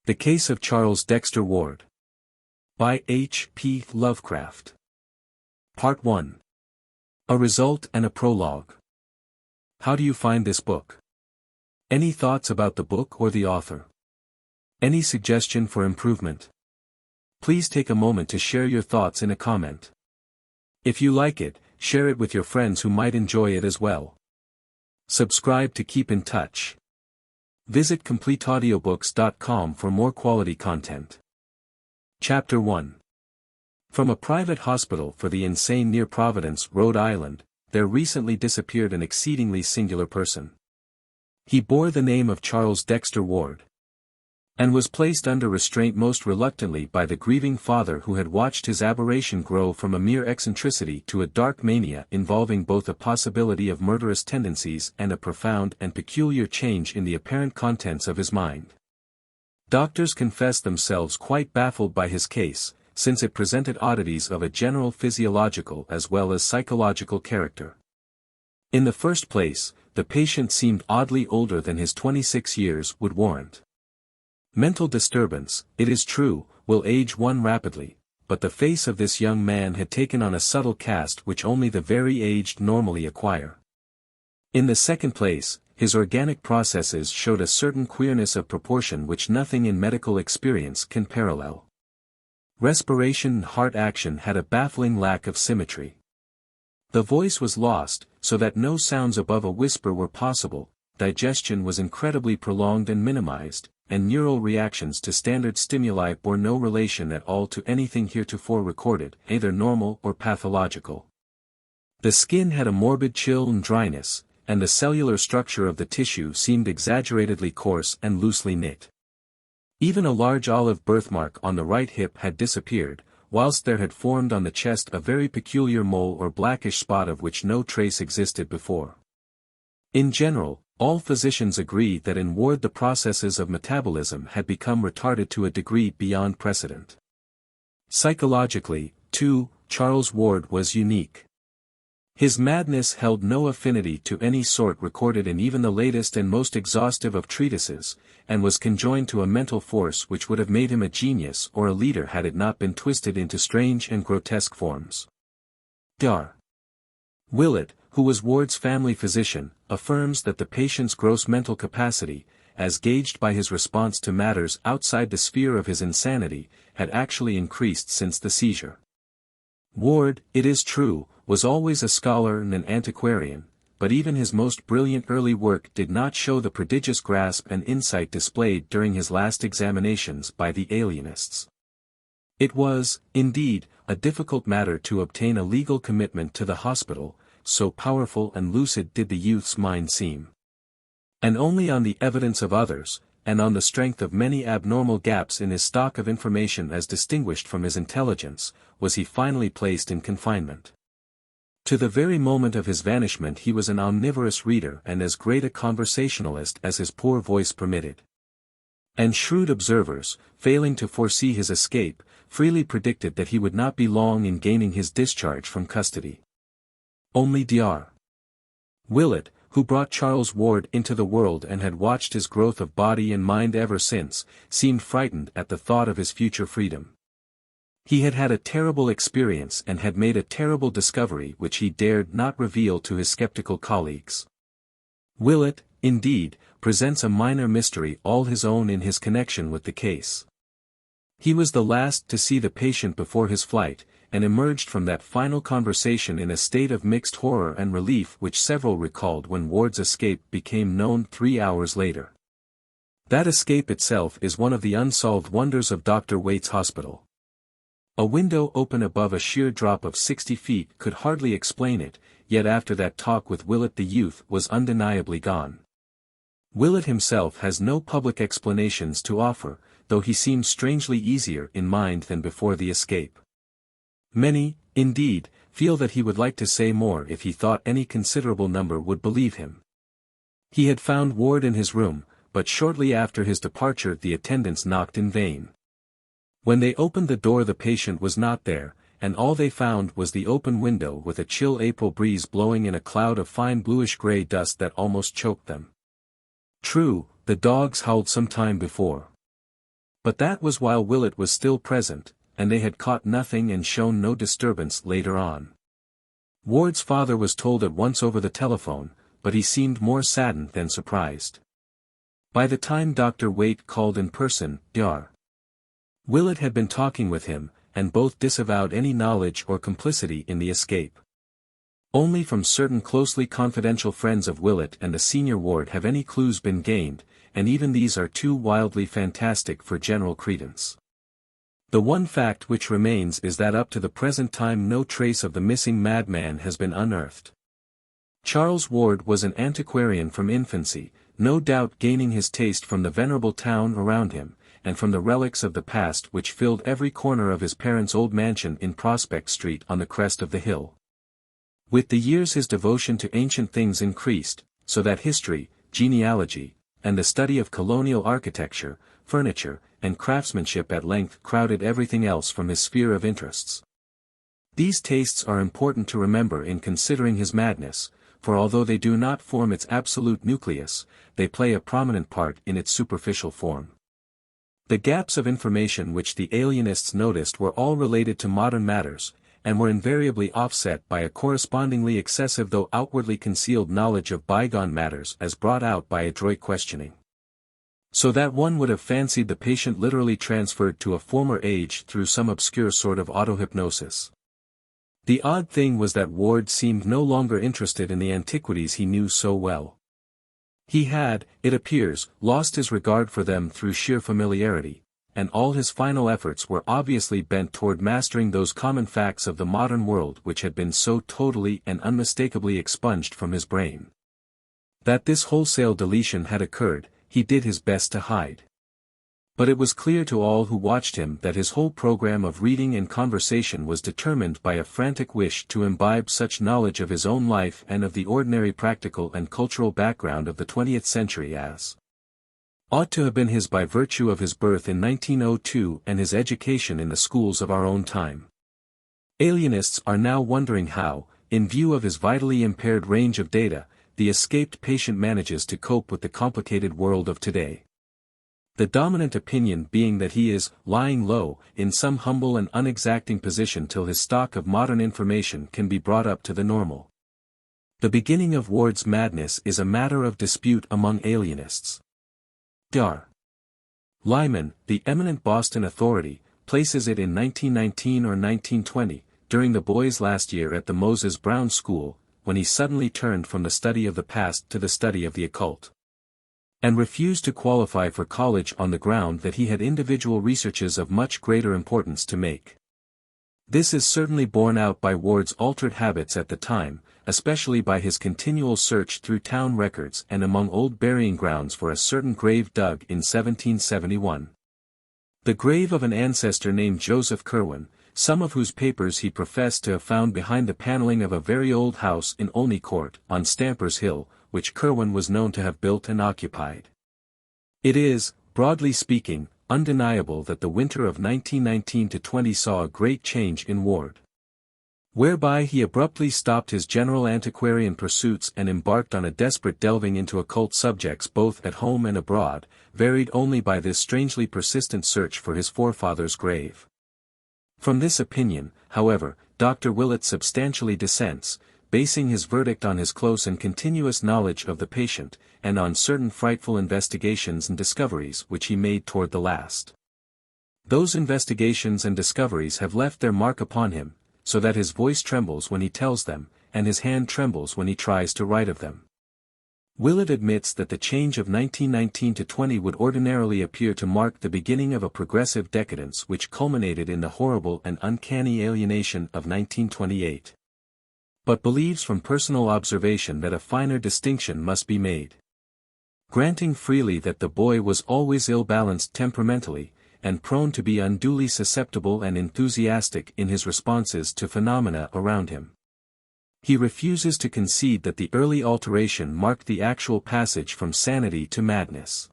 The Case of Charles Dexter Ward. By H. P. Lovecraft. Part 1. A Result and a Prologue. How do you find this book? Any thoughts about the book or the author? Any suggestion for improvement? Please take a moment to share your thoughts in a comment. If you like it, share it with your friends who might enjoy it as well. Subscribe to keep in touch. Visit completeaudiobooks.com for more quality content. Chapter 1. From a private hospital for the insane near Providence, Rhode Island, there recently disappeared an exceedingly singular person. He bore the name of Charles Dexter Ward, and was placed under restraint most reluctantly by the grieving father who had watched his aberration grow from a mere eccentricity to a dark mania involving both a possibility of murderous tendencies and a profound and peculiar change in the apparent contents of his mind. Doctors confessed themselves quite baffled by his case, since it presented oddities of a general physiological as well as psychological character. In the first place, the patient seemed oddly older than his 26 years would warrant. Mental disturbance, it is true, will age one rapidly, but the face of this young man had taken on a subtle cast which only the very aged normally acquire. In the second place, his organic processes showed a certain queerness of proportion which nothing in medical experience can parallel. Respiration and heart action had a baffling lack of symmetry. The voice was lost, so that no sounds above a whisper were possible, digestion was incredibly prolonged and minimized, and neural reactions to standard stimuli bore no relation at all to anything heretofore recorded, either normal or pathological. The skin had a morbid chill and dryness, and the cellular structure of the tissue seemed exaggeratedly coarse and loosely knit. Even a large olive birthmark on the right hip had disappeared, whilst there had formed on the chest a very peculiar mole or blackish spot of which no trace existed before. In general, all physicians agree that in Ward the processes of metabolism had become retarded to a degree beyond precedent. Psychologically, too, Charles Ward was unique. His madness held no affinity to any sort recorded in even the latest and most exhaustive of treatises, and was conjoined to a mental force which would have made him a genius or a leader had it not been twisted into strange and grotesque forms. Dr. Willett, who was Ward's family physician, affirms that the patient's gross mental capacity, as gauged by his response to matters outside the sphere of his insanity, had actually increased since the seizure. Ward, it is true, was always a scholar and an antiquarian, but even his most brilliant early work did not show the prodigious grasp and insight displayed during his last examinations by the alienists. It was, indeed, a difficult matter to obtain a legal commitment to the hospital, so powerful and lucid did the youth's mind seem. And only on the evidence of others, and on the strength of many abnormal gaps in his stock of information as distinguished from his intelligence, was he finally placed in confinement. To the very moment of his vanishment he was an omnivorous reader and as great a conversationalist as his poor voice permitted. And shrewd observers, failing to foresee his escape, freely predicted that he would not be long in gaining his discharge from custody. Only Dr. Willett, who brought Charles Ward into the world and had watched his growth of body and mind ever since, seemed frightened at the thought of his future freedom. He had had a terrible experience and had made a terrible discovery which he dared not reveal to his skeptical colleagues. Willett, indeed, presents a minor mystery all his own in his connection with the case. He was the last to see the patient before his flight, and emerged from that final conversation in a state of mixed horror and relief which several recalled when Ward's escape became known 3 hours later. That escape itself is one of the unsolved wonders of Dr. Waite's hospital. A window open above a sheer drop of 60 feet could hardly explain it, yet after that talk with Willett the youth was undeniably gone. Willett himself has no public explanations to offer, though he seems strangely easier in mind than before the escape. Many, indeed, feel that he would like to say more if he thought any considerable number would believe him. He had found Ward in his room, but shortly after his departure the attendants knocked in vain. When they opened the door the patient was not there, and all they found was the open window with a chill April breeze blowing in a cloud of fine bluish-gray dust that almost choked them. True, the dogs howled some time before. But that was while Willett was still present, and they had caught nothing and shown no disturbance later on. Ward's father was told at once over the telephone, but he seemed more saddened than surprised. By the time Dr. Waite called in person, Dr. Willett had been talking with him, and both disavowed any knowledge or complicity in the escape. Only from certain closely confidential friends of Willett and the senior Ward have any clues been gained, and even these are too wildly fantastic for general credence. The one fact which remains is that up to the present time no trace of the missing madman has been unearthed. Charles Ward was an antiquarian from infancy, no doubt gaining his taste from the venerable town around him, and from the relics of the past which filled every corner of his parents' old mansion in Prospect Street on the crest of the hill. With the years his devotion to ancient things increased, so that history, genealogy, and the study of colonial architecture, furniture, and craftsmanship at length crowded everything else from his sphere of interests. These tastes are important to remember in considering his madness, for although they do not form its absolute nucleus, they play a prominent part in its superficial form. The gaps of information which the alienists noticed were all related to modern matters, and were invariably offset by a correspondingly excessive though outwardly concealed knowledge of bygone matters as brought out by adroit questioning. So that one would have fancied the patient literally transferred to a former age through some obscure sort of autohypnosis. The odd thing was that Ward seemed no longer interested in the antiquities he knew so well. He had, it appears, lost his regard for them through sheer familiarity, and all his final efforts were obviously bent toward mastering those common facts of the modern world which had been so totally and unmistakably expunged from his brain. That this wholesale deletion had occurred, he did his best to hide. But it was clear to all who watched him that his whole program of reading and conversation was determined by a frantic wish to imbibe such knowledge of his own life and of the ordinary practical and cultural background of the 20th century as ought to have been his by virtue of his birth in 1902 and his education in the schools of our own time. Alienists are now wondering how, in view of his vitally impaired range of data, the escaped patient manages to cope with the complicated world of today. The dominant opinion being that he is lying low in some humble and unexacting position till his stock of modern information can be brought up to the normal. The beginning of Ward's madness is a matter of dispute among alienists. Dr. Lyman, the eminent Boston authority, places it in 1919 or 1920, during the boy's last year at the Moses Brown School, when he suddenly turned from the study of the past to the study of the occult, and refused to qualify for college on the ground that he had individual researches of much greater importance to make. This is certainly borne out by Ward's altered habits at the time, especially by his continual search through town records and among old burying grounds for a certain grave dug in 1771. The grave of an ancestor named Joseph Curwen, some of whose papers he professed to have found behind the paneling of a very old house in Olney Court, on Stamper's Hill, which Curwen was known to have built and occupied. It is, broadly speaking, undeniable that the winter of 1919-20 saw a great change in Ward, whereby he abruptly stopped his general antiquarian pursuits and embarked on a desperate delving into occult subjects both at home and abroad, varied only by this strangely persistent search for his forefather's grave. From this opinion, however, Dr. Willett substantially dissents, basing his verdict on his close and continuous knowledge of the patient, and on certain frightful investigations and discoveries which he made toward the last. Those investigations and discoveries have left their mark upon him, so that his voice trembles when he tells them, and his hand trembles when he tries to write of them. Willett admits that the change of 1919-20 would ordinarily appear to mark the beginning of a progressive decadence which culminated in the horrible and uncanny alienation of 1928. But believes from personal observation that a finer distinction must be made. Granting freely that the boy was always ill-balanced temperamentally, and prone to be unduly susceptible and enthusiastic in his responses to phenomena around him, he refuses to concede that the early alteration marked the actual passage from sanity to madness,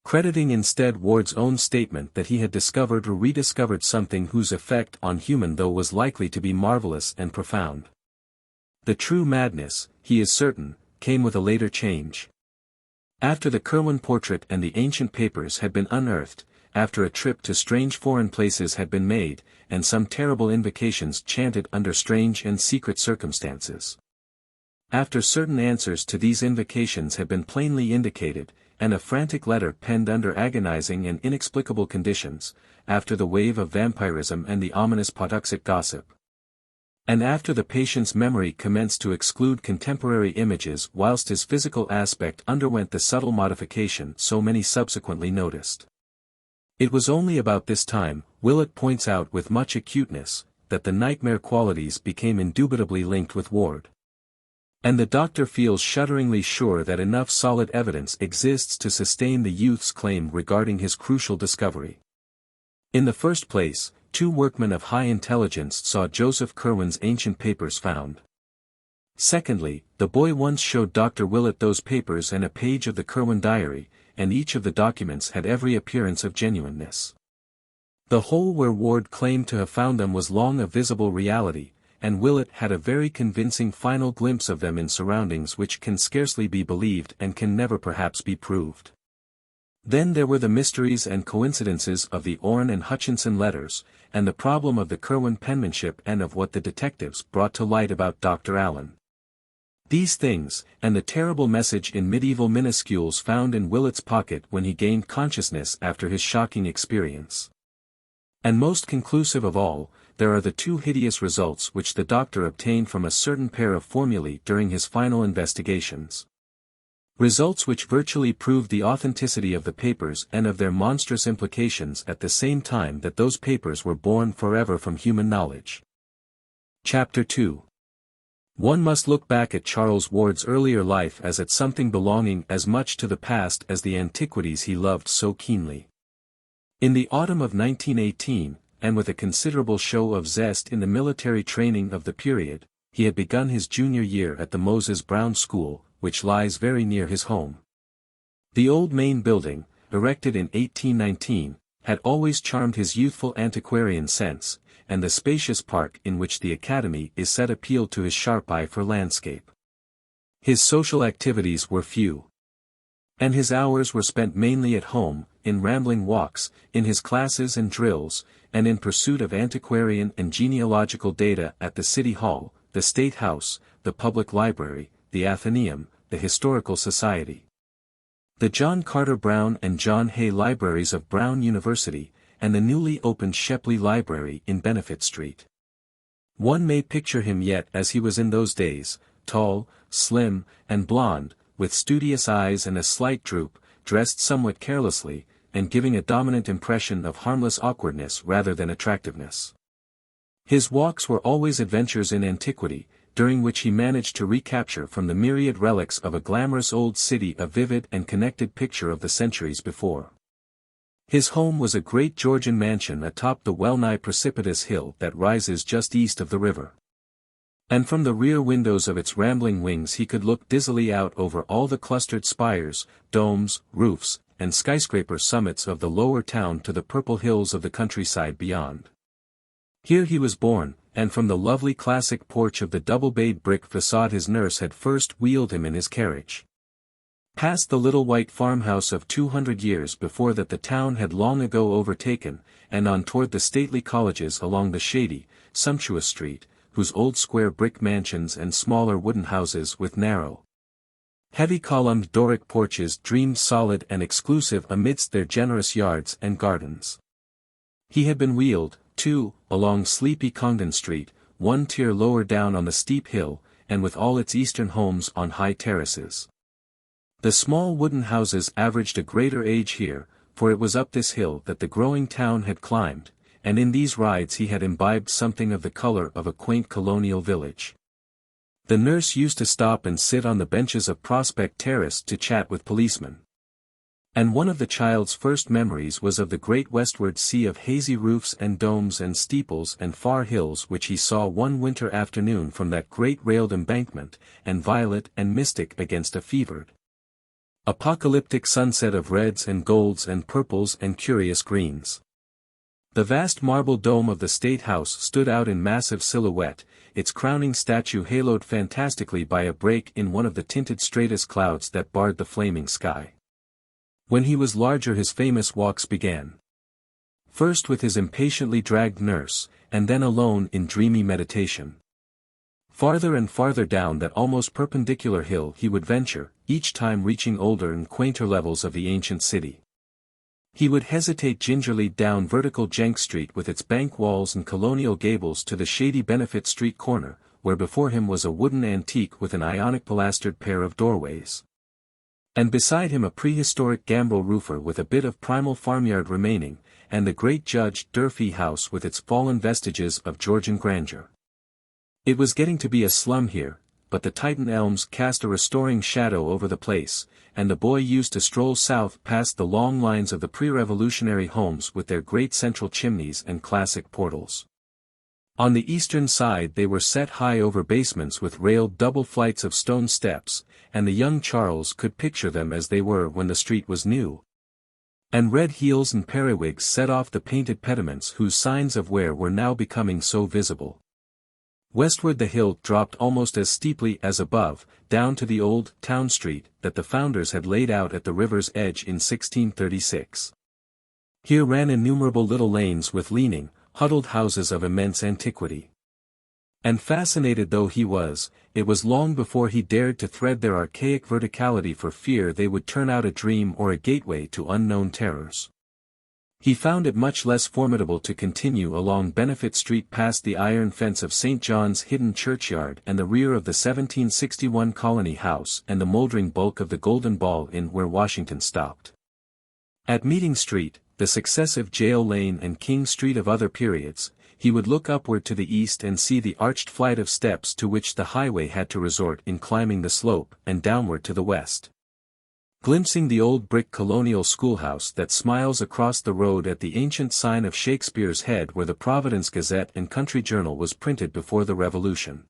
crediting instead Ward's own statement that he had discovered or rediscovered something whose effect on human thought was likely to be marvelous and profound. The true madness, he is certain, came with a later change. After the Curwen portrait and the ancient papers had been unearthed, after a trip to strange foreign places had been made, and some terrible invocations chanted under strange and secret circumstances. After certain answers to these invocations had been plainly indicated, and a frantic letter penned under agonizing and inexplicable conditions, after the wave of vampirism and the ominous potuxic gossip. And after the patient's memory commenced to exclude contemporary images whilst his physical aspect underwent the subtle modification so many subsequently noticed. It was only about this time, Willett points out with much acuteness, that the nightmare qualities became indubitably linked with Ward. And the doctor feels shudderingly sure that enough solid evidence exists to sustain the youth's claim regarding his crucial discovery. In the first place, 2 workmen of high intelligence saw Joseph Curwen's ancient papers found. Secondly, the boy once showed Dr. Willett those papers and a page of the Curwen diary, and each of the documents had every appearance of genuineness. The hole where Ward claimed to have found them was long a visible reality, and Willett had a very convincing final glimpse of them in surroundings which can scarcely be believed and can never perhaps be proved. Then there were the mysteries and coincidences of the Orne and Hutchinson letters, and the problem of the Curwen penmanship and of what the detectives brought to light about Dr. Allen. These things, and the terrible message in medieval minuscules found in Willett's pocket when he gained consciousness after his shocking experience. And most conclusive of all, there are the 2 hideous results which the doctor obtained from a certain pair of formulae during his final investigations. Results which virtually proved the authenticity of the papers and of their monstrous implications at the same time that those papers were born forever from human knowledge. Chapter 2. One must look back at Charles Ward's earlier life as at something belonging as much to the past as the antiquities he loved so keenly. In the autumn of 1918, and with a considerable show of zest in the military training of the period, he had begun his junior year at the Moses Brown School, which lies very near his home. The old main building, erected in 1819, had always charmed his youthful antiquarian sense, and the spacious park in which the academy is set appealed to his sharp eye for landscape. His social activities were few, and his hours were spent mainly at home, in rambling walks, in his classes and drills, and in pursuit of antiquarian and genealogical data at the City Hall, the State House, the Public Library, the Athenaeum, the Historical Society, the John Carter Brown and John Hay Libraries of Brown University, and the newly opened Shepley Library in Benefit Street. One may picture him yet as he was in those days, tall, slim, and blond, with studious eyes and a slight droop, dressed somewhat carelessly, and giving a dominant impression of harmless awkwardness rather than attractiveness. His walks were always adventures in antiquity, during which he managed to recapture from the myriad relics of a glamorous old city a vivid and connected picture of the centuries before. His home was a great Georgian mansion atop the well-nigh precipitous hill that rises just east of the river. And from the rear windows of its rambling wings he could look dizzily out over all the clustered spires, domes, roofs, and skyscraper summits of the lower town to the purple hills of the countryside beyond. Here he was born, and from the lovely classic porch of the double-bayed brick facade his nurse had first wheeled him in his carriage. Past the little white farmhouse of 200 years before that the town had long ago overtaken, and on toward the stately colleges along the shady, sumptuous street, whose old square brick mansions and smaller wooden houses with narrow, heavy-columned Doric porches dreamed solid and exclusive amidst their generous yards and gardens. He had been wheeled, too, along sleepy Congdon Street, 1 tier lower down on the steep hill, and with all its eastern homes on high terraces. The small wooden houses averaged a greater age here, for it was up this hill that the growing town had climbed, and in these rides he had imbibed something of the color of a quaint colonial village. The nurse used to stop and sit on the benches of Prospect Terrace to chat with policemen. And one of the child's first memories was of the great westward sea of hazy roofs and domes and steeples and far hills which he saw one winter afternoon from that great railed embankment, and violet and mystic against a fevered, apocalyptic sunset of reds and golds and purples and curious greens. The vast marble dome of the State House stood out in massive silhouette, its crowning statue haloed fantastically by a break in one of the tinted stratus clouds that barred the flaming sky. When he was larger his famous walks began. First with his impatiently dragged nurse, and then alone in dreamy meditation. Farther and farther down that almost perpendicular hill he would venture, each time reaching older and quainter levels of the ancient city. He would hesitate gingerly down vertical Jenks Street with its bank walls and colonial gables to the shady Benefit Street corner, where before him was a wooden antique with an Ionic pilastered pair of doorways. And beside him a prehistoric gambrel roofer with a bit of primal farmyard remaining, and the great Judge Durfee house with its fallen vestiges of Georgian grandeur. It was getting to be a slum here, but the Titan elms cast a restoring shadow over the place, and the boy used to stroll south past the long lines of the pre-revolutionary homes with their great central chimneys and classic portals. On the eastern side they were set high over basements with railed double flights of stone steps, and the young Charles could picture them as they were when the street was new. And red heels and periwigs set off the painted pediments whose signs of wear were now becoming so visible. Westward the hill dropped almost as steeply as above, down to the old town street that the founders had laid out at the river's edge in 1636. Here ran innumerable little lanes with leaning, huddled houses of immense antiquity. And fascinated though he was, it was long before he dared to thread their archaic verticality for fear they would turn out a dream or a gateway to unknown terrors. He found it much less formidable to continue along Benefit Street past the iron fence of St. John's hidden churchyard and the rear of the 1761 Colony House and the moldering bulk of the Golden Ball Inn where Washington stopped. At Meeting Street, the successive Jail Lane and King Street of other periods, he would look upward to the east and see the arched flight of steps to which the highway had to resort in climbing the slope, and downward to the west. Glimpsing the old brick colonial schoolhouse that smiles across the road at the ancient sign of Shakespeare's Head where the Providence Gazette and Country Journal was printed before the Revolution.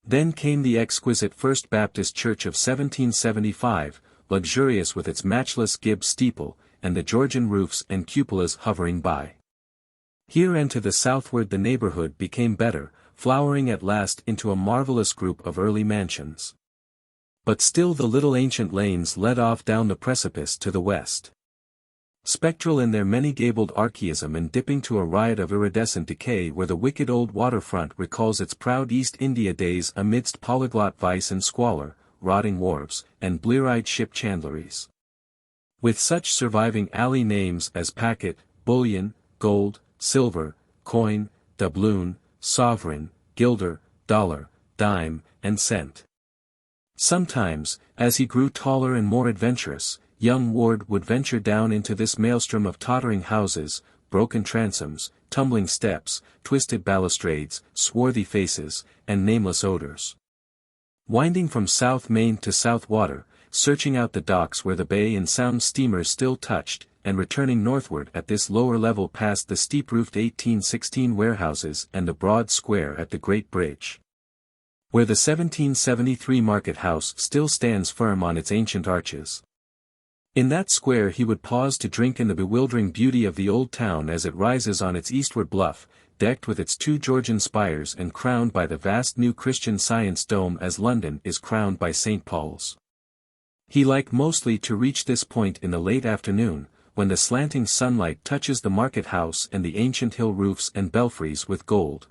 Then came the exquisite First Baptist Church of 1775, luxurious with its matchless Gibbs steeple, and the Georgian roofs and cupolas hovering by. Here and to the southward the neighborhood became better, flowering at last into a marvelous group of early mansions. But still the little ancient lanes led off down the precipice to the west. Spectral in their many-gabled archaism and dipping to a riot of iridescent decay where the wicked old waterfront recalls its proud East India days amidst polyglot vice and squalor, rotting wharves, and blear-eyed ship chandleries. With such surviving alley names as packet, bullion, gold, silver, coin, doubloon, sovereign, guilder, dollar, dime, and cent. Sometimes, as he grew taller and more adventurous, young Ward would venture down into this maelstrom of tottering houses, broken transoms, tumbling steps, twisted balustrades, swarthy faces, and nameless odors. Winding from South Main to South Water, searching out the docks where the bay and sound steamers still touched, and returning northward at this lower level past the steep-roofed 1816 warehouses and the broad square at the Great Bridge, where the 1773 market house still stands firm on its ancient arches. In that square he would pause to drink in the bewildering beauty of the old town as it rises on its eastward bluff, decked with its two Georgian spires and crowned by the vast new Christian Science dome as London is crowned by St. Paul's. He liked mostly to reach this point in the late afternoon, when the slanting sunlight touches the market house and the ancient hill roofs and belfries with gold,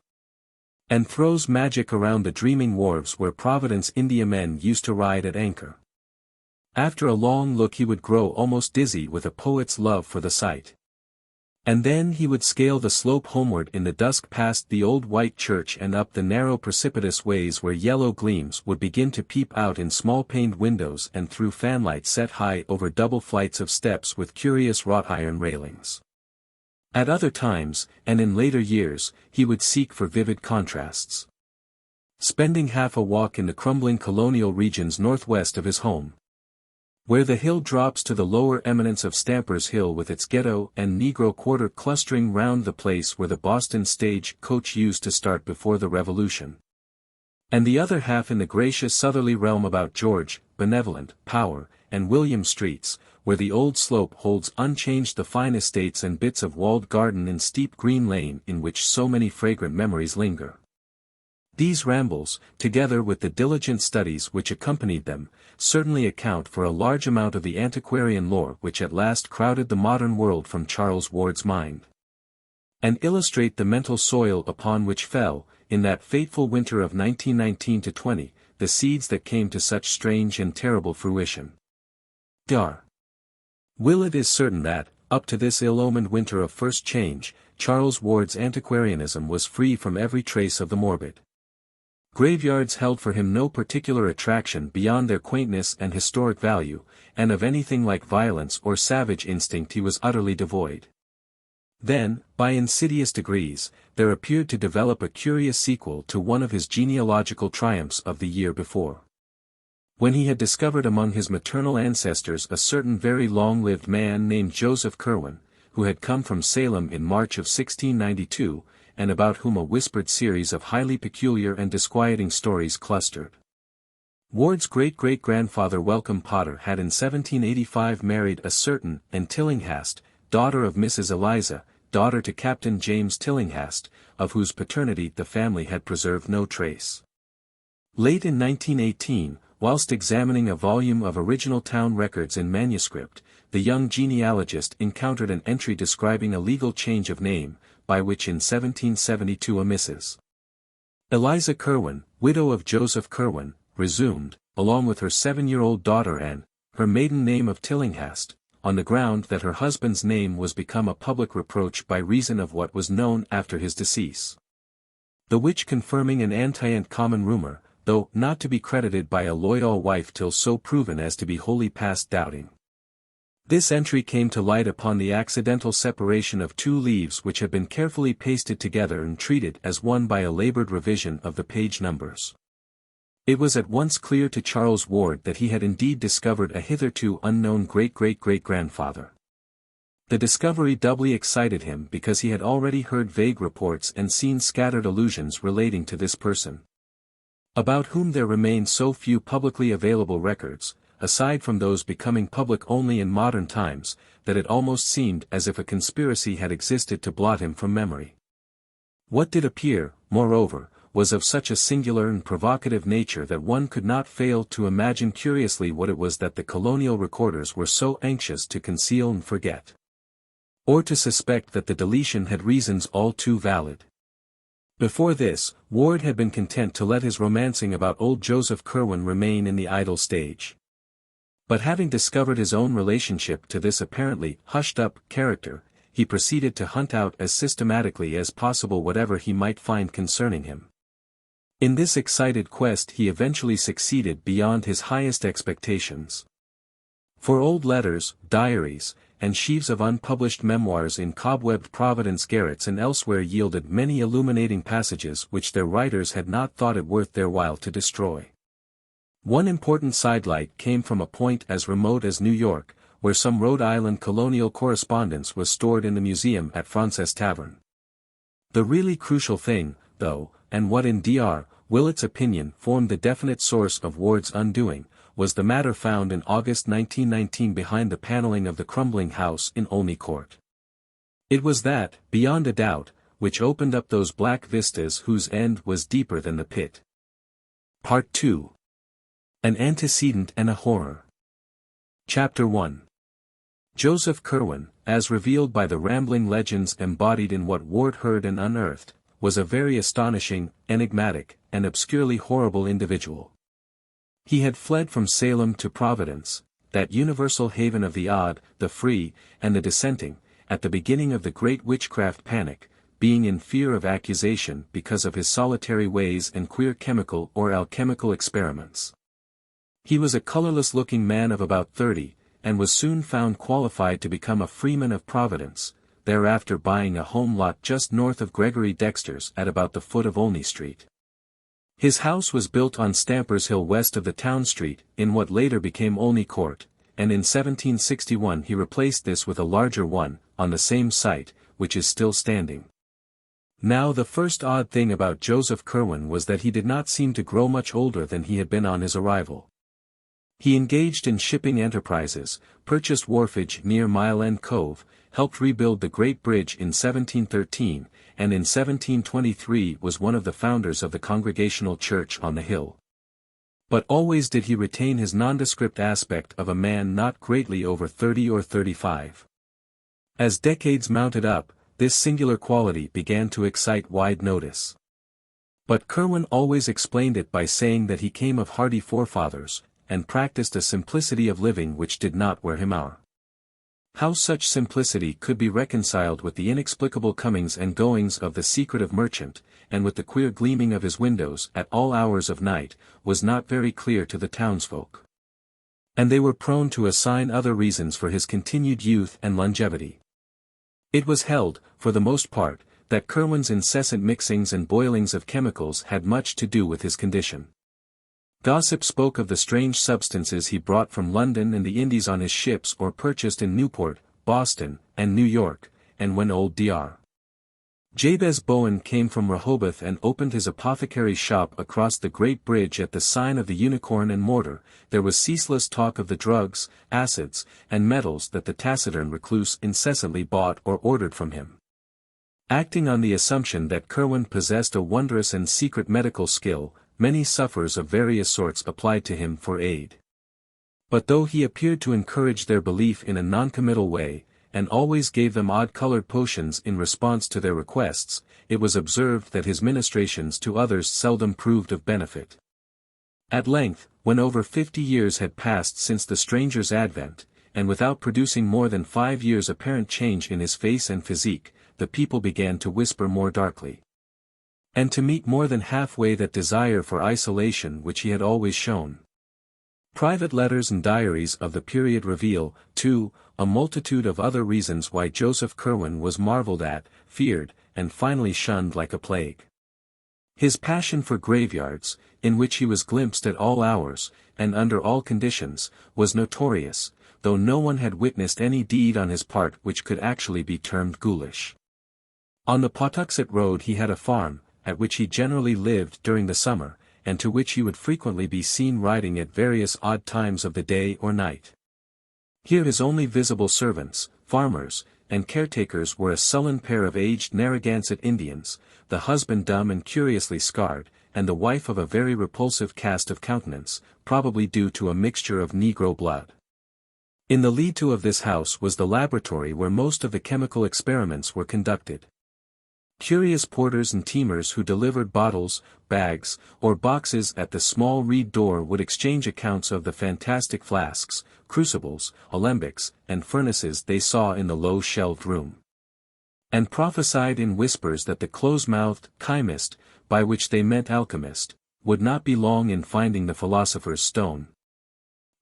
and throws magic around the dreaming wharves where Providence Indiamen used to ride at anchor. After a long look he would grow almost dizzy with a poet's love for the sight. And then he would scale the slope homeward in the dusk past the old white church and up the narrow precipitous ways where yellow gleams would begin to peep out in small-paned windows and through fanlight set high over double flights of steps with curious wrought iron railings. At other times, and in later years, he would seek for vivid contrasts, spending half a walk in the crumbling colonial regions northwest of his home, where the hill drops to the lower eminence of Stamper's Hill with its ghetto and Negro quarter clustering round the place where the Boston stage coach used to start before the Revolution, and the other half in the gracious southerly realm about George, Benevolent, Power, and William Streets, where the old slope holds unchanged the fine estates and bits of walled garden and steep green lane in which so many fragrant memories linger. These rambles, together with the diligent studies which accompanied them, certainly account for a large amount of the antiquarian lore which at last crowded the modern world from Charles Ward's mind. and illustrate the mental soil upon which fell, in that fateful winter of 1919-20, the seeds that came to such strange and terrible fruition. Dr. Willett is certain that, up to this ill-omened winter of first change, Charles Ward's antiquarianism was free from every trace of the morbid. Graveyards held for him no particular attraction beyond their quaintness and historic value, and of anything like violence or savage instinct he was utterly devoid. Then, by insidious degrees, there appeared to develop a curious sequel to one of his genealogical triumphs of the year before. When he had discovered among his maternal ancestors a certain very long-lived man named Joseph Curwen, who had come from Salem in March of 1692, and about whom a whispered series of highly peculiar and disquieting stories clustered. Ward's great-great-grandfather Welcome Potter had in 1785 married a certain Anne Tillinghast, daughter of Mrs. Eliza, daughter to Captain James Tillinghast, of whose paternity the family had preserved no trace. Late in 1918, whilst examining a volume of original town records in manuscript, the young genealogist encountered an entry describing a legal change of name, by which in 1772 a Mrs. Eliza Curwen, widow of Joseph Curwen, resumed, along with her 7-year-old daughter Anne, her maiden name of Tillinghast, on the ground that her husband's name was become a public reproach by reason of what was known after his decease. The which confirming an antient common rumour, though not to be credited by a loyal wife till so proven as to be wholly past doubting. This entry came to light upon the accidental separation of 2 leaves which had been carefully pasted together and treated as one by a laboured revision of the page numbers. It was at once clear to Charles Ward that he had indeed discovered a hitherto unknown great-great-great-grandfather. The discovery doubly excited him because he had already heard vague reports and seen scattered allusions relating to this person, about whom there remained so few publicly available records, aside from those becoming public only in modern times, that it almost seemed as if a conspiracy had existed to blot him from memory. What did appear, moreover, was of such a singular and provocative nature that one could not fail to imagine curiously what it was that the colonial recorders were so anxious to conceal and forget, or to suspect that the deletion had reasons all too valid. Before this, Ward had been content to let his romancing about old Joseph Curwen remain in the idle stage. But having discovered his own relationship to this apparently hushed-up character, he proceeded to hunt out as systematically as possible whatever he might find concerning him. In this excited quest he eventually succeeded beyond his highest expectations. For old letters, diaries, and sheaves of unpublished memoirs in cobwebbed Providence garrets and elsewhere yielded many illuminating passages which their writers had not thought it worth their while to destroy. One important sidelight came from a point as remote as New York, where some Rhode Island colonial correspondence was stored in the museum at Fraunces Tavern. The really crucial thing, though, and what in Dr. Willett's opinion formed the definite source of Ward's undoing, was the matter found in August 1919 behind the paneling of the crumbling house in Olney Court. It was that, beyond a doubt, which opened up those black vistas whose end was deeper than the pit. Part 2. An Antecedent and a Horror. Chapter 1. Joseph Curwen, as revealed by the rambling legends embodied in what Ward heard and unearthed, was a very astonishing, enigmatic, and obscurely horrible individual. He had fled from Salem to Providence, that universal haven of the odd, the free, and the dissenting, at the beginning of the great witchcraft panic, being in fear of accusation because of his solitary ways and queer chemical or alchemical experiments. He was a colorless-looking man of about 30, and was soon found qualified to become a freeman of Providence, thereafter buying a home lot just north of Gregory Dexter's at about the foot of Olney Street. His house was built on Stamper's Hill west of the town street, in what later became Olney Court, and in 1761 he replaced this with a larger one, on the same site, which is still standing. Now the first odd thing about Joseph Curwen was that he did not seem to grow much older than he had been on his arrival. He engaged in shipping enterprises, purchased wharfage near Mile End Cove, helped rebuild the Great Bridge in 1713, and in 1723 was one of the founders of the Congregational Church on the Hill. But always did he retain his nondescript aspect of a man not greatly over 30 or 35. As decades mounted up, this singular quality began to excite wide notice. But Curwen always explained it by saying that he came of hardy forefathers, and practiced a simplicity of living which did not wear him out. How such simplicity could be reconciled with the inexplicable comings and goings of the secretive merchant, and with the queer gleaming of his windows at all hours of night, was not very clear to the townsfolk. And they were prone to assign other reasons for his continued youth and longevity. It was held, for the most part, that Curwen's incessant mixings and boilings of chemicals had much to do with his condition. Gossip spoke of the strange substances he brought from London and the Indies on his ships or purchased in Newport, Boston, and New York, and when old Dr. Jabez Bowen came from Rehoboth and opened his apothecary shop across the great bridge at the sign of the Unicorn and Mortar, there was ceaseless talk of the drugs, acids, and metals that the taciturn recluse incessantly bought or ordered from him. Acting on the assumption that Curwen possessed a wondrous and secret medical skill, many sufferers of various sorts applied to him for aid. But though he appeared to encourage their belief in a noncommittal way, and always gave them odd-colored potions in response to their requests, it was observed that his ministrations to others seldom proved of benefit. At length, when over 50 years had passed since the stranger's advent, and without producing more than 5 years' apparent change in his face and physique, the people began to whisper more darkly, and to meet more than halfway that desire for isolation which he had always shown. Private letters and diaries of the period reveal, too, a multitude of other reasons why Joseph Curwen was marveled at, feared, and finally shunned like a plague. His passion for graveyards, in which he was glimpsed at all hours, and under all conditions, was notorious, though no one had witnessed any deed on his part which could actually be termed ghoulish. On the Pawtuxet Road he had a farm, at which he generally lived during the summer, and to which he would frequently be seen riding at various odd times of the day or night. Here his only visible servants, farmers, and caretakers were a sullen pair of aged Narragansett Indians, the husband dumb and curiously scarred, and the wife of a very repulsive cast of countenance, probably due to a mixture of Negro blood. In the lead-to of this house was the laboratory where most of the chemical experiments were conducted. Curious porters and teamers who delivered bottles, bags, or boxes at the small reed door would exchange accounts of the fantastic flasks, crucibles, alembics, and furnaces they saw in the low-shelved room, and prophesied in whispers that the close-mouthed chymist, by which they meant alchemist, would not be long in finding the philosopher's stone.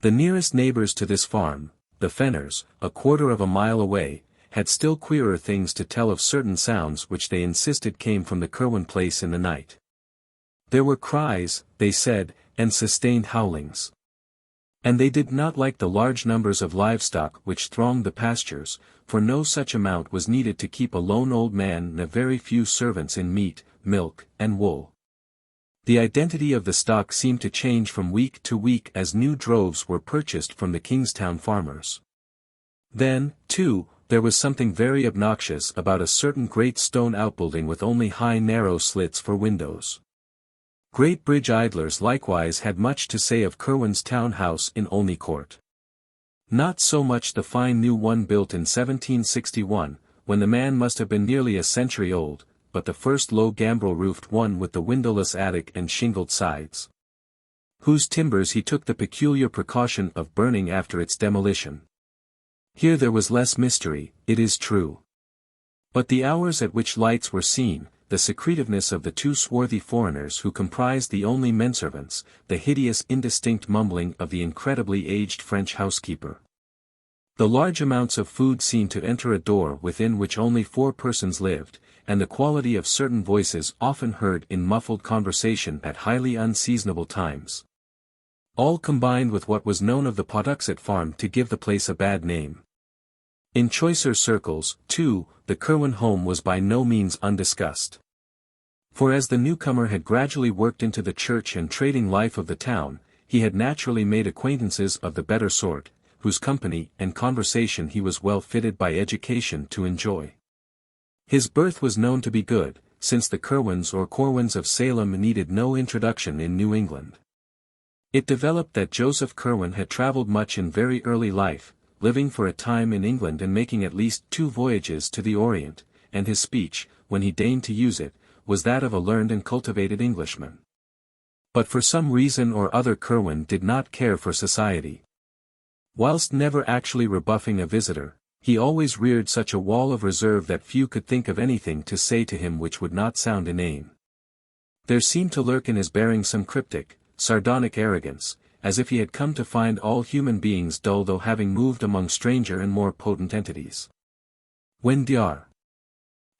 The nearest neighbors to this farm, the Fenners, a quarter of a mile away, had still queerer things to tell of certain sounds which they insisted came from the Curwen place in the night. There were cries, they said, and sustained howlings. And they did not like the large numbers of livestock which thronged the pastures, for no such amount was needed to keep a lone old man and a very few servants in meat, milk, and wool. The identity of the stock seemed to change from week to week as new droves were purchased from the Kingstown farmers. Then, too, there was something very obnoxious about a certain great stone outbuilding with only high narrow slits for windows. Great bridge idlers likewise had much to say of Curwen's town house in Olney Court. Not so much the fine new one built in 1761, when the man must have been nearly a century old, but the first low gambrel-roofed one with the windowless attic and shingled sides, whose timbers he took the peculiar precaution of burning after its demolition. Here there was less mystery, it is true. But the hours at which lights were seen, the secretiveness of the two swarthy foreigners who comprised the only menservants, the hideous indistinct mumbling of the incredibly aged French housekeeper. The large amounts of food seen to enter a door within which only 4 persons lived, and the quality of certain voices often heard in muffled conversation at highly unseasonable times, all combined with what was known of the Pawtuxet farm to give the place a bad name. In choicer circles, too, the Curwen home was by no means undiscussed. For as the newcomer had gradually worked into the church and trading life of the town, he had naturally made acquaintances of the better sort, whose company and conversation he was well fitted by education to enjoy. His birth was known to be good, since the Curwens or Corwins of Salem needed no introduction in New England. It developed that Joseph Curwen had traveled much in very early life, living for a time in England and making at least 2 voyages to the Orient, and his speech, when he deigned to use it, was that of a learned and cultivated Englishman. But for some reason or other Curwen did not care for society. Whilst never actually rebuffing a visitor, he always reared such a wall of reserve that few could think of anything to say to him which would not sound inane. There seemed to lurk in his bearing some cryptic, sardonic arrogance, as if he had come to find all human beings dull though having moved among stranger and more potent entities. When Dr.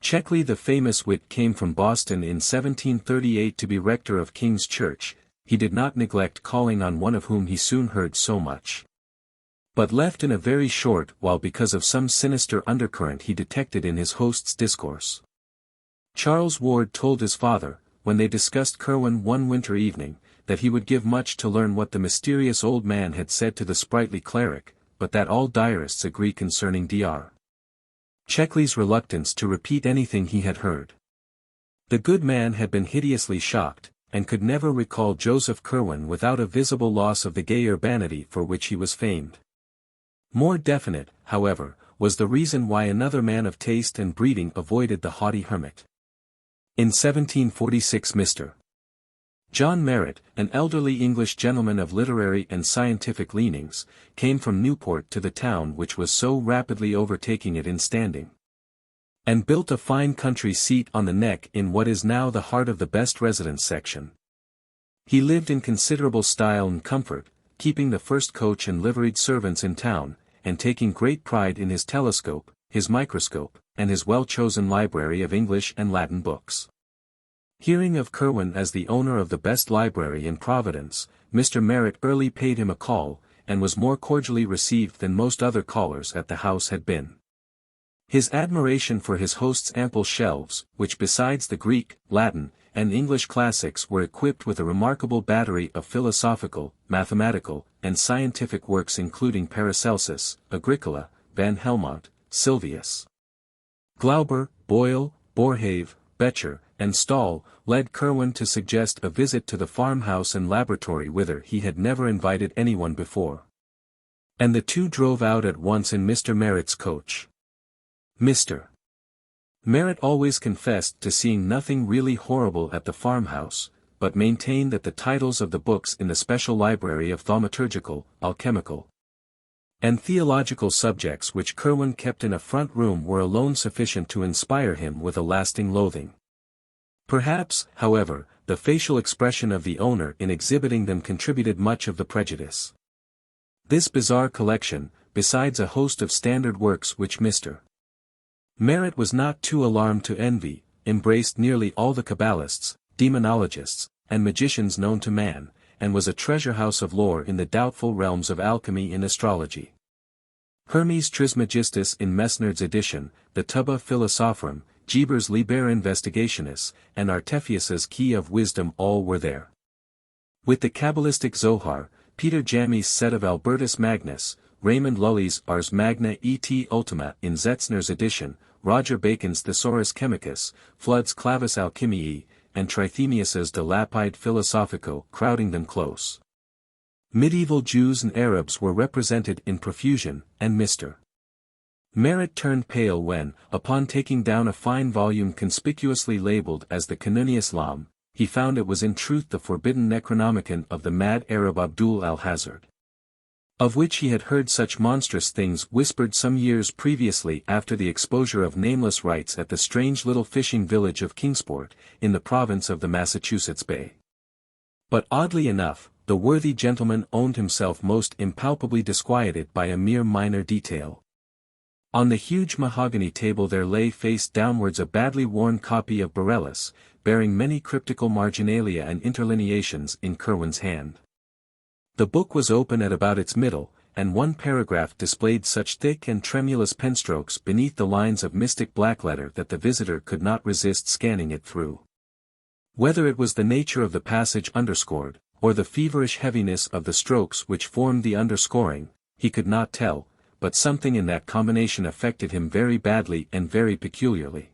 Checkley the famous wit came from Boston in 1738 to be rector of King's Church, he did not neglect calling on one of whom he soon heard so much. But left in a very short while because of some sinister undercurrent he detected in his host's discourse. Charles Ward told his father, when they discussed Curwen one winter evening, that he would give much to learn what the mysterious old man had said to the sprightly cleric, but that all diarists agree concerning Dr. Checkley's reluctance to repeat anything he had heard. The good man had been hideously shocked, and could never recall Joseph Curwen without a visible loss of the gay urbanity for which he was famed. More definite, however, was the reason why another man of taste and breeding avoided the haughty hermit. In 1746 Mr. John Merritt, an elderly English gentleman of literary and scientific leanings, came from Newport to the town which was so rapidly overtaking it in standing, and built a fine country seat on the Neck in what is now the heart of the best residence section. He lived in considerable style and comfort, keeping the first coach and liveried servants in town, and taking great pride in his telescope, his microscope, and his well-chosen library of English and Latin books. Hearing of Curwen as the owner of the best library in Providence, Mr. Merritt early paid him a call, and was more cordially received than most other callers at the house had been. His admiration for his host's ample shelves, which besides the Greek, Latin, and English classics were equipped with a remarkable battery of philosophical, mathematical, and scientific works including Paracelsus, Agricola, Van Helmont, Sylvius, Glauber, Boyle, Boerhaave, Becher, and Stahl, led Curwen to suggest a visit to the farmhouse and laboratory whither he had never invited anyone before. And the two drove out at once in Mr. Merritt's coach. Mr. Merritt always confessed to seeing nothing really horrible at the farmhouse, but maintained that the titles of the books in the special library of thaumaturgical, alchemical, and theological subjects which Curwen kept in a front room were alone sufficient to inspire him with a lasting loathing. Perhaps, however, the facial expression of the owner in exhibiting them contributed much of the prejudice. This bizarre collection, besides a host of standard works which Mr. Merritt was not too alarmed to envy, embraced nearly all the Kabbalists, demonologists, and magicians known to man, and was a treasure house of lore in the doubtful realms of alchemy and astrology. Hermes Trismegistus in Mesnard's edition, the Tuba Philosophorum, Geber's Liber Investigationis, and Artephius's Key of Wisdom all were there. With the Kabbalistic Zohar, Peter Jammy's set of Albertus Magnus, Raymond Lully's Ars Magna et Ultima in Zetzner's edition, Roger Bacon's Thesaurus Chemicus, Flood's Clavis Alchemiae, and Trithemius's De Lapide Philosophico crowding them close. Medieval Jews and Arabs were represented in profusion, and Mr. Merritt turned pale when, upon taking down a fine volume conspicuously labeled as the Kanun Islam, he found it was in truth the forbidden Necronomicon of the mad Arab Abdul al-Hazard, of which he had heard such monstrous things whispered some years previously after the exposure of nameless rites at the strange little fishing village of Kingsport, in the province of the Massachusetts Bay. But oddly enough, the worthy gentleman owned himself most impalpably disquieted by a mere minor detail. On the huge mahogany table there lay face downwards a badly worn copy of Borellus, bearing many cryptical marginalia and interlineations in Curwen's hand. The book was open at about its middle, and one paragraph displayed such thick and tremulous penstrokes beneath the lines of mystic blackletter that the visitor could not resist scanning it through. Whether it was the nature of the passage underscored, or the feverish heaviness of the strokes which formed the underscoring, he could not tell, but something in that combination affected him very badly and very peculiarly.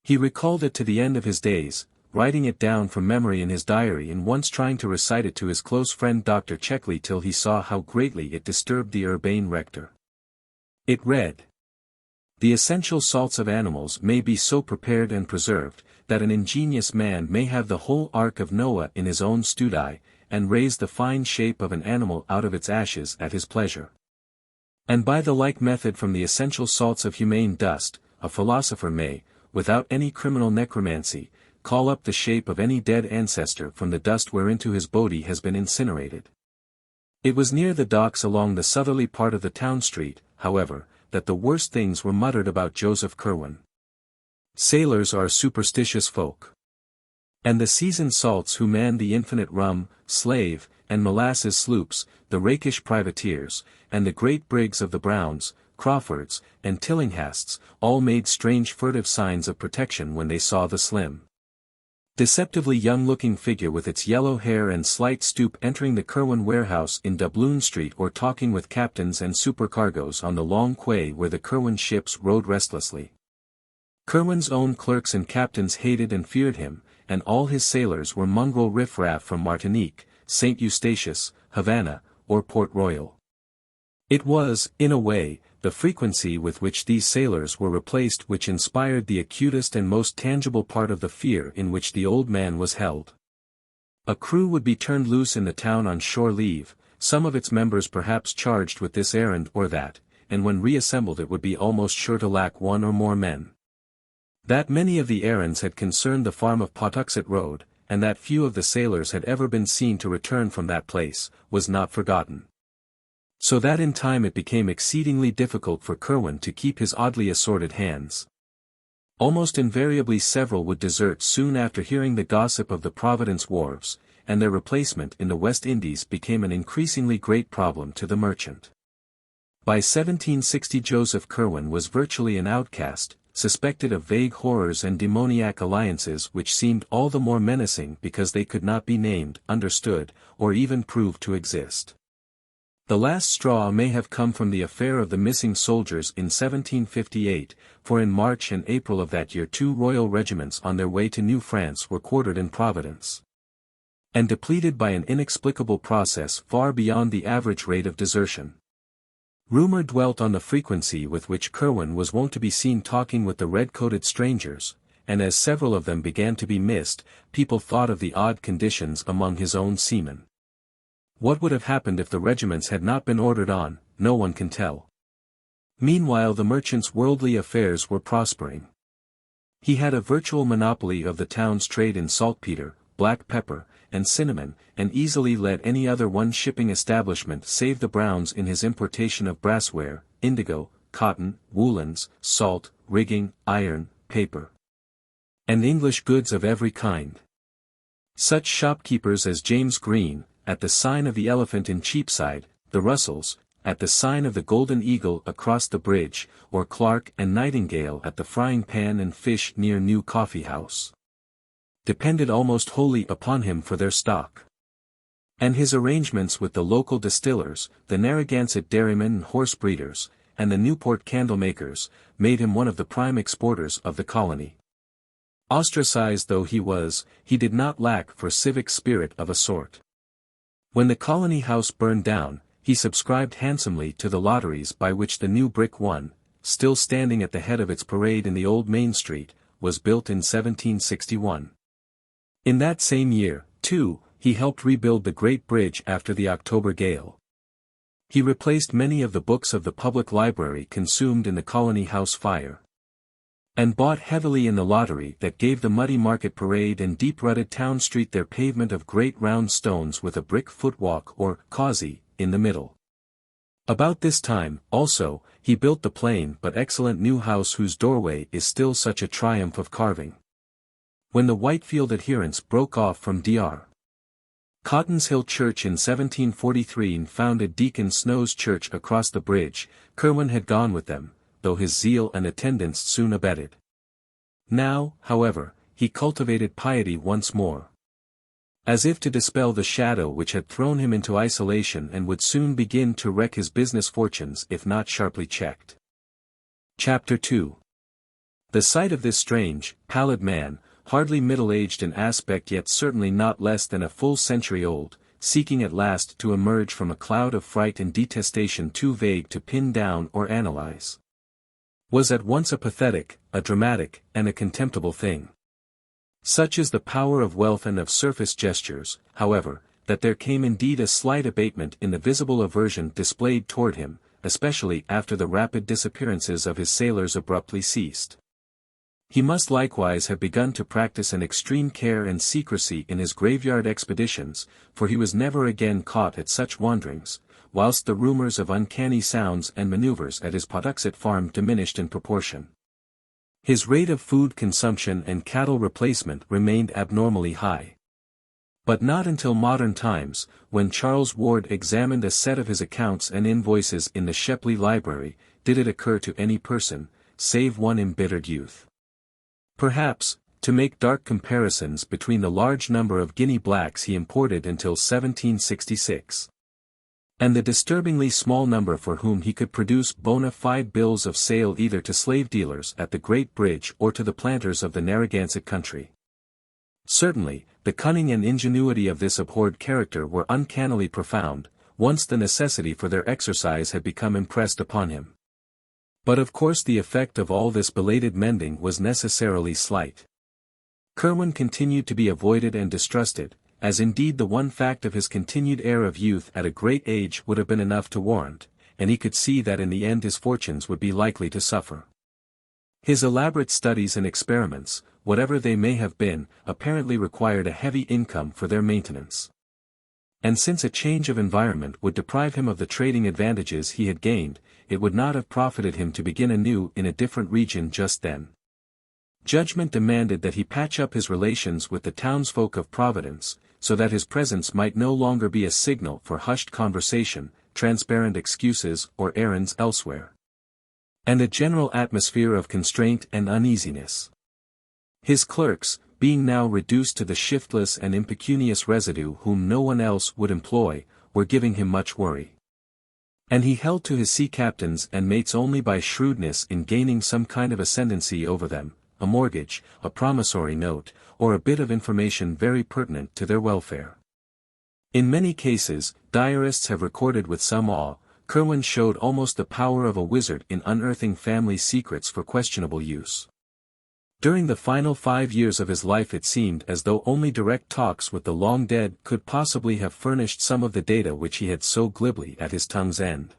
He recalled it to the end of his days, writing it down from memory in his diary and once trying to recite it to his close friend Dr. Checkley till he saw how greatly it disturbed the urbane rector. It read: The essential salts of animals may be so prepared and preserved, that an ingenious man may have the whole ark of Noah in his own studi, and raise the fine shape of an animal out of its ashes at his pleasure. And by the like method from the essential salts of humane dust, a philosopher may, without any criminal necromancy, call up the shape of any dead ancestor from the dust whereinto his body has been incinerated. It was near the docks along the southerly part of the town street, however, that the worst things were muttered about Joseph Curwen. Sailors are superstitious folk. And the seasoned salts who manned the infinite rum, slave, and molasses sloops, the rakish privateers, and the great brigs of the Browns, Crawfords, and Tillinghasts, all made strange furtive signs of protection when they saw the slim, deceptively young-looking figure with its yellow hair and slight stoop entering the Curwen warehouse in Doubloon Street or talking with captains and supercargoes on the long quay where the Curwen ships rode restlessly. Curwen's own clerks and captains hated and feared him, and all his sailors were mongrel riff-raff from Martinique, St. Eustatius, Havana, or Port Royal. It was, in a way, the frequency with which these sailors were replaced which inspired the acutest and most tangible part of the fear in which the old man was held. A crew would be turned loose in the town on shore leave, some of its members perhaps charged with this errand or that, and when reassembled it would be almost sure to lack one or more men. That many of the errands had concerned the farm of Pawtuxet Road, and that few of the sailors had ever been seen to return from that place, was not forgotten. So that in time it became exceedingly difficult for Curwen to keep his oddly assorted hands. Almost invariably several would desert soon after hearing the gossip of the Providence wharves, and their replacement in the West Indies became an increasingly great problem to the merchant. By 1760 Joseph Curwen was virtually an outcast, suspected of vague horrors and demoniac alliances which seemed all the more menacing because they could not be named, understood, or even proved to exist. The last straw may have come from the affair of the missing soldiers in 1758, for in March and April of that year 2 royal regiments on their way to New France were quartered in Providence. And depleted by an inexplicable process far beyond the average rate of desertion. Rumor dwelt on the frequency with which Curwen was wont to be seen talking with the red-coated strangers, and as several of them began to be missed, people thought of the odd conditions among his own seamen. What would have happened if the regiments had not been ordered on, no one can tell. Meanwhile the merchant's worldly affairs were prospering. He had a virtual monopoly of the town's trade in saltpeter, black pepper, and cinnamon, and easily led any other one shipping establishment save the Browns in his importation of brassware, indigo, cotton, woolens, salt, rigging, iron, paper, and English goods of every kind. Such shopkeepers as James Green, at the sign of the Elephant in Cheapside, the Russells, at the sign of the Golden Eagle across the bridge, or Clark and Nightingale at the Frying Pan and Fish near New Coffee House, depended almost wholly upon him for their stock. And his arrangements with the local distillers, the Narragansett dairymen and horse breeders, and the Newport candle makers, made him one of the prime exporters of the colony. Ostracized though he was, he did not lack for civic spirit of a sort. When the colony house burned down, he subscribed handsomely to the lotteries by which the new brick one, still standing at the head of its parade in the old Main Street, was built in 1761. In that same year, too, he helped rebuild the Great Bridge after the October gale. He replaced many of the books of the public library consumed in the Colony House fire, and bought heavily in the lottery that gave the muddy Market Parade and deep-rutted Town Street their pavement of great round stones with a brick footwalk or causey in the middle. About this time, also, he built the plain but excellent new house whose doorway is still such a triumph of carving. When the Whitefield adherents broke off from Dr. Cotton's Hill Church in 1743 and founded Deacon Snow's Church across the bridge, Curwen had gone with them, though his zeal and attendance soon abated. Now, however, he cultivated piety once more, as if to dispel the shadow which had thrown him into isolation and would soon begin to wreck his business fortunes if not sharply checked. Chapter 2. The sight of this strange, pallid man, hardly middle-aged in aspect yet certainly not less than a full century old, seeking at last to emerge from a cloud of fright and detestation too vague to pin down or analyze, was at once a pathetic, a dramatic, and a contemptible thing. Such is the power of wealth and of surface gestures, however, that there came indeed a slight abatement in the visible aversion displayed toward him, especially after the rapid disappearances of his sailors abruptly ceased. He must likewise have begun to practice an extreme care and secrecy in his graveyard expeditions, for he was never again caught at such wanderings, whilst the rumors of uncanny sounds and maneuvers at his Patuxet farm diminished in proportion. His rate of food consumption and cattle replacement remained abnormally high. But not until modern times, when Charles Ward examined a set of his accounts and invoices in the Shepley Library, did it occur to any person, save one embittered youth, perhaps, to make dark comparisons between the large number of guinea blacks he imported until 1766. And the disturbingly small number for whom he could produce bona fide bills of sale either to slave dealers at the Great Bridge or to the planters of the Narragansett country. Certainly, the cunning and ingenuity of this abhorred character were uncannily profound, once the necessity for their exercise had become impressed upon him. But of course the effect of all this belated mending was necessarily slight. Curwen continued to be avoided and distrusted, as indeed the one fact of his continued air of youth at a great age would have been enough to warrant, and he could see that in the end his fortunes would be likely to suffer. His elaborate studies and experiments, whatever they may have been, apparently required a heavy income for their maintenance. And since a change of environment would deprive him of the trading advantages he had gained, it would not have profited him to begin anew in a different region just then. Judgment demanded that he patch up his relations with the townsfolk of Providence, so that his presence might no longer be a signal for hushed conversation, transparent excuses or errands elsewhere, and a general atmosphere of constraint and uneasiness. His clerks, being now reduced to the shiftless and impecunious residue whom no one else would employ, were giving him much worry. And he held to his sea captains and mates only by shrewdness in gaining some kind of ascendancy over them, a mortgage, a promissory note, or a bit of information very pertinent to their welfare. In many cases, diarists have recorded with some awe, Curwen showed almost the power of a wizard in unearthing family secrets for questionable use. During the final 5 years of his life it seemed as though only direct talks with the long-dead could possibly have furnished some of the data which he had so glibly at his tongue's end.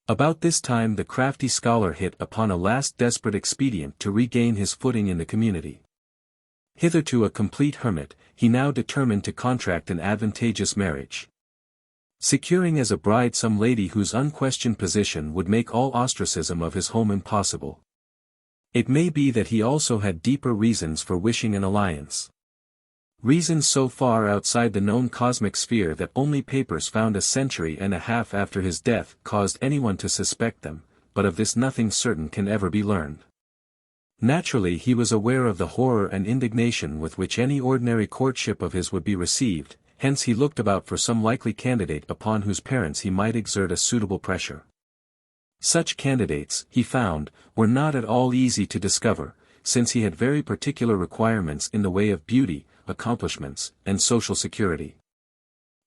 About this time the crafty scholar hit upon a last desperate expedient to regain his footing in the community. Hitherto a complete hermit, he now determined to contract an advantageous marriage, securing as a bride some lady whose unquestioned position would make all ostracism of his home impossible. It may be that he also had deeper reasons for wishing an alliance. Reasons so far outside the known cosmic sphere that only papers found a century and a half after his death caused anyone to suspect them, but of this nothing certain can ever be learned. Naturally he was aware of the horror and indignation with which any ordinary courtship of his would be received, hence he looked about for some likely candidate upon whose parents he might exert a suitable pressure. Such candidates, he found, were not at all easy to discover, since he had very particular requirements in the way of beauty, accomplishments, and social security.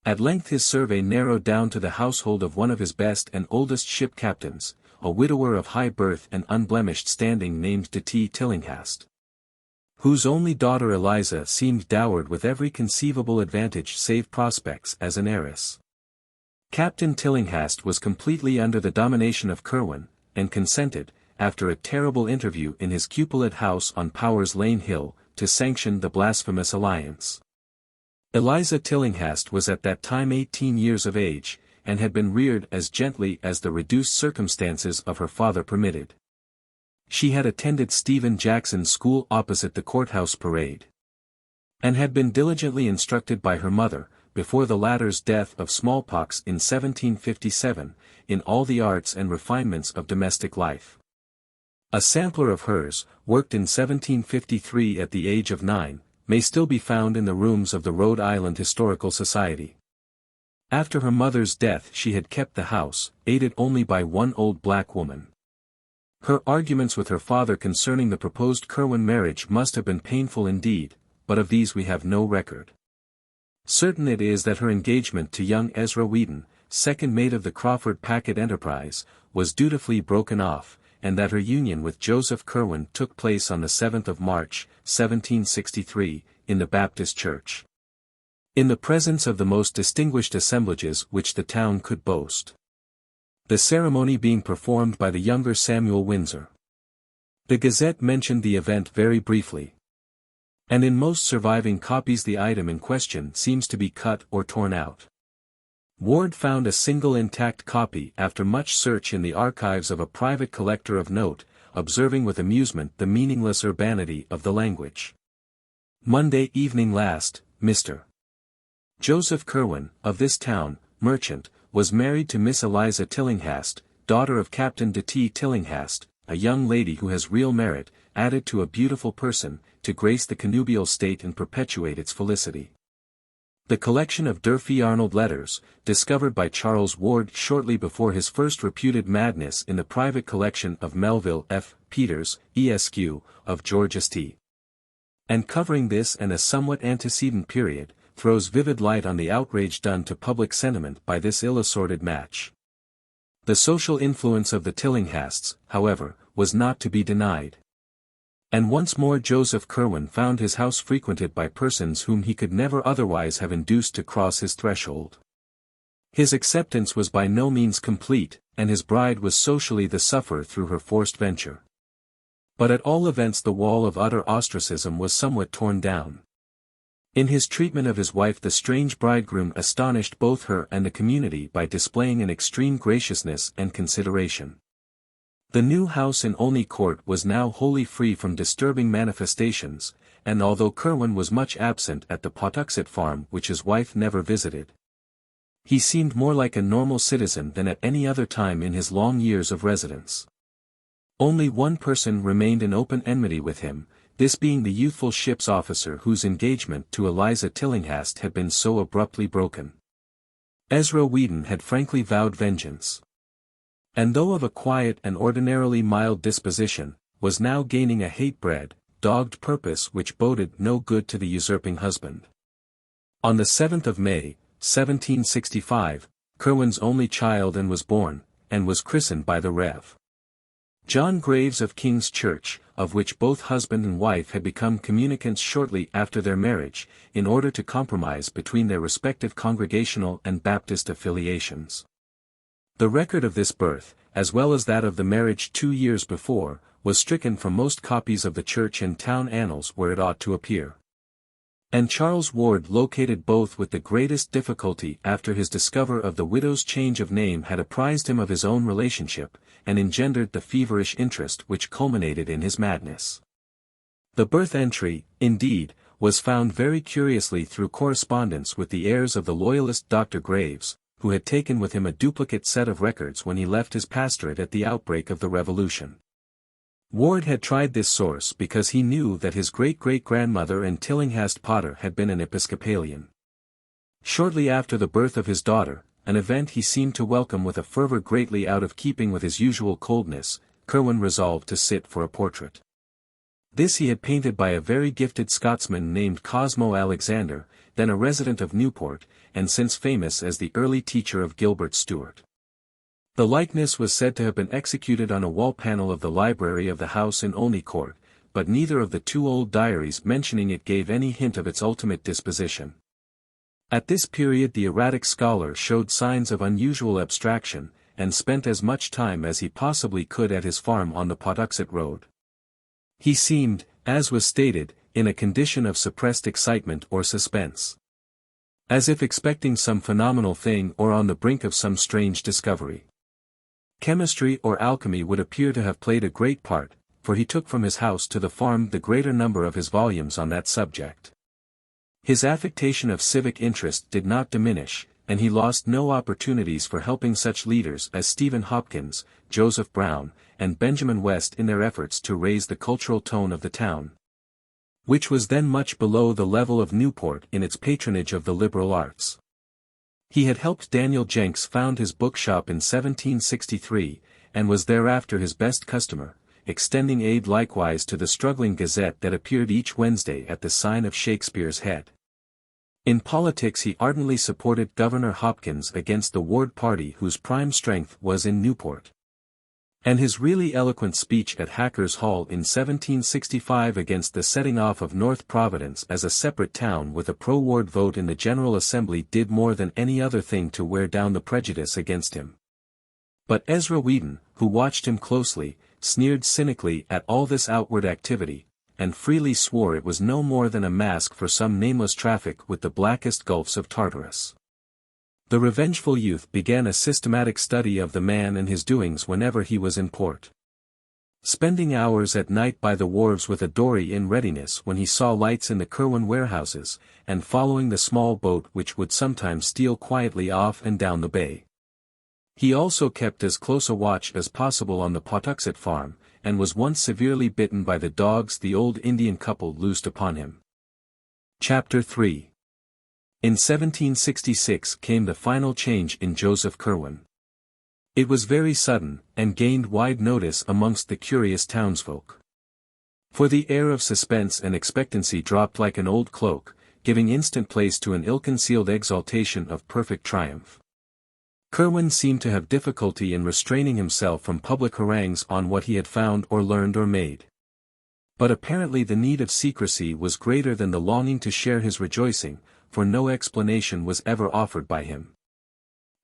At length his survey narrowed down to the household of one of his best and oldest ship captains, a widower of high birth and unblemished standing named de T. Tillinghast, whose only daughter Eliza seemed dowered with every conceivable advantage save prospects as an heiress. Captain Tillinghast was completely under the domination of Curwen, and consented, after a terrible interview in his cupolat house on Powers Lane Hill, to sanction the blasphemous alliance. Eliza Tillinghast was at that time 18 years of age, and had been reared as gently as the reduced circumstances of her father permitted. She had attended Stephen Jackson's school opposite the courthouse parade, and had been diligently instructed by her mother, before the latter's death of smallpox in 1757, in all the arts and refinements of domestic life. A sampler of hers, worked in 1753 at the age of 9, may still be found in the rooms of the Rhode Island Historical Society. After her mother's death she had kept the house, aided only by one old black woman. Her arguments with her father concerning the proposed Curwen marriage must have been painful indeed, but of these we have no record. Certain it is that her engagement to young Ezra Wheaton, second mate of the Crawford Packet Enterprise, was dutifully broken off, and that her union with Joseph Curwen took place on the 7th of March, 1763, in the Baptist Church. In the presence of the most distinguished assemblages which the town could boast. The ceremony being performed by the younger Samuel Windsor. The Gazette mentioned the event very briefly. And in most surviving copies the item in question seems to be cut or torn out. Ward found a single intact copy after much search in the archives of a private collector of note, observing with amusement the meaningless urbanity of the language. Monday evening last, Mr. Joseph Curwen, of this town, merchant, was married to Miss Eliza Tillinghast, daughter of Captain de T. Tillinghast, a young lady who has real merit, added to a beautiful person, to grace the connubial state and perpetuate its felicity. The collection of Durfee Arnold letters, discovered by Charles Ward shortly before his first reputed madness in the private collection of Melville F. Peters, Esq., of George St. And covering this and a somewhat antecedent period, throws vivid light on the outrage done to public sentiment by this ill-assorted match. The social influence of the Tillinghasts, however, was not to be denied. And once more Joseph Curwen found his house frequented by persons whom he could never otherwise have induced to cross his threshold. His acceptance was by no means complete, and his bride was socially the sufferer through her forced venture. But at all events the wall of utter ostracism was somewhat torn down. In his treatment of his wife the strange bridegroom astonished both her and the community by displaying an extreme graciousness and consideration. The new house in Olney Court was now wholly free from disturbing manifestations, and although Curwen was much absent at the Pawtuxet farm which his wife never visited, he seemed more like a normal citizen than at any other time in his long years of residence. Only one person remained in open enmity with him, this being the youthful ship's officer whose engagement to Eliza Tillinghast had been so abruptly broken. Ezra Whedon had frankly vowed vengeance. And though of a quiet and ordinarily mild disposition, was now gaining a hate-bred, dogged purpose which boded no good to the usurping husband. On the 7th of May, 1765, Curwen's only child was born, and was christened by the Rev. John Graves of King's Church, of which both husband and wife had become communicants shortly after their marriage, in order to compromise between their respective Congregational and Baptist affiliations. The record of this birth, as well as that of the marriage 2 years before, was stricken from most copies of the church and town annals where it ought to appear. And Charles Ward located both with the greatest difficulty after his discoverer of the widow's change of name had apprised him of his own relationship, and engendered the feverish interest which culminated in his madness. The birth entry, indeed, was found very curiously through correspondence with the heirs of the loyalist Dr. Graves, who had taken with him a duplicate set of records when he left his pastorate at the outbreak of the Revolution. Ward had tried this source because he knew that his great-great-grandmother and Tillinghast Potter had been an Episcopalian. Shortly after the birth of his daughter, an event he seemed to welcome with a fervor greatly out of keeping with his usual coldness, Curwen resolved to sit for a portrait. This he had painted by a very gifted Scotsman named Cosmo Alexander, then a resident of Newport, and since famous as the early teacher of Gilbert Stuart. The likeness was said to have been executed on a wall panel of the library of the house in Olney Court, but neither of the two old diaries mentioning it gave any hint of its ultimate disposition. At this period the erratic scholar showed signs of unusual abstraction, and spent as much time as he possibly could at his farm on the Pawtuxet Road. He seemed, as was stated, in a condition of suppressed excitement or suspense. As if expecting some phenomenal thing or on the brink of some strange discovery. Chemistry or alchemy would appear to have played a great part, for he took from his house to the farm the greater number of his volumes on that subject. His affectation of civic interest did not diminish, and he lost no opportunities for helping such leaders as Stephen Hopkins, Joseph Brown, and Benjamin West in their efforts to raise the cultural tone of the town, which was then much below the level of Newport in its patronage of the liberal arts. He had helped Daniel Jenks found his bookshop in 1763, and was thereafter his best customer, extending aid likewise to the struggling Gazette that appeared each Wednesday at the sign of Shakespeare's Head. In politics he ardently supported Governor Hopkins against the Ward party whose prime strength was in Newport. And his really eloquent speech at Hackers Hall in 1765 against the setting off of North Providence as a separate town with a pro-Ward vote in the General Assembly did more than any other thing to wear down the prejudice against him. But Ezra Whedon, who watched him closely, sneered cynically at all this outward activity, and freely swore it was no more than a mask for some nameless traffic with the blackest gulfs of Tartarus. The revengeful youth began a systematic study of the man and his doings whenever he was in port. Spending hours at night by the wharves with a dory in readiness when he saw lights in the Curwen warehouses, and following the small boat which would sometimes steal quietly off and down the bay. He also kept as close a watch as possible on the Pawtuxet farm, and was once severely bitten by the dogs the old Indian couple loosed upon him. Chapter 3. In 1766 came the final change in Joseph Curwen. It was very sudden, and gained wide notice amongst the curious townsfolk. For the air of suspense and expectancy dropped like an old cloak, giving instant place to an ill-concealed exaltation of perfect triumph. Curwen seemed to have difficulty in restraining himself from public harangues on what he had found or learned or made. But apparently the need of secrecy was greater than the longing to share his rejoicing, for no explanation was ever offered by him.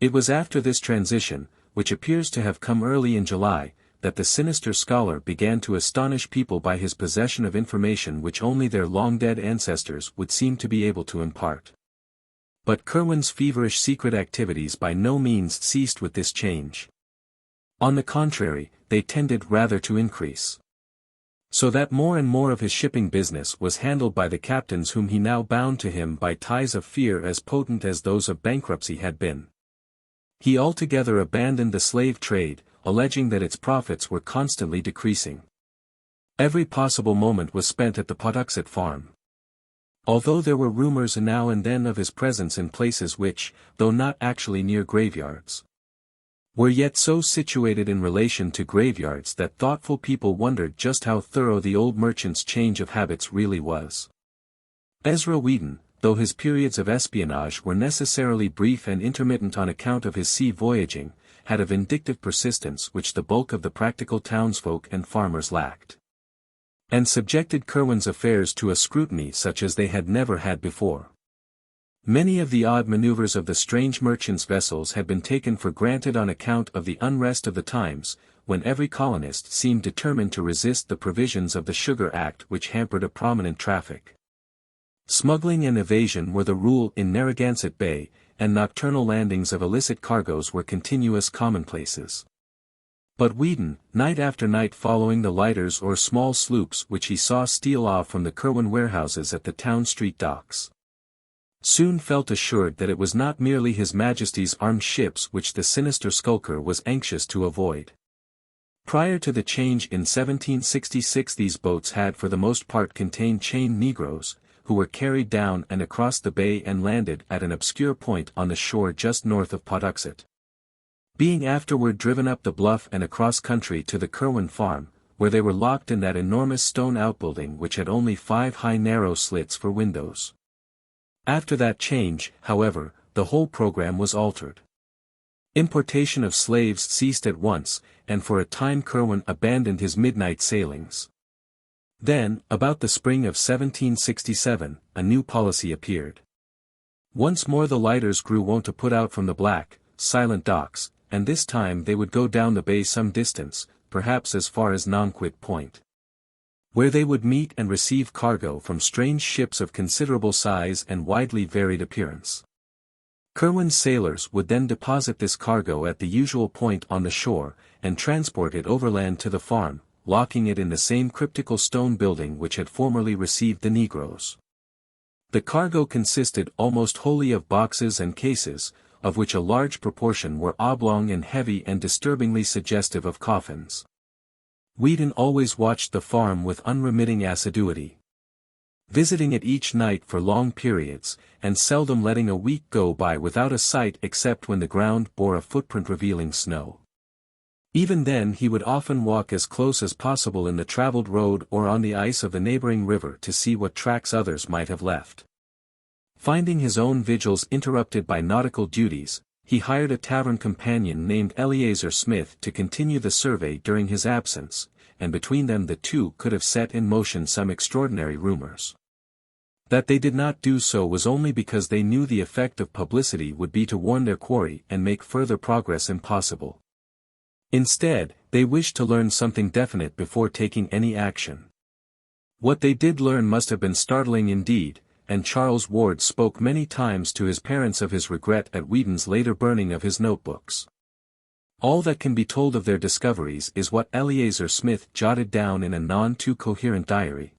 It was after this transition, which appears to have come early in July, that the sinister scholar began to astonish people by his possession of information which only their long-dead ancestors would seem to be able to impart. But Curwen's feverish secret activities by no means ceased with this change. On the contrary, they tended rather to increase. So that more and more of his shipping business was handled by the captains whom he now bound to him by ties of fear as potent as those of bankruptcy had been. He altogether abandoned the slave trade, alleging that its profits were constantly decreasing. Every possible moment was spent at the Pawtuxet farm. Although there were rumors now and then of his presence in places which, though not actually near graveyards, were yet so situated in relation to graveyards that thoughtful people wondered just how thorough the old merchant's change of habits really was. Ezra Whedon, though his periods of espionage were necessarily brief and intermittent on account of his sea voyaging, had a vindictive persistence which the bulk of the practical townsfolk and farmers lacked, and subjected Curwen's affairs to a scrutiny such as they had never had before. Many of the odd maneuvers of the strange merchant's vessels had been taken for granted on account of the unrest of the times, when every colonist seemed determined to resist the provisions of the Sugar Act which hampered a prominent traffic. Smuggling and evasion were the rule in Narragansett Bay, and nocturnal landings of illicit cargoes were continuous commonplaces. But Whedon, night after night following the lighters or small sloops which he saw steal off from the Curwen warehouses at the town street docks, soon felt assured that it was not merely His Majesty's armed ships which the sinister skulker was anxious to avoid. Prior to the change in 1766 these boats had for the most part contained chained Negroes, who were carried down and across the bay and landed at an obscure point on the shore just north of Pawtuxet, being afterward driven up the bluff and across country to the Curwen farm, where they were locked in that enormous stone outbuilding which had only 5 high narrow slits for windows. After that change, however, the whole program was altered. Importation of slaves ceased at once, and for a time Curwen abandoned his midnight sailings. Then, about the spring of 1767, a new policy appeared. Once more the lighters grew wont to put out from the black, silent docks, and this time they would go down the bay some distance, perhaps as far as Nanquit Point, where they would meet and receive cargo from strange ships of considerable size and widely varied appearance. Curwen's sailors would then deposit this cargo at the usual point on the shore, and transport it overland to the farm, locking it in the same cryptical stone building which had formerly received the Negroes. The cargo consisted almost wholly of boxes and cases, of which a large proportion were oblong and heavy and disturbingly suggestive of coffins. Whedon always watched the farm with unremitting assiduity, visiting it each night for long periods, and seldom letting a week go by without a sight except when the ground bore a footprint revealing snow. Even then he would often walk as close as possible in the traveled road or on the ice of the neighboring river to see what tracks others might have left. Finding his own vigils interrupted by nautical duties, he hired a tavern companion named Eleazar Smith to continue the survey during his absence, and between them the two could have set in motion some extraordinary rumors. That they did not do so was only because they knew the effect of publicity would be to warn their quarry and make further progress impossible. Instead, they wished to learn something definite before taking any action. What they did learn must have been startling indeed, and Charles Ward spoke many times to his parents of his regret at Whedon's later burning of his notebooks. All that can be told of their discoveries is what Eleazar Smith jotted down in a none-too-coherent diary,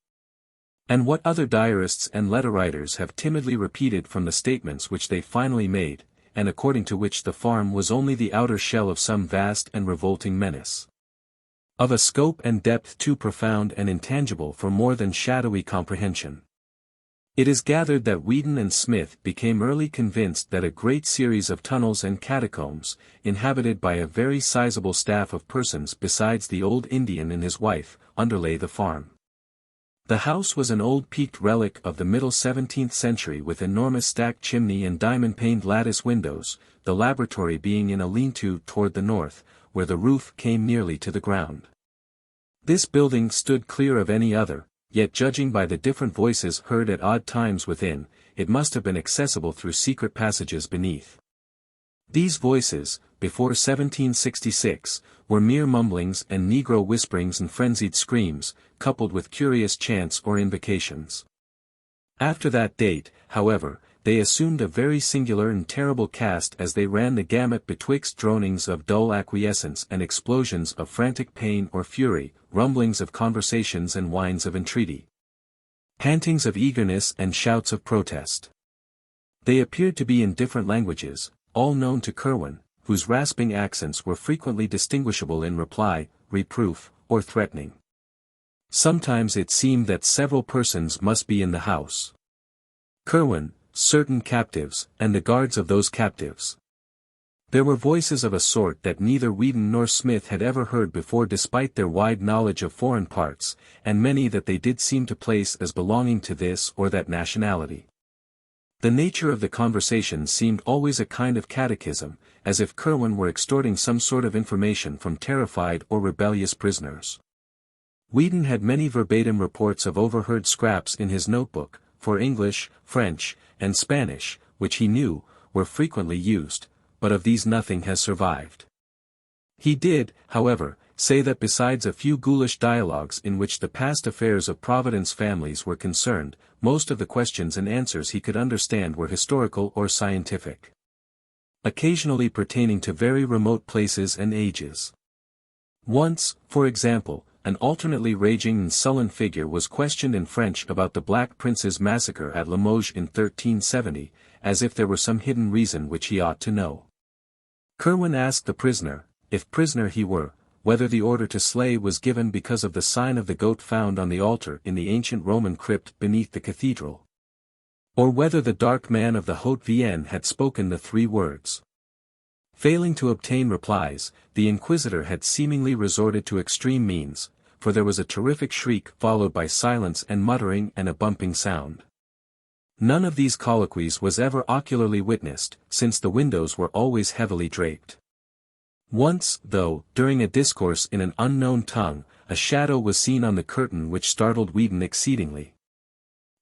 and what other diarists and letter-writers have timidly repeated from the statements which they finally made, and according to which the farm was only the outer shell of some vast and revolting menace, of a scope and depth too profound and intangible for more than shadowy comprehension. It is gathered that Whedon and Smith became early convinced that a great series of tunnels and catacombs, inhabited by a very sizable staff of persons besides the old Indian and his wife, underlay the farm. The house was an old peaked relic of the middle 17th century with enormous stacked chimney and diamond-paned lattice windows, the laboratory being in a lean-to toward the north, where the roof came nearly to the ground. This building stood clear of any other, yet judging by the different voices heard at odd times within, it must have been accessible through secret passages beneath. These voices, before 1766, were mere mumblings and Negro whisperings and frenzied screams, coupled with curious chants or invocations. After that date, however, they assumed a very singular and terrible cast as they ran the gamut betwixt dronings of dull acquiescence and explosions of frantic pain or fury, rumblings of conversations and whines of entreaty, pantings of eagerness and shouts of protest. They appeared to be in different languages, all known to Curwen, whose rasping accents were frequently distinguishable in reply, reproof, or threatening. Sometimes it seemed that several persons must be in the house. Curwen, certain captives, and the guards of those captives. There were voices of a sort that neither Whedon nor Smith had ever heard before despite their wide knowledge of foreign parts, and many that they did seem to place as belonging to this or that nationality. The nature of the conversation seemed always a kind of catechism, as if Curwen were extorting some sort of information from terrified or rebellious prisoners. Whedon had many verbatim reports of overheard scraps in his notebook, for English, French, and Spanish, which he knew, were frequently used, but of these nothing has survived. He did, however, say that besides a few ghoulish dialogues in which the past affairs of Providence families were concerned, most of the questions and answers he could understand were historical or scientific, occasionally pertaining to very remote places and ages. Once, for example, an alternately raging and sullen figure was questioned in French about the Black Prince's massacre at Limoges in 1370, as if there were some hidden reason which he ought to know. Curwen asked the prisoner, if prisoner he were, whether the order to slay was given because of the sign of the goat found on the altar in the ancient Roman crypt beneath the cathedral, or whether the dark man of the Haute Vienne had spoken the three words. Failing to obtain replies, the inquisitor had seemingly resorted to extreme means, for there was a terrific shriek followed by silence and muttering and a bumping sound. None of these colloquies was ever ocularly witnessed, since the windows were always heavily draped. Once, though, during a discourse in an unknown tongue, a shadow was seen on the curtain which startled Whedon exceedingly,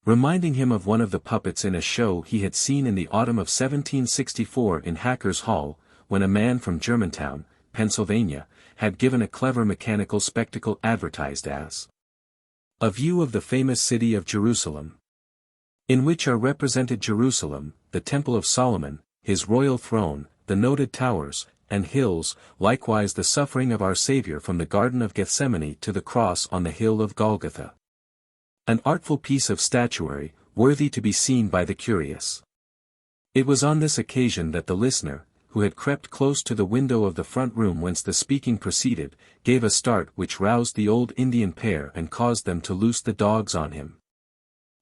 reminding him of one of the puppets in a show he had seen in the autumn of 1764 in Hacker's Hall, when a man from Germantown, Pennsylvania, had given a clever mechanical spectacle advertised as a view of the famous city of Jerusalem, in which are represented Jerusalem, the Temple of Solomon, his royal throne, the noted towers, and hills, likewise the suffering of our Savior from the Garden of Gethsemane to the cross on the hill of Golgotha. An artful piece of statuary, worthy to be seen by the curious. It was on this occasion that the listener, who had crept close to the window of the front room whence the speaking proceeded, gave a start which roused the old Indian pair and caused them to loose the dogs on him.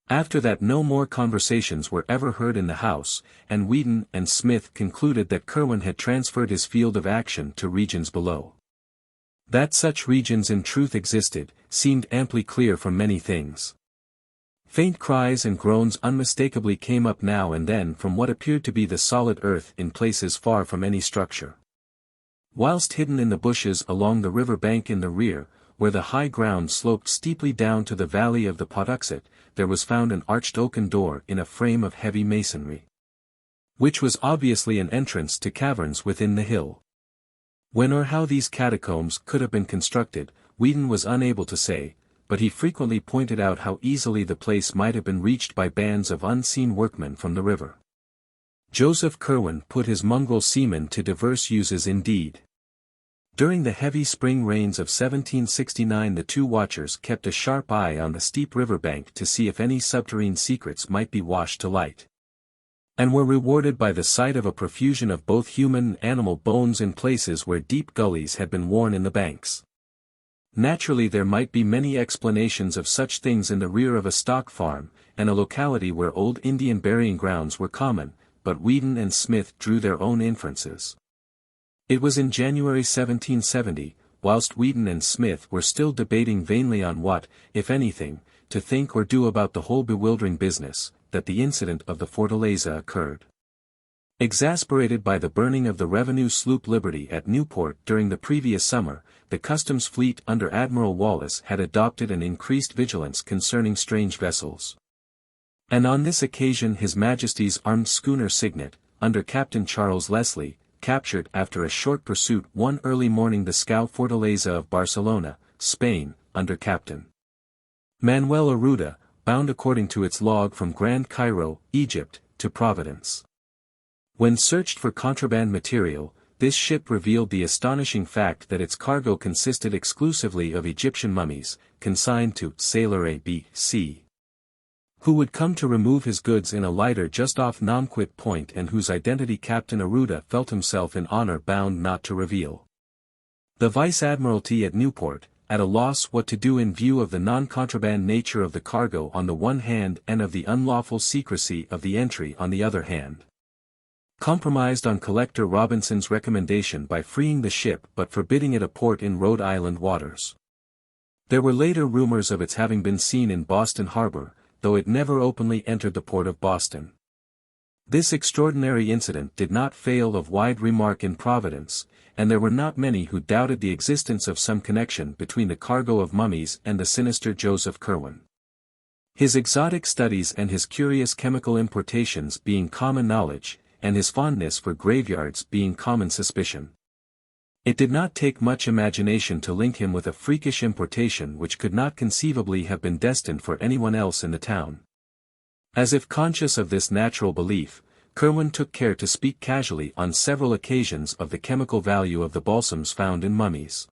After that no more conversations were ever heard in the house, and Whedon and Smith concluded that Curwen had transferred his field of action to regions below. That such regions in truth existed, seemed amply clear from many things. Faint cries and groans unmistakably came up now and then from what appeared to be the solid earth in places far from any structure. Whilst hidden in the bushes along the river bank in the rear, where the high ground sloped steeply down to the valley of the Patuxent, there was found an arched oaken door in a frame of heavy masonry, which was obviously an entrance to caverns within the hill. When or how these catacombs could have been constructed, Whedon was unable to say, but he frequently pointed out how easily the place might have been reached by bands of unseen workmen from the river. Joseph Curwen put his mongrel seamen to diverse uses indeed. During the heavy spring rains of 1769 the two watchers kept a sharp eye on the steep river bank to see if any subterranean secrets might be washed to light, and were rewarded by the sight of a profusion of both human and animal bones in places where deep gullies had been worn in the banks. Naturally there might be many explanations of such things in the rear of a stock farm, and a locality where old Indian burying grounds were common, but Whedon and Smith drew their own inferences. It was in January 1770, whilst Whedon and Smith were still debating vainly on what, if anything, to think or do about the whole bewildering business, that the incident of the Fortaleza occurred. Exasperated by the burning of the revenue sloop Liberty at Newport during the previous summer, the customs fleet under Admiral Wallace had adopted an increased vigilance concerning strange vessels. And on this occasion His Majesty's armed schooner Signet, under Captain Charles Leslie, captured after a short pursuit one early morning the scow Fortaleza of Barcelona, Spain, under Captain Manuel Arruda, bound according to its log from Grand Cairo, Egypt, to Providence. When searched for contraband material, this ship revealed the astonishing fact that its cargo consisted exclusively of Egyptian mummies, consigned to sailor A.B.C., who would come to remove his goods in a lighter just off Nanquit Point and whose identity Captain Arruda felt himself in honor bound not to reveal. The Vice-Admiralty at Newport, at a loss what to do in view of the non-contraband nature of the cargo on the one hand and of the unlawful secrecy of the entry on the other hand, compromised on Collector Robinson's recommendation by freeing the ship but forbidding it a port in Rhode Island waters. There were later rumors of its having been seen in Boston Harbor, though it never openly entered the port of Boston. This extraordinary incident did not fail of wide remark in Providence, and there were not many who doubted the existence of some connection between the cargo of mummies and the sinister Joseph Curwen. His exotic studies and his curious chemical importations being common knowledge, and his fondness for graveyards being common suspicion. It did not take much imagination to link him with a freakish importation which could not conceivably have been destined for anyone else in the town. As if conscious of this natural belief, Curwen took care to speak casually on several occasions of the chemical value of the balsams found in mummies.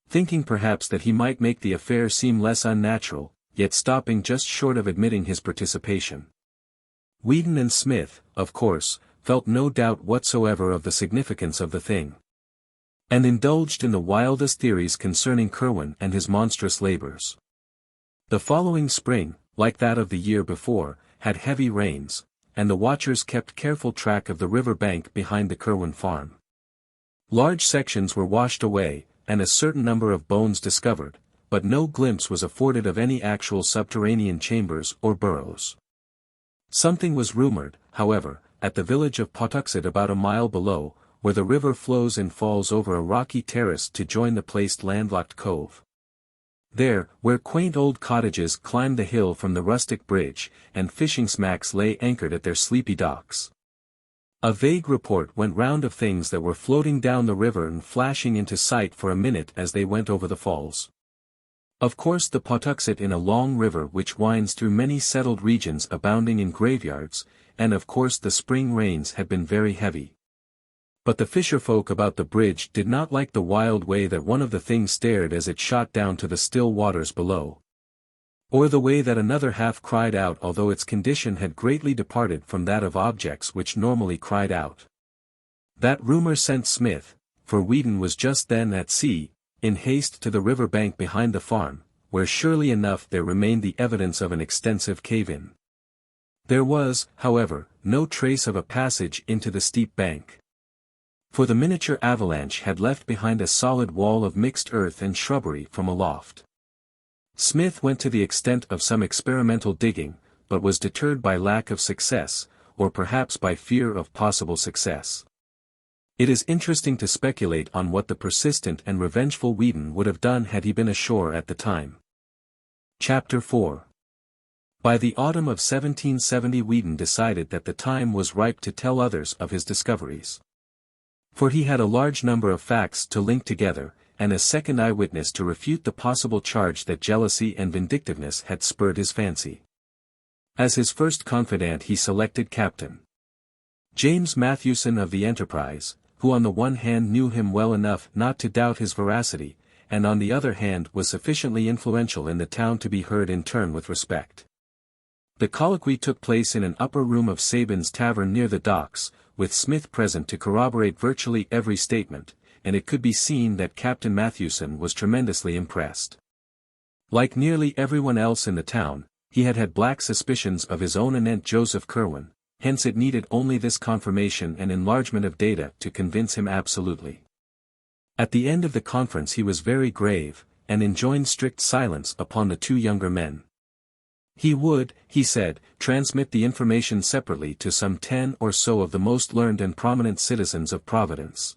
Thinking perhaps that he might make the affair seem less unnatural, yet stopping just short of admitting his participation. Whedon and Smith, of course, felt no doubt whatsoever of the significance of the thing, and indulged in the wildest theories concerning Curwen and his monstrous labors. The following spring, like that of the year before, had heavy rains, and the watchers kept careful track of the river bank behind the Curwen farm. Large sections were washed away, and a certain number of bones discovered, but no glimpse was afforded of any actual subterranean chambers or burrows. Something was rumored, however, at the village of Patuxent about a mile below, where the river flows and falls over a rocky terrace to join the placed landlocked cove. There, where quaint old cottages climbed the hill from the rustic bridge, and fishing smacks lay anchored at their sleepy docks. A vague report went round of things that were floating down the river and flashing into sight for a minute as they went over the falls. Of course the Patuxent in a long river which winds through many settled regions abounding in graveyards, and of course the spring rains had been very heavy. But the fisherfolk about the bridge did not like the wild way that one of the things stared as it shot down to the still waters below, or the way that another half cried out, although its condition had greatly departed from that of objects which normally cried out. That rumor sent Smith, for Whedon was just then at sea, in haste to the river bank behind the farm, where surely enough there remained the evidence of an extensive cave-in. There was, however, no trace of a passage into the steep bank, for the miniature avalanche had left behind a solid wall of mixed earth and shrubbery from aloft. Smith went to the extent of some experimental digging, but was deterred by lack of success, or perhaps by fear of possible success. It is interesting to speculate on what the persistent and revengeful Whedon would have done had he been ashore at the time. Chapter 4. By the autumn of 1770 Whedon decided that the time was ripe to tell others of his discoveries. For he had a large number of facts to link together, and a second eyewitness to refute the possible charge that jealousy and vindictiveness had spurred his fancy. As his first confidant he selected Captain James Mathewson of the Enterprise, who on the one hand knew him well enough not to doubt his veracity, and on the other hand was sufficiently influential in the town to be heard in turn with respect. The colloquy took place in an upper room of Sabin's Tavern near the docks, with Smith present to corroborate virtually every statement, and it could be seen that Captain Mathewson was tremendously impressed. Like nearly everyone else in the town, he had had black suspicions of his own anent Joseph Curwen, hence it needed only this confirmation and enlargement of data to convince him absolutely. At the end of the conference he was very grave, and enjoined strict silence upon the two younger men. He would, he said, transmit the information separately to some 10 or so of the most learned and prominent citizens of Providence,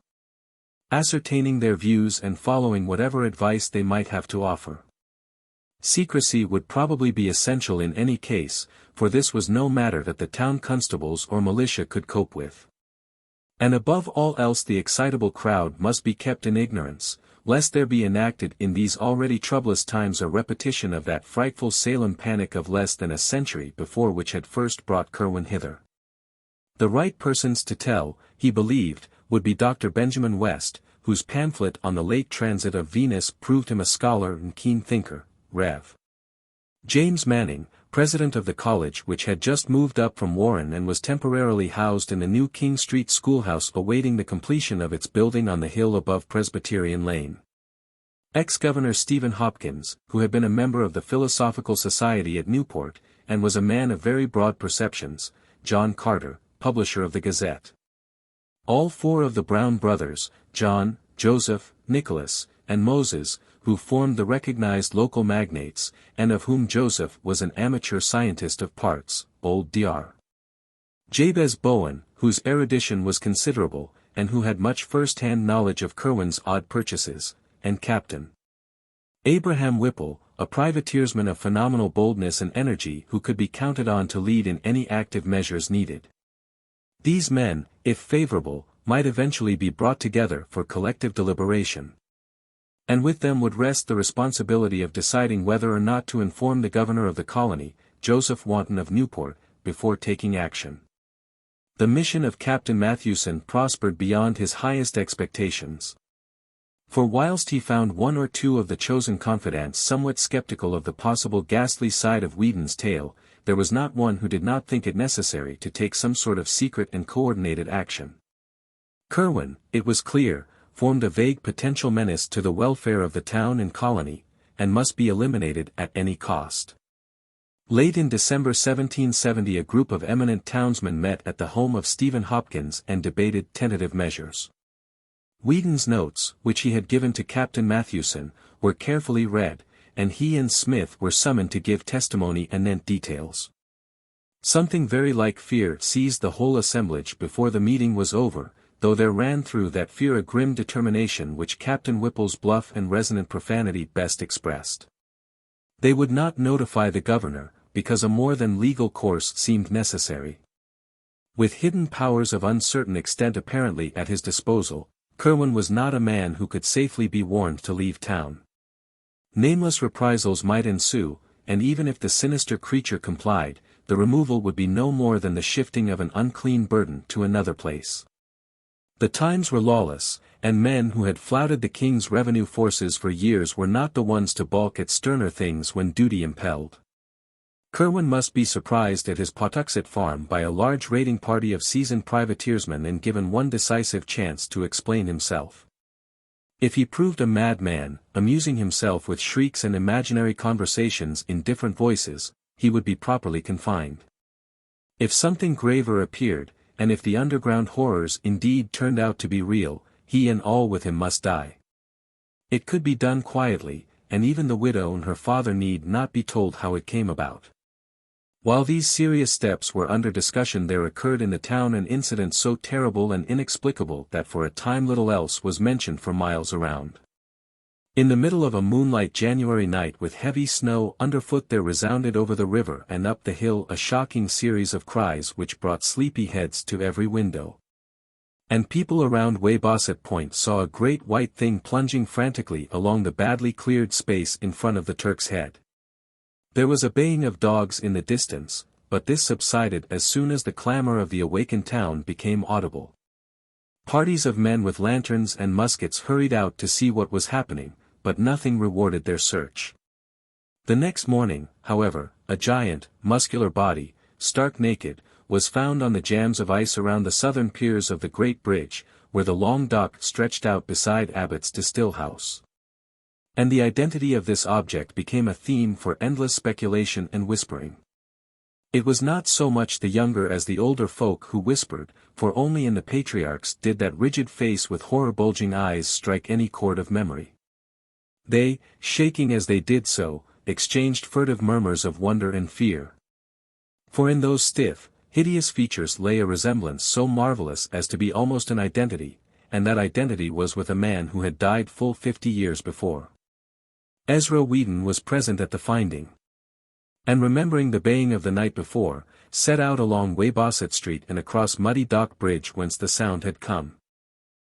ascertaining their views and following whatever advice they might have to offer. Secrecy would probably be essential in any case, for this was no matter that the town constables or militia could cope with. And above all else the excitable crowd must be kept in ignorance, lest there be enacted in these already troublous times a repetition of that frightful Salem panic of less than a century before which had first brought Curwen hither. The right persons to tell, he believed, would be Dr. Benjamin West, whose pamphlet on the late transit of Venus proved him a scholar and keen thinker, Rev. James Manning, president of the college which had just moved up from Warren and was temporarily housed in the new King Street schoolhouse awaiting the completion of its building on the hill above Presbyterian Lane. Ex-Governor Stephen Hopkins, who had been a member of the Philosophical Society at Newport, and was a man of very broad perceptions, John Carter, publisher of the Gazette. All four of the Brown brothers, John, Joseph, Nicholas, and Moses, who formed the recognized local magnates, and of whom Joseph was an amateur scientist of parts, old Dr. Jabez Bowen, whose erudition was considerable, and who had much first-hand knowledge of Curwen's odd purchases, and Captain Abraham Whipple, a privateersman of phenomenal boldness and energy who could be counted on to lead in any active measures needed. These men, if favorable, might eventually be brought together for collective deliberation. And with them would rest the responsibility of deciding whether or not to inform the governor of the colony, Joseph Wanton of Newport, before taking action. The mission of Captain Mathewson prospered beyond his highest expectations. For whilst he found one or two of the chosen confidants somewhat skeptical of the possible ghastly side of Whedon's tale, there was not one who did not think it necessary to take some sort of secret and coordinated action. Curwen, it was clear, formed a vague potential menace to the welfare of the town and colony, and must be eliminated at any cost. Late in December 1770 a group of eminent townsmen met at the home of Stephen Hopkins and debated tentative measures. Whedon's notes, which he had given to Captain Mathewson, were carefully read, and he and Smith were summoned to give testimony anent details. Something very like fear seized the whole assemblage before the meeting was over, though there ran through that fear a grim determination which Captain Whipple's bluff and resonant profanity best expressed. They would not notify the governor, because a more than legal course seemed necessary. With hidden powers of uncertain extent apparently at his disposal, Curwen was not a man who could safely be warned to leave town. Nameless reprisals might ensue, and even if the sinister creature complied, the removal would be no more than the shifting of an unclean burden to another place. The times were lawless, and men who had flouted the king's revenue forces for years were not the ones to balk at sterner things when duty impelled. Curwen must be surprised at his Pawtuxet farm by a large raiding party of seasoned privateersmen and given one decisive chance to explain himself. If he proved a madman, amusing himself with shrieks and imaginary conversations in different voices, he would be properly confined. If something graver appeared, and if the underground horrors indeed turned out to be real, he and all with him must die. It could be done quietly, and even the widow and her father need not be told how it came about. While these serious steps were under discussion, there occurred in the town an incident so terrible and inexplicable that for a time little else was mentioned for miles around. In the middle of a moonlight January night with heavy snow underfoot, there resounded over the river and up the hill a shocking series of cries which brought sleepy heads to every window. And people around Weybosset Point saw a great white thing plunging frantically along the badly cleared space in front of the Turk's Head. There was a baying of dogs in the distance, but this subsided as soon as the clamor of the awakened town became audible. Parties of men with lanterns and muskets hurried out to see what was happening, but nothing rewarded their search. The next morning, however, a giant, muscular body, stark naked, was found on the jams of ice around the southern piers of the Great Bridge, where the long dock stretched out beside Abbott's Distill House. And the identity of this object became a theme for endless speculation and whispering. It was not so much the younger as the older folk who whispered, for only in the patriarchs did that rigid face with horror-bulging eyes strike any chord of memory. They, shaking as they did so, exchanged furtive murmurs of wonder and fear. For in those stiff, hideous features lay a resemblance so marvelous as to be almost an identity, and that identity was with a man who had died full 50 years before. Ezra Whedon was present at the finding. And remembering the baying of the night before, set out along Weybosset Street and across Muddy Dock Bridge whence the sound had come.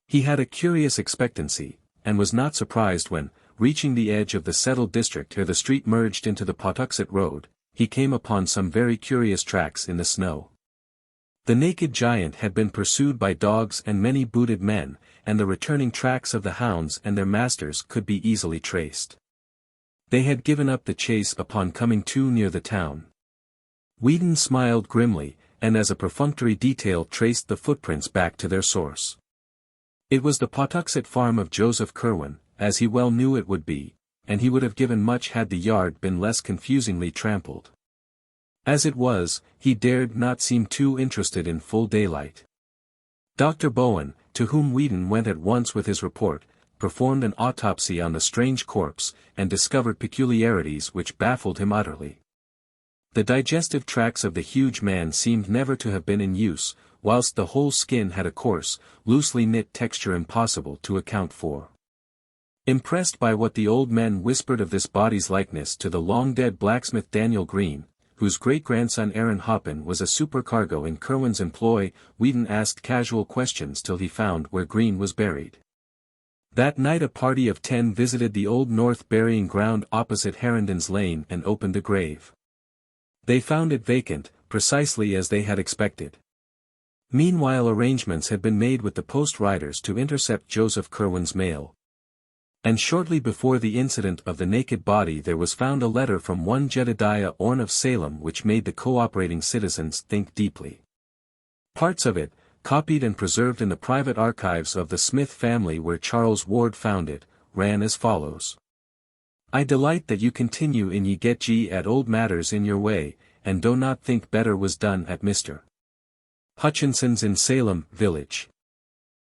He had a curious expectancy, and was not surprised when, reaching the edge of the settled district where the street merged into the Pawtuxet Road, he came upon some very curious tracks in the snow. The naked giant had been pursued by dogs and many booted men, and the returning tracks of the hounds and their masters could be easily traced. They had given up the chase upon coming too near the town. Whedon smiled grimly, and as a perfunctory detail traced the footprints back to their source. It was the Pawtuxet farm of Joseph Curwen, as he well knew it would be, and he would have given much had the yard been less confusingly trampled. As it was, he dared not seem too interested in full daylight. Dr. Bowen, to whom Whedon went at once with his report, performed an autopsy on the strange corpse, and discovered peculiarities which baffled him utterly. The digestive tracts of the huge man seemed never to have been in use, whilst the whole skin had a coarse, loosely knit texture impossible to account for. Impressed by what the old men whispered of this body's likeness to the long-dead blacksmith Daniel Green, whose great-grandson Aaron Hoppin was a supercargo in Curwen's employ, Whedon asked casual questions till he found where Green was buried. That night a party of 10 visited the Old North burying ground opposite Herndon's Lane and opened the grave. They found it vacant, precisely as they had expected. Meanwhile arrangements had been made with the post riders to intercept Joseph Curwen's mail. And shortly before the incident of the naked body there was found a letter from one Jedediah Orne of Salem which made the cooperating citizens think deeply. Parts of it, copied and preserved in the private archives of the Smith family where Charles Ward found it, ran as follows. I delight that you continue in ye get ye at old matters in your way, and do not think better was done at Mr. Hutchinson's in Salem village.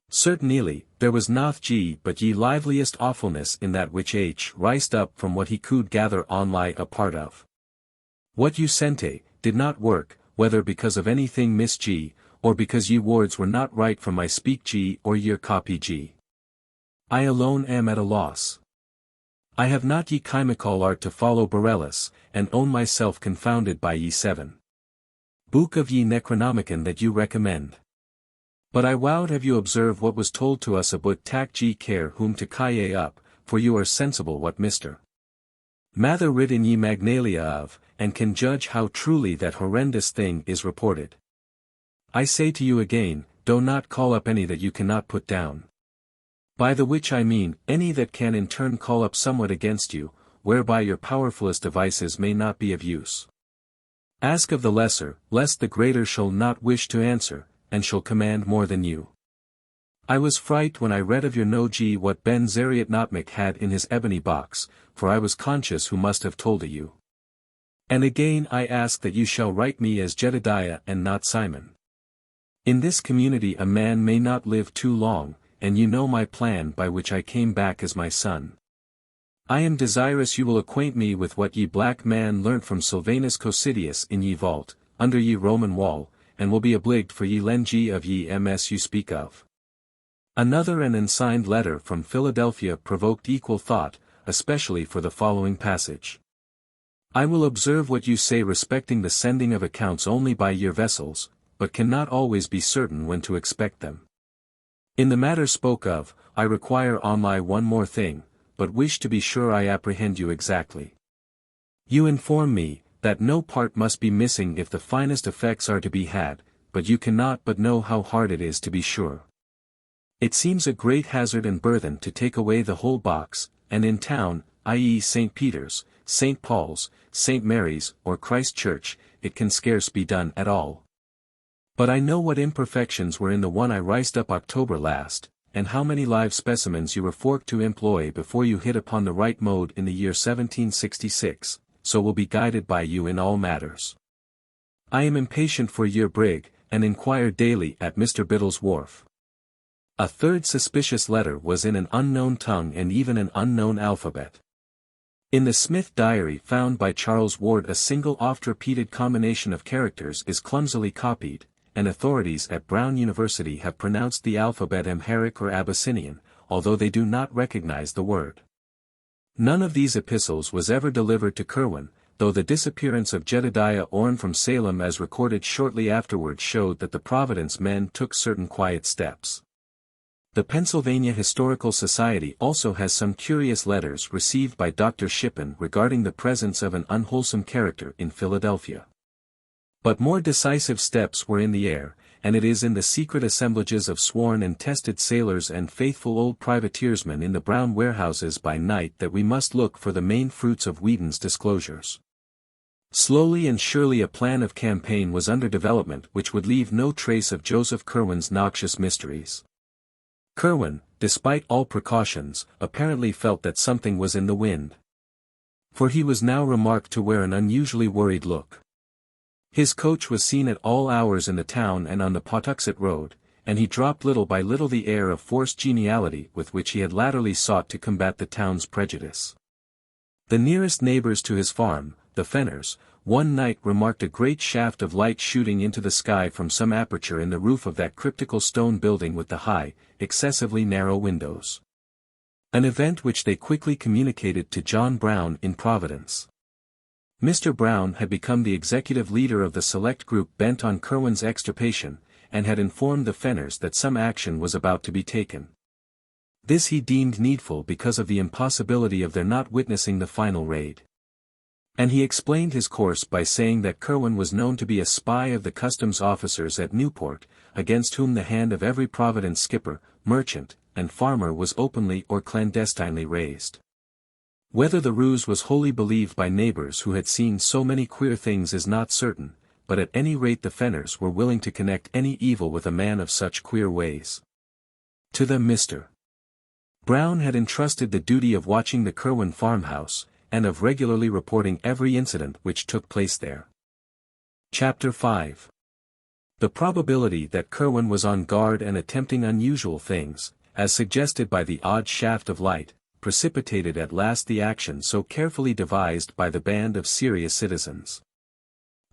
Certainly, there was naught ye but ye liveliest awfulness in that which H. rised up from what he could gather only a part of. What you sente, did not work, whether because of anything miss G, or because ye wards were not right from my speak G or your copy G. I alone am at a loss. I have not ye chimical art to follow Borellus, and own myself confounded by ye 7. Book of ye Necronomicon that you recommend. But I wowed have you observe what was told to us about tak ye care whom to caye up, for you are sensible what Mr. Mather writ in ye Magnalia of, and can judge how truly that horrendous thing is reported. I say to you again, do not call up any that you cannot put down. By the which I mean, any that can in turn call up somewhat against you, whereby your powerfulest devices may not be of use. Ask of the lesser, lest the greater shall not wish to answer, and shall command more than you. I was fright when I read of your no G what Ben Zeriot Notmic had in his ebony box, for I was conscious who must have told it you. And again I ask that you shall write me as Jedediah and not Simon. In this community a man may not live too long, and you know my plan by which I came back as my son. I am desirous you will acquaint me with what ye black man learnt from Sylvanus Cocidius in ye vault, under ye Roman wall, and will be obliged for ye lend ye of ye ms you speak of. Another and unsigned letter from Philadelphia provoked equal thought, especially for the following passage. I will observe what you say respecting the sending of accounts only by your vessels, but cannot always be certain when to expect them. In the matter spoke of, I require on my one more thing, but wish to be sure I apprehend you exactly. You inform me, that no part must be missing if the finest effects are to be had, but you cannot but know how hard it is to be sure. It seems a great hazard and burthen to take away the whole box, and in town, i.e. St. Peter's, St. Paul's, St. Mary's, or Christ Church, it can scarce be done at all. But I know what imperfections were in the one I riced up October last, and how many live specimens you were forked to employ before you hit upon the right mode in the year 1766, so will be guided by you in all matters. I am impatient for your brig, and inquire daily at Mr. Biddle's wharf. A third suspicious letter was in an unknown tongue and even an unknown alphabet. In the Smith diary found by Charles Ward a single oft-repeated combination of characters is clumsily copied, and authorities at Brown University have pronounced the alphabet Amharic or Abyssinian, although they do not recognize the word. None of these epistles was ever delivered to Curwen, though the disappearance of Jedediah Orne from Salem as recorded shortly afterwards showed that the Providence men took certain quiet steps. The Pennsylvania Historical Society also has some curious letters received by Dr. Shippen regarding the presence of an unwholesome character in Philadelphia. But more decisive steps were in the air, and it is in the secret assemblages of sworn and tested sailors and faithful old privateersmen in the brown warehouses by night that we must look for the main fruits of Whedon's disclosures. Slowly and surely a plan of campaign was under development which would leave no trace of Joseph Curwen's noxious mysteries. Curwen, despite all precautions, apparently felt that something was in the wind. For he was now remarked to wear an unusually worried look. His coach was seen at all hours in the town and on the Pawtuxet Road, and he dropped little by little the air of forced geniality with which he had latterly sought to combat the town's prejudice. The nearest neighbors to his farm, the Fenners, one night remarked a great shaft of light shooting into the sky from some aperture in the roof of that cryptical stone building with the high, excessively narrow windows. An event which they quickly communicated to John Brown in Providence. Mr. Brown had become the executive leader of the select group bent on Curwen's extirpation, and had informed the Fenners that some action was about to be taken. This he deemed needful because of the impossibility of their not witnessing the final raid. And he explained his course by saying that Curwen was known to be a spy of the customs officers at Newport, against whom the hand of every Providence skipper, merchant, and farmer was openly or clandestinely raised. Whether the ruse was wholly believed by neighbors who had seen so many queer things is not certain, but at any rate the Fenners were willing to connect any evil with a man of such queer ways. To them Mr. Brown had entrusted the duty of watching the Curwen farmhouse, and of regularly reporting every incident which took place there. Chapter 5. The probability that Curwen was on guard and attempting unusual things, as suggested by the odd shaft of light, precipitated at last the action so carefully devised by the band of serious citizens.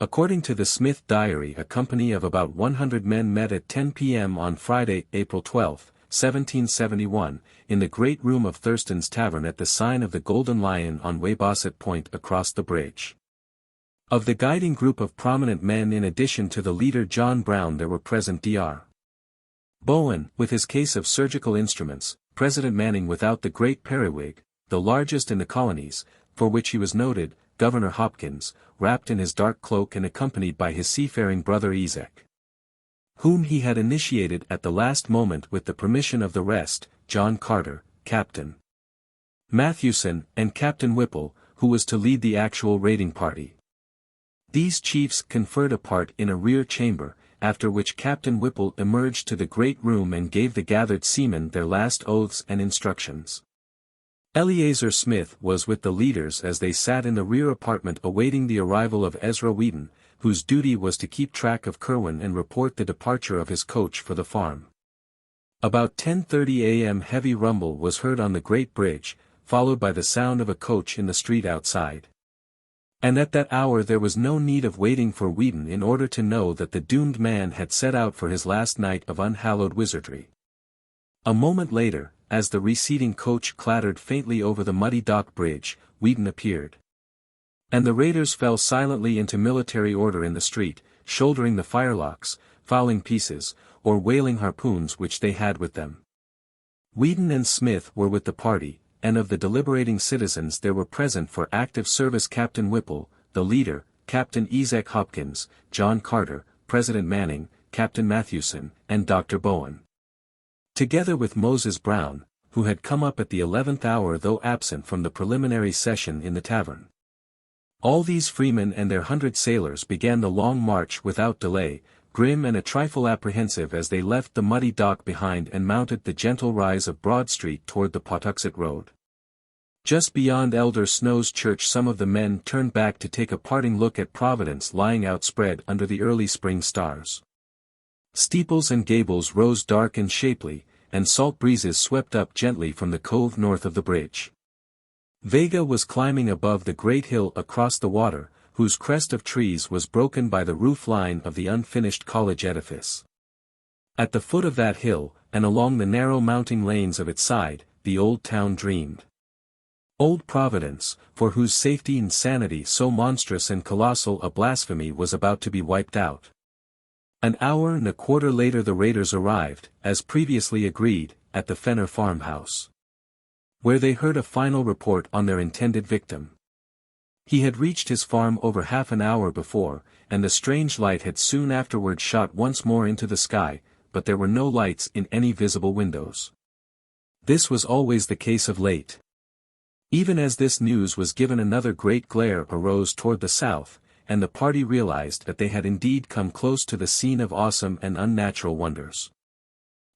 According to the Smith diary, a company of about 100 men met at 10 p.m. on Friday, April 12, 1771, in the great room of Thurston's Tavern at the sign of the Golden Lion on Weybosset Point across the bridge. Of the guiding group of prominent men in addition to the leader John Brown there were present Dr. Bowen, with his case of surgical instruments, President Manning without the great periwig, the largest in the colonies, for which he was noted, Governor Hopkins, wrapped in his dark cloak and accompanied by his seafaring brother Ezek, whom he had initiated at the last moment with the permission of the rest, John Carter, Captain Mathewson, and Captain Whipple, who was to lead the actual raiding party. These chiefs conferred apart in a rear chamber, after which Captain Whipple emerged to the great room and gave the gathered seamen their last oaths and instructions. Eleazar Smith was with the leaders as they sat in the rear apartment awaiting the arrival of Ezra Wheaton, whose duty was to keep track of Curwen and report the departure of his coach for the farm. About 10:30 a.m. heavy rumble was heard on the great bridge, followed by the sound of a coach in the street outside. And at that hour there was no need of waiting for Whedon in order to know that the doomed man had set out for his last night of unhallowed wizardry. A moment later, as the receding coach clattered faintly over the muddy dock bridge, Whedon appeared. And the raiders fell silently into military order in the street, shouldering the firelocks, fowling pieces, or whaling harpoons which they had with them. Whedon and Smith were with the party, and of the deliberating citizens there were present for active service Captain Whipple, the leader, Captain Isaac Hopkins, John Carter, President Manning, Captain Mathewson, and Dr. Bowen. Together with Moses Brown, who had come up at the 11th hour though absent from the preliminary session in the tavern. All these freemen and their 100 sailors began the long march without delay, grim and a trifle apprehensive as they left the muddy dock behind and mounted the gentle rise of Broad Street toward the Pawtuxet Road. Just beyond Elder Snow's church some of the men turned back to take a parting look at Providence lying outspread under the early spring stars. Steeples and gables rose dark and shapely, and salt breezes swept up gently from the cove north of the bridge. Vega was climbing above the great hill across the water, whose crest of trees was broken by the roof line of the unfinished college edifice. At the foot of that hill, and along the narrow mounting lanes of its side, the old town dreamed. Old Providence, for whose safety and sanity so monstrous and colossal a blasphemy was about to be wiped out. An hour and a quarter later the raiders arrived, as previously agreed, at the Fenner farmhouse, where they heard a final report on their intended victim. He had reached his farm over half an hour before, and the strange light had soon afterward shot once more into the sky, but there were no lights in any visible windows. This was always the case of late. Even as this news was given another great glare arose toward the south, and the party realized that they had indeed come close to the scene of awesome and unnatural wonders.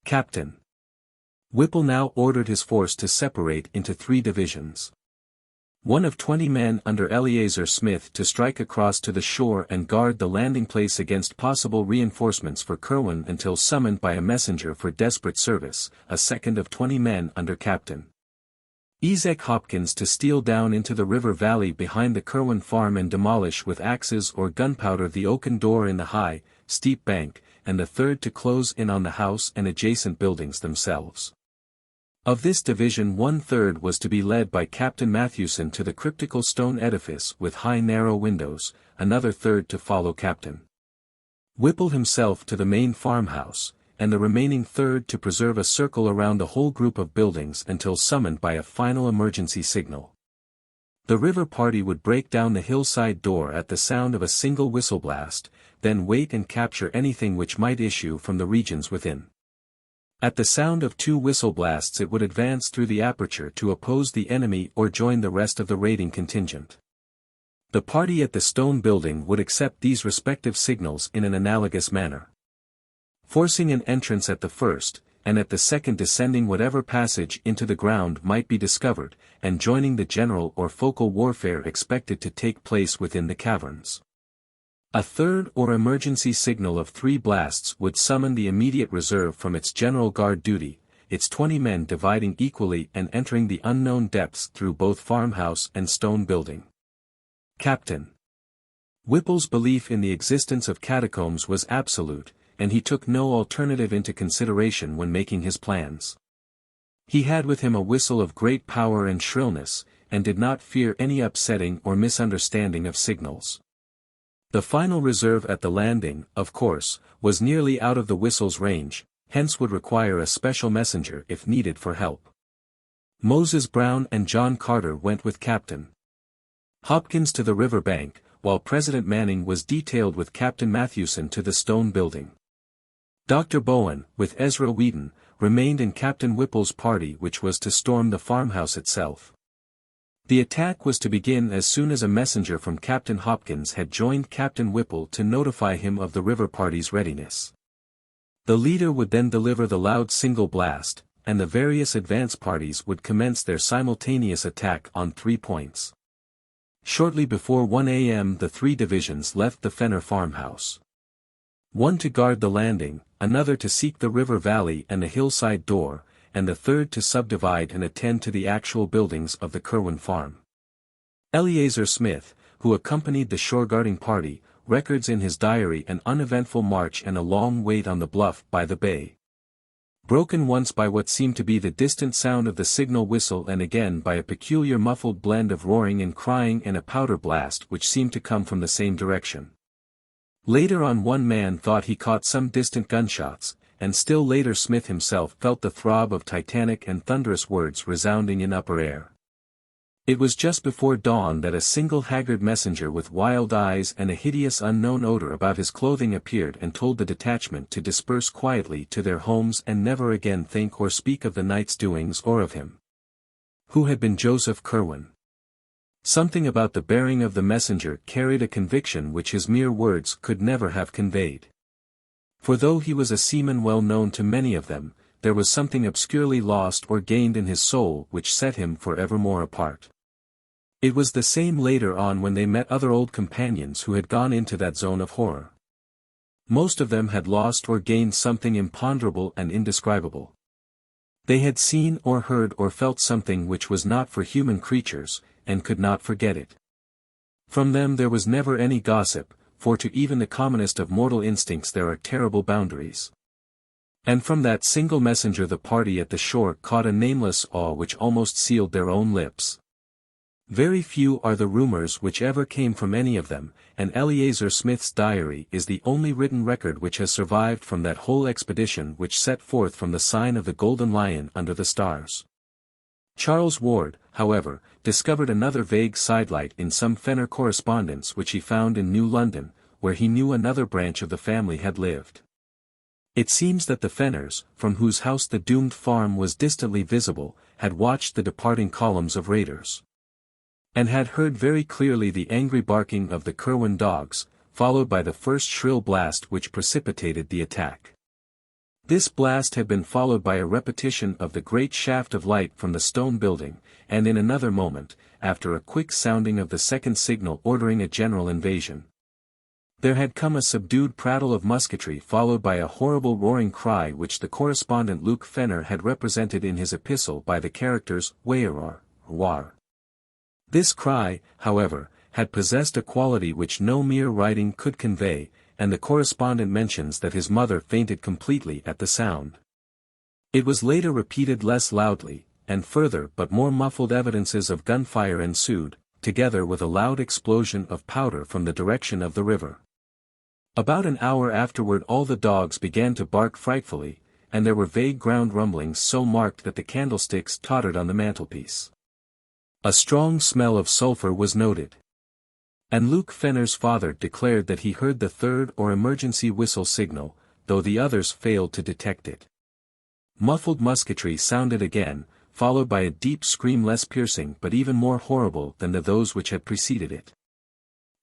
Captain Whipple now ordered his force to separate into 3 divisions. One of 20 men under Eleazar Smith to strike across to the shore and guard the landing place against possible reinforcements for Curwen until summoned by a messenger for desperate service, a second of 20 men under Captain Isaac Hopkins to steal down into the river valley behind the Curwen farm and demolish with axes or gunpowder the oaken door in the high, steep bank, and the third to close in on the house and adjacent buildings themselves. Of this division 1/3 was to be led by Captain Mathewson to the cryptical stone edifice with high narrow windows, another third to follow Captain Whipple himself to the main farmhouse, and the remaining third to preserve a circle around the whole group of buildings until summoned by a final emergency signal. The river party would break down the hillside door at the sound of a single whistle blast, then wait and capture anything which might issue from the regions within. At the sound of 2 whistle blasts it would advance through the aperture to oppose the enemy or join the rest of the raiding contingent. The party at the stone building would accept these respective signals in an analogous manner, forcing an entrance at the first, and at the second descending whatever passage into the ground might be discovered, and joining the general or focal warfare expected to take place within the caverns. A third or emergency signal of 3 blasts would summon the immediate reserve from its general guard duty, its 20 men dividing equally and entering the unknown depths through both farmhouse and stone building. Captain Whipple's belief in the existence of catacombs was absolute, and he took no alternative into consideration when making his plans. He had with him a whistle of great power and shrillness, and did not fear any upsetting or misunderstanding of signals. The final reserve at the landing, of course, was nearly out of the whistle's range, hence would require a special messenger if needed for help. Moses Brown and John Carter went with Captain Hopkins to the river bank, while President Manning was detailed with Captain Mathewson to the stone building. Dr. Bowen, with Ezra Whedon, remained in Captain Whipple's party which was to storm the farmhouse itself. The attack was to begin as soon as a messenger from Captain Hopkins had joined Captain Whipple to notify him of the river party's readiness. The leader would then deliver the loud single blast, and the various advance parties would commence their simultaneous attack on 3 points. Shortly before 1 a.m. the 3 divisions left the Fenner farmhouse. One to guard the landing, another to seek the river valley and the hillside door, and the third to subdivide and attend to the actual buildings of the Curwen farm. Eleazar Smith, who accompanied the shore-guarding party, records in his diary an uneventful march and a long wait on the bluff by the bay. Broken once by what seemed to be the distant sound of the signal whistle and again by a peculiar muffled blend of roaring and crying and a powder blast which seemed to come from the same direction. Later on one man thought he caught some distant gunshots, and still later Smith himself felt the throb of titanic and thunderous words resounding in upper air. It was just before dawn that a single haggard messenger with wild eyes and a hideous unknown odor about his clothing appeared and told the detachment to disperse quietly to their homes and never again think or speak of the night's doings or of him. Who had been Joseph Curwen? Something about the bearing of the messenger carried a conviction which his mere words could never have conveyed. For though he was a seaman well known to many of them, there was something obscurely lost or gained in his soul which set him for evermore apart. It was the same later on when they met other old companions who had gone into that zone of horror. Most of them had lost or gained something imponderable and indescribable. They had seen or heard or felt something which was not for human creatures, and could not forget it. From them there was never any gossip, for to even the commonest of mortal instincts there are terrible boundaries. And from that single messenger the party at the shore caught a nameless awe which almost sealed their own lips. Very few are the rumors which ever came from any of them, and Eleazar Smith's diary is the only written record which has survived from that whole expedition which set forth from the sign of the Golden Lion under the stars. Charles Ward, however, discovered another vague sidelight in some Fenner correspondence which he found in New London, where he knew another branch of the family had lived. It seems that the Fenners, from whose house the doomed farm was distantly visible, had watched the departing columns of raiders, and had heard very clearly the angry barking of the Curwen dogs, followed by the first shrill blast which precipitated the attack. This blast had been followed by a repetition of the great shaft of light from the stone building, and in another moment, after a quick sounding of the second signal ordering a general invasion, there had come a subdued prattle of musketry followed by a horrible roaring cry which the correspondent Luke Fenner had represented in his epistle by the characters Weiror, War. This cry, however, had possessed a quality which no mere writing could convey, and the correspondent mentions that his mother fainted completely at the sound. It was later repeated less loudly, and further but more muffled evidences of gunfire ensued, together with a loud explosion of powder from the direction of the river. About an hour afterward all the dogs began to bark frightfully, and there were vague ground rumblings so marked that the candlesticks tottered on the mantelpiece. A strong smell of sulphur was noted. And Luke Fenner's father declared that he heard the third or emergency whistle signal, though the others failed to detect it. Muffled musketry sounded again, followed by a deep scream less piercing but even more horrible than those which had preceded it.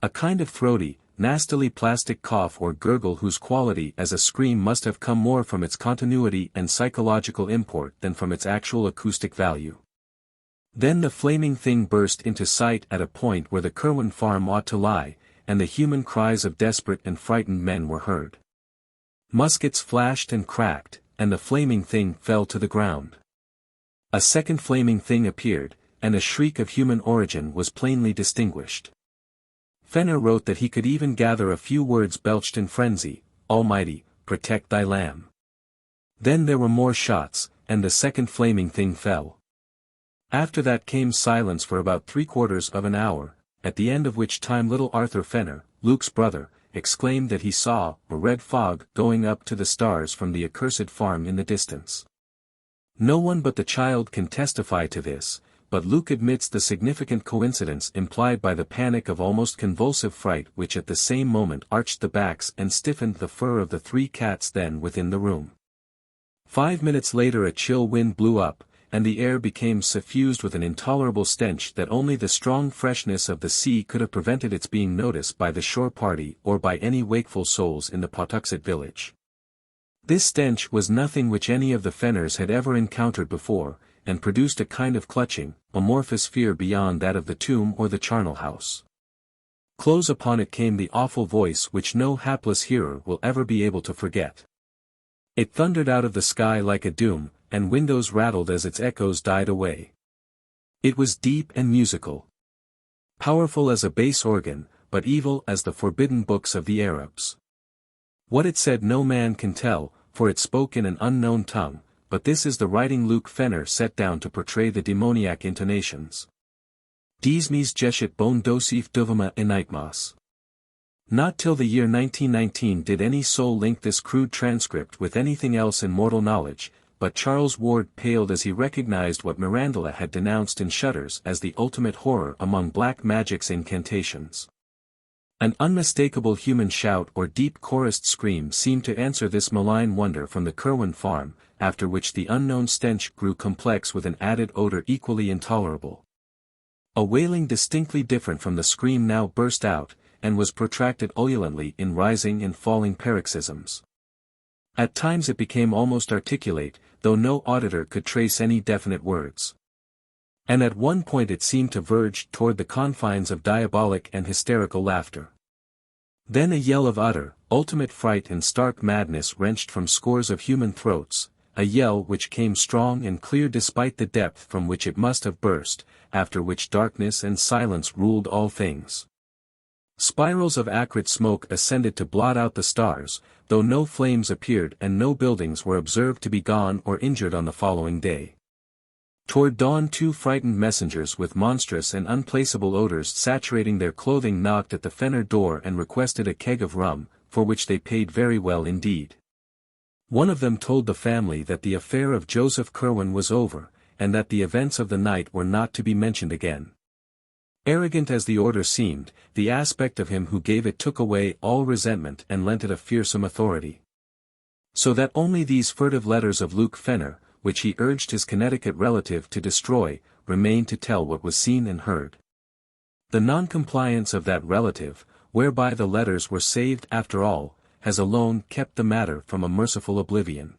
A kind of throaty, nastily plastic cough or gurgle whose quality as a scream must have come more from its continuity and psychological import than from its actual acoustic value. Then the flaming thing burst into sight at a point where the Curwen farm ought to lie, and the human cries of desperate and frightened men were heard. Muskets flashed and cracked, and the flaming thing fell to the ground. A second flaming thing appeared, and a shriek of human origin was plainly distinguished. Fenner wrote that he could even gather a few words belched in frenzy: "Almighty, protect thy lamb." Then there were more shots, and the second flaming thing fell. After that came silence for about 3/4 of an hour, at the end of which time little Arthur Fenner, Luke's brother, exclaimed that he saw a red fog going up to the stars from the accursed farm in the distance. No one but the child can testify to this, but Luke admits the significant coincidence implied by the panic of almost convulsive fright which at the same moment arched the backs and stiffened the fur of the 3 cats then within the room. 5 minutes later a chill wind blew up, and the air became suffused with an intolerable stench that only the strong freshness of the sea could have prevented its being noticed by the shore party or by any wakeful souls in the Pawtuxet village. This stench was nothing which any of the Fenners had ever encountered before, and produced a kind of clutching, amorphous fear beyond that of the tomb or the charnel house. Close upon it came the awful voice which no hapless hearer will ever be able to forget. It thundered out of the sky like a doom, and windows rattled as its echoes died away. It was deep and musical. Powerful as a bass organ, but evil as the forbidden books of the Arabs. What it said no man can tell, for it spoke in an unknown tongue, but this is the writing Luke Fenner set down to portray the demoniac intonations. Dies mis geshet bon dosif duvama enigmas. Not till the year 1919 did any soul link this crude transcript with anything else in mortal knowledge, but Charles Ward paled as he recognized what Mirandela had denounced in Shutters as the ultimate horror among black magic's incantations. An unmistakable human shout or deep chorused scream seemed to answer this malign wonder from the Curwen farm, after which the unknown stench grew complex with an added odor equally intolerable. A wailing distinctly different from the scream now burst out, and was protracted ululantly in rising and falling paroxysms. At times it became almost articulate, though no auditor could trace any definite words. And at one point it seemed to verge toward the confines of diabolic and hysterical laughter. Then a yell of utter, ultimate fright and stark madness wrenched from scores of human throats, a yell which came strong and clear despite the depth from which it must have burst, after which darkness and silence ruled all things. Spirals of acrid smoke ascended to blot out the stars, though no flames appeared and no buildings were observed to be gone or injured on the following day. Toward dawn 2 frightened messengers with monstrous and unplaceable odors saturating their clothing knocked at the Fenner door and requested a keg of rum, for which they paid very well indeed. One of them told the family that the affair of Joseph Curwen was over, and that the events of the night were not to be mentioned again. Arrogant as the order seemed, the aspect of him who gave it took away all resentment and lent it a fearsome authority. So that only these furtive letters of Luke Fenner, which he urged his Connecticut relative to destroy, remained to tell what was seen and heard. The non-compliance of that relative, whereby the letters were saved after all, has alone kept the matter from a merciful oblivion.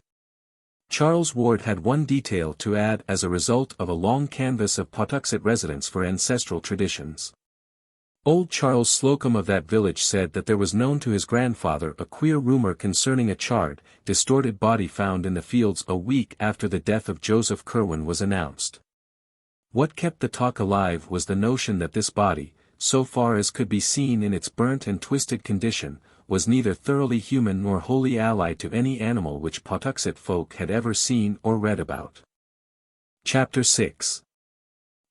Charles Ward had one detail to add as a result of a long canvass of Pawtuxet residents for ancestral traditions. Old Charles Slocum of that village said that there was known to his grandfather a queer rumor concerning a charred, distorted body found in the fields a week after the death of Joseph Curwen was announced. What kept the talk alive was the notion that this body, so far as could be seen in its burnt and twisted condition, was neither thoroughly human nor wholly allied to any animal which Pawtuxet folk had ever seen or read about. Chapter 6.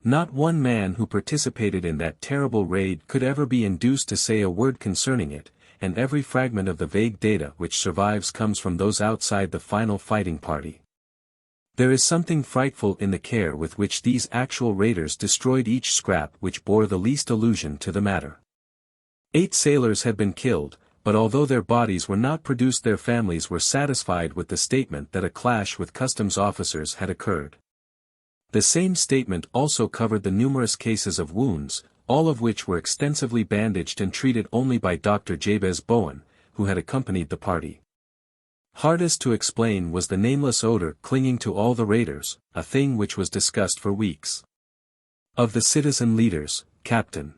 Not one man who participated in that terrible raid could ever be induced to say a word concerning it, and every fragment of the vague data which survives comes from those outside the final fighting party. There is something frightful in the care with which these actual raiders destroyed each scrap which bore the least allusion to the matter. 8 sailors had been killed, but although their bodies were not produced their families were satisfied with the statement that a clash with customs officers had occurred. The same statement also covered the numerous cases of wounds, all of which were extensively bandaged and treated only by Dr. Jabez Bowen, who had accompanied the party. Hardest to explain was the nameless odor clinging to all the raiders, a thing which was discussed for weeks. Of the citizen leaders, Captain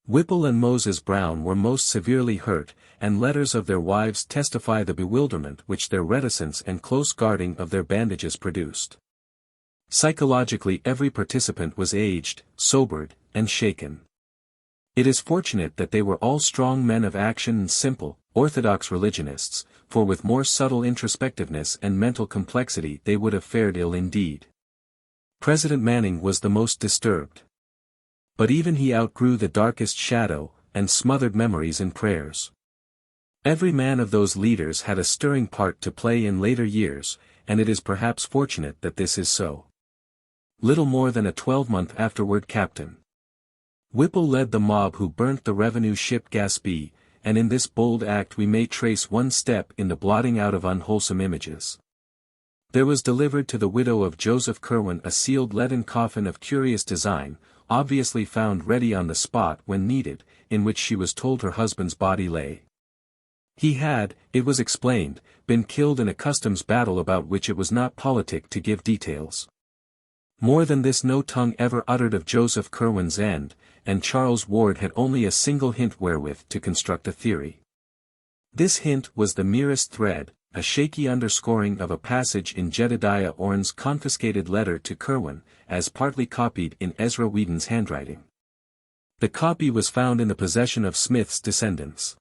Whipple and Moses Brown were most severely hurt, and letters of their wives testify the bewilderment which their reticence and close guarding of their bandages produced. Psychologically every participant was aged, sobered, and shaken. It is fortunate that they were all strong men of action and simple, orthodox religionists, for with more subtle introspectiveness and mental complexity they would have fared ill indeed. President Manning was the most disturbed. But even he outgrew the darkest shadow, and smothered memories in prayers. Every man of those leaders had a stirring part to play in later years, and it is perhaps fortunate that this is so. Little more than a 12-month afterward Captain Whipple led the mob who burnt the revenue ship Gaspee, and in this bold act we may trace one step in the blotting out of unwholesome images. There was delivered to the widow of Joseph Curwen a sealed leaden coffin of curious design, obviously found ready on the spot when needed, in which she was told her husband's body lay. He had, it was explained, been killed in a customs battle about which it was not politic to give details. More than this no tongue ever uttered of Joseph Curwen's end, and Charles Ward had only a single hint wherewith to construct a theory. This hint was the merest thread, a shaky underscoring of a passage in Jedediah Orne's confiscated letter to Curwen, as partly copied in Ezra Whedon's handwriting. The copy was found in the possession of Smith's descendants.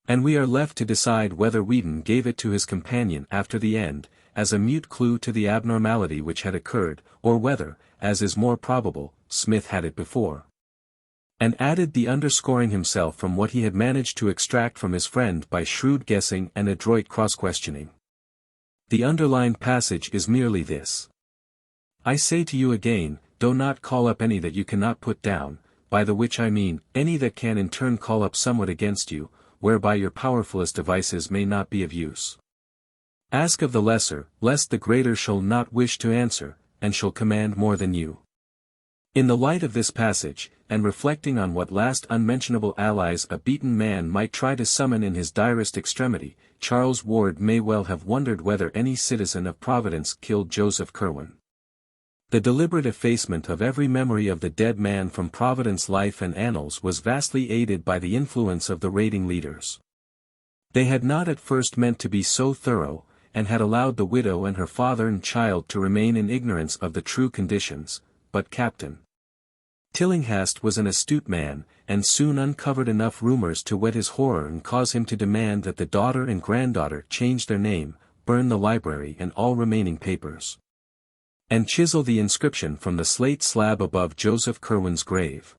And we are left to decide whether Whedon gave it to his companion after the end, as a mute clue to the abnormality which had occurred, or whether, as is more probable, Smith had it before. And added the underscoring himself from what he had managed to extract from his friend by shrewd guessing and adroit cross-questioning. The underlined passage is merely this. I say to you again, do not call up any that you cannot put down, by the which I mean, any that can in turn call up somewhat against you, whereby your powerfulest devices may not be of use. Ask of the lesser, lest the greater shall not wish to answer, and shall command more than you. In the light of this passage, and reflecting on what last unmentionable allies a beaten man might try to summon in his direst extremity, Charles Ward may well have wondered whether any citizen of Providence killed Joseph Curwen. The deliberate effacement of every memory of the dead man from Providence life and annals was vastly aided by the influence of the raiding leaders. They had not at first meant to be so thorough, and had allowed the widow and her father and child to remain in ignorance of the true conditions, but Captain Tillinghast was an astute man, and soon uncovered enough rumors to whet his horror and cause him to demand that the daughter and granddaughter change their name, burn the library and all remaining papers, and chisel the inscription from the slate slab above Joseph Curwen's grave.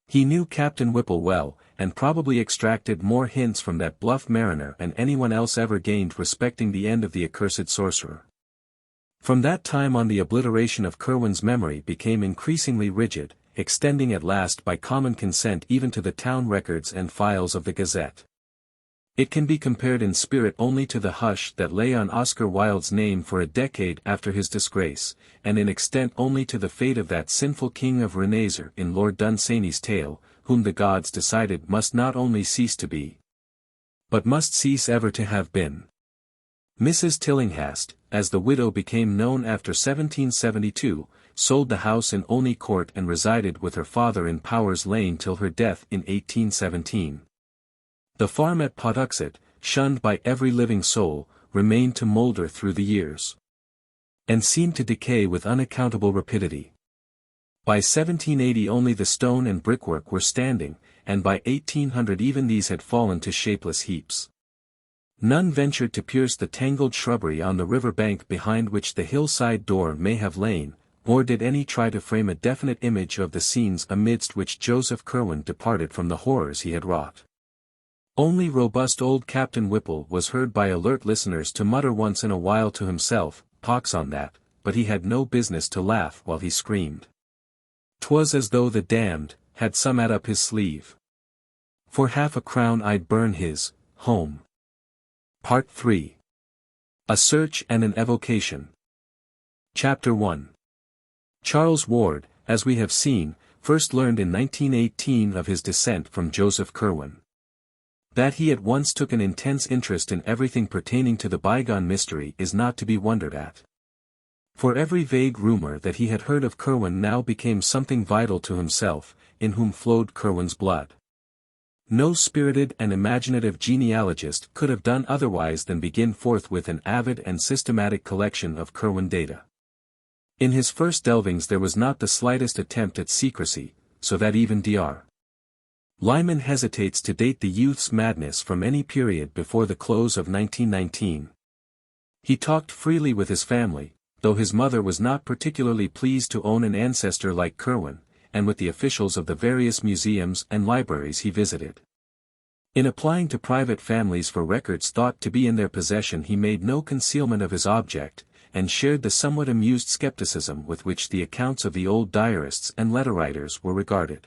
He knew Captain Whipple well, and probably extracted more hints from that bluff mariner than anyone else ever gained respecting the end of the accursed sorcerer. From that time on the obliteration of Curwen's memory became increasingly rigid, extending at last by common consent even to the town records and files of the Gazette. It can be compared in spirit only to the hush that lay on Oscar Wilde's name for a decade after his disgrace, and in extent only to the fate of that sinful king of Renaissance in Lord Dunsany's tale, whom the gods decided must not only cease to be, but must cease ever to have been. Mrs. Tillinghast, as the widow became known after 1772, sold the house in Olney Court and resided with her father in Powers Lane till her death in 1817. The farm at Pawtuxet, shunned by every living soul, remained to moulder through the years, and seemed to decay with unaccountable rapidity. By 1780 only the stone and brickwork were standing, and by 1800 even these had fallen to shapeless heaps. None ventured to pierce the tangled shrubbery on the river bank behind which the hillside door may have lain, nor did any try to frame a definite image of the scenes amidst which Joseph Curwen departed from the horrors he had wrought. Only robust old Captain Whipple was heard by alert listeners to mutter once in a while to himself, "Pox on that," but he had no business to laugh while he screamed. 'Twas as though the damned had some at up his sleeve. For half a crown I'd burn his home. Part 3. A Search and an Evocation. Chapter 1. Charles Ward, as we have seen, first learned in 1918 of his descent from Joseph Curwen. That he at once took an intense interest in everything pertaining to the bygone mystery is not to be wondered at. For every vague rumor that he had heard of Curwen now became something vital to himself, in whom flowed Curwen's blood. No spirited and imaginative genealogist could have done otherwise than begin forthwith an avid and systematic collection of Curwen data. In his first delvings there was not the slightest attempt at secrecy, so that even Dr. Lyman hesitates to date the youth's madness from any period before the close of 1919. He talked freely with his family, though his mother was not particularly pleased to own an ancestor like Curwen, and with the officials of the various museums and libraries he visited. In applying to private families for records thought to be in their possession he made no concealment of his object, and shared the somewhat amused skepticism with which the accounts of the old diarists and letter-writers were regarded.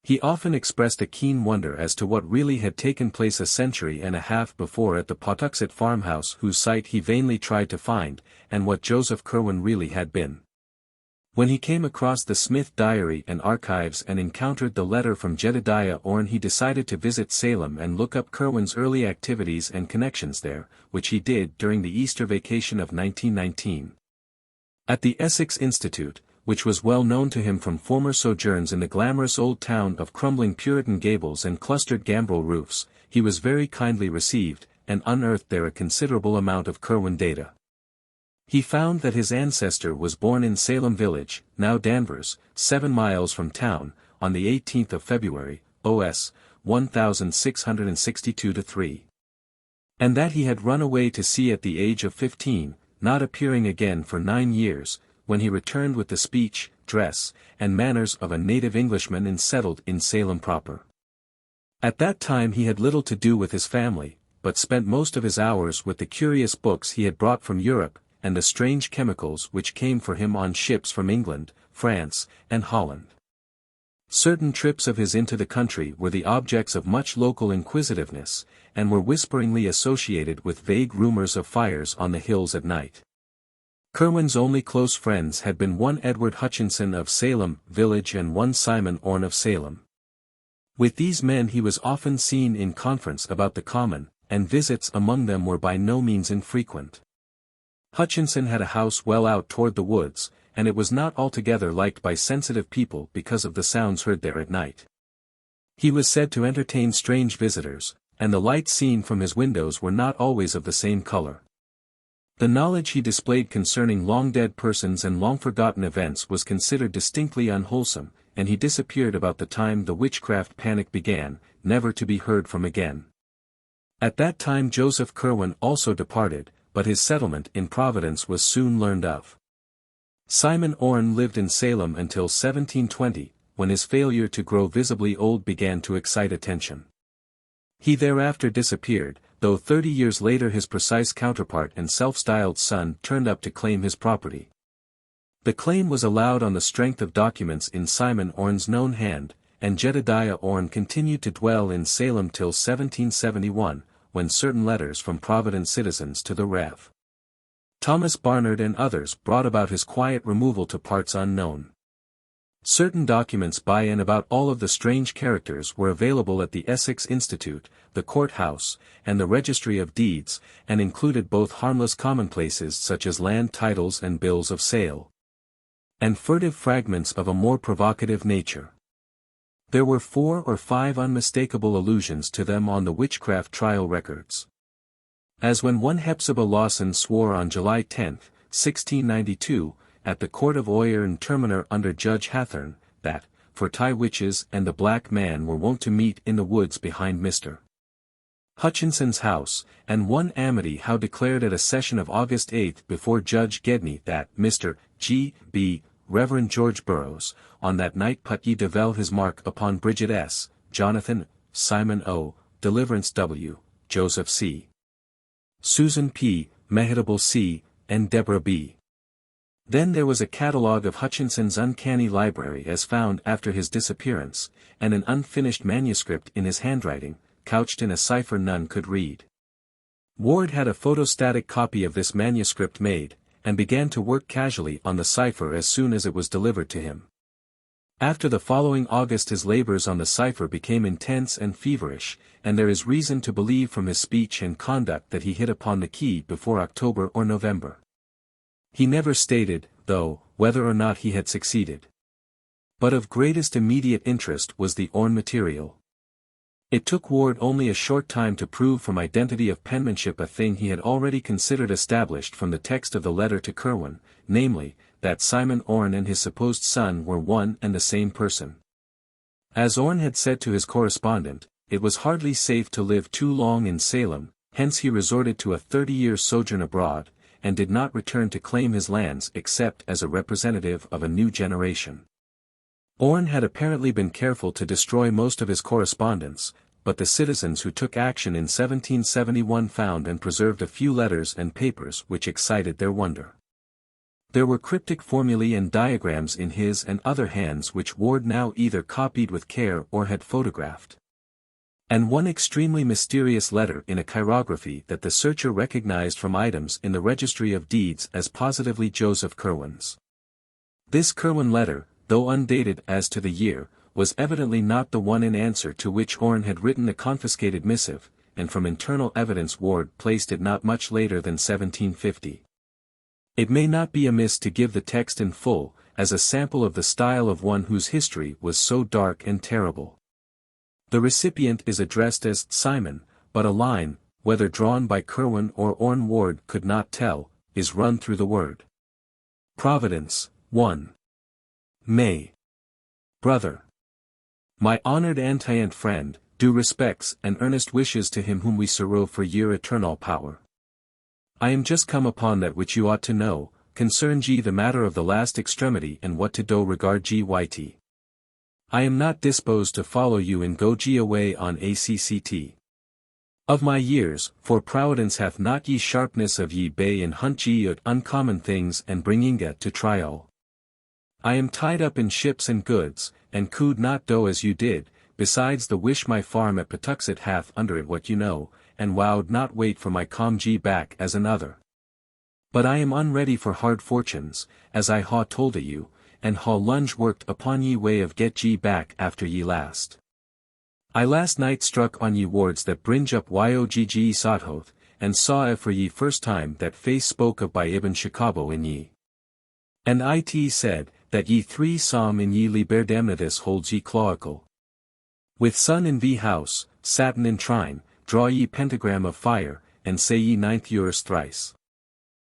He often expressed a keen wonder as to what really had taken place a century and a half before at the Pawtuxet farmhouse whose site he vainly tried to find, and what Joseph Curwen really had been. When he came across the Smith diary and archives and encountered the letter from Jedediah Orne he decided to visit Salem and look up Curwen's early activities and connections there, which he did during the Easter vacation of 1919. At the Essex Institute, which was well known to him from former sojourns in the glamorous old town of crumbling Puritan gables and clustered gambrel roofs, he was very kindly received, and unearthed there a considerable amount of Curwen data. He found that his ancestor was born in Salem Village, now Danvers, 7 miles from town, on the 18th of February, OS, 1662-3. And that he had run away to sea at the age of 15, not appearing again for 9 years, when he returned with the speech, dress, and manners of a native Englishman and settled in Salem proper. At that time he had little to do with his family, but spent most of his hours with the curious books he had brought from Europe, and the strange chemicals which came for him on ships from England, France, and Holland. Certain trips of his into the country were the objects of much local inquisitiveness, and were whisperingly associated with vague rumors of fires on the hills at night. Curwen's only close friends had been one Edward Hutchinson of Salem Village and one Simon Orne of Salem. With these men he was often seen in conference about the common, and visits among them were by no means infrequent. Hutchinson had a house well out toward the woods, and it was not altogether liked by sensitive people because of the sounds heard there at night. He was said to entertain strange visitors, and the lights seen from his windows were not always of the same color. The knowledge he displayed concerning long-dead persons and long-forgotten events was considered distinctly unwholesome, and he disappeared about the time the witchcraft panic began, never to be heard from again. At that time Joseph Curwen also departed, but his settlement in Providence was soon learned of. Simon Orne lived in Salem until 1720, when his failure to grow visibly old began to excite attention. He thereafter disappeared, though 30 years later his precise counterpart and self-styled son turned up to claim his property. The claim was allowed on the strength of documents in Simon Orne's known hand, and Jedediah Orne continued to dwell in Salem till 1771, when certain letters from Providence citizens to the Rev. Thomas Barnard and others brought about his quiet removal to parts unknown. Certain documents by and about all of the strange characters were available at the Essex Institute, the courthouse, and the Registry of Deeds, and included both harmless commonplaces such as land titles and bills of sale, and furtive fragments of a more provocative nature. There were 4 or 5 unmistakable allusions to them on the witchcraft trial records. As when one Hepzibah Lawson swore on July 10, 1692, at the court of Oyer and Terminer under Judge Hathorne, that, for tie witches and the black man were wont to meet in the woods behind Mr. Hutchinson's house, and one Amity Howe declared at a session of August 8 before Judge Gedney that Mr. G. B. Reverend George Burroughs, on that night put ye devil his mark upon Bridget S., Jonathan, Simon O., Deliverance W., Joseph C., Susan P., Mehitable C., and Deborah B. Then there was a catalogue of Hutchinson's uncanny library as found after his disappearance, and an unfinished manuscript in his handwriting, couched in a cipher none could read. Ward had a photostatic copy of this manuscript made, and began to work casually on the cipher as soon as it was delivered to him. After the following August his labors on the cipher became intense and feverish, and there is reason to believe from his speech and conduct that he hit upon the key before October or November. He never stated, though, whether or not he had succeeded. But of greatest immediate interest was the Orne material. It took Ward only a short time to prove from identity of penmanship a thing he had already considered established from the text of the letter to Curwen, namely, that Simon Orne and his supposed son were one and the same person. As Orne had said to his correspondent, it was hardly safe to live too long in Salem, hence he resorted to a 30-year sojourn abroad, and did not return to claim his lands except as a representative of a new generation. Orne had apparently been careful to destroy most of his correspondence, but the citizens who took action in 1771 found and preserved a few letters and papers which excited their wonder. There were cryptic formulae and diagrams in his and other hands which Ward now either copied with care or had photographed. And one extremely mysterious letter in a chirography that the searcher recognized from items in the Registry of Deeds as positively Joseph Curwen's. This Curwen letter, though undated as to the year, was evidently not the one in answer to which Orne had written the confiscated missive, and from internal evidence Ward placed it not much later than 1750. It may not be amiss to give the text in full, as a sample of the style of one whose history was so dark and terrible. The recipient is addressed as Simon, but a line, whether drawn by Curwen or Orne Ward could not tell, is run through the word. Providence, 1 May. Brother. My honored antient friend, due respects and earnest wishes to him whom we sorrow for your eternal power. I am just come upon that which you ought to know, concern ye the matter of the last extremity and what to do regard gyt. I am not disposed to follow you and go ye away on acct. Of my years, for Providence hath not ye sharpness of ye bay and hunt ye at uncommon things and bring ye to trial. I am tied up in ships and goods, and could not do as you did, besides the wish my farm at Patuxet hath under it what you know, and wowed not wait for my calm ye back as another. But I am unready for hard fortunes, as I ha told a you, and ha lunge worked upon ye way of get ye back after ye last. I last night struck on ye wards that bringe up yogg sothoth, and saw for ye first time that face spoke of by Ibn Shakabo in ye. And it said, that ye 3 psalm in ye liber damnatus holds ye cloacal. With sun in v house, Saturn in trine, draw ye pentagram of fire, and say ye 9th Eurus thrice.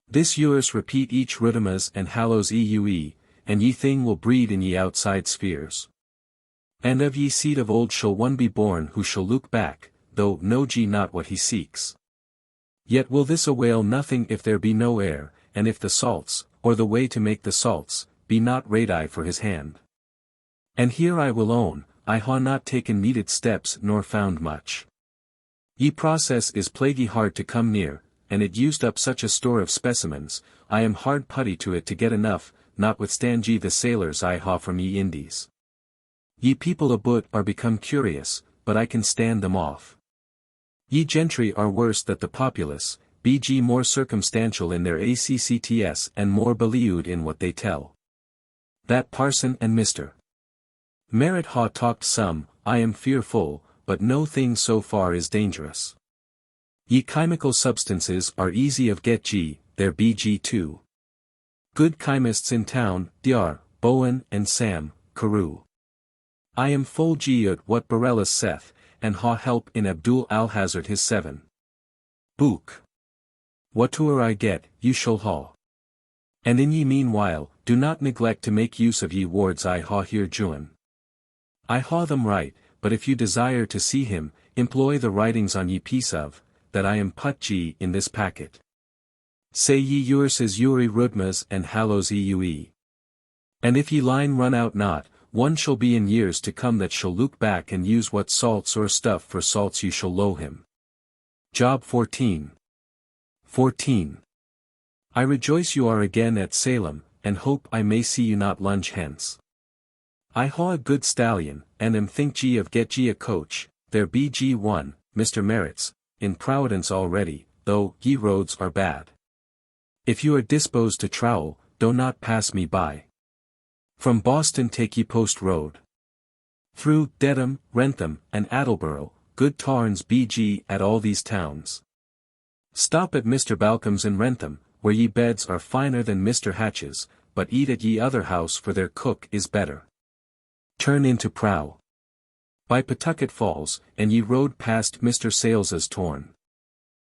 This Eurus repeat each rudimas and hallows eue, and ye thing will breed in ye outside spheres. And of ye seed of old shall one be born who shall look back, though know ye not what he seeks. Yet will this avail nothing if there be no air, and if the salts, or the way to make the salts, be not ready for his hand. And here I will own, I ha not taken needed steps nor found much. Ye process is plaguey hard to come near, and it used up such a store of specimens, I am hard putty to it to get enough, notwithstand ye the sailors I ha from ye Indies. Ye people aboot are become curious, but I can stand them off. Ye gentry are worse than the populace, be ye more circumstantial in their accts and more believed in what they tell. That parson and Mr. Merritt ha talked some, I am fearful, but no thing so far is dangerous. Ye chemical substances are easy of get ye, there be ye too. Good chemists in town, Dr. Bowen and Sam, Carew. I am full ye at what Borellus saith, and ha help in Abdul Alhazard his 7 book. Whatever I get, you shall ha. And in ye meanwhile, do not neglect to make use of ye wards I ha here juin. I ha them right, but if you desire to see him, employ the writings on ye piece of, that I am put ye in this packet. Say ye Eurus's Uri Rudmas and hallows eue. And if ye line run out not, one shall be in years to come that shall look back and use what salts or stuff for salts you shall low him. Job 14. 14. I rejoice you are again at Salem, and hope I may see you not lunge hence. I ha a good stallion, and am think ye of get ye a coach, there be ye one, Mr. Merritt's, in Providence already, though ye roads are bad. If you are disposed to trowel, do not pass me by. From Boston take ye post road. Through Dedham, Wrentham, and Attleboro, good tarns be ye at all these towns. Stop at Mr. Balcom's in Wrentham, where ye beds are finer than Mr. Hatch's, but eat at ye other house for their cook is better. Turn into Prow. By Pawtucket Falls, and ye rode past Mr. Sales's torn.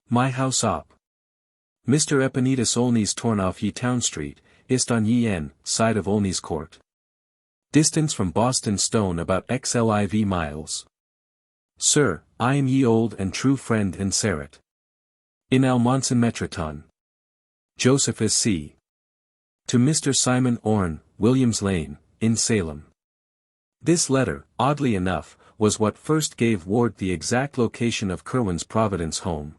My house op. Mr. Epinetus Olney's torn off ye Town Street, ist on ye side of Olney's Court. Distance from Boston Stone about xliv miles. Sir, I am ye old and true friend and Serret. In Almonson Metroton. Joseph S. C. To Mr. Simon Orne, Williams Lane, in Salem. This letter, oddly enough, was what first gave Ward the exact location of Curwen's Providence home.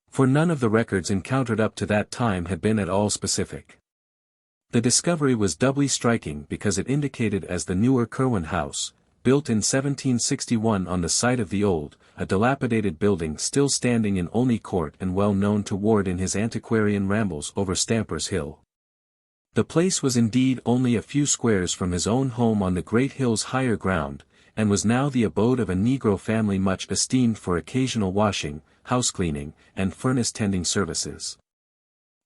For none of the records encountered up to that time had been at all specific. The discovery was doubly striking because it indicated as the newer Curwen house, built in 1761 on the site of the old, a dilapidated building still standing in Olney Court and well known to Ward in his antiquarian rambles over Stamper's Hill. The place was indeed only a few squares from his own home on the great hill's higher ground, and was now the abode of a Negro family much esteemed for occasional washing, house-cleaning, and furnace-tending services.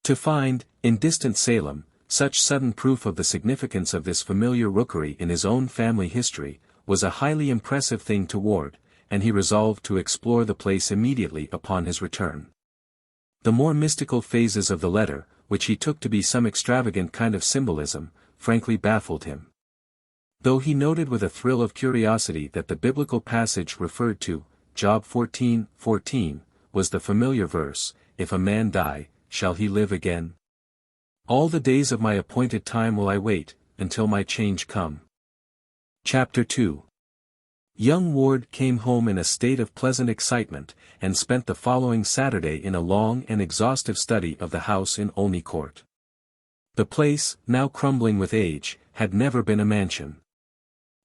To find, in distant Salem, such sudden proof of the significance of this familiar rookery in his own family history, was a highly impressive thing to Ward, and he resolved to explore the place immediately upon his return. The more mystical phases of the letter, which he took to be some extravagant kind of symbolism, frankly baffled him. Though he noted with a thrill of curiosity that the biblical passage referred to, Job 14:14, was the familiar verse, "If a man die, shall he live again? All the days of my appointed time will I wait, until my change come." Chapter 2. Young Ward came home in a state of pleasant excitement, and spent the following Saturday in a long and exhaustive study of the house in Olney Court. The place, now crumbling with age, had never been a mansion,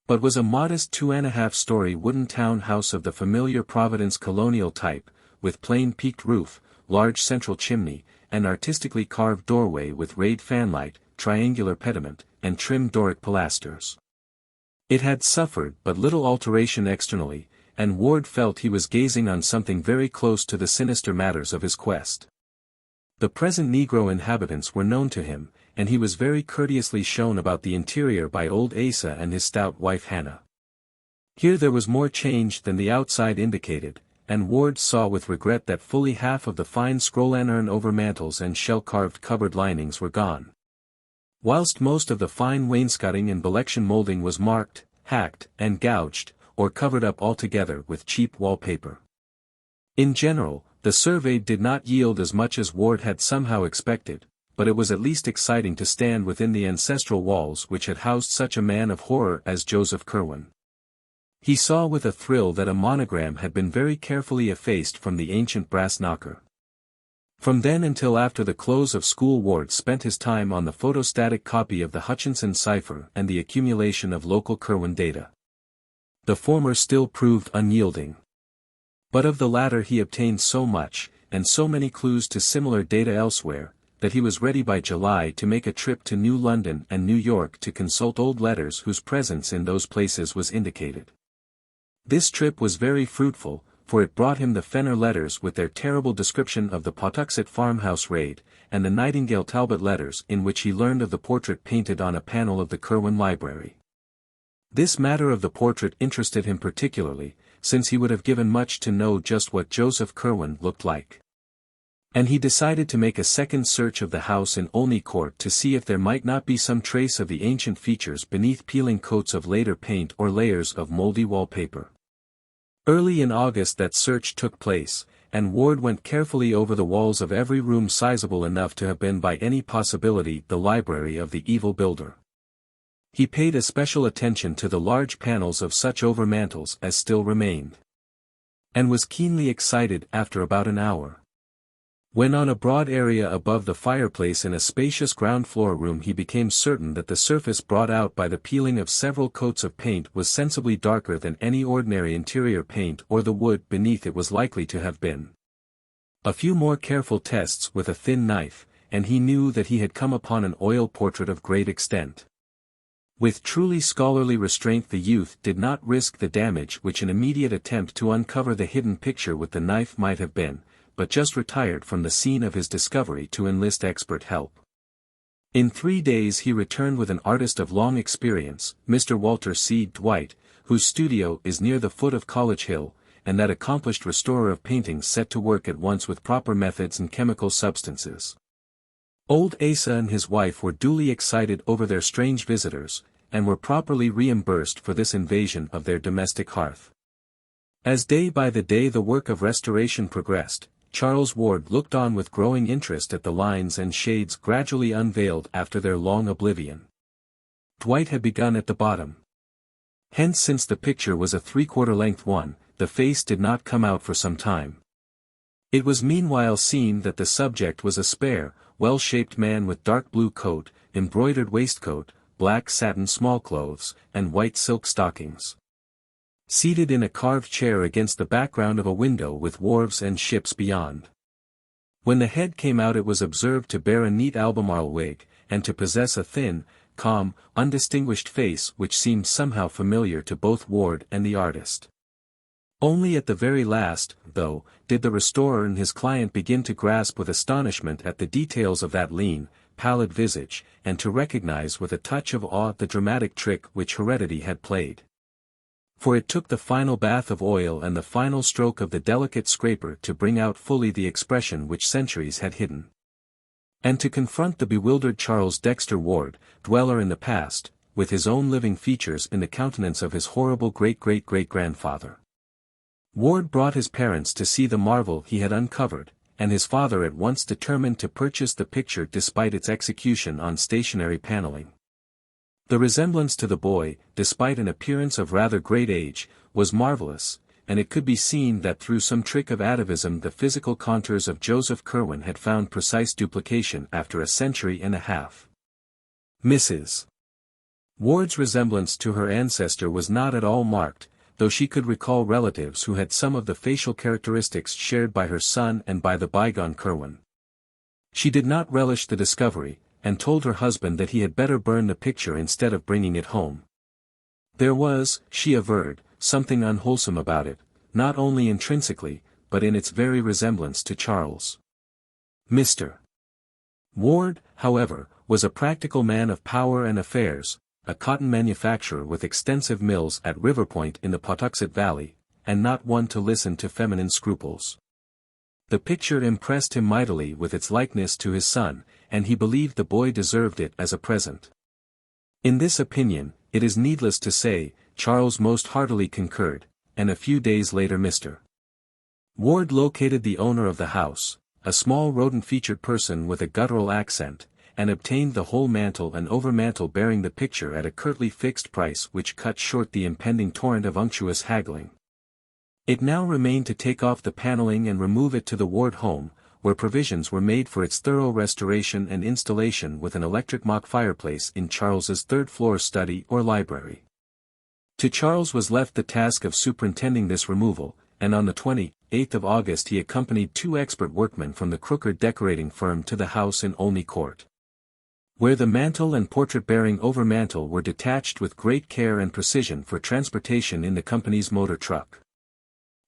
but was a modest 2.5-story wooden town house of the familiar Providence colonial type, with plain peaked roof, large central chimney, an artistically carved doorway with rayed fanlight, triangular pediment, and trim Doric pilasters. It had suffered but little alteration externally, and Ward felt he was gazing on something very close to the sinister matters of his quest. The present Negro inhabitants were known to him, and he was very courteously shown about the interior by old Asa and his stout wife Hannah. Here there was more change than the outside indicated, and Ward saw with regret that fully half of the fine scroll-lantern overmantels and shell-carved cupboard linings were gone, whilst most of the fine wainscoting and belection molding was marked, hacked, and gouged, or covered up altogether with cheap wallpaper. In general, the survey did not yield as much as Ward had somehow expected, but it was at least exciting to stand within the ancestral walls which had housed such a man of horror as Joseph Curwen. He saw with a thrill that a monogram had been very carefully effaced from the ancient brass knocker. From then until after the close of school Ward spent his time on the photostatic copy of the Hutchinson cipher and the accumulation of local Curwen data. The former still proved unyielding, but of the latter he obtained so much, and so many clues to similar data elsewhere, that he was ready by July to make a trip to New London and New York to consult old letters whose presence in those places was indicated. This trip was very fruitful, for it brought him the Fenner letters with their terrible description of the Pawtuxet farmhouse raid, and the Nightingale Talbot letters in which he learned of the portrait painted on a panel of the Curwen library. This matter of the portrait interested him particularly, since he would have given much to know just what Joseph Curwen looked like. And he decided to make a second search of the house in Olney Court to see if there might not be some trace of the ancient features beneath peeling coats of later paint or layers of moldy wallpaper. Early in August that search took place, and Ward went carefully over the walls of every room sizable enough to have been by any possibility the library of the evil builder. He paid especial attention to the large panels of such overmantels as still remained, and was keenly excited after about an hour, when on a broad area above the fireplace in a spacious ground-floor room he became certain that the surface brought out by the peeling of several coats of paint was sensibly darker than any ordinary interior paint or the wood beneath it was likely to have been. A few more careful tests with a thin knife, and he knew that he had come upon an oil portrait of great extent. With truly scholarly restraint the youth did not risk the damage which an immediate attempt to uncover the hidden picture with the knife might have been, but just retired from the scene of his discovery to enlist expert help. In 3 days he returned with an artist of long experience, Mr. Walter C. Dwight, whose studio is near the foot of College Hill, and that accomplished restorer of paintings set to work at once with proper methods and chemical substances. Old Asa and his wife were duly excited over their strange visitors, and were properly reimbursed for this invasion of their domestic hearth. As day by day the work of restoration progressed, Charles Ward looked on with growing interest at the lines and shades gradually unveiled after their long oblivion. Dwight had begun at the bottom. Hence, since the picture was a 3/4 length one, the face did not come out for some time. It was meanwhile seen that the subject was a spare, well-shaped man with dark blue coat, embroidered waistcoat, black satin smallclothes, and white silk stockings, seated in a carved chair against the background of a window with wharves and ships beyond. When the head came out it was observed to bear a neat Albemarle wig, and to possess a thin, calm, undistinguished face which seemed somehow familiar to both Ward and the artist. Only at the very last, though, did the restorer and his client begin to grasp with astonishment at the details of that lean, pallid visage, and to recognize with a touch of awe the dramatic trick which heredity had played. For it took the final bath of oil and the final stroke of the delicate scraper to bring out fully the expression which centuries had hidden. And to confront the bewildered Charles Dexter Ward, dweller in the past, with his own living features in the countenance of his horrible great-great-great-grandfather. Ward brought his parents to see the marvel he had uncovered, and his father at once determined to purchase the picture despite its execution on stationary paneling. The resemblance to the boy, despite an appearance of rather great age, was marvelous, and it could be seen that through some trick of atavism the physical contours of Joseph Curwen had found precise duplication after a century and a half. Mrs. Ward's resemblance to her ancestor was not at all marked, though she could recall relatives who had some of the facial characteristics shared by her son and by the bygone Curwen. She did not relish the discovery, and told her husband that he had better burn the picture instead of bringing it home. There was, she averred, something unwholesome about it, not only intrinsically, but in its very resemblance to Charles. Mr. Ward, however, was a practical man of power and affairs, a cotton manufacturer with extensive mills at Riverpoint in the Pawtuxet Valley, and not one to listen to feminine scruples. The picture impressed him mightily with its likeness to his son, and he believed the boy deserved it as a present. In this opinion, it is needless to say, Charles most heartily concurred, and a few days later Mr. Ward located the owner of the house, a small rodent-featured person with a guttural accent, and obtained the whole mantle and overmantle bearing the picture at a curtly fixed price which cut short the impending torrent of unctuous haggling. It now remained to take off the paneling and remove it to the Ward home, where provisions were made for its thorough restoration and installation with an electric mock fireplace in Charles's third-floor study or library. To Charles was left the task of superintending this removal, and on the 28th of August he accompanied 2 expert workmen from the Crooker decorating firm to the house in Olney Court, where the mantle and portrait-bearing overmantle were detached with great care and precision for transportation in the company's motor truck.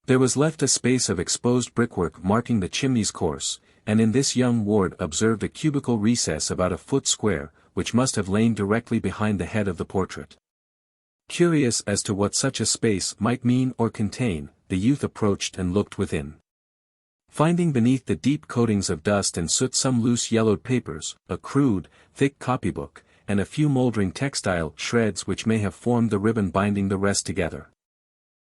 There was left a space of exposed brickwork marking the chimney's course, and in this young Ward observed a cubical recess about a foot square, which must have lain directly behind the head of the portrait. Curious as to what such a space might mean or contain, the youth approached and looked within. Finding beneath the deep coatings of dust and soot some loose yellowed papers, a crude, thick copybook, and a few moldering textile shreds which may have formed the ribbon binding the rest together.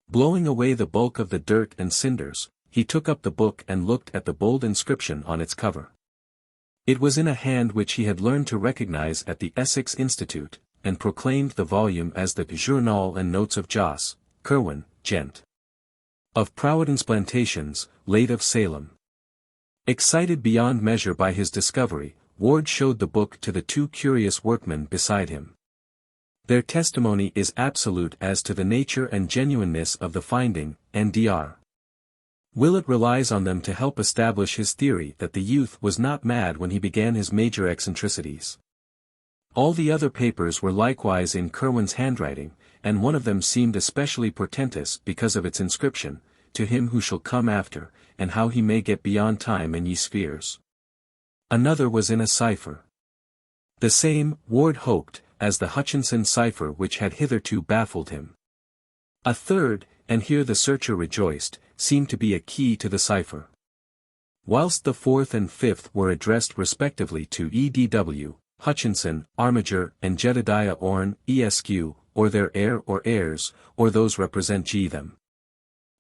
Blowing away the bulk of the dirt and cinders, he took up the book and looked at the bold inscription on its cover. It was in a hand which he had learned to recognize at the Essex Institute, and proclaimed the volume as the Journal and Notes of Jos. Curwen, Gent. Of Providence Plantations, late of Salem. Excited beyond measure by his discovery, Ward showed the book to the 2 curious workmen beside him. Their testimony is absolute as to the nature and genuineness of the finding, and Dr. Willett relies on them to help establish his theory that the youth was not mad when he began his major eccentricities. All the other papers were likewise in Curwen's handwriting, and one of them seemed especially portentous because of its inscription, "To him who shall come after, and how he may get beyond time and ye spheres." Another was in a cipher. The same, Ward hoped, as the Hutchinson cipher which had hitherto baffled him. A third, and here the searcher rejoiced, seemed to be a key to the cipher. Whilst the 4th and 5th were addressed respectively to E.D.W., Hutchinson, Armiger, and Jedediah Orne, Esq., or their heir or heirs, or those represent G. them.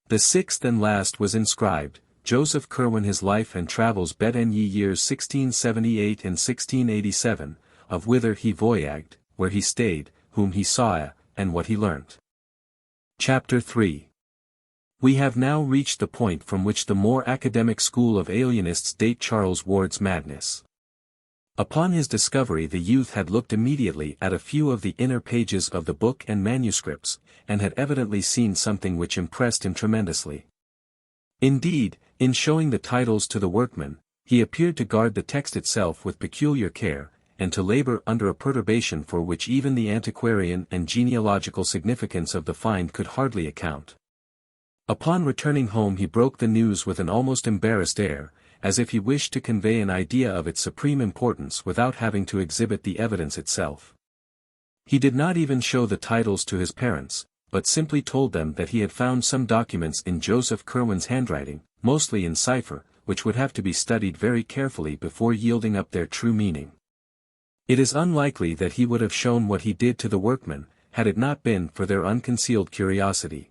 The 6th and last was inscribed, Joseph Curwen his life and travels bet ye years 1678 and 1687, of whither he voyaged, where he stayed, whom he saw, and what he learnt. Chapter 3. We have now reached the point from which the more academic school of alienists date Charles Ward's madness. Upon his discovery the youth had looked immediately at a few of the inner pages of the book and manuscripts, and had evidently seen something which impressed him tremendously. Indeed, in showing the titles to the workmen, he appeared to guard the text itself with peculiar care, and to labor under a perturbation for which even the antiquarian and genealogical significance of the find could hardly account. Upon returning home he broke the news with an almost embarrassed air, as if he wished to convey an idea of its supreme importance without having to exhibit the evidence itself. He did not even show the titles to his parents, but simply told them that he had found some documents in Joseph Curwen's handwriting, mostly in cipher, which would have to be studied very carefully before yielding up their true meaning. It is unlikely that he would have shown what he did to the workmen, had it not been for their unconcealed curiosity.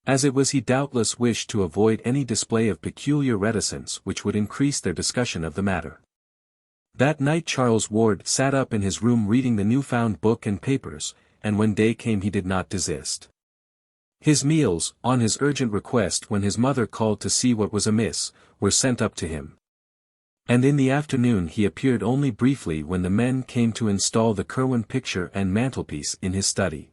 As it was, he doubtless wished to avoid any display of peculiar reticence which would increase their discussion of the matter. That night Charles Ward sat up in his room reading the newfound book and papers, and when day came he did not desist. His meals, on his urgent request when his mother called to see what was amiss, were sent up to him. And in the afternoon he appeared only briefly when the men came to install the Curwen picture and mantelpiece in his study.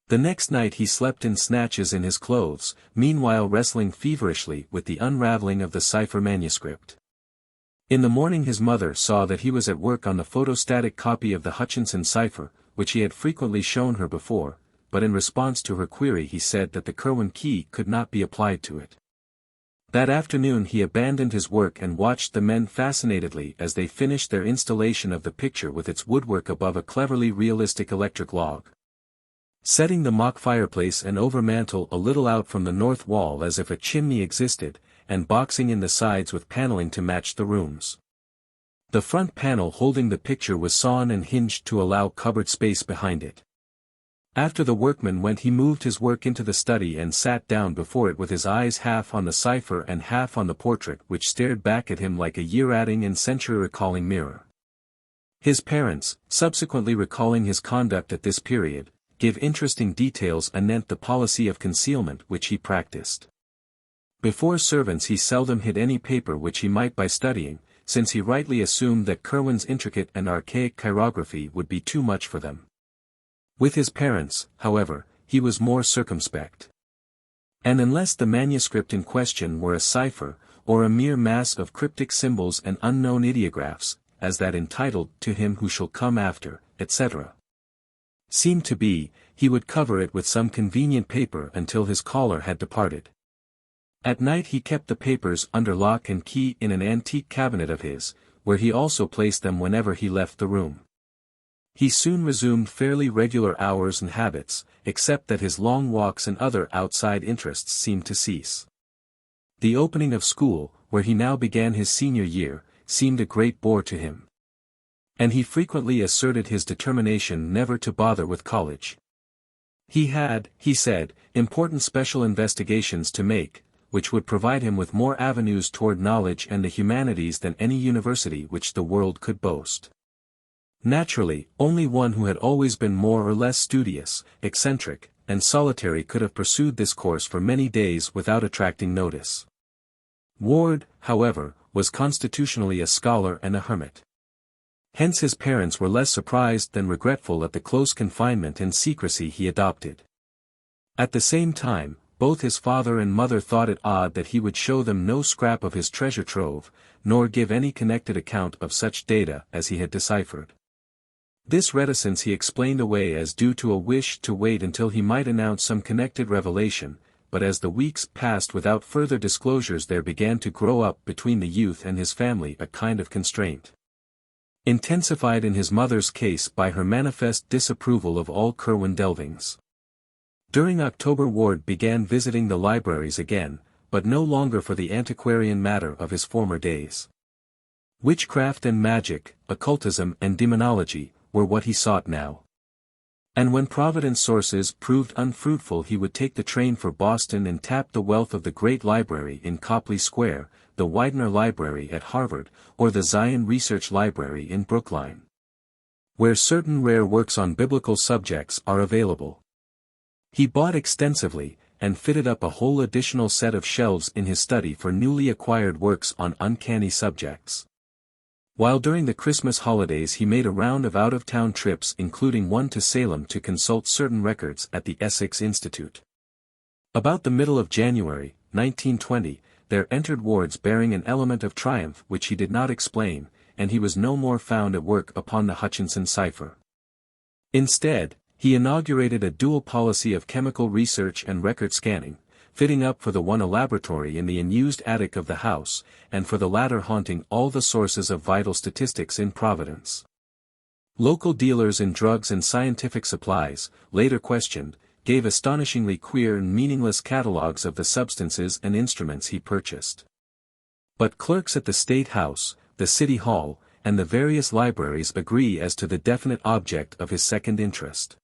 The next night he slept in snatches in his clothes, meanwhile wrestling feverishly with the unraveling of the cipher manuscript. In the morning his mother saw that he was at work on the photostatic copy of the Hutchinson cipher, which he had frequently shown her before, but in response to her query he said that the Curwen key could not be applied to it. That afternoon he abandoned his work and watched the men fascinatedly as they finished their installation of the picture with its woodwork above a cleverly realistic electric log. Setting the mock fireplace and overmantel a little out from the north wall as if a chimney existed, and boxing in the sides with paneling to match the rooms. The front panel holding the picture was sawn and hinged to allow cupboard space behind it. After the workman went he moved his work into the study and sat down before it with his eyes half on the cipher and half on the portrait which stared back at him like a year-adding and century-recalling mirror. His parents, subsequently recalling his conduct at this period, give interesting details anent the policy of concealment which he practiced. Before servants he seldom hid any paper which he might by studying, since he rightly assumed that Curwen's intricate and archaic chirography would be too much for them. With his parents, however, he was more circumspect. And unless the manuscript in question were a cipher, or a mere mass of cryptic symbols and unknown ideographs, as that entitled "To Him Who Shall Come After," etc., seemed to be, he would cover it with some convenient paper until his caller had departed. At night he kept the papers under lock and key in an antique cabinet of his, where he also placed them whenever he left the room. He soon resumed fairly regular hours and habits, except that his long walks and other outside interests seemed to cease. The opening of school, where he now began his senior year, seemed a great bore to him. And he frequently asserted his determination never to bother with college. He had, he said, important special investigations to make, which would provide him with more avenues toward knowledge and the humanities than any university which the world could boast. Naturally, only one who had always been more or less studious, eccentric, and solitary could have pursued this course for many days without attracting notice. Ward, however, was constitutionally a scholar and a hermit. Hence his parents were less surprised than regretful at the close confinement and secrecy he adopted. At the same time, both his father and mother thought it odd that he would show them no scrap of his treasure trove, nor give any connected account of such data as he had deciphered. This reticence he explained away as due to a wish to wait until he might announce some connected revelation, but as the weeks passed without further disclosures there began to grow up between the youth and his family a kind of constraint, intensified in his mother's case by her manifest disapproval of all Curwen delvings. During October Ward began visiting the libraries again, but no longer for the antiquarian matter of his former days. Witchcraft and magic, occultism and demonology, were what he sought now. And when Providence sources proved unfruitful he would take the train for Boston and tap the wealth of the Great Library in Copley Square, the Widener Library at Harvard, or the Zion Research Library in Brookline, where certain rare works on biblical subjects are available. He bought extensively, and fitted up a whole additional set of shelves in his study for newly acquired works on uncanny subjects. While during the Christmas holidays he made a round of out-of-town trips including one to Salem to consult certain records at the Essex Institute. About the middle of January, 1920, there entered Wards bearing an element of triumph which he did not explain, and he was no more found at work upon the Hutchinson cipher. Instead, he inaugurated a dual policy of chemical research and record scanning, fitting up for the one a laboratory in the unused attic of the house, and for the latter haunting all the sources of vital statistics in Providence. Local dealers in drugs and scientific supplies, later questioned, gave astonishingly queer and meaningless catalogues of the substances and instruments he purchased. But clerks at the State House, the City Hall, and the various libraries agree as to the definite object of his second interest.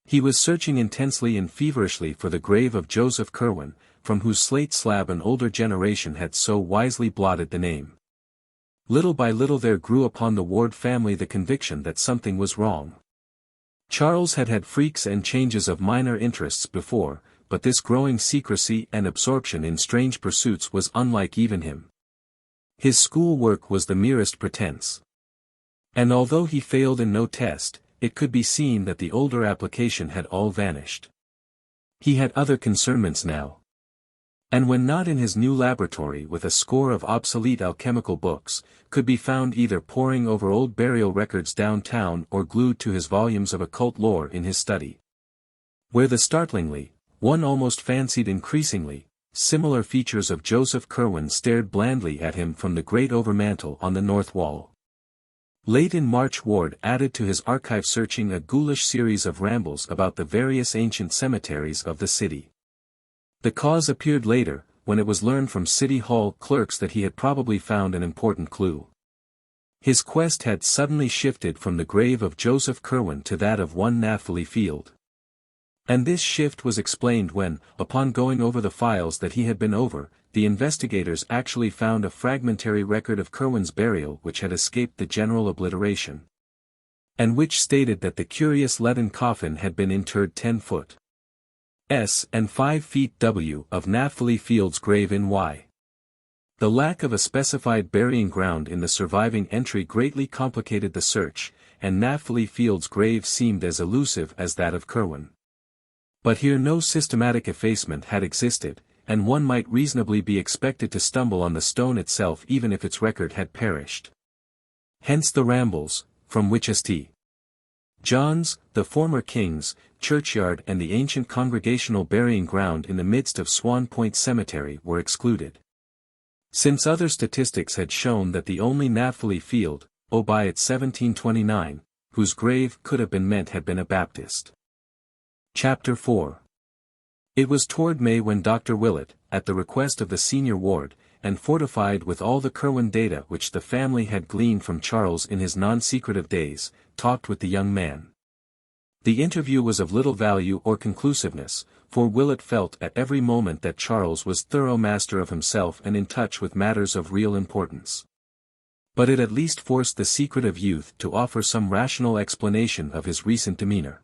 He was searching intensely and feverishly for the grave of Joseph Curwen, from whose slate slab an older generation had so wisely blotted the name. Little by little there grew upon the Ward family the conviction that something was wrong. Charles had had freaks and changes of minor interests before, but this growing secrecy and absorption in strange pursuits was unlike even him. His school work was the merest pretense. And although he failed in no test, it could be seen that the older application had all vanished. He had other concernments now. And when not in his new laboratory with a score of obsolete alchemical books, could be found either poring over old burial records downtown or glued to his volumes of occult lore in his study. Where the startlingly, one almost fancied increasingly, similar features of Joseph Curwen stared blandly at him from the great overmantel on the north wall. Late in March Ward added to his archive searching a ghoulish series of rambles about the various ancient cemeteries of the city. The cause appeared later, when it was learned from City Hall clerks that he had probably found an important clue. His quest had suddenly shifted from the grave of Joseph Curwen to that of one Naphtali Field. And this shift was explained when, upon going over the files that he had been over, the investigators actually found a fragmentary record of Curwen's burial which had escaped the general obliteration. And which stated that the curious leaden coffin had been interred 10 foot S and 5 feet W of Naphtali Field's grave in Y. The lack of a specified burying ground in the surviving entry greatly complicated the search, and Naphtali Field's grave seemed as elusive as that of Curwen. But here no systematic effacement had existed, and one might reasonably be expected to stumble on the stone itself even if its record had perished. Hence the rambles, from which St. John's, the former King's, churchyard and the ancient congregational burying ground in the midst of Swan Point Cemetery were excluded. Since other statistics had shown that the only Naphtali Field, by its 1729, whose grave could have been meant had been a Baptist. Chapter 4. It was toward May when Dr. Willett, at the request of the senior Ward, and fortified with all the Curwen data which the family had gleaned from Charles in his non-secretive days, talked with the young man. The interview was of little value or conclusiveness, for Willett felt at every moment that Charles was thorough master of himself and in touch with matters of real importance. But it at least forced the secretive youth to offer some rational explanation of his recent demeanor.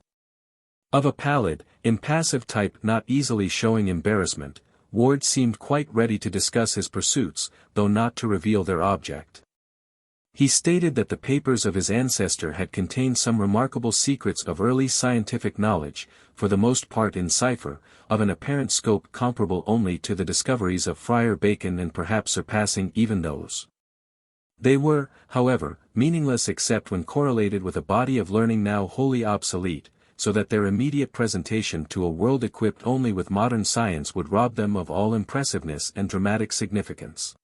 Of a pallid, impassive type not easily showing embarrassment, Ward seemed quite ready to discuss his pursuits, though not to reveal their object. He stated that the papers of his ancestor had contained some remarkable secrets of early scientific knowledge, for the most part in cipher, of an apparent scope comparable only to the discoveries of Friar Bacon and perhaps surpassing even those. They were, however, meaningless except when correlated with a body of learning now wholly obsolete, so that their immediate presentation to a world equipped only with modern science would rob them of all impressiveness and dramatic significance.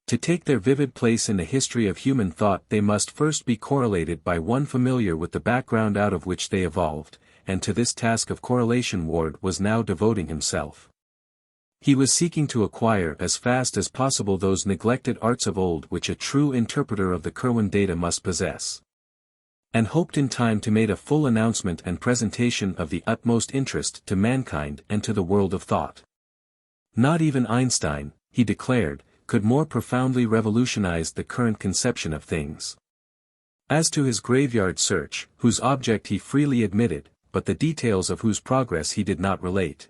To take their vivid place in the history of human thought they must first be correlated by one familiar with the background out of which they evolved, and to this task of correlation Ward was now devoting himself. He was seeking to acquire as fast as possible those neglected arts of old which a true interpreter of the Curwen data must possess. And hoped in time to make a full announcement and presentation of the utmost interest to mankind and to the world of thought. Not even Einstein, he declared, could more profoundly revolutionize the current conception of things. As to his graveyard search, whose object he freely admitted, but the details of whose progress he did not relate.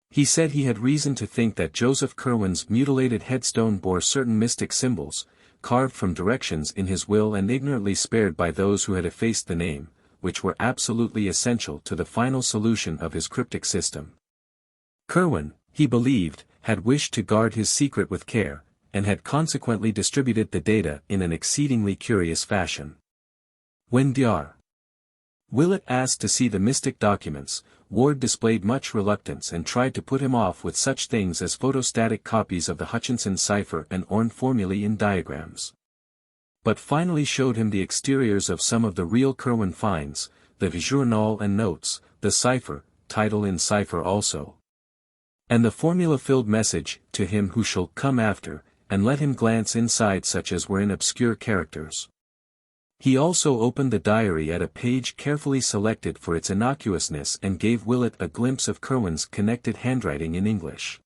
He said he had reason to think that Joseph Curwen's mutilated headstone bore certain mystic symbols, carved from directions in his will and ignorantly spared by those who had effaced the name, which were absolutely essential to the final solution of his cryptic system. Curwen, he believed, had wished to guard his secret with care, and had consequently distributed the data in an exceedingly curious fashion. When Dr. Willett asked to see the mystic documents, Ward displayed much reluctance and tried to put him off with such things as photostatic copies of the Hutchinson cipher and Orne formulae in diagrams. But finally showed him the exteriors of some of the real Curwen finds, the journal and notes, the cipher, title in cipher also. And the formula-filled message, to him who shall come after, and let him glance inside such as were in obscure characters. He also opened the diary at a page carefully selected for its innocuousness and gave Willett a glimpse of Curwen's connected handwriting in English.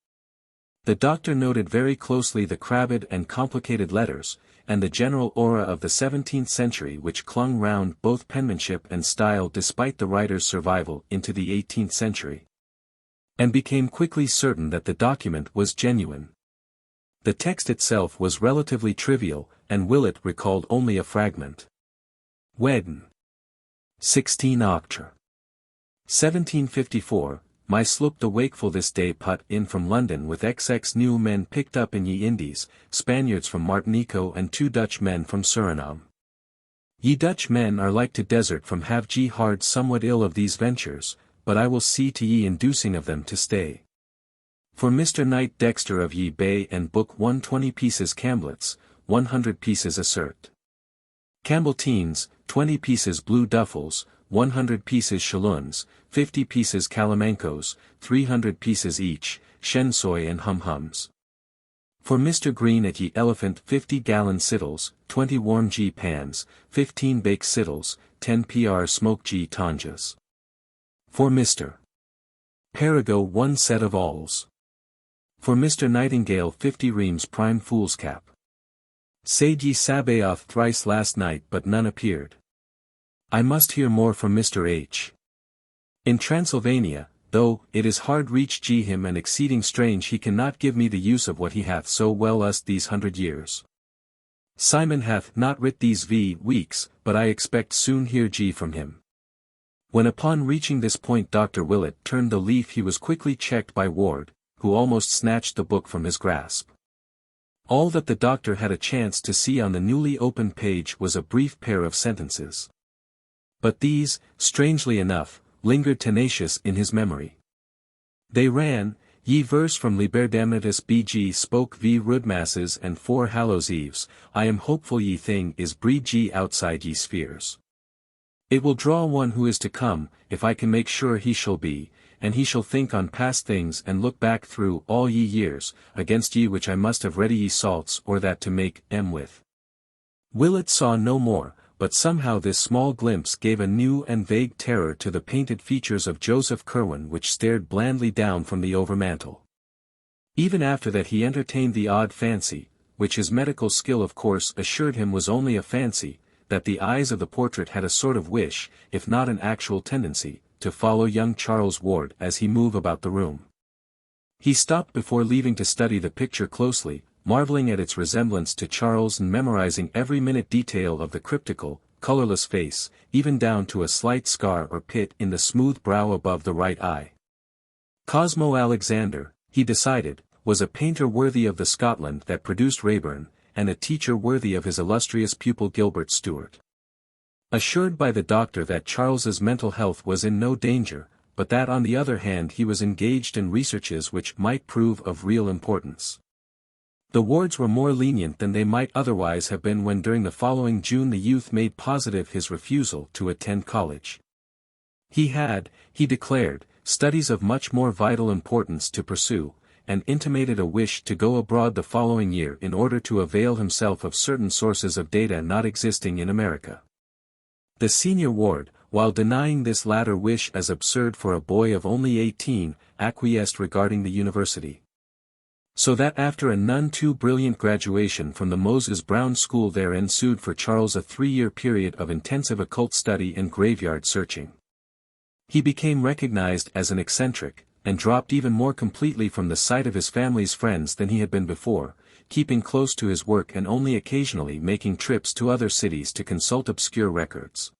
The doctor noted very closely the crabbed and complicated letters, and the general aura of the 17th century which clung round both penmanship and style despite the writer's survival into the 18th century. And became quickly certain that the document was genuine. The text itself was relatively trivial, and Willett recalled only a fragment. When 16 October 1754, my sloop the wakeful this day put in from London with XX new men picked up in ye Indies, Spaniards from Martinico and 2 Dutch men from Suriname. Ye Dutch men are like to desert from have ye hard somewhat ill of these ventures, but I will see to ye inducing of them to stay. For Mr. Knight Dexter of ye Bay and book 120 pieces camblets, 100 pieces assert. Campbelltines, 20 pieces blue duffels, 100 pieces shalloons, 50 pieces calamancos, 300 pieces each, shensoy and hum-hums. For Mr. Green at ye Elephant 50-gallon siddles, 20 warm g pans, 15 baked siddles, 10 pr smoke g tonjas. For Mr. Perigo 1 set of awls. For Mr. Nightingale 50 reams prime fool's cap. Said ye Sabaoth thrice last night but none appeared. I must hear more from Mr. H. In Transylvania, though it is hard reach g him and exceeding strange he cannot give me the use of what he hath so well us these 100 years. Simon hath not writ these weeks, but I expect soon hear g from him. When upon reaching this point Dr. Willett turned the leaf he was quickly checked by Ward, who almost snatched the book from his grasp. All that the doctor had a chance to see on the newly opened page was a brief pair of sentences. But these, strangely enough, lingered tenacious in his memory. They ran, ye verse from Liber Damnatus bg spoke v Rudmasses and 4 Hallows Eves, I am hopeful ye thing is breed g outside ye spheres. It will draw one who is to come, if I can make sure he shall be, and he shall think on past things and look back through all ye years, against ye which I must have ready ye salts or that to make with. Willett saw no more, but somehow this small glimpse gave a new and vague terror to the painted features of Joseph Curwen which stared blandly down from the overmantel. Even after that he entertained the odd fancy, which his medical skill of course assured him was only a fancy, that the eyes of the portrait had a sort of wish, if not an actual tendency, to follow young Charles Ward as he moved about the room. He stopped before leaving to study the picture closely, marveling at its resemblance to Charles and memorizing every minute detail of the cryptical, colorless face, even down to a slight scar or pit in the smooth brow above the right eye. Cosmo Alexander, he decided, was a painter worthy of the Scotland that produced Raeburn, and a teacher worthy of his illustrious pupil Gilbert Stuart. Assured by the doctor that Charles's mental health was in no danger, but that on the other hand he was engaged in researches which might prove of real importance. The Wards were more lenient than they might otherwise have been when during the following June the youth made positive his refusal to attend college. He had, he declared, studies of much more vital importance to pursue, and intimated a wish to go abroad the following year in order to avail himself of certain sources of data not existing in America. The senior Ward, while denying this latter wish as absurd for a boy of only 18, acquiesced regarding the university. So that after a none too brilliant graduation from the Moses Brown School there ensued for Charles a 3-year period of intensive occult study and graveyard searching. He became recognized as an eccentric, and dropped even more completely from the sight of his family's friends than he had been before, keeping close to his work and only occasionally making trips to other cities to consult obscure records.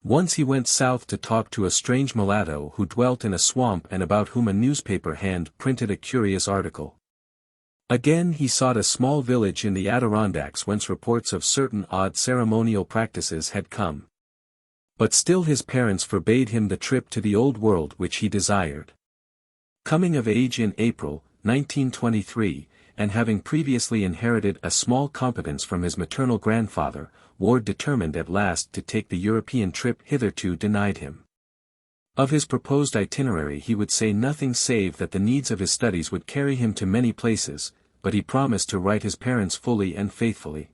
Once he went south to talk to a strange mulatto who dwelt in a swamp and about whom a newspaper hand printed a curious article. Again he sought a small village in the Adirondacks whence reports of certain odd ceremonial practices had come. But still his parents forbade him the trip to the old world which he desired. Coming of age in April, 1923, and having previously inherited a small competence from his maternal grandfather, Ward determined at last to take the European trip hitherto denied him. Of his proposed itinerary he would say nothing save that the needs of his studies would carry him to many places, but he promised to write his parents fully and faithfully.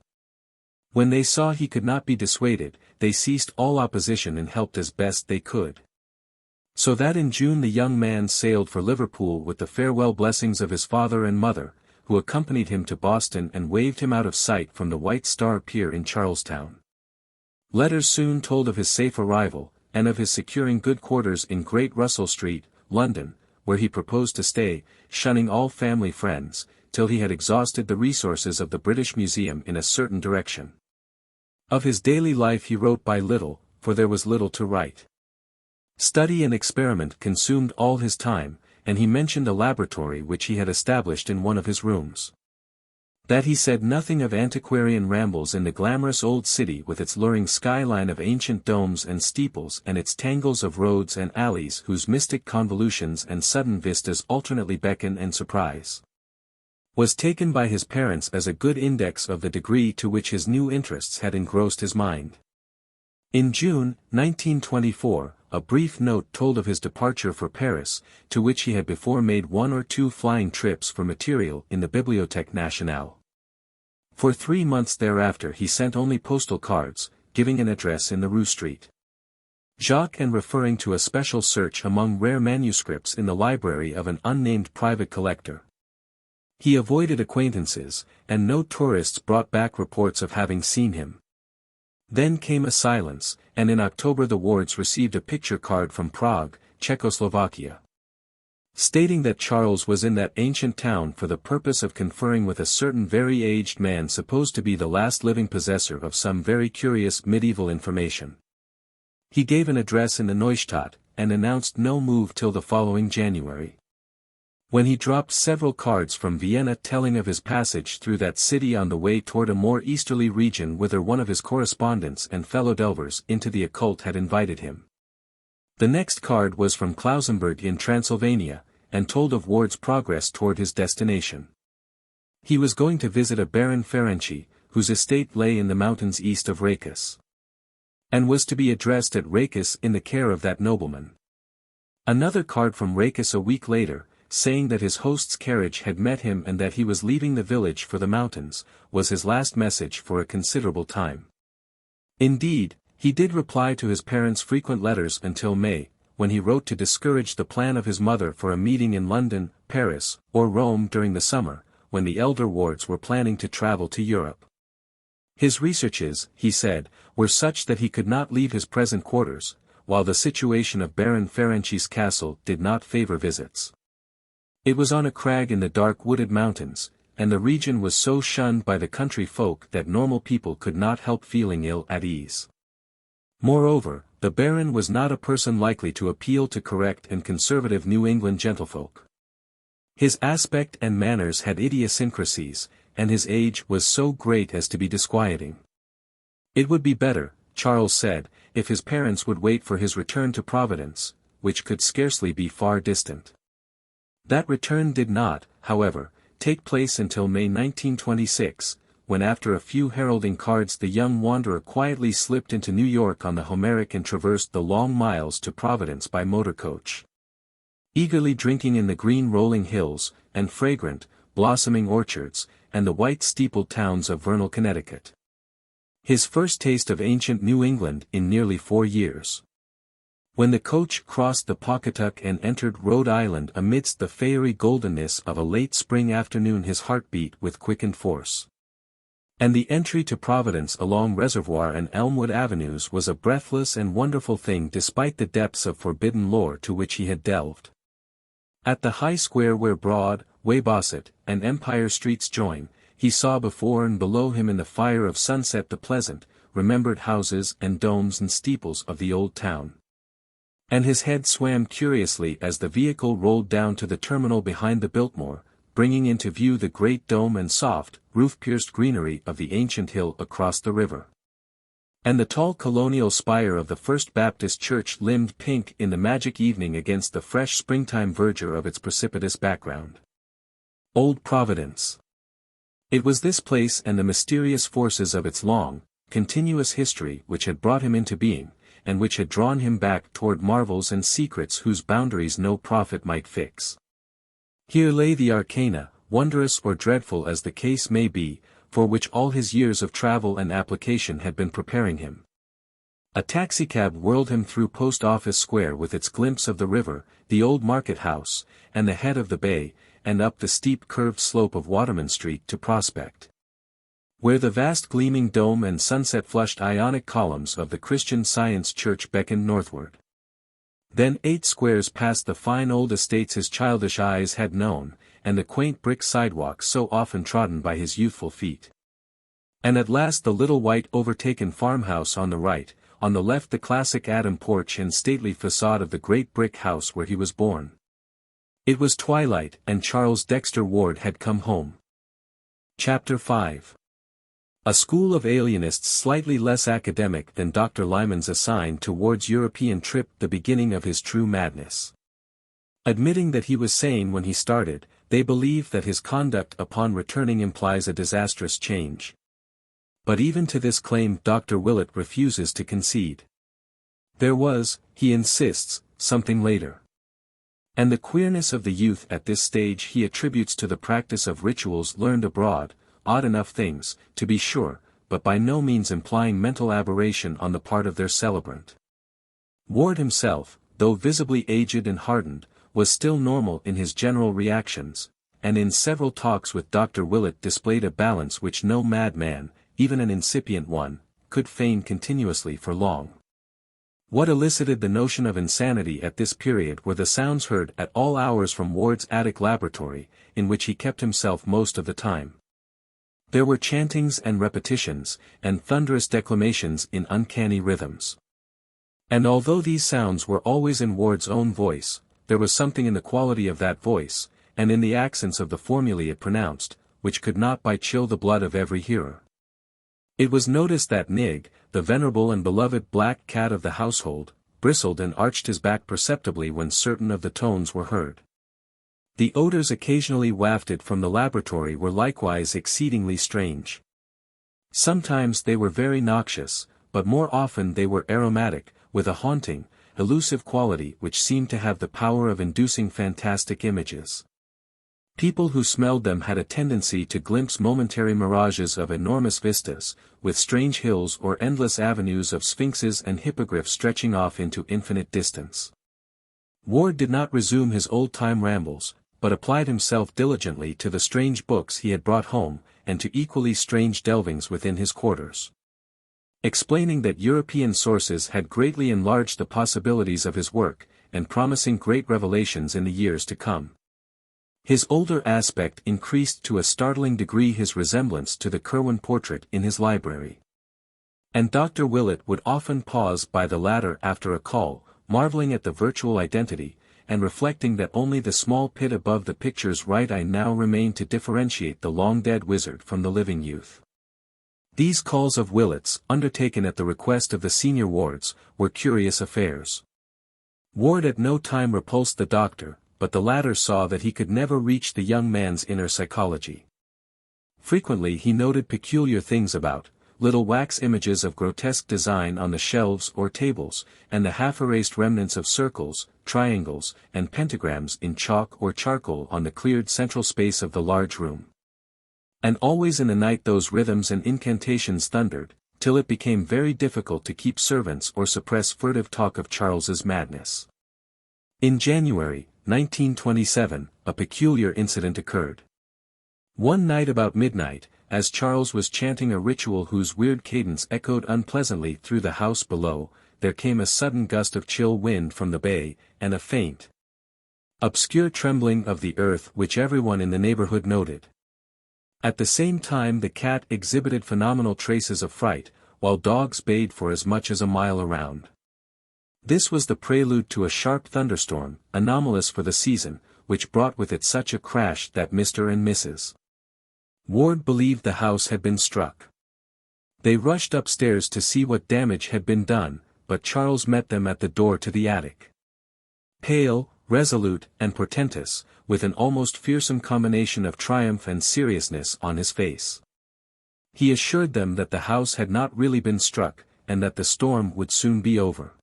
When they saw he could not be dissuaded, they ceased all opposition and helped as best they could. So that in June the young man sailed for Liverpool with the farewell blessings of his father and mother, who accompanied him to Boston and waved him out of sight from the White Star Pier in Charlestown. Letters soon told of his safe arrival, and of his securing good quarters in Great Russell Street, London, where he proposed to stay, shunning all family friends, till he had exhausted the resources of the British Museum in a certain direction. Of his daily life he wrote by little, for there was little to write. Study and experiment consumed all his time, and he mentioned a laboratory which he had established in one of his rooms. That he said nothing of antiquarian rambles in the glamorous old city with its luring skyline of ancient domes and steeples and its tangles of roads and alleys whose mystic convolutions and sudden vistas alternately beckon and surprise, was taken by his parents as a good index of the degree to which his new interests had engrossed his mind. In June, 1924, a brief note told of his departure for Paris, to which he had before made 1 or 2 flying trips for material in the Bibliothèque Nationale. For 3 months thereafter he sent only postal cards, giving an address in the Rue Street, Jacques and referring to a special search among rare manuscripts in the library of an unnamed private collector. He avoided acquaintances, and no tourists brought back reports of having seen him. Then came a silence, and in October the Wards received a picture card from Prague, Czechoslovakia, stating that Charles was in that ancient town for the purpose of conferring with a certain very aged man supposed to be the last living possessor of some very curious medieval information. He gave an address in the Neustadt, and announced no move till the following January, when he dropped several cards from Vienna telling of his passage through that city on the way toward a more easterly region whither one of his correspondents and fellow delvers into the occult had invited him. The next card was from Klausenburg in Transylvania, and told of Ward's progress toward his destination. He was going to visit a Baron Ferenczi, whose estate lay in the mountains east of Rakus, and was to be addressed at Rakus in the care of that nobleman. Another card from Rakus a week later, saying that his host's carriage had met him and that he was leaving the village for the mountains, was his last message for a considerable time. Indeed, he did reply to his parents' frequent letters until May, when he wrote to discourage the plan of his mother for a meeting in London, Paris, or Rome during the summer, when the elder Wards were planning to travel to Europe. His researches, he said, were such that he could not leave his present quarters, while the situation of Baron Ferenczi's castle did not favor visits. It was on a crag in the dark wooded mountains, and the region was so shunned by the country folk that normal people could not help feeling ill at ease. Moreover, the Baron was not a person likely to appeal to correct and conservative New England gentlefolk. His aspect and manners had idiosyncrasies, and his age was so great as to be disquieting. It would be better, Charles said, if his parents would wait for his return to Providence, which could scarcely be far distant. That return did not, however, take place until May 1926, when after a few heralding cards the young wanderer quietly slipped into New York on the Homeric and traversed the long miles to Providence by motor coach, eagerly drinking in the green rolling hills, and fragrant, blossoming orchards, and the white steepled towns of Vernal, Connecticut. His first taste of ancient New England in nearly 4 years. When the coach crossed the Pawcatuck and entered Rhode Island amidst the fiery goldenness of a late spring afternoon his heart beat with quickened force. And the entry to Providence along Reservoir and Elmwood avenues was a breathless and wonderful thing despite the depths of forbidden lore to which he had delved. At the high square where Broad, Weybosset, and Empire Streets join, he saw before and below him in the fire of sunset the pleasant, remembered houses and domes and steeples of the old town. And his head swam curiously as the vehicle rolled down to the terminal behind the Biltmore, bringing into view the great dome and soft, roof-pierced greenery of the ancient hill across the river. And the tall colonial spire of the First Baptist Church limned pink in the magic evening against the fresh springtime verdure of its precipitous background. Old Providence. It was this place and the mysterious forces of its long, continuous history which had brought him into being, and which had drawn him back toward marvels and secrets whose boundaries no prophet might fix. Here lay the arcana, wondrous or dreadful as the case may be, for which all his years of travel and application had been preparing him. A taxicab whirled him through Post Office Square with its glimpse of the river, the old market house, and the head of the bay, and up the steep curved slope of Waterman Street to Prospect, where the vast gleaming dome and sunset-flushed Ionic columns of the Christian Science Church beckoned northward. Then 8 squares past the fine old estates his childish eyes had known, and the quaint brick sidewalks so often trodden by his youthful feet. And at last the little white overtaken farmhouse on the right, on the left the classic Adam porch and stately facade of the great brick house where he was born. It was twilight, and Charles Dexter Ward had come home. Chapter 5. A school of alienists slightly less academic than Dr. Lyman's assigned to Ward's European trip the beginning of his true madness. Admitting that he was sane when he started, they believe that his conduct upon returning implies a disastrous change. But even to this claim Dr. Willett refuses to concede. There was, he insists, something later. And the queerness of the youth at this stage he attributes to the practice of rituals learned abroad, odd enough things, to be sure, but by no means implying mental aberration on the part of their celebrant. Ward himself, though visibly aged and hardened, was still normal in his general reactions, and in several talks with Dr. Willett displayed a balance which no madman, even an incipient one, could feign continuously for long. What elicited the notion of insanity at this period were the sounds heard at all hours from Ward's attic laboratory, in which he kept himself most of the time. There were chantings and repetitions, and thunderous declamations in uncanny rhythms. And although these sounds were always in Ward's own voice, there was something in the quality of that voice, and in the accents of the formulae it pronounced, which could not but chill the blood of every hearer. It was noticed that Nig, the venerable and beloved black cat of the household, bristled and arched his back perceptibly when certain of the tones were heard. The odors occasionally wafted from the laboratory were likewise exceedingly strange. Sometimes they were very noxious, but more often they were aromatic, with a haunting, elusive quality which seemed to have the power of inducing fantastic images. People who smelled them had a tendency to glimpse momentary mirages of enormous vistas, with strange hills or endless avenues of sphinxes and hippogriffs stretching off into infinite distance. Ward did not resume his old-time rambles, but applied himself diligently to the strange books he had brought home, and to equally strange delvings within his quarters. Explaining that European sources had greatly enlarged the possibilities of his work, and promising great revelations in the years to come. His older aspect increased to a startling degree his resemblance to the Curwen portrait in his library. And Dr. Willett would often pause by the latter after a call, marveling at the virtual identity, and reflecting that only the small pit above the picture's right eye now remained to differentiate the long-dead wizard from the living youth. These calls of Willett's, undertaken at the request of the senior Wards, were curious affairs. Ward at no time repulsed the doctor, but the latter saw that he could never reach the young man's inner psychology. Frequently he noted peculiar things about, little wax images of grotesque design on the shelves or tables, and the half-erased remnants of circles, triangles, and pentagrams in chalk or charcoal on the cleared central space of the large room. And always in the night those rhythms and incantations thundered, till it became very difficult to keep servants or suppress furtive talk of Charles's madness. In January 1927, a peculiar incident occurred. One night about midnight, as Charles was chanting a ritual whose weird cadence echoed unpleasantly through the house below, there came a sudden gust of chill wind from the bay, and a faint, obscure trembling of the earth which everyone in the neighborhood noted. At the same time the cat exhibited phenomenal traces of fright, while dogs bayed for as much as a mile around. This was the prelude to a sharp thunderstorm, anomalous for the season, which brought with it such a crash that Mr. and Mrs. Ward believed the house had been struck. They rushed upstairs to see what damage had been done, but Charles met them at the door to the attic. Pale, resolute, and portentous, with an almost fearsome combination of triumph and seriousness on his face. He assured them that the house had not really been struck, and that the storm would soon be over.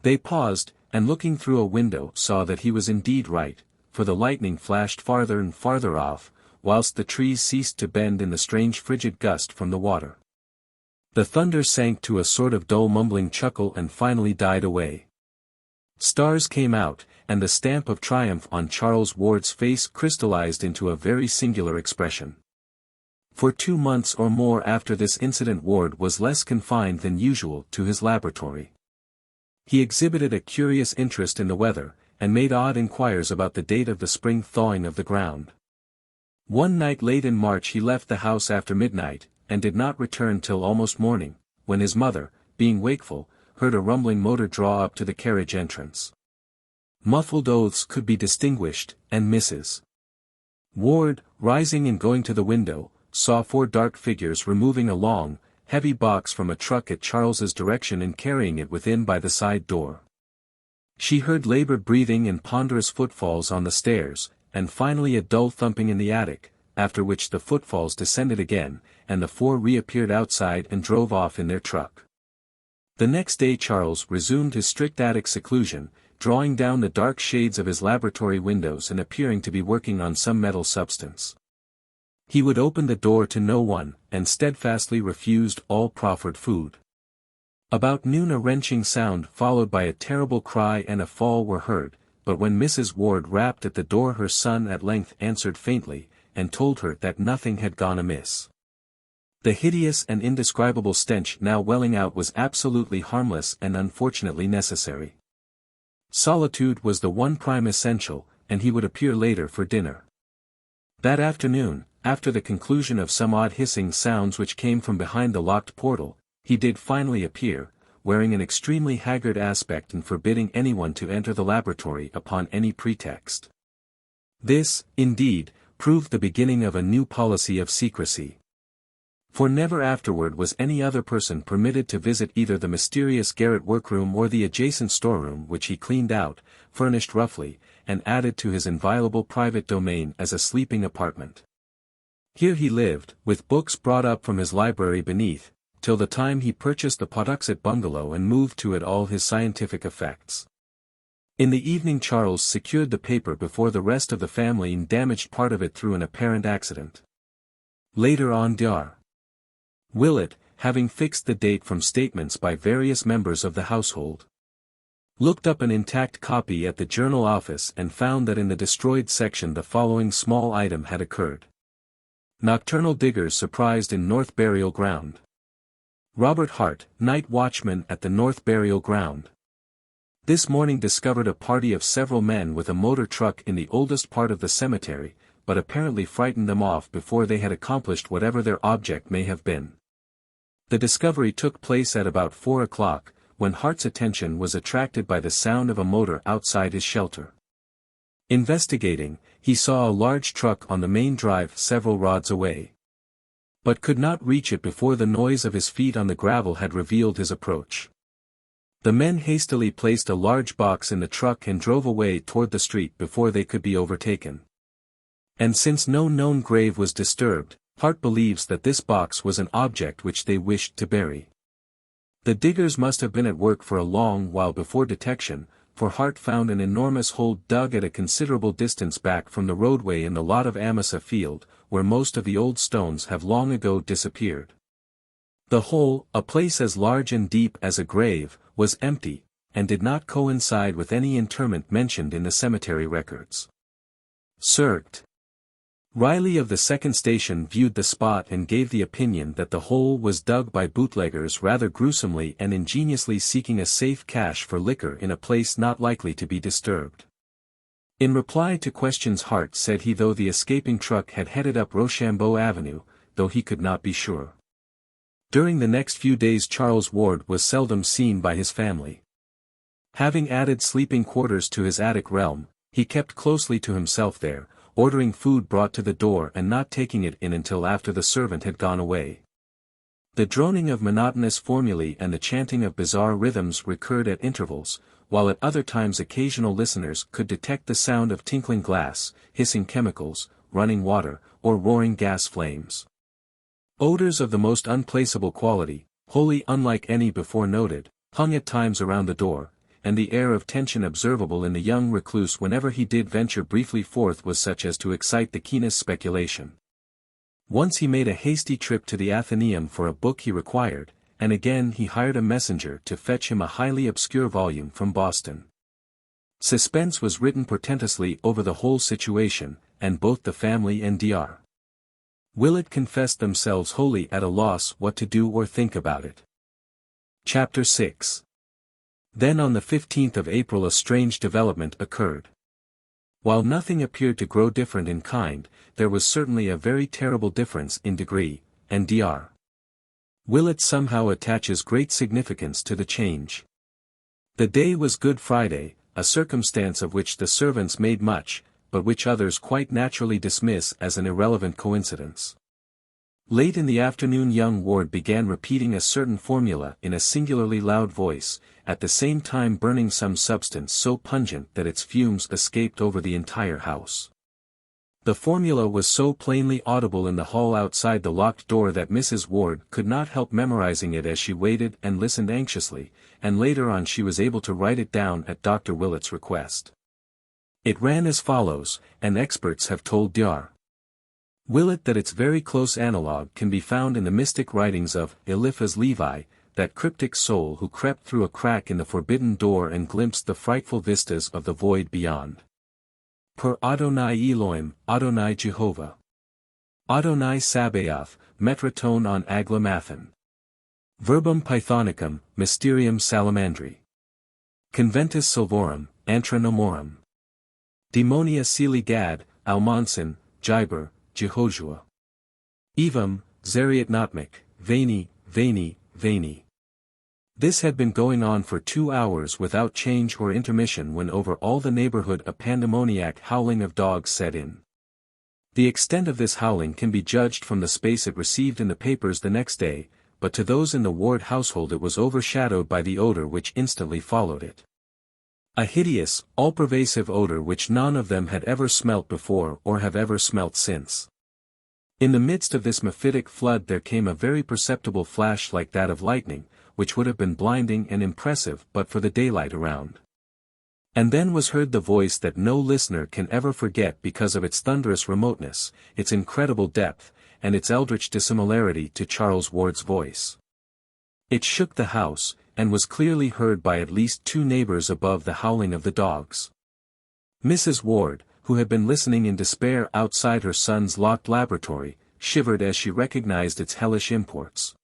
They paused, and looking through a window saw that he was indeed right, for the lightning flashed farther and farther off, whilst the trees ceased to bend in the strange frigid gust from the water. The thunder sank to a sort of dull mumbling chuckle and finally died away. Stars came out, and the stamp of triumph on Charles Ward's face crystallized into a very singular expression. For 2 months or more after this incident Ward was less confined than usual to his laboratory. He exhibited a curious interest in the weather, and made odd inquiries about the date of the spring thawing of the ground. One night late in March he left the house after midnight, and did not return till almost morning, when his mother, being wakeful, heard a rumbling motor draw up to the carriage entrance. Muffled oaths could be distinguished, and Mrs. Ward, rising and going to the window, saw 4 dark figures removing a long, heavy box from a truck at Charles's direction and carrying it within by the side door. She heard labored breathing and ponderous footfalls on the stairs, and finally a dull thumping in the attic, after which the footfalls descended again, and the 4 reappeared outside and drove off in their truck. The next day Charles resumed his strict attic seclusion, drawing down the dark shades of his laboratory windows and appearing to be working on some metal substance. He would open the door to no one, and steadfastly refused all proffered food. About noon a wrenching sound followed by a terrible cry and a fall were heard, but when Mrs. Ward rapped at the door her son at length answered faintly, and told her that nothing had gone amiss. The hideous and indescribable stench now welling out was absolutely harmless and unfortunately necessary. Solitude was the one prime essential, and he would appear later for dinner. That afternoon, after the conclusion of some odd hissing sounds which came from behind the locked portal, he did finally appear, wearing an extremely haggard aspect and forbidding anyone to enter the laboratory upon any pretext. This, indeed, proved the beginning of a new policy of secrecy. For never afterward was any other person permitted to visit either the mysterious garret workroom or the adjacent storeroom which he cleaned out, furnished roughly, and added to his inviolable private domain as a sleeping apartment. Here he lived, with books brought up from his library beneath, till the time he purchased the Patuxet bungalow and moved to it all his scientific effects. In the evening Charles secured the paper before the rest of the family and damaged part of it through an apparent accident. Later on Dr. Willett, having fixed the date from statements by various members of the household, looked up an intact copy at the journal office and found that in the destroyed section the following small item had occurred. Nocturnal diggers surprised in North Burial Ground. Robert Hart, night watchman at the North Burial Ground, this morning discovered a party of several men with a motor truck in the oldest part of the cemetery, but apparently frightened them off before they had accomplished whatever their object may have been. The discovery took place at about 4 o'clock, when Hart's attention was attracted by the sound of a motor outside his shelter. Investigating, he saw a large truck on the main drive several rods away, but could not reach it before the noise of his feet on the gravel had revealed his approach. The men hastily placed a large box in the truck and drove away toward the street before they could be overtaken. And since no known grave was disturbed, Hart believes that this box was an object which they wished to bury. The diggers must have been at work for a long while before detection, for Hart found an enormous hole dug at a considerable distance back from the roadway in the lot of Amasa Field, where most of the old stones have long ago disappeared. The hole, a place as large and deep as a grave, was empty, and did not coincide with any interment mentioned in the cemetery records. Circt. Riley of the second station viewed the spot and gave the opinion that the hole was dug by bootleggers rather gruesomely and ingeniously seeking a safe cache for liquor in a place not likely to be disturbed. In reply to questions Hart said though the escaping truck had headed up Rochambeau Avenue, though he could not be sure. During the next few days Charles Ward was seldom seen by his family. Having added sleeping quarters to his attic realm, he kept closely to himself there, ordering food brought to the door and not taking it in until after the servant had gone away. The droning of monotonous formulae and the chanting of bizarre rhythms recurred at intervals, while at other times occasional listeners could detect the sound of tinkling glass, hissing chemicals, running water, or roaring gas flames. Odors of the most unplaceable quality, wholly unlike any before noted, hung at times around the door, and the air of tension observable in the young recluse whenever he did venture briefly forth was such as to excite the keenest speculation. Once he made a hasty trip to the Athenaeum for a book he required, and again he hired a messenger to fetch him a highly obscure volume from Boston. Suspense was written portentously over the whole situation, and both the family and Dr. Willett confessed themselves wholly at a loss what to do or think about it. Chapter 6. Then on the 15th of April a strange development occurred. While nothing appeared to grow different in kind, there was certainly a very terrible difference in degree, and Dr. Willett somehow attaches great significance to the change. The day was Good Friday, a circumstance of which the servants made much, but which others quite naturally dismiss as an irrelevant coincidence. Late in the afternoon young Ward began repeating a certain formula in a singularly loud voice, at the same time burning some substance so pungent that its fumes escaped over the entire house. The formula was so plainly audible in the hall outside the locked door that Mrs. Ward could not help memorizing it as she waited and listened anxiously, and later on she was able to write it down at Dr. Willett's request. It ran as follows, and experts have told Dr. Willett that its very close analogue can be found in the mystic writings of Eliphaz Levi, that cryptic soul who crept through a crack in the forbidden door and glimpsed the frightful vistas of the void beyond. Per Adonai Elohim, Adonai Jehovah. Adonai Sabaoth, Metraton on Aglamathan. Verbum Pythonicum, Mysterium Salamandri. Conventus Silvorum, Antra Nomorum. Demonia Seli Gad, Almonson, Jiber, Jehoshua. Evam, Zeriat Notmic, Veni, Veni, Veni. This had been going on for 2 hours without change or intermission when over all the neighborhood a pandemoniac howling of dogs set in. The extent of this howling can be judged from the space it received in the papers the next day, but to those in the Ward household it was overshadowed by the odor which instantly followed it. A hideous, all-pervasive odor which none of them had ever smelt before or have ever smelt since. In the midst of this mephitic flood there came a very perceptible flash like that of lightning, which would have been blinding and impressive but for the daylight around. And then was heard the voice that no listener can ever forget because of its thunderous remoteness, its incredible depth, and its eldritch dissimilarity to Charles Ward's voice. It shook the house, and was clearly heard by at least 2 neighbors above the howling of the dogs. Mrs. Ward, who had been listening in despair outside her son's locked laboratory, shivered as she recognized its hellish imports.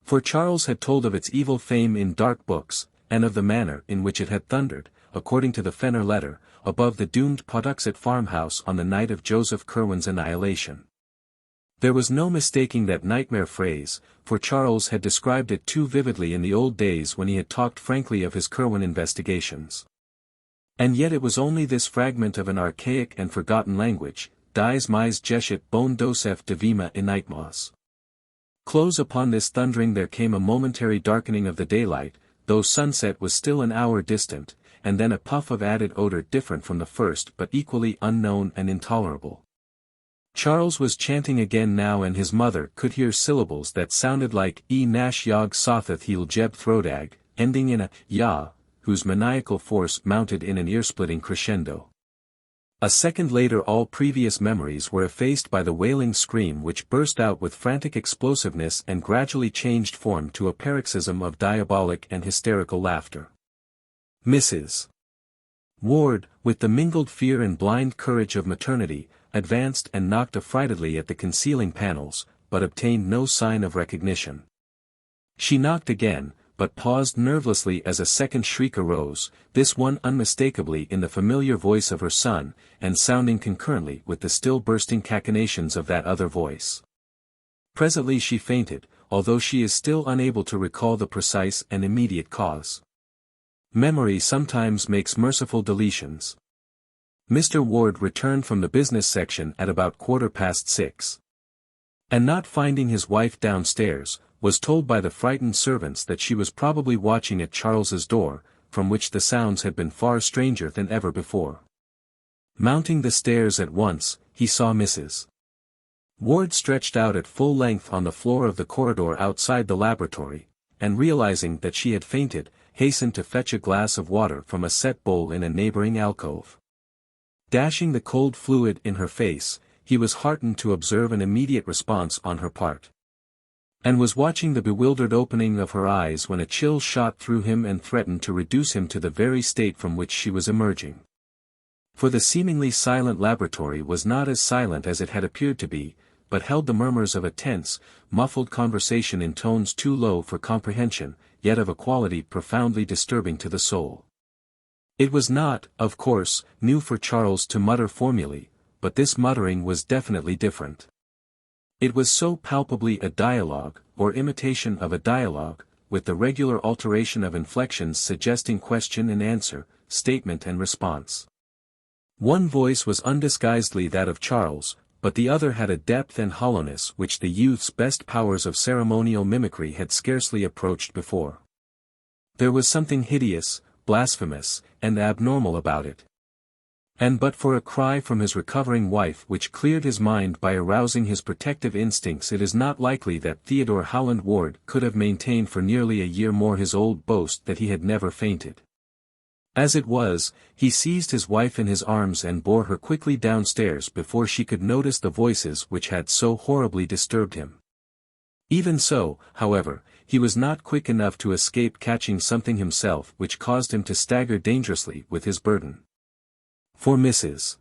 For Charles had told of its evil fame in dark books, and of the manner in which it had thundered, according to the Fenner letter, above the doomed Pawtuxet farmhouse on the night of Joseph Curwen's annihilation. There was no mistaking that nightmare phrase, for Charles had described it too vividly in the old days when he had talked frankly of his Curwen investigations. And yet it was only this fragment of an archaic and forgotten language, dies mais jeshet bon dosef devima enigmas. Close upon this thundering there came a momentary darkening of the daylight, though sunset was still an hour distant, and then a puff of added odor different from the first but equally unknown and intolerable. Charles was chanting again now and his mother could hear syllables that sounded like E nash yog sothath heel jeb throdag, ending in a ya, whose maniacal force mounted in an ear-splitting crescendo. A second later all previous memories were effaced by the wailing scream which burst out with frantic explosiveness and gradually changed form to a paroxysm of diabolic and hysterical laughter. Mrs. Ward, with the mingled fear and blind courage of maternity, advanced and knocked affrightedly at the concealing panels, but obtained no sign of recognition. She knocked again, but paused nervelessly as a second shriek arose, this one unmistakably in the familiar voice of her son, and sounding concurrently with the still bursting cachinnations of that other voice. Presently she fainted, although she is still unable to recall the precise and immediate cause. Memory sometimes makes merciful deletions. Mr. Ward returned from the business section at about 6:15. And not finding his wife downstairs, was told by the frightened servants that she was probably watching at Charles's door, from which the sounds had been far stranger than ever before. Mounting the stairs at once, he saw Mrs. Ward stretched out at full length on the floor of the corridor outside the laboratory, and realizing that she had fainted, hastened to fetch a glass of water from a set bowl in a neighboring alcove. Dashing the cold fluid in her face, he was heartened to observe an immediate response on her part. And was watching the bewildered opening of her eyes when a chill shot through him and threatened to reduce him to the very state from which she was emerging. For the seemingly silent laboratory was not as silent as it had appeared to be, but held the murmurs of a tense, muffled conversation in tones too low for comprehension, yet of a quality profoundly disturbing to the soul. It was not, of course, new for Charles to mutter formulae, but this muttering was definitely different. It was so palpably a dialogue, or imitation of a dialogue, with the regular alteration of inflections suggesting question and answer, statement and response. One voice was undisguisedly that of Charles, but the other had a depth and hollowness which the youth's best powers of ceremonial mimicry had scarcely approached before. There was something hideous, blasphemous, and abnormal about it. And but for a cry from his recovering wife which cleared his mind by arousing his protective instincts, it is not likely that Theodore Howland Ward could have maintained for nearly a year more his old boast that he had never fainted. As it was, he seized his wife in his arms and bore her quickly downstairs before she could notice the voices which had so horribly disturbed him. Even so, however, he was not quick enough to escape catching something himself which caused him to stagger dangerously with his burden. For Mrs.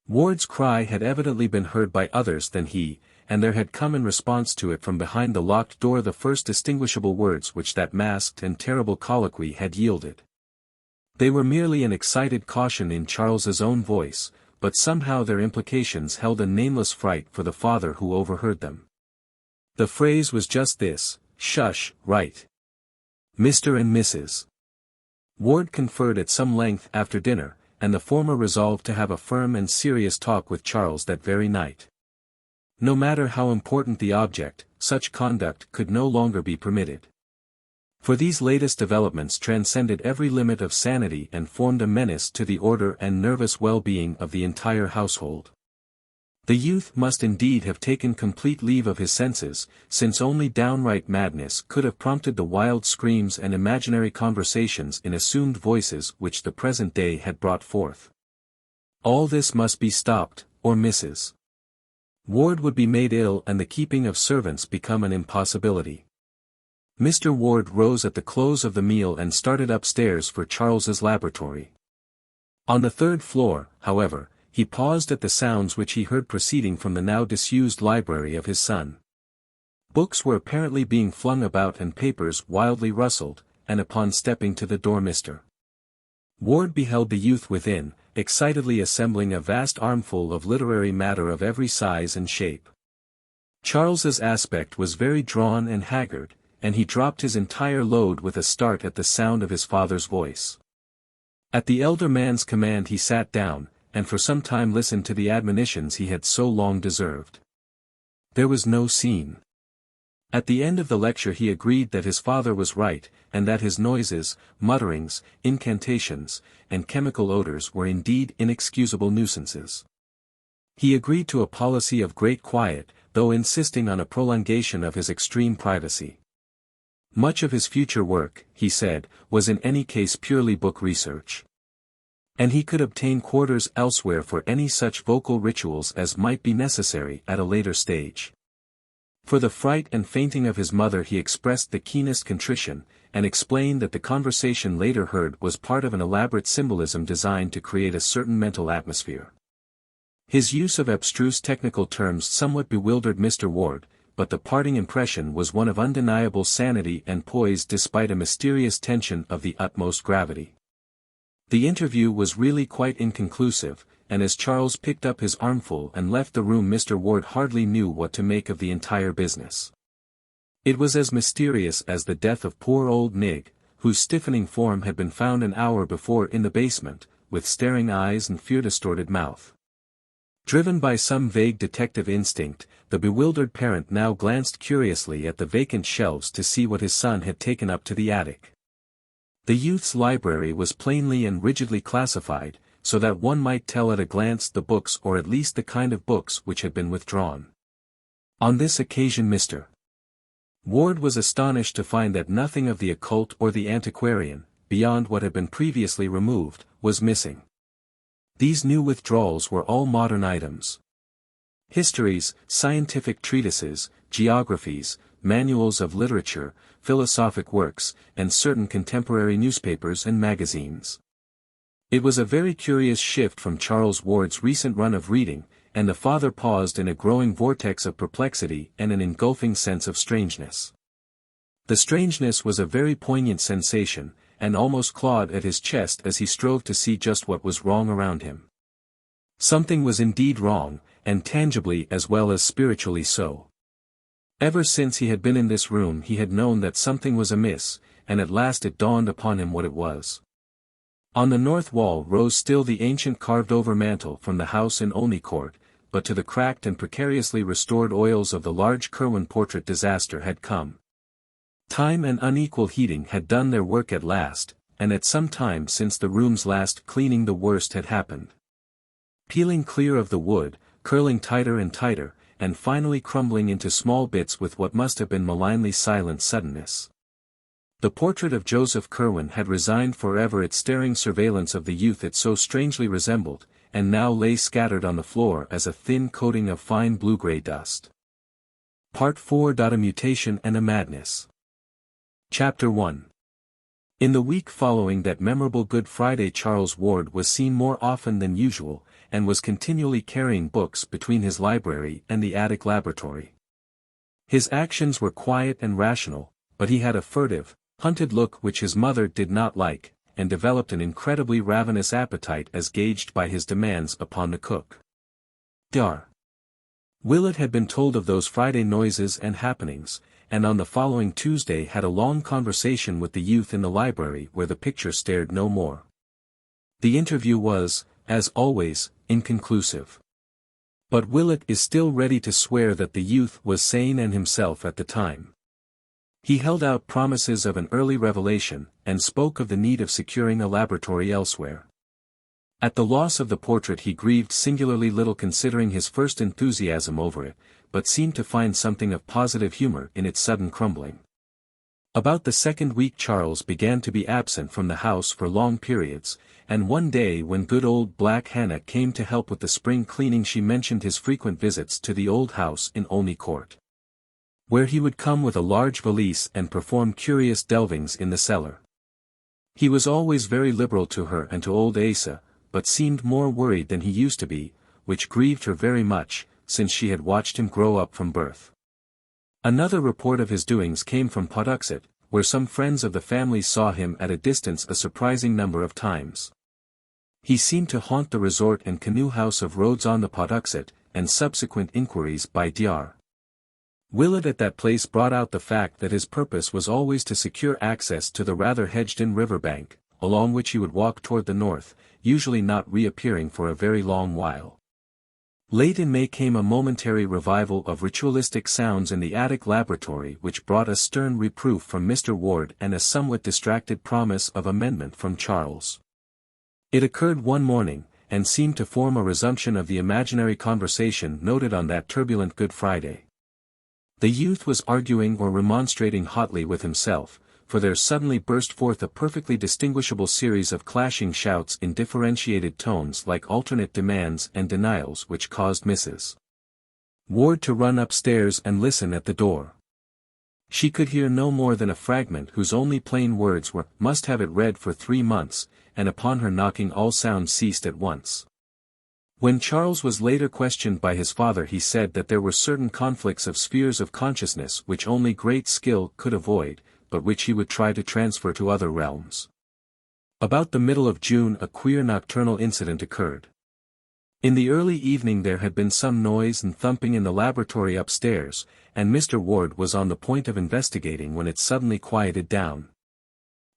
Ward's cry had evidently been heard by others than he, and there had come in response to it from behind the locked door the first distinguishable words which that masked and terrible colloquy had yielded. They were merely an excited caution in Charles's own voice, but somehow their implications held a nameless fright for the father who overheard them. The phrase was just this: "Shush, right. Mr. and Mrs. Ward conferred at some length after dinner, and the former resolved to have a firm and serious talk with Charles that very night. No matter how important the object, such conduct could no longer be permitted. For these latest developments transcended every limit of sanity and formed a menace to the order and nervous well-being of the entire household. The youth must indeed have taken complete leave of his senses, since only downright madness could have prompted the wild screams and imaginary conversations in assumed voices which the present day had brought forth. All this must be stopped, or Mrs. Ward would be made ill and the keeping of servants become an impossibility. Mr. Ward rose at the close of the meal and started upstairs for Charles's laboratory. On the third floor, however, he paused at the sounds which he heard proceeding from the now disused library of his son. Books were apparently being flung about and papers wildly rustled, and upon stepping to the door Mr. Ward beheld the youth within, excitedly assembling a vast armful of literary matter of every size and shape. Charles's aspect was very drawn and haggard, and he dropped his entire load with a start at the sound of his father's voice. At the elder man's command he sat down, and for some time listened to the admonitions he had so long deserved. There was no scene. At the end of the lecture he agreed that his father was right, and that his noises, mutterings, incantations, and chemical odors were indeed inexcusable nuisances. He agreed to a policy of great quiet, though insisting on a prolongation of his extreme privacy. Much of his future work, he said, was in any case purely book research. And he could obtain quarters elsewhere for any such vocal rituals as might be necessary at a later stage. For the fright and fainting of his mother he expressed the keenest contrition, and explained that the conversation later heard was part of an elaborate symbolism designed to create a certain mental atmosphere. His use of abstruse technical terms somewhat bewildered Mr. Ward, but the parting impression was one of undeniable sanity and poise despite a mysterious tension of the utmost gravity. The interview was really quite inconclusive, and as Charles picked up his armful and left the room Mr. Ward hardly knew what to make of the entire business. It was as mysterious as the death of poor old Nig, whose stiffening form had been found an hour before in the basement, with staring eyes and fear-distorted mouth. Driven by some vague detective instinct, the bewildered parent now glanced curiously at the vacant shelves to see what his son had taken up to the attic. The youth's library was plainly and rigidly classified, so that one might tell at a glance the books or at least the kind of books which had been withdrawn. On this occasion Mr. Ward was astonished to find that nothing of the occult or the antiquarian, beyond what had been previously removed, was missing. These new withdrawals were all modern items. Histories, scientific treatises, geographies, manuals of literature, philosophic works, and certain contemporary newspapers and magazines. It was a very curious shift from Charles Ward's recent run of reading, and the father paused in a growing vortex of perplexity and an engulfing sense of strangeness. The strangeness was a very poignant sensation, and almost clawed at his chest as he strove to see just what was wrong around him. Something was indeed wrong, and tangibly as well as spiritually so. Ever since he had been in this room he had known that something was amiss, and at last it dawned upon him what it was. On the north wall rose still the ancient carved-over mantel from the house in Olney Court, but to the cracked and precariously restored oils of the large Curwen portrait disaster had come. Time and unequal heating had done their work at last, and at some time since the room's last cleaning the worst had happened. Peeling clear of the wood, curling tighter and tighter, and finally crumbling into small bits with what must have been malignly silent suddenness. The portrait of Joseph Curwen had resigned forever its staring surveillance of the youth it so strangely resembled, and now lay scattered on the floor as a thin coating of fine blue-gray dust. Part 4. A Mutation and a Madness. Chapter 1. In the week following that memorable Good Friday Charles Ward was seen more often than usual, and was continually carrying books between his library and the attic laboratory. His actions were quiet and rational, but he had a furtive, hunted look which his mother did not like, and developed an incredibly ravenous appetite as gauged by his demands upon the cook. Dr. Willett had been told of those Friday noises and happenings, and on the following Tuesday had a long conversation with the youth in the library where the picture stared no more. The interview was, as always, inconclusive. But Willett is still ready to swear that the youth was sane and himself at the time. He held out promises of an early revelation, and spoke of the need of securing a laboratory elsewhere. At the loss of the portrait he grieved singularly little considering his first enthusiasm over it, but seemed to find something of positive humor in its sudden crumbling. About the second week Charles began to be absent from the house for long periods, and one day when good old Black Hannah came to help with the spring cleaning she mentioned his frequent visits to the old house in Olney Court, where he would come with a large valise and perform curious delvings in the cellar. He was always very liberal to her and to old Asa, but seemed more worried than he used to be, which grieved her very much, since she had watched him grow up from birth. Another report of his doings came from Patuxet, where some friends of the family saw him at a distance a surprising number of times. He seemed to haunt the resort and canoe house of Rhodes on the Patuxet, and subsequent inquiries by Dr. Willett at that place brought out the fact that his purpose was always to secure access to the rather hedged-in river bank, along which he would walk toward the north, usually not reappearing for a very long while. Late in May came a momentary revival of ritualistic sounds in the attic laboratory which brought a stern reproof from Mr. Ward and a somewhat distracted promise of amendment from Charles. It occurred one morning, and seemed to form a resumption of the imaginary conversation noted on that turbulent Good Friday. The youth was arguing or remonstrating hotly with himself, for there suddenly burst forth a perfectly distinguishable series of clashing shouts in differentiated tones like alternate demands and denials which caused Mrs. Ward to run upstairs and listen at the door. She could hear no more than a fragment whose only plain words were, "Must have it read for 3 months," and upon her knocking all sound ceased at once. When Charles was later questioned by his father he said that there were certain conflicts of spheres of consciousness which only great skill could avoid, but which he would try to transfer to other realms. About the middle of June a queer nocturnal incident occurred. In the early evening there had been some noise and thumping in the laboratory upstairs, and Mr. Ward was on the point of investigating when it suddenly quieted down.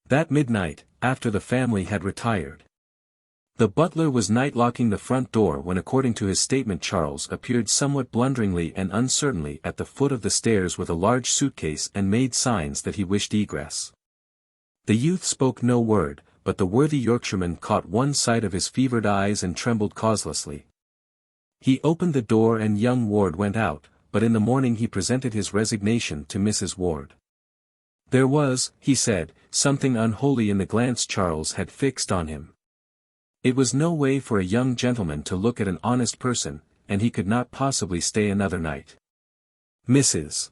That midnight, after the family had retired, the butler was night-locking the front door when according to his statement Charles appeared somewhat blunderingly and uncertainly at the foot of the stairs with a large suitcase and made signs that he wished egress. The youth spoke no word, but the worthy Yorkshireman caught one sight of his fevered eyes and trembled causelessly. He opened the door and young Ward went out, but in the morning he presented his resignation to Mrs. Ward. There was, he said, something unholy in the glance Charles had fixed on him. It was no way for a young gentleman to look at an honest person, and he could not possibly stay another night. Mrs.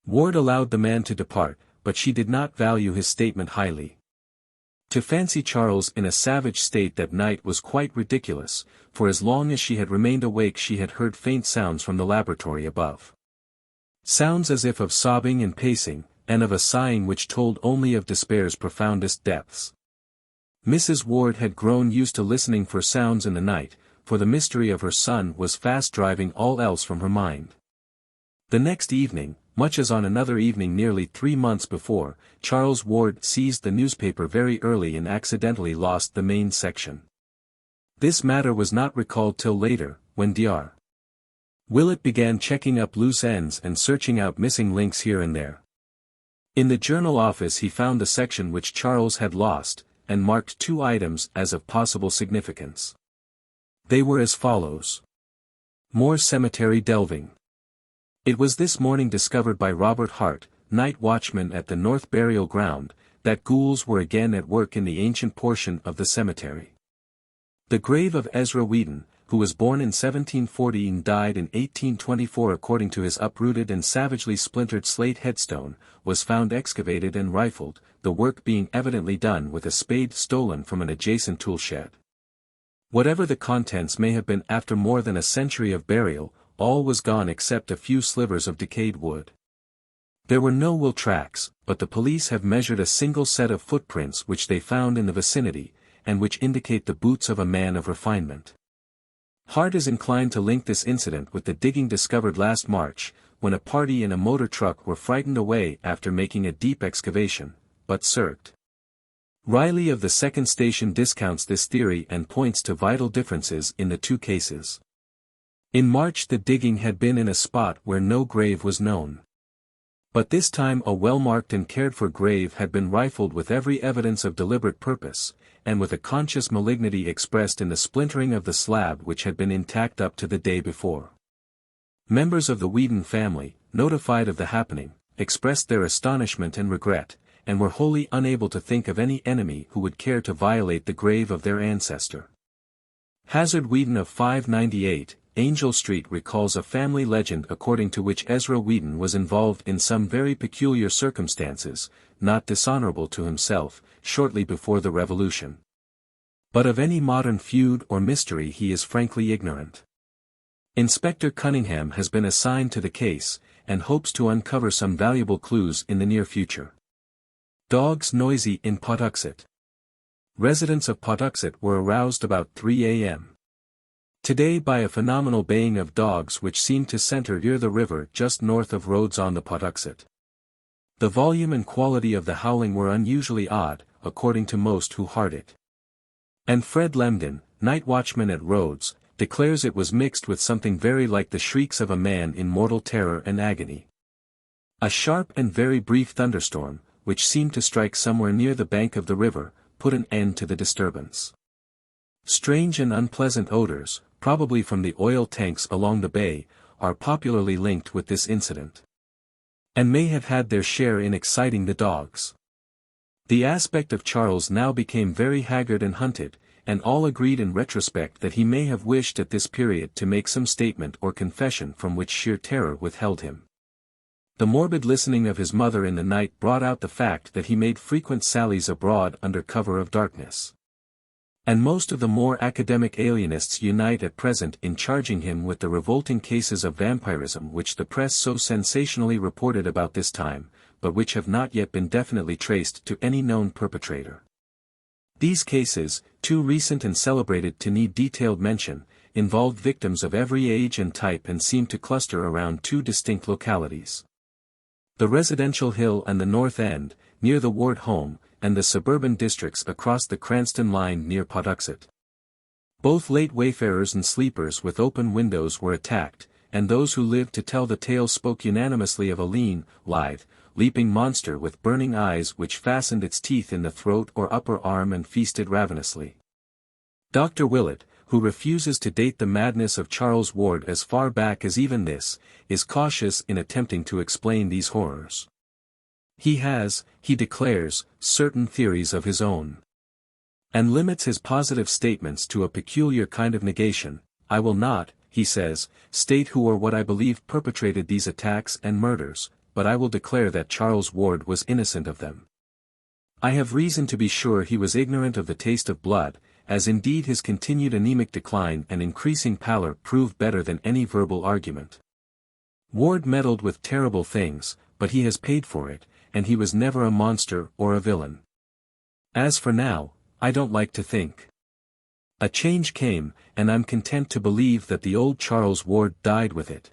Ward allowed the man to depart, but she did not value his statement highly. To fancy Charles in a savage state that night was quite ridiculous, for as long as she had remained awake she had heard faint sounds from the laboratory above. Sounds as if of sobbing and pacing, and of a sighing which told only of despair's profoundest depths. Mrs. Ward had grown used to listening for sounds in the night, for the mystery of her son was fast driving all else from her mind. The next evening, much as on another evening nearly 3 months before, Charles Ward seized the newspaper very early and accidentally lost the main section. This matter was not recalled till later, when Dr. Willett began checking up loose ends and searching out missing links here and there. In the journal office he found the section which Charles had lost, and marked 2 items as of possible significance. They were as follows. More cemetery delving. It was this morning discovered by Robert Hart, night watchman at the North Burial Ground, that ghouls were again at work in the ancient portion of the cemetery. The grave of Ezra Whedon, who was born in 1740 and died in 1824 according to his uprooted and savagely splintered slate headstone, was found excavated and rifled, the work being evidently done with a spade stolen from an adjacent toolshed. Whatever the contents may have been after more than a century of burial, all was gone except a few slivers of decayed wood. There were no will tracks, but the police have measured a single set of footprints which they found in the vicinity, and which indicate the boots of a man of refinement. Hart is inclined to link this incident with the digging discovered last March, when a party in a motor truck were frightened away after making a deep excavation, but Cert. Riley of the second station discounts this theory and points to vital differences in the 2 cases. In March the digging had been in a spot where no grave was known. But this time a well-marked and cared-for grave had been rifled with every evidence of deliberate purpose, and with a conscious malignity expressed in the splintering of the slab which had been intact up to the day before. Members of the Whedon family, notified of the happening, expressed their astonishment and regret, and were wholly unable to think of any enemy who would care to violate the grave of their ancestor. Hazard Whedon of 598, Angel Street recalls a family legend according to which Ezra Whedon was involved in some very peculiar circumstances, not dishonorable to himself, shortly before the Revolution. But of any modern feud or mystery he is frankly ignorant. Inspector Cunningham has been assigned to the case, and hopes to uncover some valuable clues in the near future. Dogs noisy in Pawtuxet. Residents of Pawtuxet were aroused about 3 a.m. today by a phenomenal baying of dogs which seemed to center near the river just north of Rhodes on the Pawtuxet. The volume and quality of the howling were unusually odd, according to most who heard it. And Fred Lemden, night watchman at Rhodes, declares it was mixed with something very like the shrieks of a man in mortal terror and agony. A sharp and very brief thunderstorm, which seemed to strike somewhere near the bank of the river, put an end to the disturbance. Strange and unpleasant odors, probably from the oil tanks along the bay, are popularly linked with this incident, and may have had their share in exciting the dogs. The aspect of Charles now became very haggard and hunted, and all agreed in retrospect that he may have wished at this period to make some statement or confession from which sheer terror withheld him. The morbid listening of his mother in the night brought out the fact that he made frequent sallies abroad under cover of darkness. And most of the more academic alienists unite at present in charging him with the revolting cases of vampirism which the press so sensationally reported about this time, but which have not yet been definitely traced to any known perpetrator. These cases, too recent and celebrated to need detailed mention, involved victims of every age and type and seemed to cluster around 2 distinct localities. The residential hill and the North End, near the Ward home, and the suburban districts across the Cranston line near Pawtuxet. Both late wayfarers and sleepers with open windows were attacked, and those who lived to tell the tale spoke unanimously of a lean, lithe, leaping monster with burning eyes which fastened its teeth in the throat or upper arm and feasted ravenously. Dr. Willett, who refuses to date the madness of Charles Ward as far back as even this, is cautious in attempting to explain these horrors. He has, he declares, certain theories of his own. And limits his positive statements to a peculiar kind of negation. I will not, he says, state who or what I believe perpetrated these attacks and murders, but I will declare that Charles Ward was innocent of them. I have reason to be sure he was ignorant of the taste of blood, as indeed his continued anemic decline and increasing pallor prove better than any verbal argument. Ward meddled with terrible things, but he has paid for it, and he was never a monster or a villain. As for now, I don't like to think. A change came, and I'm content to believe that the old Charles Ward died with it.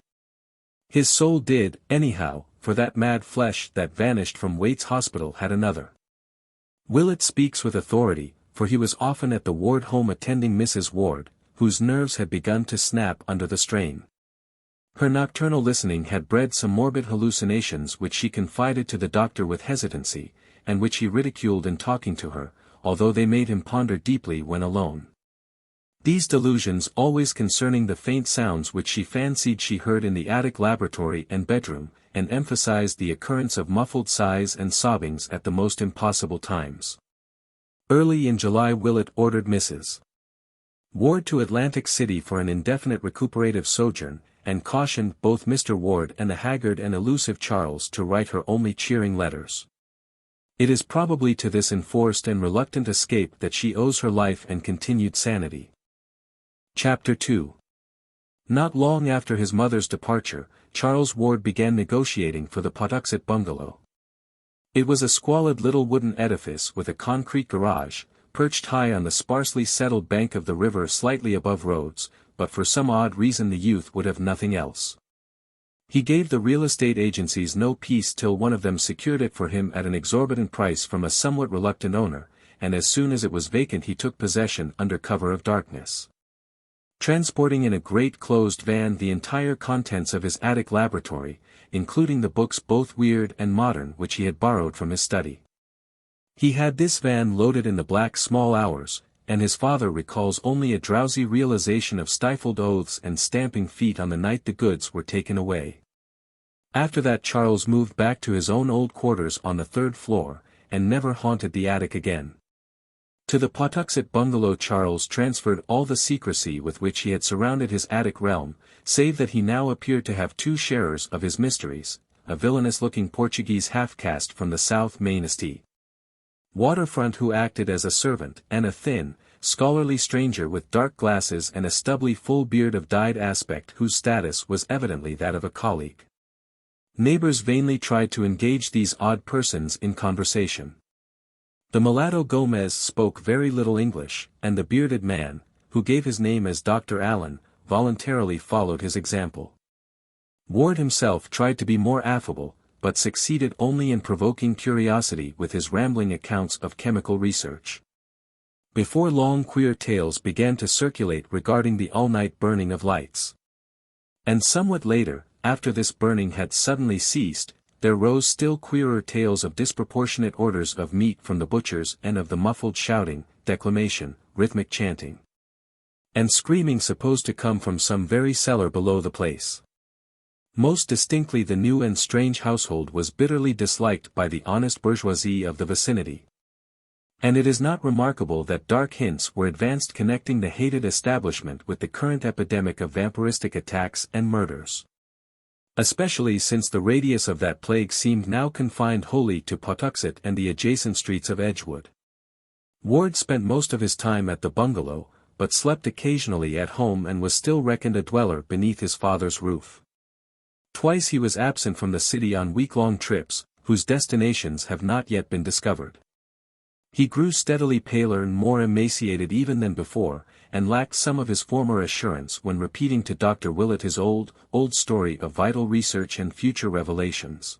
His soul did, anyhow, for that mad flesh that vanished from Waite's hospital had another. Willett speaks with authority, for he was often at the Ward home attending Mrs. Ward, whose nerves had begun to snap under the strain. Her nocturnal listening had bred some morbid hallucinations which she confided to the doctor with hesitancy, and which he ridiculed in talking to her, although they made him ponder deeply when alone. These delusions always concerning the faint sounds which she fancied she heard in the attic laboratory and bedroom, and emphasized the occurrence of muffled sighs and sobbings at the most impossible times. Early in July Willett ordered Mrs. Ward to Atlantic City for an indefinite recuperative sojourn, and cautioned both Mr. Ward and the haggard and elusive Charles to write her only cheering letters. It is probably to this enforced and reluctant escape that she owes her life and continued sanity. Chapter 2. Not long after his mother's departure, Charles Ward began negotiating for the Patuxet bungalow. It was a squalid little wooden edifice with a concrete garage, perched high on the sparsely settled bank of the river slightly above Rhodes, but for some odd reason the youth would have nothing else. He gave the real estate agencies no peace till one of them secured it for him at an exorbitant price from a somewhat reluctant owner, and as soon as it was vacant he took possession under cover of darkness. Transporting in a great closed van the entire contents of his attic laboratory, including the books both weird and modern which he had borrowed from his study. He had this van loaded in the black small hours, and his father recalls only a drowsy realization of stifled oaths and stamping feet on the night the goods were taken away. After that Charles moved back to his own old quarters on the third floor, and never haunted the attic again. To the Patuxet bungalow Charles transferred all the secrecy with which he had surrounded his attic realm, save that he now appeared to have two sharers of his mysteries, a villainous-looking Portuguese half-caste from the South Main estate. Waterfront who acted as a servant, and a thin, scholarly stranger with dark glasses and a stubbly full beard of dyed aspect whose status was evidently that of a colleague. Neighbors vainly tried to engage these odd persons in conversation. The mulatto Gomez spoke very little English, and the bearded man, who gave his name as Dr. Allen, voluntarily followed his example. Ward himself tried to be more affable, but succeeded only in provoking curiosity with his rambling accounts of chemical research. Before long queer tales began to circulate regarding the all-night burning of lights. And somewhat later, after this burning had suddenly ceased, there rose still queerer tales of disproportionate orders of meat from the butchers and of the muffled shouting, declamation, rhythmic chanting, and screaming supposed to come from some very cellar below the place. Most distinctly the new and strange household was bitterly disliked by the honest bourgeoisie of the vicinity. And it is not remarkable that dark hints were advanced connecting the hated establishment with the current epidemic of vampiristic attacks and murders. Especially since the radius of that plague seemed now confined wholly to Patuxet and the adjacent streets of Edgewood. Ward spent most of his time at the bungalow, but slept occasionally at home and was still reckoned a dweller beneath his father's roof. Twice he was absent from the city on week-long trips, whose destinations have not yet been discovered. He grew steadily paler and more emaciated even than before, and lacked some of his former assurance when repeating to Dr. Willett his old story of vital research and future revelations.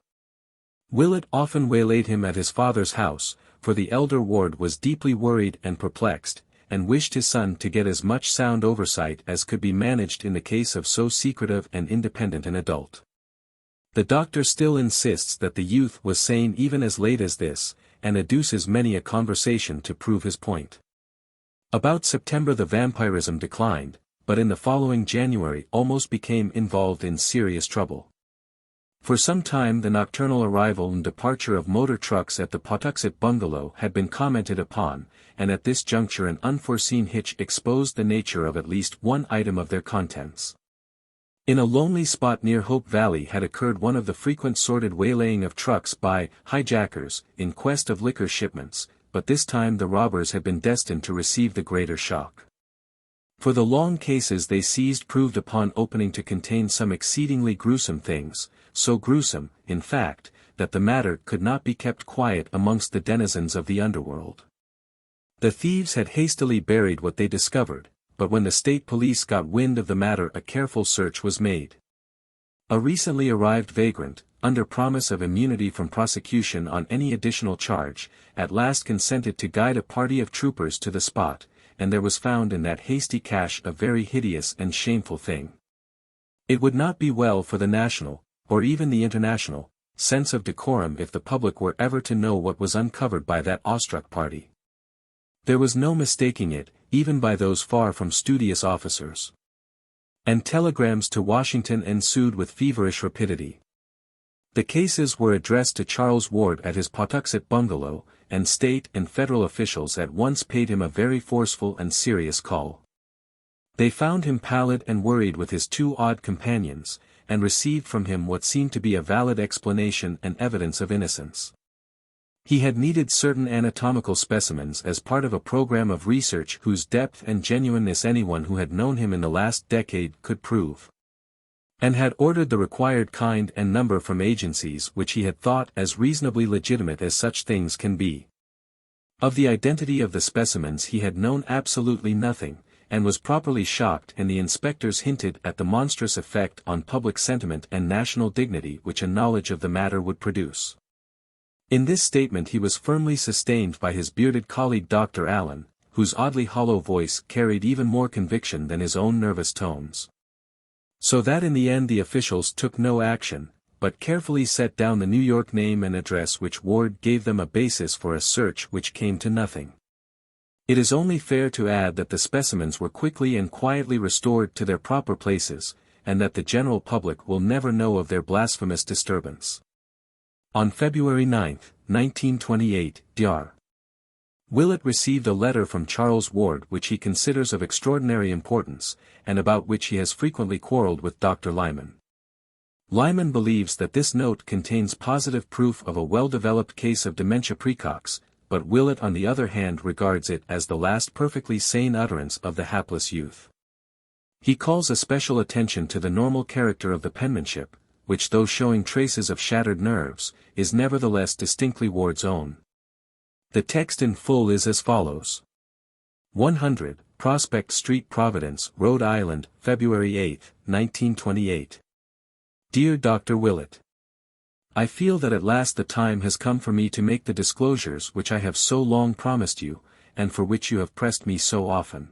Willett often waylaid him at his father's house, for the elder Ward was deeply worried and perplexed, and wished his son to get as much sound oversight as could be managed in the case of so secretive and independent an adult. The doctor still insists that the youth was sane even as late as this, and adduces many a conversation to prove his point. About September the vampirism declined, but in the following January almost became involved in serious trouble. For some time the nocturnal arrival and departure of motor trucks at the Pawtuxet bungalow had been commented upon, and at this juncture an unforeseen hitch exposed the nature of at least one item of their contents. In a lonely spot near Hope Valley had occurred one of the frequent sordid waylaying of trucks by hijackers in quest of liquor shipments, but this time the robbers had been destined to receive the greater shock. For the long cases they seized proved upon opening to contain some exceedingly gruesome things, so gruesome, in fact, that the matter could not be kept quiet amongst the denizens of the underworld. The thieves had hastily buried what they discovered, but when the state police got wind of the matter a careful search was made. A recently arrived vagrant, under promise of immunity from prosecution on any additional charge, at last consented to guide a party of troopers to the spot, and there was found in that hasty cache a very hideous and shameful thing. It would not be well for the national, or even the international, sense of decorum if the public were ever to know what was uncovered by that awestruck party. There was no mistaking it, even by those far from studious officers. And telegrams to Washington ensued with feverish rapidity. The cases were addressed to Charles Ward at his Pawtuxet bungalow, and state and federal officials at once paid him a very forceful and serious call. They found him pallid and worried with his two odd companions, and received from him what seemed to be a valid explanation and evidence of innocence. He had needed certain anatomical specimens as part of a program of research whose depth and genuineness anyone who had known him in the last decade could prove. And had ordered the required kind and number from agencies which he had thought as reasonably legitimate as such things can be. Of the identity of the specimens he had known absolutely nothing, and was properly shocked, and the inspectors hinted at the monstrous effect on public sentiment and national dignity which a knowledge of the matter would produce. In this statement he was firmly sustained by his bearded colleague Dr. Allen, whose oddly hollow voice carried even more conviction than his own nervous tones. So that in the end the officials took no action, but carefully set down the New York name and address which Ward gave them a basis for a search which came to nothing. It is only fair to add that the specimens were quickly and quietly restored to their proper places, and that the general public will never know of their blasphemous disturbance. On February 9, 1928, Dr. Willett received a letter from Charles Ward which he considers of extraordinary importance, and about which he has frequently quarreled with Dr. Lyman. Lyman believes that this note contains positive proof of a well-developed case of dementia praecox, but Willett on the other hand regards it as the last perfectly sane utterance of the hapless youth. He calls especial attention to the normal character of the penmanship, which though showing traces of shattered nerves, is nevertheless distinctly Ward's own. The text in full is as follows. 100, Prospect Street, Providence, Rhode Island, February 8, 1928. Dear Dr. Willett, I feel that at last the time has come for me to make the disclosures which I have so long promised you, and for which you have pressed me so often.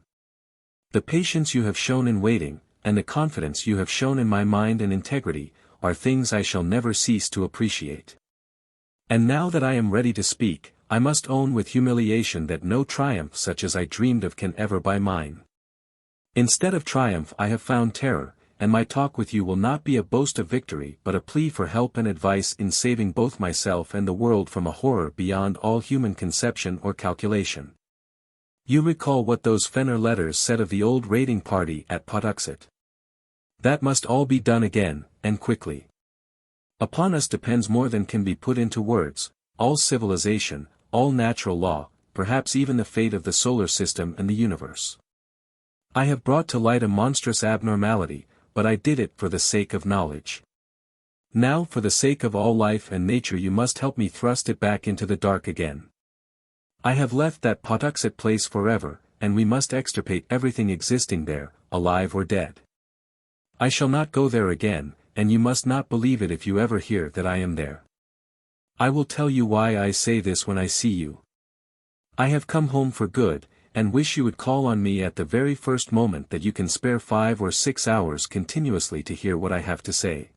The patience you have shown in waiting, and the confidence you have shown in my mind and integrity, are things I shall never cease to appreciate. And now that I am ready to speak, I must own with humiliation that no triumph such as I dreamed of can ever be mine. Instead of triumph I have found terror, and my talk with you will not be a boast of victory but a plea for help and advice in saving both myself and the world from a horror beyond all human conception or calculation. You recall what those Fenner letters said of the old raiding party at Pawtuxet. That must all be done again, and quickly. Upon us depends more than can be put into words, all civilization, all natural law, perhaps even the fate of the solar system and the universe. I have brought to light a monstrous abnormality, but I did it for the sake of knowledge. Now for the sake of all life and nature you must help me thrust it back into the dark again. I have left that Pawtuxet place forever, and we must extirpate everything existing there, alive or dead. I shall not go there again, and you must not believe it if you ever hear that I am there. I will tell you why I say this when I see you. I have come home for good, and wish you would call on me at the very first moment that you can spare 5 or 6 hours continuously to hear what I have to say.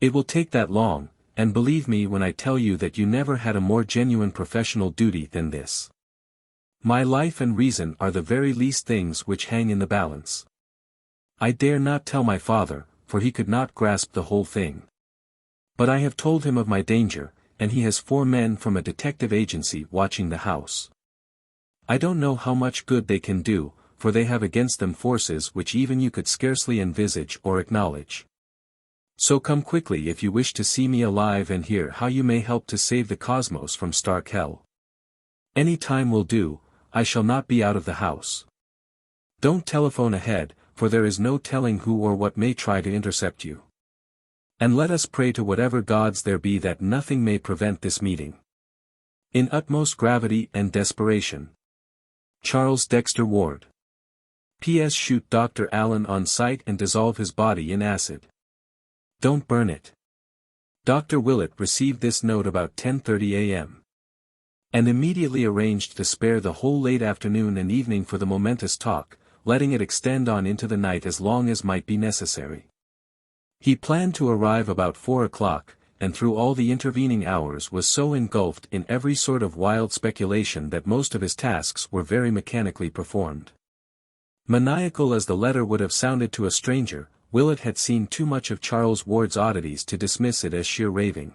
It will take that long, and believe me when I tell you that you never had a more genuine professional duty than this. My life and reason are the very least things which hang in the balance. I dare not tell my father, for he could not grasp the whole thing. But I have told him of my danger, and he has 4 men from a detective agency watching the house. I don't know how much good they can do, for they have against them forces which even you could scarcely envisage or acknowledge. So come quickly if you wish to see me alive and hear how you may help to save the cosmos from stark hell. Any time will do, I shall not be out of the house. Don't telephone ahead, for there is no telling who or what may try to intercept you. And let us pray to whatever gods there be that nothing may prevent this meeting. In utmost gravity and desperation. Charles Dexter Ward. P.S. Shoot Dr. Allen on sight and dissolve his body in acid. Don't burn it. Dr. Willett received this note about 10:30 a.m. and immediately arranged to spare the whole late afternoon and evening for the momentous talk, letting it extend on into the night as long as might be necessary. He planned to arrive about 4 o'clock, and through all the intervening hours was so engulfed in every sort of wild speculation that most of his tasks were very mechanically performed. Maniacal as the letter would have sounded to a stranger, Willett had seen too much of Charles Ward's oddities to dismiss it as sheer raving.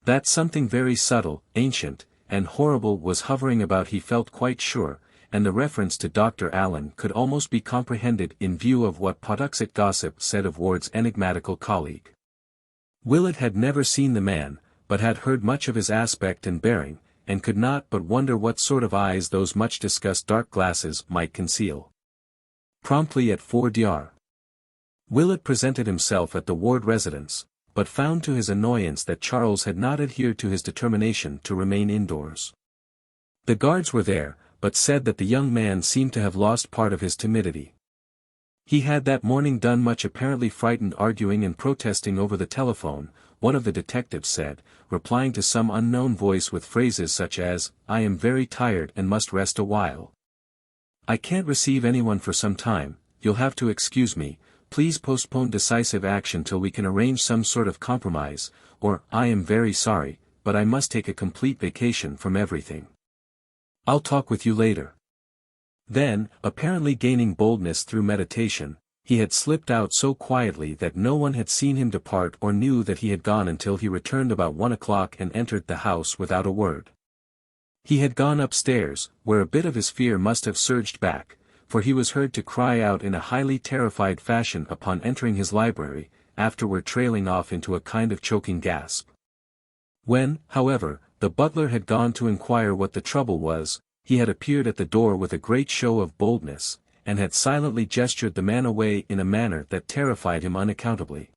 That something very subtle, ancient, and horrible was hovering about he felt quite sure, and the reference to Dr. Allen could almost be comprehended in view of what Patuxet gossip said of Ward's enigmatical colleague. Willett had never seen the man, but had heard much of his aspect and bearing, and could not but wonder what sort of eyes those much-discussed dark glasses might conceal. Promptly at 4 Willett presented himself at the Ward residence, but found to his annoyance that Charles had not adhered to his determination to remain indoors. The guards were there, but said that the young man seemed to have lost part of his timidity. He had that morning done much apparently frightened arguing and protesting over the telephone, one of the detectives said, replying to some unknown voice with phrases such as, "I am very tired and must rest a while. I can't receive anyone for some time, you'll have to excuse me, please postpone decisive action till we can arrange some sort of compromise," or, "I am very sorry, but I must take a complete vacation from everything. I'll talk with you later." Then, apparently gaining boldness through meditation, he had slipped out so quietly that no one had seen him depart or knew that he had gone until he returned about 1 o'clock and entered the house without a word. He had gone upstairs, where a bit of his fear must have surged back, for he was heard to cry out in a highly terrified fashion upon entering his library, afterward trailing off into a kind of choking gasp. When, however, the butler had gone to inquire what the trouble was, he had appeared at the door with a great show of boldness, and had silently gestured the man away in a manner that terrified him unaccountably.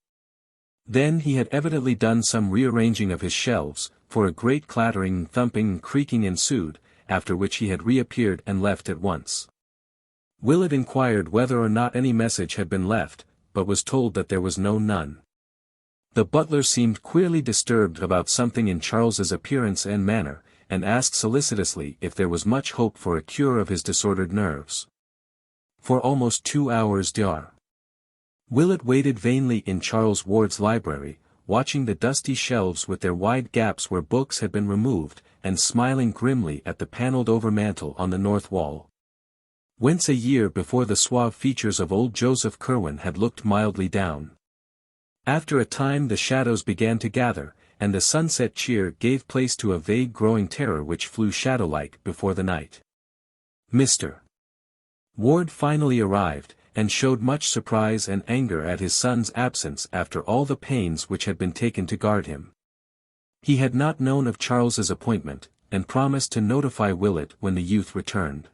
Then he had evidently done some rearranging of his shelves, for a great clattering, thumping and creaking ensued, after which he had reappeared and left at once. Willett inquired whether or not any message had been left, but was told that there was none. The butler seemed queerly disturbed about something in Charles's appearance and manner, and asked solicitously if there was much hope for a cure of his disordered nerves. For almost 2 hours Willett waited vainly in Charles Ward's library, watching the dusty shelves with their wide gaps where books had been removed, and smiling grimly at the panelled overmantel on the north wall, whence a year before the suave features of old Joseph Curwen had looked mildly down. After a time the shadows began to gather, and the sunset cheer gave place to a vague growing terror which flew shadow-like before the night. Mr. Ward finally arrived, and showed much surprise and anger at his son's absence after all the pains which had been taken to guard him. He had not known of Charles's appointment, and promised to notify Willett when the youth returned.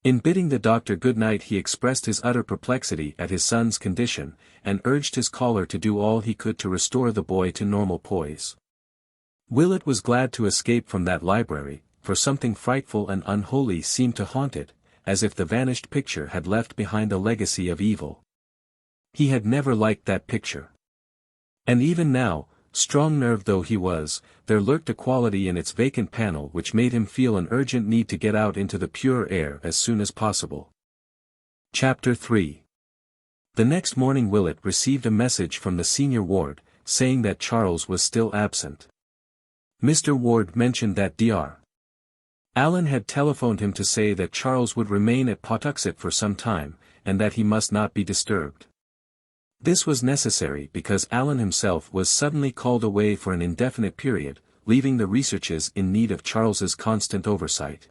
In bidding the doctor good night he expressed his utter perplexity at his son's condition, and urged his caller to do all he could to restore the boy to normal poise. Willett was glad to escape from that library, for something frightful and unholy seemed to haunt it, as if the vanished picture had left behind a legacy of evil. He had never liked that picture. And even now, strong-nerved though he was, there lurked a quality in its vacant panel which made him feel an urgent need to get out into the pure air as soon as possible. Chapter 3. The next morning Willett received a message from the senior Ward, saying that Charles was still absent. Mr. Ward mentioned that Dr. Alan had telephoned him to say that Charles would remain at Pawtuxet for some time, and that he must not be disturbed. This was necessary because Alan himself was suddenly called away for an indefinite period, leaving the researches in need of Charles's constant oversight.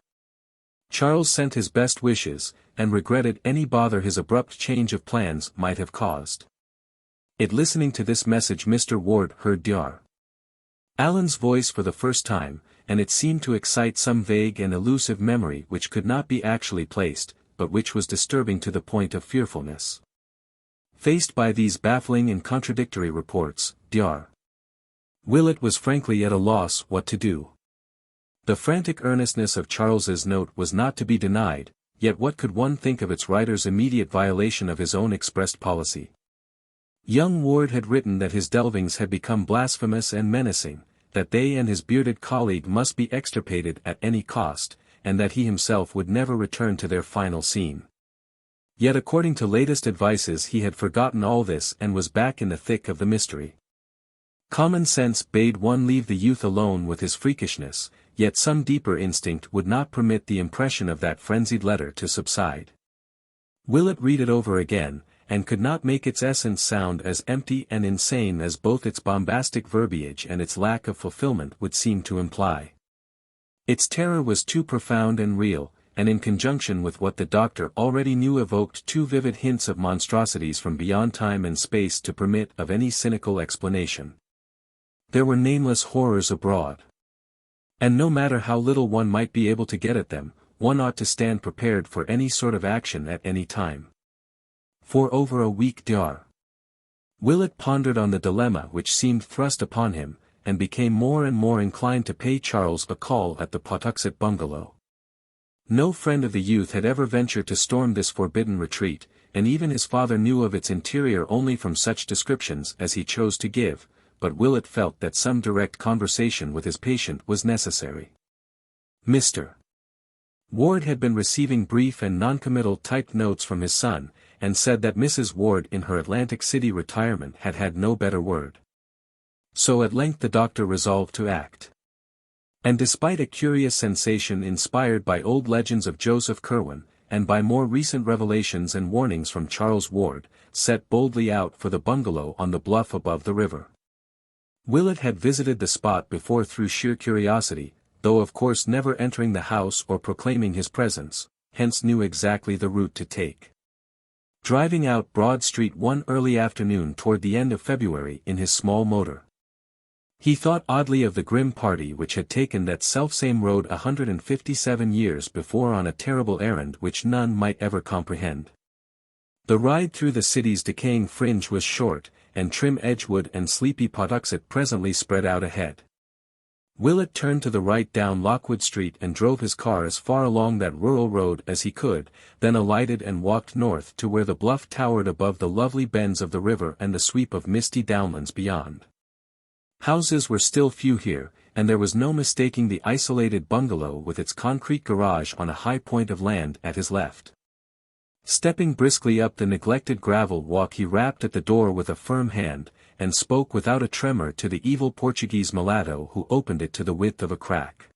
Charles sent his best wishes, and regretted any bother his abrupt change of plans might have caused. Listening to this message, Mr. Ward heard Dr. Alan's voice for the first time, and it seemed to excite some vague and elusive memory which could not be actually placed, but which was disturbing to the point of fearfulness. Faced by these baffling and contradictory reports, Dr. Willett was frankly at a loss what to do. The frantic earnestness of Charles's note was not to be denied, yet what could one think of its writer's immediate violation of his own expressed policy? Young Ward had written that his delvings had become blasphemous and menacing, that they and his bearded colleague must be extirpated at any cost, and that he himself would never return to their final scene. Yet according to latest advices he had forgotten all this and was back in the thick of the mystery. Common sense bade one leave the youth alone with his freakishness, yet some deeper instinct would not permit the impression of that frenzied letter to subside. Willett read it over again, and could not make its essence sound as empty and insane as both its bombastic verbiage and its lack of fulfillment would seem to imply. Its terror was too profound and real, and in conjunction with what the doctor already knew evoked too vivid hints of monstrosities from beyond time and space to permit of any cynical explanation. There were nameless horrors abroad. And no matter how little one might be able to get at them, one ought to stand prepared for any sort of action at any time. For over a week Dr. Willett pondered on the dilemma which seemed thrust upon him, and became more and more inclined to pay Charles a call at the Pawtuxet bungalow. No friend of the youth had ever ventured to storm this forbidden retreat, and even his father knew of its interior only from such descriptions as he chose to give, but Willett felt that some direct conversation with his patient was necessary. Mr. Ward had been receiving brief and noncommittal typed notes from his son, and said that Mrs. Ward in her Atlantic City retirement had had no better word. So at length the doctor resolved to act. And despite a curious sensation inspired by old legends of Joseph Curwen, and by more recent revelations and warnings from Charles Ward, set boldly out for the bungalow on the bluff above the river. Willett had visited the spot before through sheer curiosity, though of course never entering the house or proclaiming his presence, hence knew exactly the route to take. Driving out Broad Street one early afternoon toward the end of February in his small motor, he thought oddly of the grim party which had taken that selfsame road 157 years before on a terrible errand which none might ever comprehend. The ride through the city's decaying fringe was short, and trim Edgewood and sleepy Pawtuxet presently spread out ahead. Willett turned to the right down Lockwood Street and drove his car as far along that rural road as he could, then alighted and walked north to where the bluff towered above the lovely bends of the river and the sweep of misty downlands beyond. Houses were still few here, and there was no mistaking the isolated bungalow with its concrete garage on a high point of land at his left. Stepping briskly up the neglected gravel walk, he rapped at the door with a firm hand, and spoke without a tremor to the evil Portuguese mulatto who opened it to the width of a crack.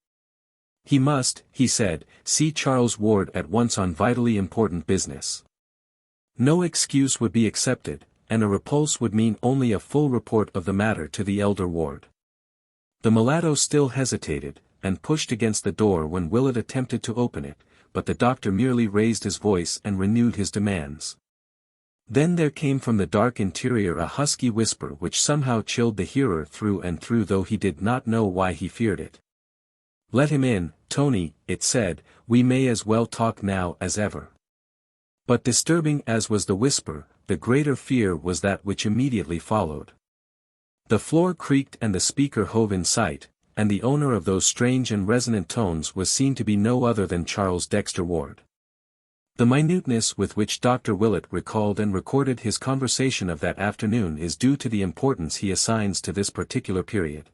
He must, he said, see Charles Ward at once on vitally important business. No excuse would be accepted, and a repulse would mean only a full report of the matter to the elder Ward. The mulatto still hesitated, and pushed against the door when Willett attempted to open it, but the doctor merely raised his voice and renewed his demands. Then there came from the dark interior a husky whisper which somehow chilled the hearer through and through, though he did not know why he feared it. "Let him in, Tony," it said, "we may as well talk now as ever." But disturbing as was the whisper, the greater fear was that which immediately followed. The floor creaked and the speaker hove in sight, and the owner of those strange and resonant tones was seen to be no other than Charles Dexter Ward. The minuteness with which Dr. Willett recalled and recorded his conversation of that afternoon is due to the importance he assigns to this particular period.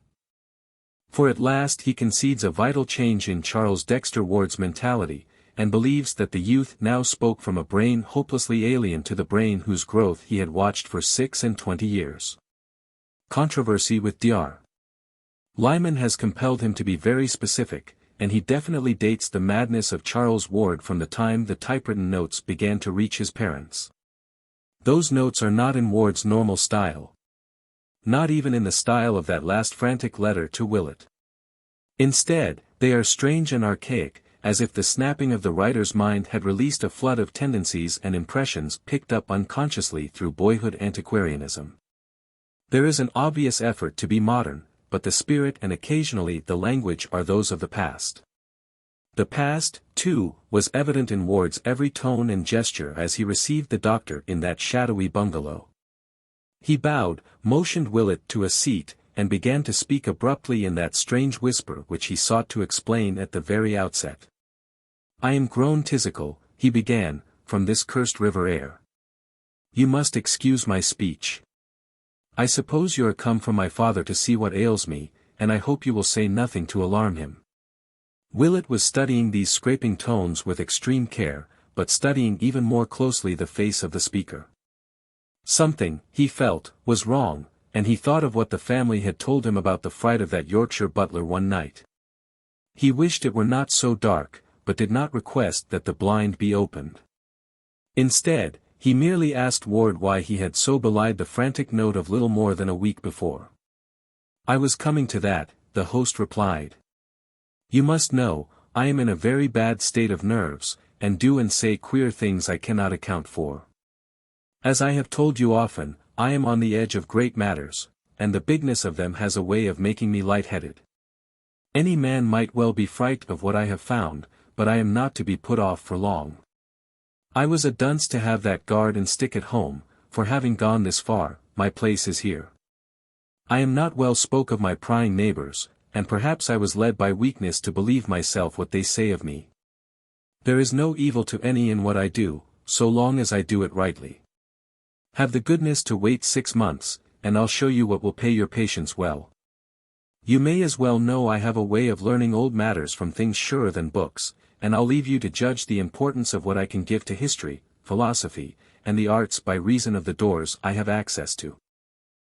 For at last he concedes a vital change in Charles Dexter Ward's mentality, and believes that the youth now spoke from a brain hopelessly alien to the brain whose growth he had watched for 26 years. Controversy with Dr. Lyman has compelled him to be very specific, and he definitely dates the madness of Charles Ward from the time the typewritten notes began to reach his parents. Those notes are not in Ward's normal style. Not even in the style of that last frantic letter to Willett. Instead, they are strange and archaic, as if the snapping of the writer's mind had released a flood of tendencies and impressions picked up unconsciously through boyhood antiquarianism. There is an obvious effort to be modern, but the spirit and occasionally the language are those of the past. The past, too, was evident in Ward's every tone and gesture as he received the doctor in that shadowy bungalow. He bowed, motioned Willett to a seat, and began to speak abruptly in that strange whisper which he sought to explain at the very outset. "I am grown tisical," he began, "from this cursed river air. You must excuse my speech. I suppose you are come from my father to see what ails me, and I hope you will say nothing to alarm him." Willett was studying these scraping tones with extreme care, but studying even more closely the face of the speaker. Something, he felt, was wrong, and he thought of what the family had told him about the fright of that Yorkshire butler one night. He wished it were not so dark, but did not request that the blind be opened. Instead, he merely asked Ward why he had so belied the frantic note of little more than a week before. "I was coming to that," the host replied. "You must know, I am in a very bad state of nerves, and do and say queer things I cannot account for. As I have told you often, I am on the edge of great matters, and the bigness of them has a way of making me light-headed. Any man might well be frightened of what I have found, but I am not to be put off for long. I was a dunce to have that guard and stick at home, for having gone this far, my place is here. I am not well spoke of my prying neighbors, and perhaps I was led by weakness to believe myself what they say of me. There is no evil to any in what I do, so long as I do it rightly. Have the goodness to wait 6 months, and I'll show you what will pay your patience well. You may as well know I have a way of learning old matters from things surer than books, and I'll leave you to judge the importance of what I can give to history, philosophy, and the arts by reason of the doors I have access to.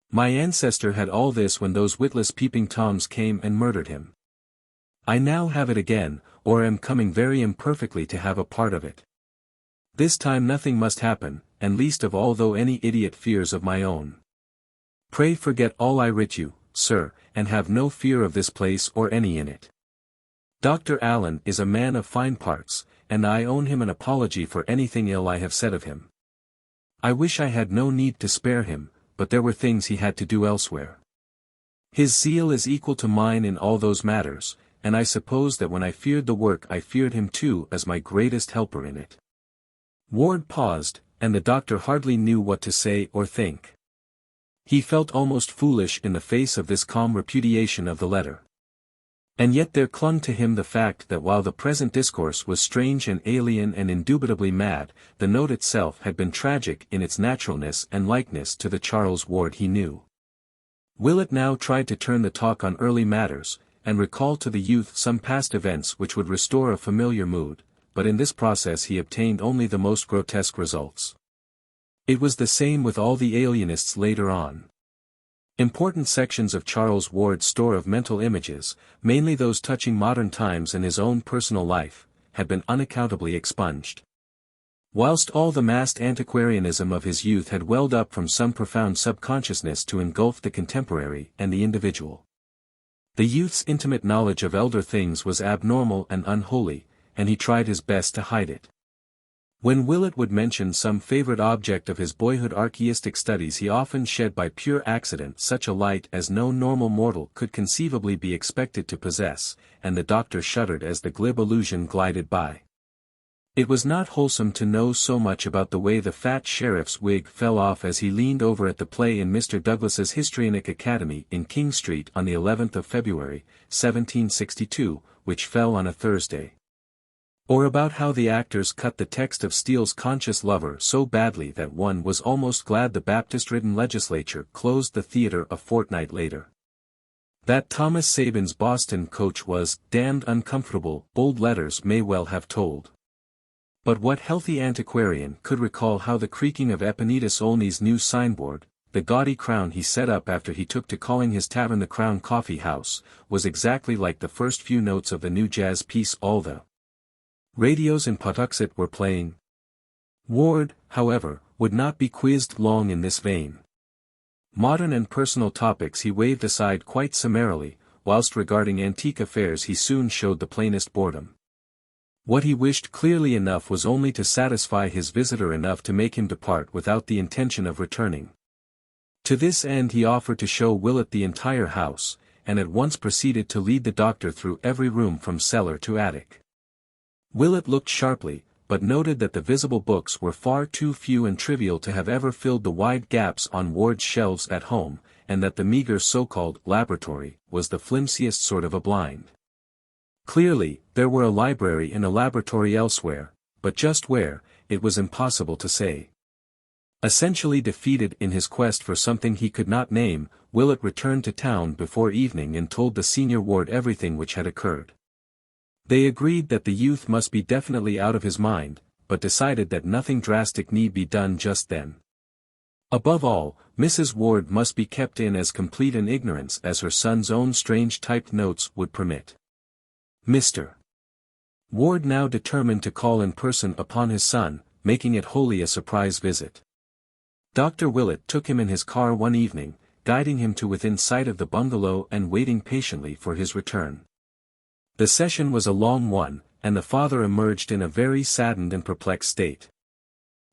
My ancestor had all this when those witless peeping Toms came and murdered him. I now have it again, or am coming very imperfectly to have a part of it. This time nothing must happen, and least of all though any idiot fears of my own. Pray forget all I writ you, sir, and have no fear of this place or any in it. Dr. Allen is a man of fine parts, and I owe him an apology for anything ill I have said of him. I wish I had no need to spare him, but there were things he had to do elsewhere. His zeal is equal to mine in all those matters, and I suppose that when I feared the work I feared him too as my greatest helper in it." Ward paused, and the doctor hardly knew what to say or think. He felt almost foolish in the face of this calm repudiation of the letter. And yet there clung to him the fact that while the present discourse was strange and alien and indubitably mad, the note itself had been tragic in its naturalness and likeness to the Charles Ward he knew. Willett now tried to turn the talk on early matters, and recall to the youth some past events which would restore a familiar mood, but in this process he obtained only the most grotesque results. It was the same with all the alienists later on. Important sections of Charles Ward's store of mental images, mainly those touching modern times and his own personal life, had been unaccountably expunged. Whilst all the massed antiquarianism of his youth had welled up from some profound subconsciousness to engulf the contemporary and the individual. The youth's intimate knowledge of elder things was abnormal and unholy, and he tried his best to hide it. When Willett would mention some favorite object of his boyhood archaistic studies he often shed by pure accident such a light as no normal mortal could conceivably be expected to possess, and the doctor shuddered as the glib allusion glided by. It was not wholesome to know so much about the way the fat sheriff's wig fell off as he leaned over at the play in Mr. Douglas's Histrionic Academy in King Street on the 11th of February, 1762, which fell on a Thursday. Or about how the actors cut the text of Steele's Conscious Lover so badly that one was almost glad the Baptist-ridden legislature closed the theater a fortnight later. That Thomas Sabin's Boston coach was damned uncomfortable, bold letters may well have told. But what healthy antiquarian could recall how the creaking of Epaenetus Olney's new signboard, the gaudy crown he set up after he took to calling his tavern the Crown Coffee House, was exactly like the first few notes of the new jazz piece all the radios in Pawtuxet were playing. Ward, however, would not be quizzed long in this vein. Modern and personal topics he waved aside quite summarily, whilst regarding antique affairs he soon showed the plainest boredom. What he wished clearly enough was only to satisfy his visitor enough to make him depart without the intention of returning. To this end he offered to show Willett the entire house, and at once proceeded to lead the doctor through every room from cellar to attic. Willett looked sharply, but noted that the visible books were far too few and trivial to have ever filled the wide gaps on Ward's shelves at home, and that the meager so-called laboratory was the flimsiest sort of a blind. Clearly, there were a library and a laboratory elsewhere, but just where, it was impossible to say. Essentially defeated in his quest for something he could not name, Willett returned to town before evening and told the senior Ward everything which had occurred. They agreed that the youth must be definitely out of his mind, but decided that nothing drastic need be done just then. Above all, Mrs. Ward must be kept in as complete an ignorance as her son's own strange typed notes would permit. Mr. Ward now determined to call in person upon his son, making it wholly a surprise visit. Dr. Willett took him in his car one evening, guiding him to within sight of the bungalow and waiting patiently for his return. The session was a long one, and the father emerged in a very saddened and perplexed state.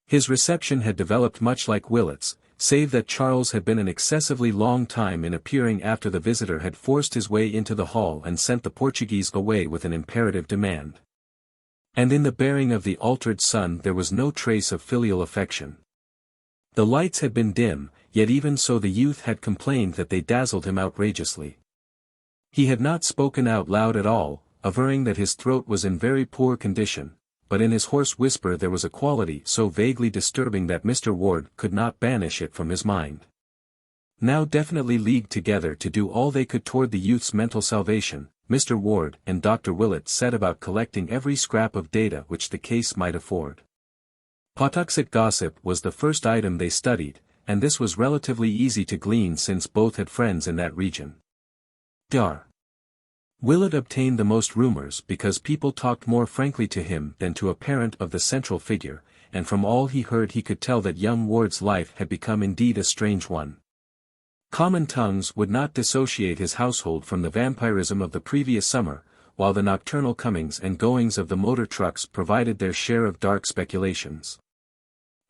His reception had developed much like Willett's, save that Charles had been an excessively long time in appearing after the visitor had forced his way into the hall and sent the Portuguese away with an imperative demand. And in the bearing of the altered son there was no trace of filial affection. The lights had been dim, yet even so the youth had complained that they dazzled him outrageously. He had not spoken out loud at all, averring that his throat was in very poor condition, but in his hoarse whisper there was a quality so vaguely disturbing that Mr. Ward could not banish it from his mind. Now definitely leagued together to do all they could toward the youth's mental salvation, Mr. Ward and Dr. Willett set about collecting every scrap of data which the case might afford. Pawtuxet gossip was the first item they studied, and this was relatively easy to glean since both had friends in that region. Dr. Willett obtained the most rumors because people talked more frankly to him than to a parent of the central figure, and from all he heard he could tell that young Ward's life had become indeed a strange one. Common tongues would not dissociate his household from the vampirism of the previous summer, while the nocturnal comings and goings of the motor trucks provided their share of dark speculations.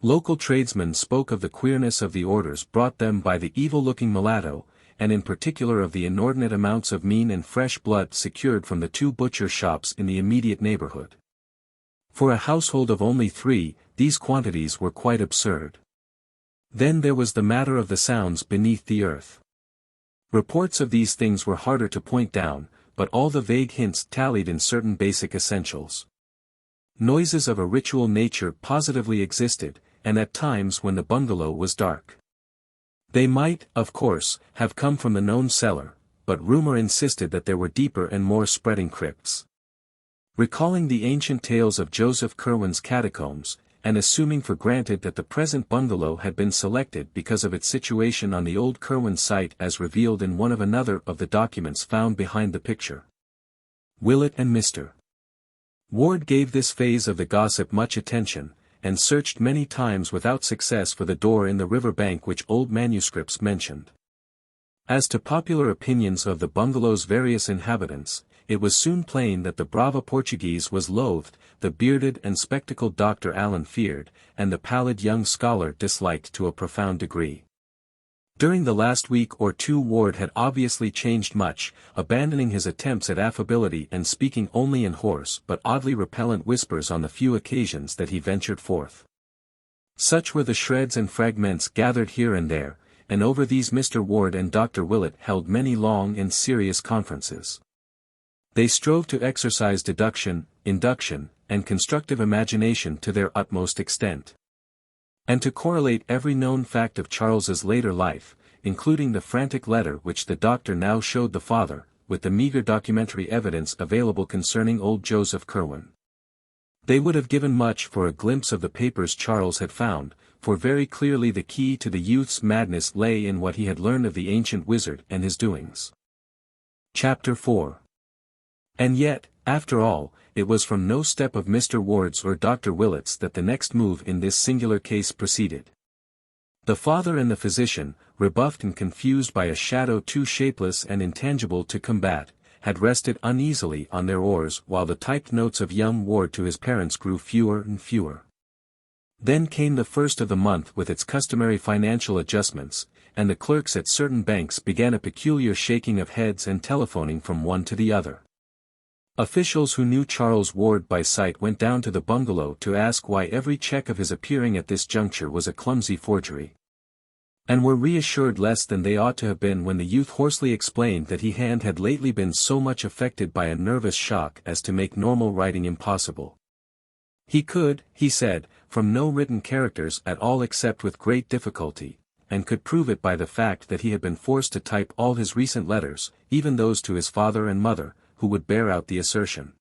Local tradesmen spoke of the queerness of the orders brought them by the evil-looking mulatto, and in particular of the inordinate amounts of mean and fresh blood secured from the 2 butcher shops in the immediate neighborhood. For a household of only 3, these quantities were quite absurd. Then there was the matter of the sounds beneath the earth. Reports of these things were harder to point down, but all the vague hints tallied in certain basic essentials. Noises of a ritual nature positively existed, and at times when the bungalow was dark. They might, of course, have come from the known cellar, but rumor insisted that there were deeper and more spreading crypts. Recalling the ancient tales of Joseph Curwen's catacombs, and assuming for granted that the present bungalow had been selected because of its situation on the old Curwen site as revealed in one of another of the documents found behind the picture. Willett and Mr. Ward gave this phase of the gossip much attention, and searched many times without success for the door in the river bank which old manuscripts mentioned. As to popular opinions of the bungalow's various inhabitants, it was soon plain that the brava Portuguese was loathed, the bearded and spectacled Dr. Allen feared, and the pallid young scholar disliked to a profound degree. During the last week or 2 Ward had obviously changed much, abandoning his attempts at affability and speaking only in hoarse but oddly repellent whispers on the few occasions that he ventured forth. Such were the shreds and fragments gathered here and there, and over these Mr. Ward and Dr. Willett held many long and serious conferences. They strove to exercise deduction, induction, and constructive imagination to their utmost extent. And to correlate every known fact of Charles's later life, including the frantic letter which the doctor now showed the father, with the meager documentary evidence available concerning old Joseph Curwen. They would have given much for a glimpse of the papers Charles had found, for very clearly the key to the youth's madness lay in what he had learned of the ancient wizard and his doings. Chapter 4. And yet, after all, it was from no step of Mr. Ward's or Dr. Willett's that the next move in this singular case proceeded. The father and the physician, rebuffed and confused by a shadow too shapeless and intangible to combat, had rested uneasily on their oars while the typed notes of young Ward to his parents grew fewer and fewer. Then came the first of the month with its customary financial adjustments, and the clerks at certain banks began a peculiar shaking of heads and telephoning from one to the other. Officials who knew Charles Ward by sight went down to the bungalow to ask why every check of his appearing at this juncture was a clumsy forgery, and were reassured less than they ought to have been when the youth hoarsely explained that his hand had lately been so much affected by a nervous shock as to make normal writing impossible. He could, he said, from no written characters at all except with great difficulty, and could prove it by the fact that he had been forced to type all his recent letters, even those to his father and mother, who would bear out the assertion.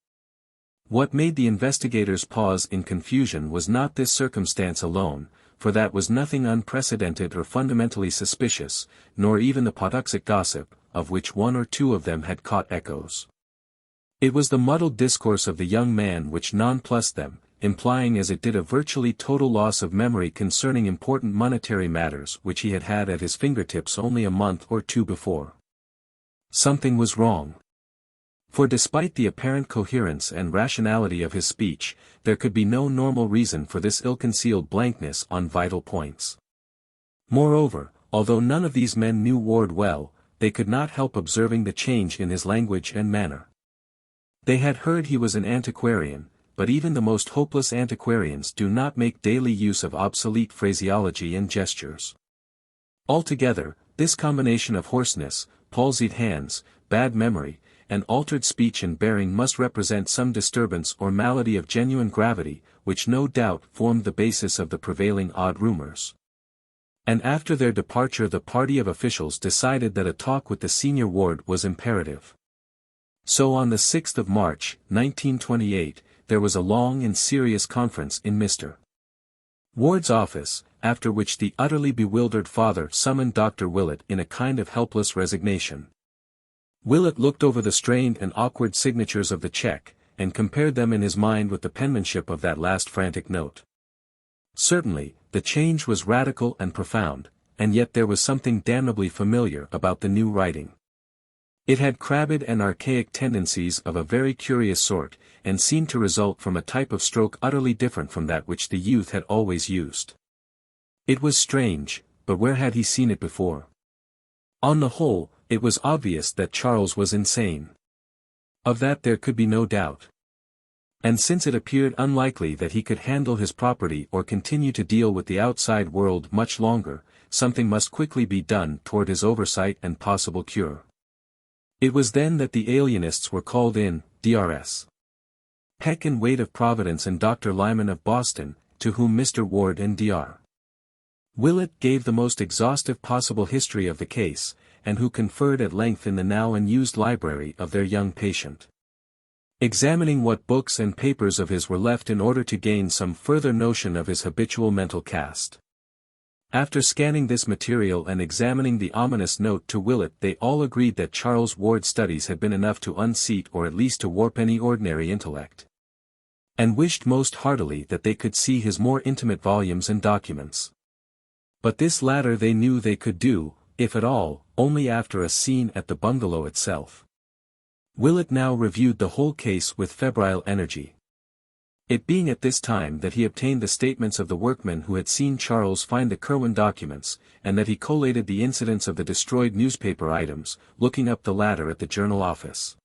What made the investigators pause in confusion was not this circumstance alone, for that was nothing unprecedented or fundamentally suspicious, nor even the Patuxet gossip, of which one or two of them had caught echoes. It was the muddled discourse of the young man which nonplussed them, implying as it did a virtually total loss of memory concerning important monetary matters which he had had at his fingertips only a month or two before. Something was wrong. For despite the apparent coherence and rationality of his speech, there could be no normal reason for this ill-concealed blankness on vital points. Moreover, although none of these men knew Ward well, they could not help observing the change in his language and manner. They had heard he was an antiquarian, but even the most hopeless antiquarians do not make daily use of obsolete phraseology and gestures. Altogether, this combination of hoarseness, palsied hands, bad memory, and altered speech and bearing must represent some disturbance or malady of genuine gravity, which no doubt formed the basis of the prevailing odd rumors. And after their departure the party of officials decided that a talk with the senior Ward was imperative. So on the 6th of March, 1928, there was a long and serious conference in Mr. Ward's office, after which the utterly bewildered father summoned Dr. Willett in a kind of helpless resignation. Willett looked over the strained and awkward signatures of the check, and compared them in his mind with the penmanship of that last frantic note. Certainly, the change was radical and profound, and yet there was something damnably familiar about the new writing. It had crabbed and archaic tendencies of a very curious sort, and seemed to result from a type of stroke utterly different from that which the youth had always used. It was strange, but where had he seen it before? On the whole, it was obvious that Charles was insane. Of that there could be no doubt. And since it appeared unlikely that he could handle his property or continue to deal with the outside world much longer, something must quickly be done toward his oversight and possible cure. It was then that the alienists were called in, Drs. Peck and Wade of Providence and Dr. Lyman of Boston, to whom Mr. Ward and Dr. Willett gave the most exhaustive possible history of the case, and who conferred at length in the now unused library of their young patient. Examining what books and papers of his were left in order to gain some further notion of his habitual mental cast. After scanning this material and examining the ominous note to Willett, they all agreed that Charles Ward's studies had been enough to unseat or at least to warp any ordinary intellect. And wished most heartily that they could see his more intimate volumes and documents. But this latter they knew they could do, if at all, only after a scene at the bungalow itself. Willett now reviewed the whole case with febrile energy. It being at this time that he obtained the statements of the workmen who had seen Charles find the Curwen documents, and that he collated the incidents of the destroyed newspaper items, looking up the latter at the journal office.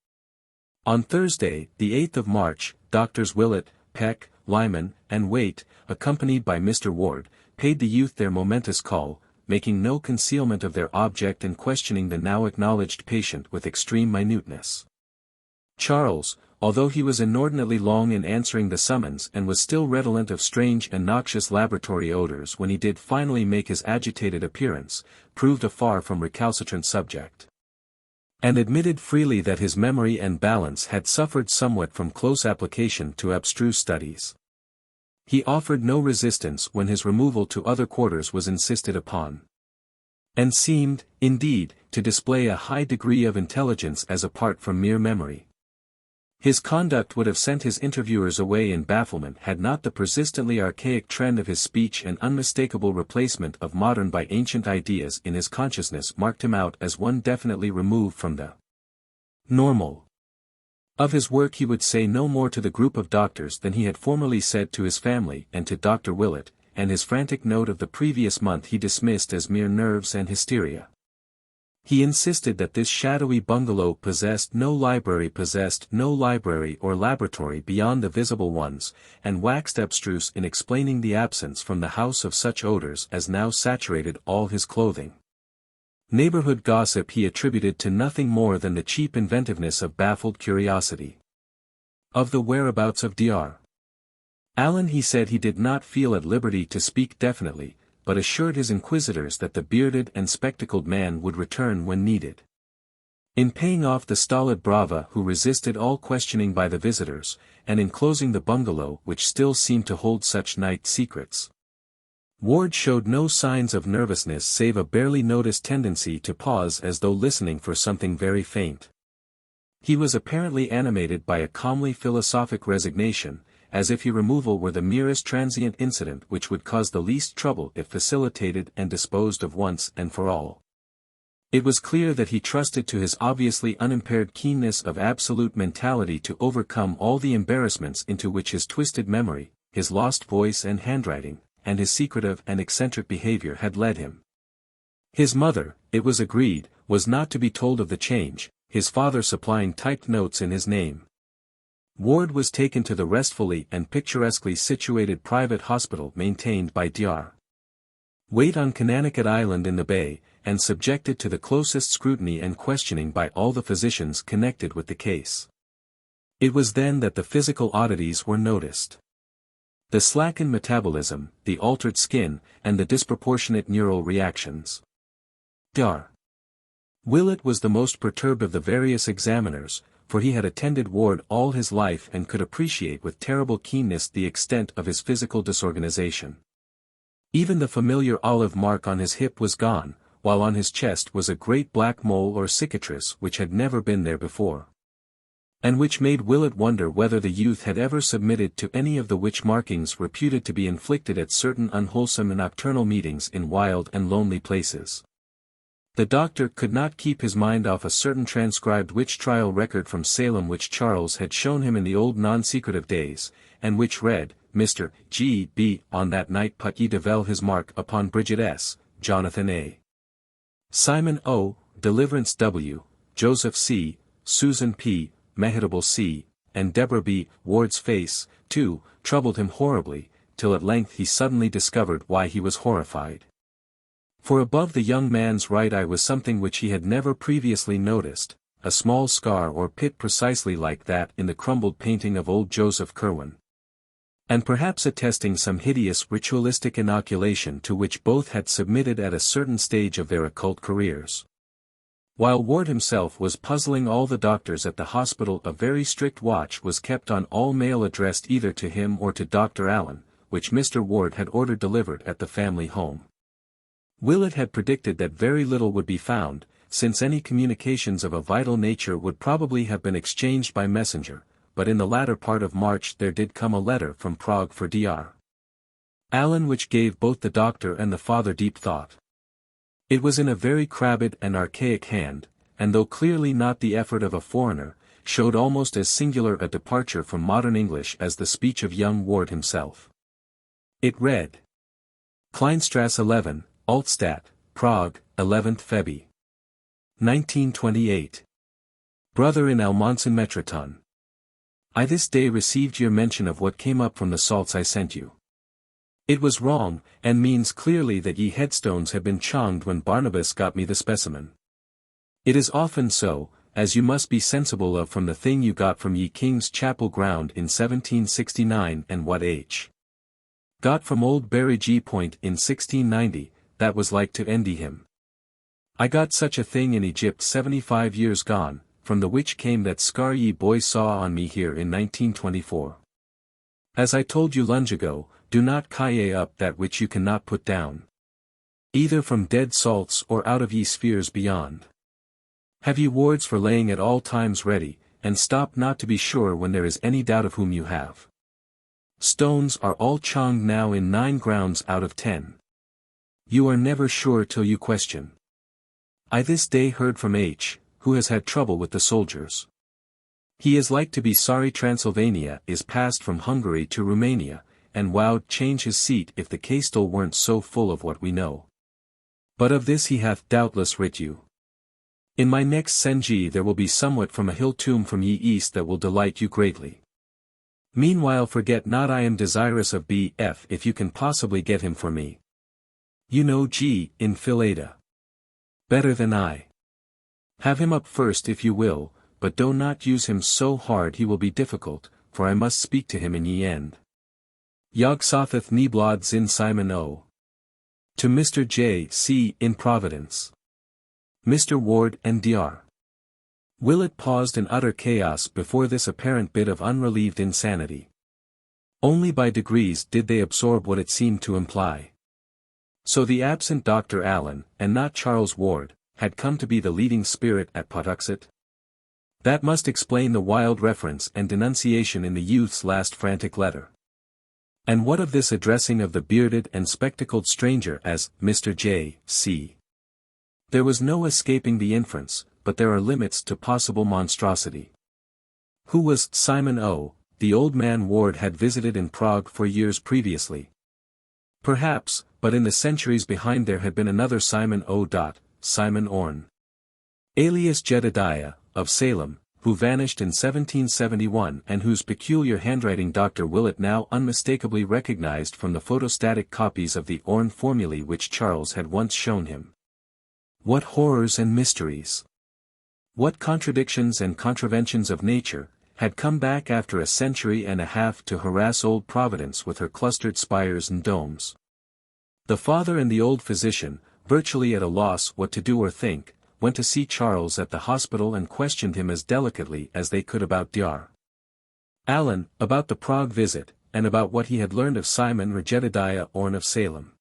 On Thursday, the 8th of March, Drs. Willett, Peck, Lyman, and Waite, accompanied by Mr. Ward, paid the youth their momentous call, making no concealment of their object and questioning the now acknowledged patient with extreme minuteness. Charles, although he was inordinately long in answering the summons and was still redolent of strange and noxious laboratory odors when he did finally make his agitated appearance, proved a far from recalcitrant subject. And admitted freely that his memory and balance had suffered somewhat from close application to abstruse studies. He offered no resistance when his removal to other quarters was insisted upon. And seemed, indeed, to display a high degree of intelligence as apart from mere memory. His conduct would have sent his interviewers away in bafflement had not the persistently archaic trend of his speech and unmistakable replacement of modern by ancient ideas in his consciousness marked him out as one definitely removed from the normal. Of his work he would say no more to the group of doctors than he had formerly said to his family and to Dr. Willett, and his frantic note of the previous month he dismissed as mere nerves and hysteria. He insisted that this shadowy bungalow possessed no library or laboratory beyond the visible ones, and waxed abstruse in explaining the absence from the house of such odors as now saturated all his clothing. Neighborhood gossip he attributed to nothing more than the cheap inventiveness of baffled curiosity. Of the whereabouts of Dr. Allen he said he did not feel at liberty to speak definitely, but assured his inquisitors that the bearded and spectacled man would return when needed. In paying off the stolid brava who resisted all questioning by the visitors, and in closing the bungalow which still seemed to hold such night secrets, Ward showed no signs of nervousness save a barely noticed tendency to pause as though listening for something very faint. He was apparently animated by a calmly philosophic resignation, as if his removal were the merest transient incident which would cause the least trouble if facilitated and disposed of once and for all. It was clear that he trusted to his obviously unimpaired keenness of absolute mentality to overcome all the embarrassments into which his twisted memory, his lost voice and handwriting, and his secretive and eccentric behavior had led him. His mother, it was agreed, was not to be told of the change, his father supplying typed notes in his name. Ward was taken to the restfully and picturesquely situated private hospital maintained by Dr. Wade on Connecticut Island in the Bay, and subjected to the closest scrutiny and questioning by all the physicians connected with the case. It was then that the physical oddities were noticed. The slackened metabolism, the altered skin, and the disproportionate neural reactions. Dr. Willett was the most perturbed of the various examiners, for he had attended Ward all his life and could appreciate with terrible keenness the extent of his physical disorganization. Even the familiar olive mark on his hip was gone, while on his chest was a great black mole or cicatrice which had never been there before, and which made Willett wonder whether the youth had ever submitted to any of the witch markings reputed to be inflicted at certain unwholesome and nocturnal meetings in wild and lonely places. The doctor could not keep his mind off a certain transcribed witch trial record from Salem which Charles had shown him in the old non-secretive days, and which read, Mr. G. B. on that night put ye devil his mark upon Bridget S., Jonathan A. Simon O., Deliverance W., Joseph C., Susan P., Mehatable C., and Deborah B. Ward's face, too, troubled him horribly, till at length he suddenly discovered why he was horrified. For above the young man's right eye was something which he had never previously noticed, a small scar or pit precisely like that in the crumbled painting of old Joseph Curwen, and perhaps attesting some hideous ritualistic inoculation to which both had submitted at a certain stage of their occult careers. While Ward himself was puzzling all the doctors at the hospital, a very strict watch was kept on all mail addressed either to him or to Dr. Allen, which Mr. Ward had ordered delivered at the family home. Willett had predicted that very little would be found, since any communications of a vital nature would probably have been exchanged by messenger, but in the latter part of March there did come a letter from Prague for Dr. Allen which gave both the doctor and the father deep thought. It was in a very crabbed and archaic hand, and though clearly not the effort of a foreigner, showed almost as singular a departure from modern English as the speech of young Ward himself. It read: Kleinstrasse 11, Altstadt, Prague, 11th Feb. 1928. Brother in Almonson Metroton. I this day received your mention of what came up from the salts I sent you. It was wrong, and means clearly that ye headstones had been chonged when Barnabas got me the specimen. It is often so, as you must be sensible of from the thing you got from ye King's Chapel ground in 1769 and what H. got from old Barry G. Point in 1690, that was like to endy him. I got such a thing in Egypt 75 years gone, from the which came that scar ye boys saw on me here in 1924. As I told you long ago, do not kaye up that which you cannot put down. Either from dead salts or out of ye spheres beyond. Have ye wards for laying at all times ready, and stop not to be sure when there is any doubt of whom you have. Stones are all chonged now in 9 grounds out of 10. You are never sure till you question. I this day heard from H, who has had trouble with the soldiers. He is like to be sorry Transylvania is passed from Hungary to Romania, and wow'd change his seat if the castle weren't so full of what we know. But of this he hath doubtless writ you. In my next Senji there will be somewhat from a hill tomb from ye east that will delight you greatly. Meanwhile forget not I am desirous of B.F. if you can possibly get him for me. You know G. in Philada. Better than I. Have him up first if you will, but do not use him so hard he will be difficult, for I must speak to him in ye end. Yog Sotheth Neblod Zin Simon O. To Mr. J. C. in Providence. Mr. Ward and Dr. Willett paused in utter chaos before this apparent bit of unrelieved insanity. Only by degrees did they absorb what it seemed to imply. So the absent Dr. Allen, and not Charles Ward, had come to be the leading spirit at Patuxet? That must explain the wild reference and denunciation in the youth's last frantic letter. And what of this addressing of the bearded and spectacled stranger as Mr. J. C.? There was no escaping the inference, but there are limits to possible monstrosity. Who was Simon O., the old man Ward had visited in Prague for years previously? Perhaps, but in the centuries behind there had been another Simon O. Simon Orne, alias Jedediah, of Salem, who vanished in 1771 and whose peculiar handwriting Dr. Willett now unmistakably recognized from the photostatic copies of the Orne formulae which Charles had once shown him. What horrors and mysteries! What contradictions and contraventions of nature, had come back after a century and a half to harass old Providence with her clustered spires and domes. The father and the old physician, virtually at a loss what to do or think, went to see Charles at the hospital and questioned him as delicately as they could about Dr. Allen, about the Prague visit, and about what he had learned of Simon or Jedediah Orne of Salem.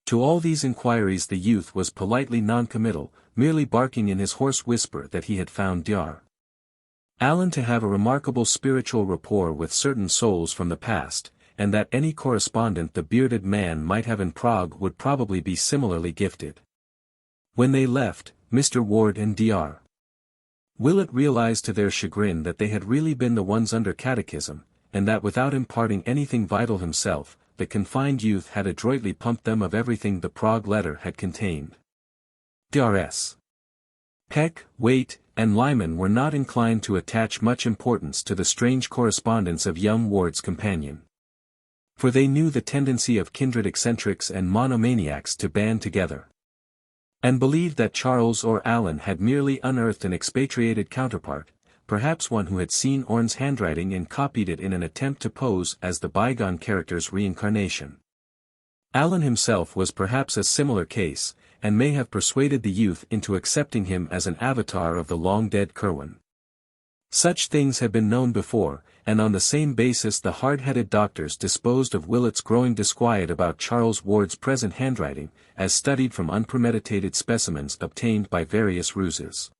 To all these inquiries the youth was politely non-committal, merely barking in his hoarse whisper that he had found Dr. Allen to have a remarkable spiritual rapport with certain souls from the past, and that any correspondent the bearded man might have in Prague would probably be similarly gifted. When they left, Mr. Ward and Dr. Willett realized to their chagrin that they had really been the ones under catechism, and that without imparting anything vital himself, the confined youth had adroitly pumped them of everything the Prague letter had contained. Drs. Peck, Waite, and Lyman were not inclined to attach much importance to the strange correspondence of young Ward's companion. For they knew the tendency of kindred eccentrics and monomaniacs to band together. And believed that Charles or Allen had merely unearthed an expatriated counterpart, perhaps one who had seen Orne's handwriting and copied it in an attempt to pose as the bygone character's reincarnation. Allen himself was perhaps a similar case, and may have persuaded the youth into accepting him as an avatar of the long-dead Curwen. Such things had been known before, and on the same basis the hard-headed doctors disposed of Willett's growing disquiet about Charles Ward's present handwriting, as studied from unpremeditated specimens obtained by various ruses.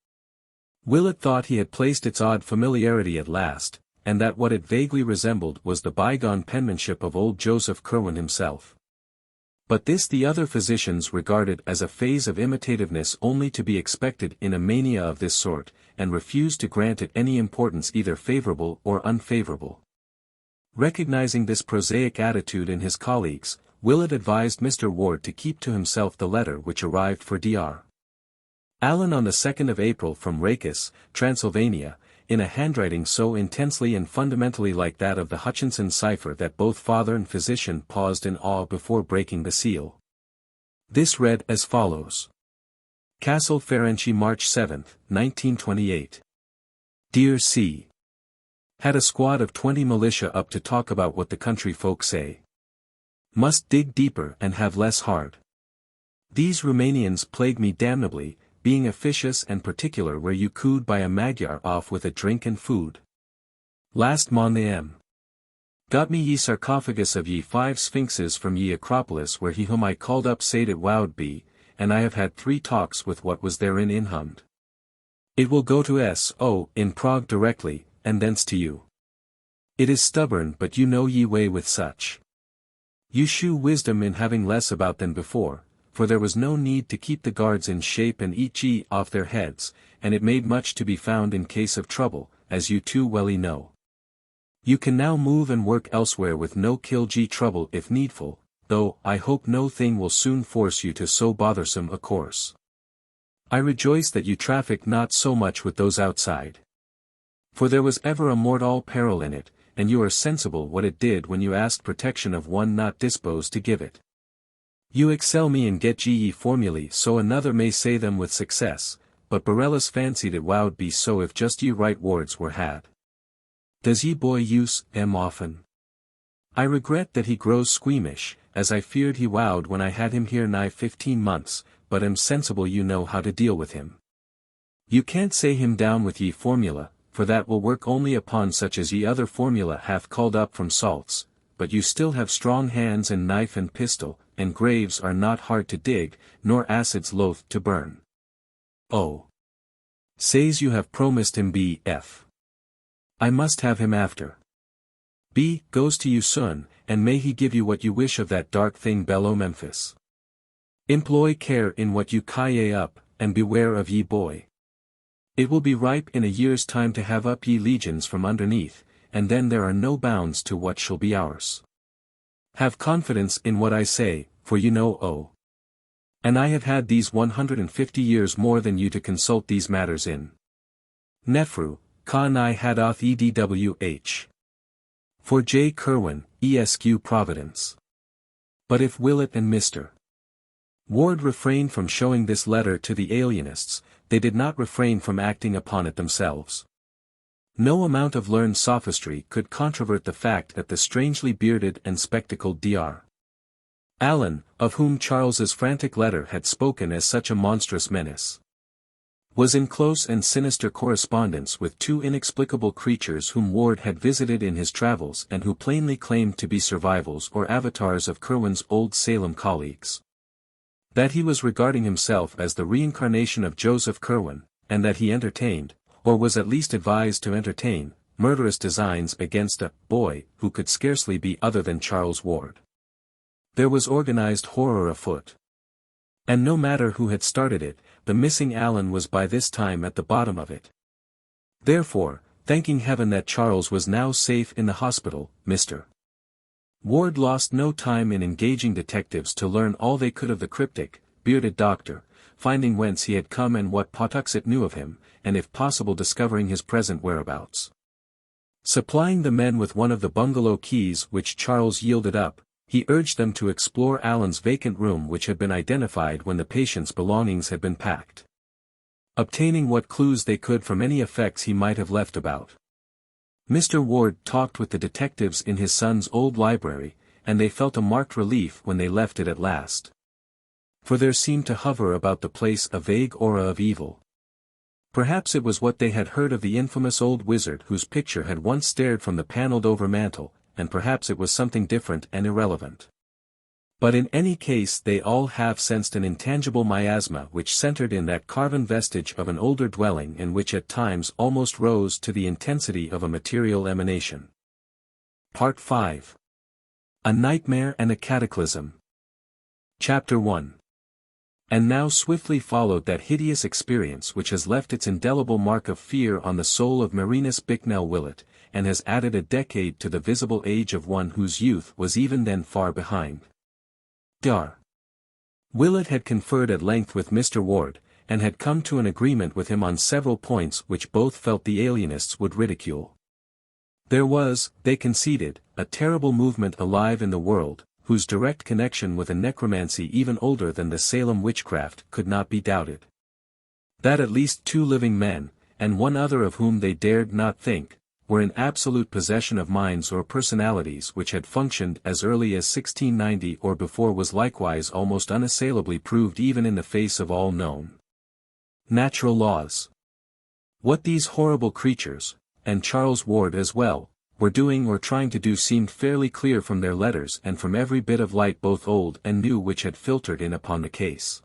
Willett thought he had placed its odd familiarity at last, and that what it vaguely resembled was the bygone penmanship of old Joseph Curwen himself. But this the other physicians regarded as a phase of imitativeness only to be expected in a mania of this sort, and refused to grant it any importance either favorable or unfavorable. Recognizing this prosaic attitude in his colleagues, Willett advised Mr. Ward to keep to himself the letter which arrived for Dr. Allen on the 2nd of April from Rakis, Transylvania, in a handwriting so intensely and fundamentally like that of the Hutchinson cipher that both father and physician paused in awe before breaking the seal. This read as follows. Castle Ferenczi, March 7, 1928. Dear C. Had a squad of 20 militia up to talk about what the country folk say. Must dig deeper and have less hard. These Romanians plague me damnably, being officious and particular where you could buy a Magyar off with a drink and food. Last Mon Got me ye sarcophagus of ye 5 sphinxes from ye Acropolis where he whom I called up said it wowed be, and I have had 3 talks with what was therein inhummed. It will go to S.O. in Prague directly, and thence to you. It is stubborn but you know ye way with such. You shew wisdom in having less about than before, for there was no need to keep the guards in shape and eat ye off their heads, and it made much to be found in case of trouble, as you too welly know. You can now move and work elsewhere with no kill ye trouble if needful, though I hope no thing will soon force you to so bothersome a course. I rejoice that you traffic not so much with those outside. For there was ever a mortal peril in it, and you are sensible what it did when you asked protection of one not disposed to give it. You excel me in get ye formulae so another may say them with success, but Borellus fancied it wowed be so if just ye right words were had. Does ye boy use em often? I regret that he grows squeamish, as I feared he wowed when I had him here nigh 15 months, but am sensible you know how to deal with him. You can't say him down with ye formula, for that will work only upon such as ye other formula hath called up from salts, but you still have strong hands and knife and pistol, and graves are not hard to dig, nor acids loath to burn. Oh. Says you have promised him B.F. I must have him after. B. goes to you soon, and may he give you what you wish of that dark thing below Memphis. Employ care in what you calle up, and beware of ye boy. It will be ripe in a year's time to have up ye legions from underneath, and then there are no bounds to what shall be ours. Have confidence in what I say, for you know and I have had these 150 years more than you to consult these matters in. Nefru, ka and I had oth edwh. For J. Curwen, Esq. Providence. But if Willett and Mr. Ward refrained from showing this letter to the alienists, they did not refrain from acting upon it themselves. No amount of learned sophistry could controvert the fact that the strangely bearded and spectacled Dr. Allen, of whom Charles's frantic letter had spoken as such a monstrous menace, was in close and sinister correspondence with 2 inexplicable creatures whom Ward had visited in his travels and who plainly claimed to be survivals or avatars of Curwen's old Salem colleagues. That he was regarding himself as the reincarnation of Joseph Curwen, and that he entertained, or was at least advised to entertain, murderous designs against a boy who could scarcely be other than Charles Ward. There was organized horror afoot. And no matter who had started it, the missing Allen was by this time at the bottom of it. Therefore, thanking heaven that Charles was now safe in the hospital, Mr. Ward lost no time in engaging detectives to learn all they could of the cryptic, bearded doctor, finding whence he had come and what Pawtuxet knew of him, and if possible discovering his present whereabouts. Supplying the men with one of the bungalow keys which Charles yielded up, he urged them to explore Allen's vacant room which had been identified when the patient's belongings had been packed. Obtaining what clues they could from any effects he might have left about. Mr. Ward talked with the detectives in his son's old library, and they felt a marked relief when they left it at last. For there seemed to hover about the place a vague aura of evil. Perhaps it was what they had heard of the infamous old wizard whose picture had once stared from the panelled-over mantel, and perhaps it was something different and irrelevant. But in any case they all have sensed an intangible miasma which centered in that carven vestige of an older dwelling and which at times almost rose to the intensity of a material emanation. Part 5. A Nightmare and a Cataclysm. Chapter 1. And now swiftly followed that hideous experience which has left its indelible mark of fear on the soul of Marinus Bicknell Willett, and has added a decade to the visible age of one whose youth was even then far behind. Dr. Willett had conferred at length with Mr. Ward, and had come to an agreement with him on several points which both felt the alienists would ridicule. There was, they conceded, a terrible movement alive in the world, whose direct connection with a necromancy even older than the Salem witchcraft could not be doubted. That at least 2 living men, and one other of whom they dared not think, were in absolute possession of minds or personalities which had functioned as early as 1690 or before was likewise almost unassailably proved even in the face of all known natural laws. What these horrible creatures, and Charles Ward as well, were doing or trying to do seemed fairly clear from their letters and from every bit of light both old and new which had filtered in upon the case.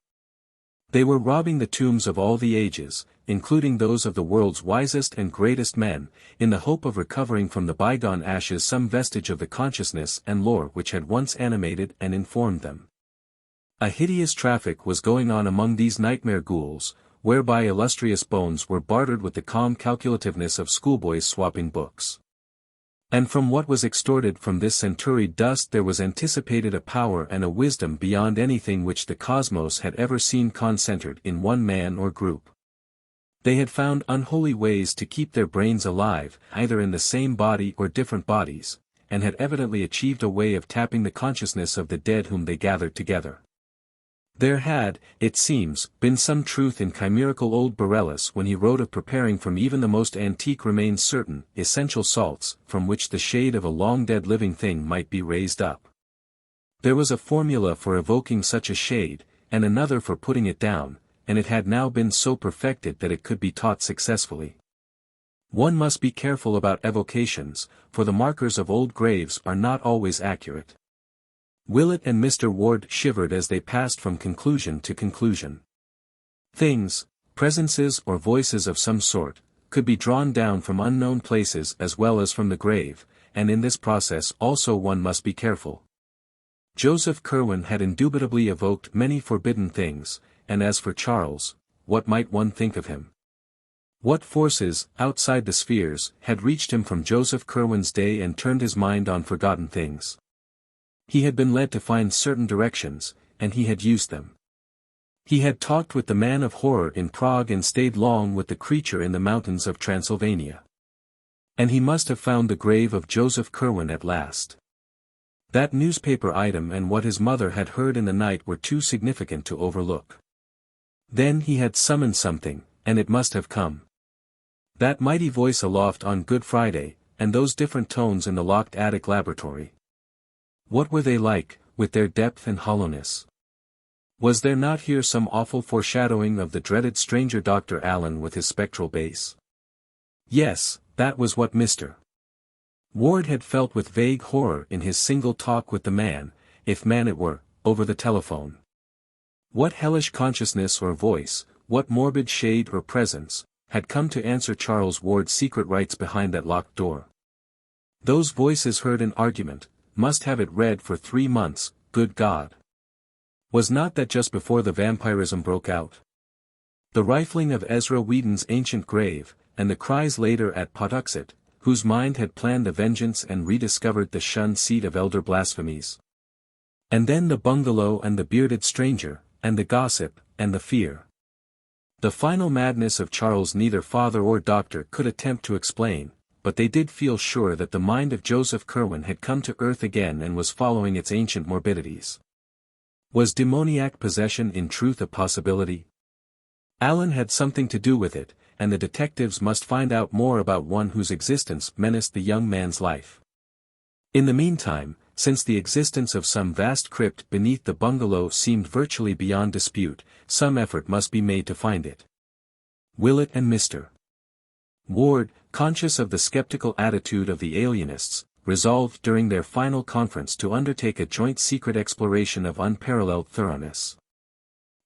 They were robbing the tombs of all the ages, including those of the world's wisest and greatest men, in the hope of recovering from the bygone ashes some vestige of the consciousness and lore which had once animated and informed them. A hideous traffic was going on among these nightmare ghouls, whereby illustrious bones were bartered with the calm calculativeness of schoolboys swapping books. And from what was extorted from this centuried dust there was anticipated a power and a wisdom beyond anything which the cosmos had ever seen concentrated in one man or group. They had found unholy ways to keep their brains alive, either in the same body or different bodies, and had evidently achieved a way of tapping the consciousness of the dead whom they gathered together. There had, it seems, been some truth in chimerical old Borellus when he wrote of preparing from even the most antique remains certain, essential salts, from which the shade of a long-dead living thing might be raised up. There was a formula for evoking such a shade, and another for putting it down, and it had now been so perfected that it could be taught successfully. One must be careful about evocations, for the markers of old graves are not always accurate. Willett and Mr. Ward shivered as they passed from conclusion to conclusion. Things, presences or voices of some sort, could be drawn down from unknown places as well as from the grave, and in this process also one must be careful. Joseph Curwen had indubitably evoked many forbidden things, and as for Charles, what might one think of him? What forces, outside the spheres, had reached him from Joseph Curwen's day and turned his mind on forgotten things? He had been led to find certain directions, and he had used them. He had talked with the man of horror in Prague and stayed long with the creature in the mountains of Transylvania. And he must have found the grave of Joseph Curwen at last. That newspaper item and what his mother had heard in the night were too significant to overlook. Then he had summoned something, and it must have come. That mighty voice aloft on Good Friday, and those different tones in the locked attic laboratory. What were they like, with their depth and hollowness? Was there not here some awful foreshadowing of the dreaded stranger Dr. Allen with his spectral bass? Yes, that was what Mr. Ward had felt with vague horror in his single talk with the man, if man it were, over the telephone. What hellish consciousness or voice, what morbid shade or presence, had come to answer Charles Ward's secret rites behind that locked door? Those voices heard in argument, must have it read for 3 months, good God. Was not that just before the vampirism broke out? The rifling of Ezra Whedon's ancient grave, and the cries later at Patuxet, whose mind had planned the vengeance and rediscovered the shunned seat of elder blasphemies. And then the bungalow and the bearded stranger, and the gossip, and the fear. The final madness of Charles neither father or doctor could attempt to explain, but they did feel sure that the mind of Joseph Curwen had come to earth again and was following its ancient morbidities. Was demoniac possession in truth a possibility? Allen had something to do with it, and the detectives must find out more about one whose existence menaced the young man's life. In the meantime, since the existence of some vast crypt beneath the bungalow seemed virtually beyond dispute, some effort must be made to find it. Willett and Mr. Ward, conscious of the skeptical attitude of the alienists, resolved during their final conference to undertake a joint secret exploration of unparalleled thoroughness.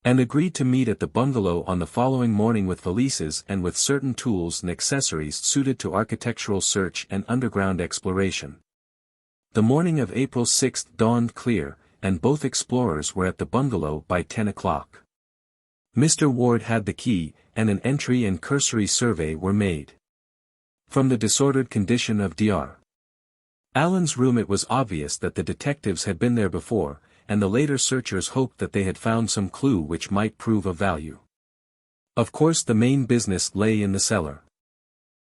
And agreed to meet at the bungalow on the following morning with valises and with certain tools and accessories suited to architectural search and underground exploration. The morning of April 6 dawned clear, and both explorers were at the bungalow by 10 o'clock. Mr. Ward had the key, and an entry and cursory survey were made. From the disordered condition of Dr. Allen's room it was obvious that the detectives had been there before, and the later searchers hoped that they had found some clue which might prove of value. Of course the main business lay in the cellar.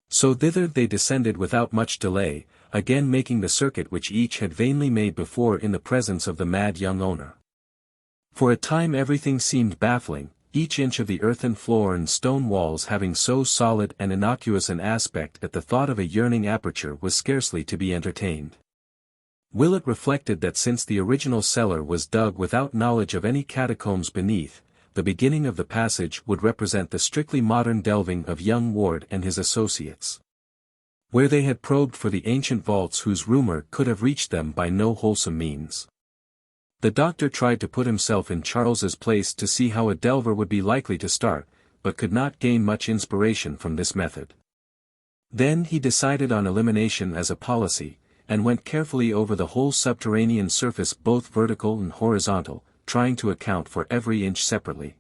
So thither they descended without much delay, again making the circuit which each had vainly made before in the presence of the mad young owner. For a time everything seemed baffling, each inch of the earthen floor and stone walls having so solid and innocuous an aspect that the thought of a yearning aperture was scarcely to be entertained. Willett reflected that since the original cellar was dug without knowledge of any catacombs beneath, the beginning of the passage would represent the strictly modern delving of young Ward and his associates. where they had probed for the ancient vaults whose rumor could have reached them by no wholesome means. The doctor tried to put himself in Charles's place to see how a delver would be likely to start, but could not gain much inspiration from this method. Then he decided on elimination as a policy, and went carefully over the whole subterranean surface, both vertical and horizontal, trying to account for every inch separately.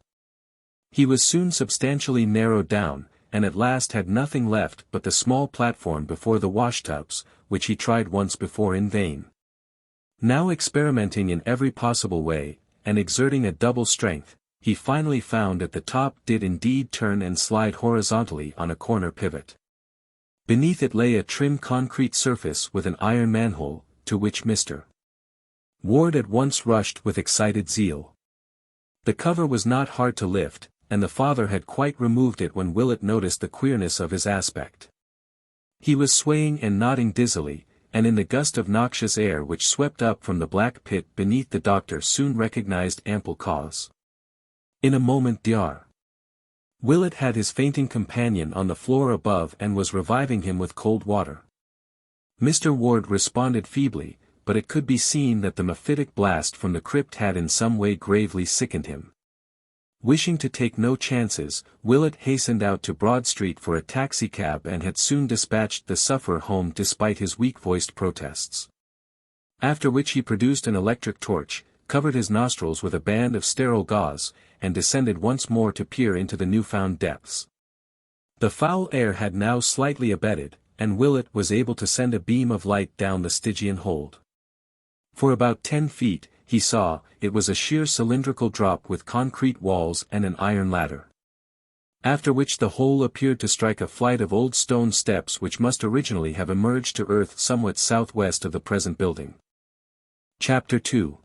He was soon substantially narrowed down, and at last had nothing left but the small platform before the washtubs, which he tried once before in vain. Now experimenting in every possible way, and exerting a double strength, he finally found that the top did indeed turn and slide horizontally on a corner pivot. Beneath it lay a trim concrete surface with an iron manhole, to which Mr. Ward at once rushed with excited zeal. The cover was not hard to lift, and the father had quite removed it when Willett noticed the queerness of his aspect. He was swaying and nodding dizzily, and in the gust of noxious air which swept up from the black pit beneath, the doctor soon recognized ample cause. In a moment Dr. Willett had his fainting companion on the floor above and was reviving him with cold water. Mr. Ward responded feebly, but it could be seen that the mephitic blast from the crypt had in some way gravely sickened him. Wishing to take no chances, Willett hastened out to Broad Street for a taxicab and had soon dispatched the sufferer home despite his weak-voiced protests. After which he produced an electric torch, covered his nostrils with a band of sterile gauze, and descended once more to peer into the newfound depths. The foul air had now slightly abated, and Willett was able to send a beam of light down the Stygian hold. For about 10 feet, he saw, it was a sheer cylindrical drop with concrete walls and an iron ladder. After which the hole appeared to strike a flight of old stone steps which must originally have emerged to earth somewhat southwest of the present building. Chapter 2.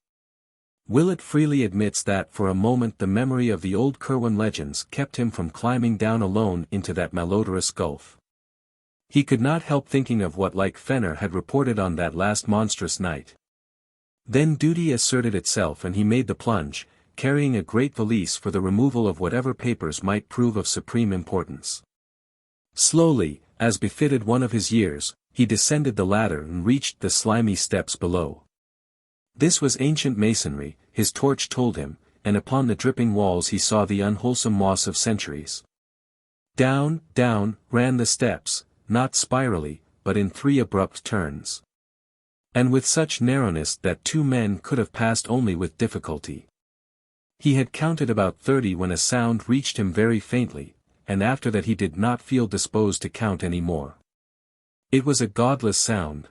Willett freely admits that for a moment the memory of the old Curwen legends kept him from climbing down alone into that malodorous gulf. He could not help thinking of what like Fenner had reported on that last monstrous night. Then duty asserted itself and he made the plunge, carrying a great valise for the removal of whatever papers might prove of supreme importance. Slowly, as befitted one of his years, he descended the ladder and reached the slimy steps below. This was ancient masonry, his torch told him, and upon the dripping walls he saw the unwholesome moss of centuries. Down, down, ran the steps, not spirally, but in 3 abrupt turns. And with such narrowness that 2 men could have passed only with difficulty. He had counted about 30 when a sound reached him very faintly, and after that he did not feel disposed to count any more. It was a godless sound.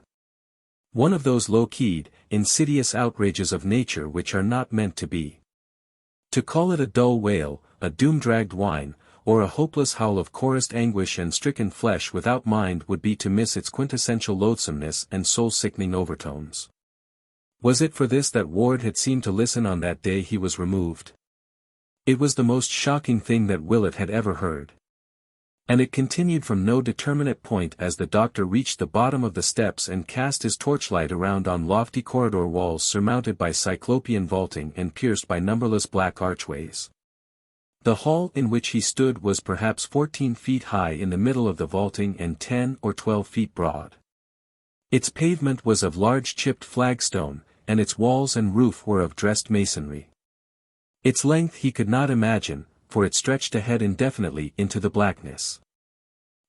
One of those low-keyed, insidious outrages of nature which are not meant to be. To call it a dull wail, a doom-dragged whine, or a hopeless howl of chorused anguish and stricken flesh without mind would be to miss its quintessential loathsomeness and soul-sickening overtones. Was it for this that Ward had seemed to listen on that day he was removed? It was the most shocking thing that Willett had ever heard. And it continued from no determinate point as the doctor reached the bottom of the steps and cast his torchlight around on lofty corridor walls surmounted by cyclopean vaulting and pierced by numberless black archways. The hall in which he stood was perhaps 14 feet high in the middle of the vaulting and 10 or 12 feet broad. Its pavement was of large chipped flagstone, and its walls and roof were of dressed masonry. Its length he could not imagine, for it stretched ahead indefinitely into the blackness.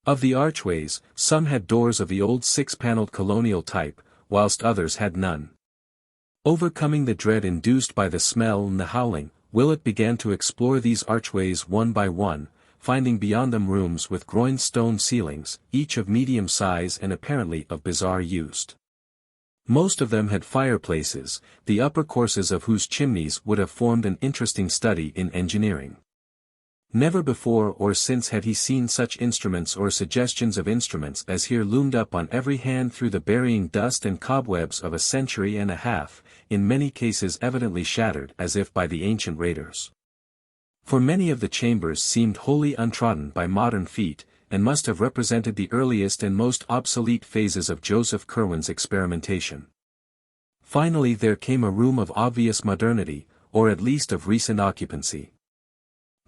Of the archways, some had doors of the old 6-paneled colonial type, whilst others had none. Overcoming the dread induced by the smell and the howling, Willett began to explore these archways one by one, finding beyond them rooms with groined stone ceilings, each of medium size and apparently of bizarre use. Most of them had fireplaces, the upper courses of whose chimneys would have formed an interesting study in engineering. Never before or since had he seen such instruments or suggestions of instruments as here loomed up on every hand through the burying dust and cobwebs of a century and a half, in many cases evidently shattered as if by the ancient raiders. For many of the chambers seemed wholly untrodden by modern feet, and must have represented the earliest and most obsolete phases of Joseph Curwen's experimentation. Finally there came a room of obvious modernity, or at least of recent occupancy.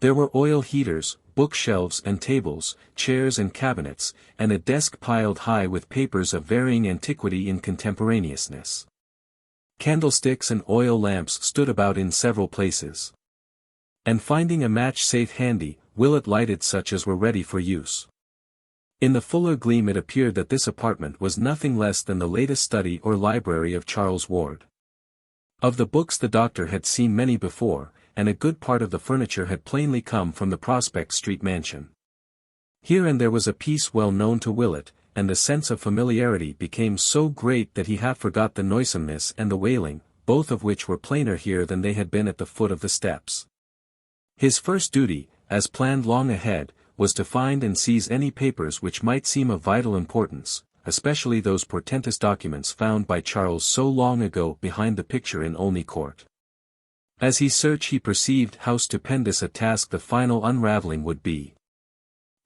There were oil heaters, bookshelves and tables, chairs and cabinets, and a desk piled high with papers of varying antiquity and contemporaneousness. Candlesticks and oil lamps stood about in several places. And finding a match safe handy, Willett lighted such as were ready for use. In the fuller gleam it appeared that this apartment was nothing less than the latest study or library of Charles Ward. Of the books the doctor had seen many before, and a good part of the furniture had plainly come from the Prospect Street mansion. Here and there was a piece well known to Willett, and the sense of familiarity became so great that he half forgot the noisomeness and the wailing, both of which were plainer here than they had been at the foot of the steps. His first duty, as planned long ahead, was to find and seize any papers which might seem of vital importance, especially those portentous documents found by Charles so long ago behind the picture in Olney Court. As he searched he perceived how stupendous a task the final unraveling would be.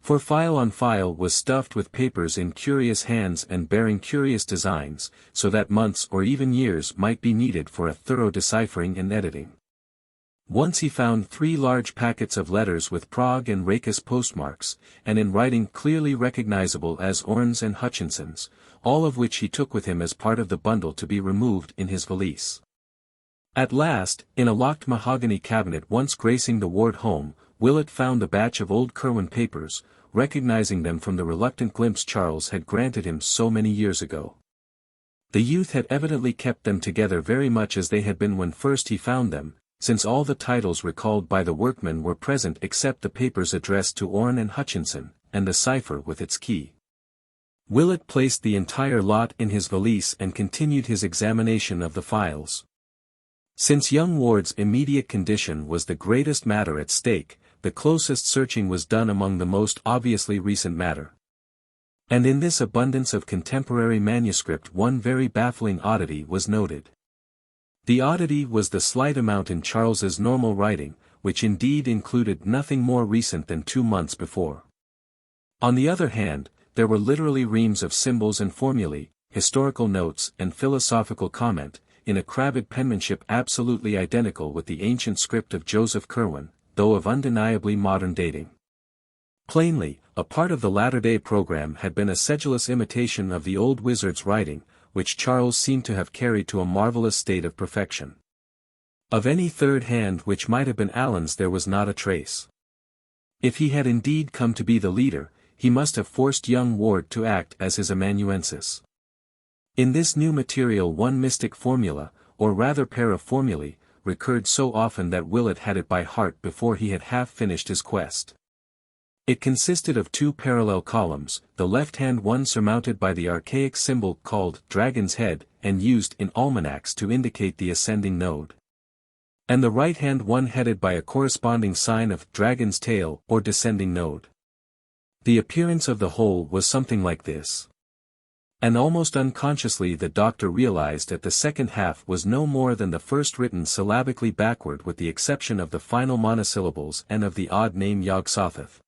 For file on file was stuffed with papers in curious hands and bearing curious designs, so that months or even years might be needed for a thorough deciphering and editing. Once he found 3 large packets of letters with Prague and Rakes postmarks, and in writing clearly recognizable as Orne's and Hutchinson's, all of which he took with him as part of the bundle to be removed in his valise. At last, in a locked mahogany cabinet once gracing the Ward home, Willett found a batch of old Curwen papers, recognizing them from the reluctant glimpse Charles had granted him so many years ago. The youth had evidently kept them together very much as they had been when first he found them, since all the titles recalled by the workmen were present except the papers addressed to Orne and Hutchinson, and the cipher with its key. Willett placed the entire lot in his valise and continued his examination of the files. Since young Ward's immediate condition was the greatest matter at stake, the closest searching was done among the most obviously recent matter. And in this abundance of contemporary manuscript one very baffling oddity was noted. The oddity was the slight amount in Charles's normal writing, which indeed included nothing more recent than 2 months before. On the other hand, there were literally reams of symbols and formulae, historical notes and philosophical comment, in a crabbed penmanship absolutely identical with the ancient script of Joseph Curwen, though of undeniably modern dating. Plainly, a part of the latter-day program had been a sedulous imitation of the old wizard's writing, which Charles seemed to have carried to a marvelous state of perfection. Of any third hand which might have been Allen's there was not a trace. If he had indeed come to be the leader, he must have forced young Ward to act as his amanuensis. In this new material one mystic formula, or rather pair of formulae, recurred so often that Willett had it by heart before he had half finished his quest. It consisted of 2 parallel columns, the left-hand one surmounted by the archaic symbol called dragon's head, and used in almanacs to indicate the ascending node. And the right-hand one headed by a corresponding sign of dragon's tail or descending node. The appearance of the whole was something like this. And almost unconsciously the doctor realized that the second half was no more than the first written syllabically backward with the exception of the final monosyllables and of the odd name Yog-Sothoth,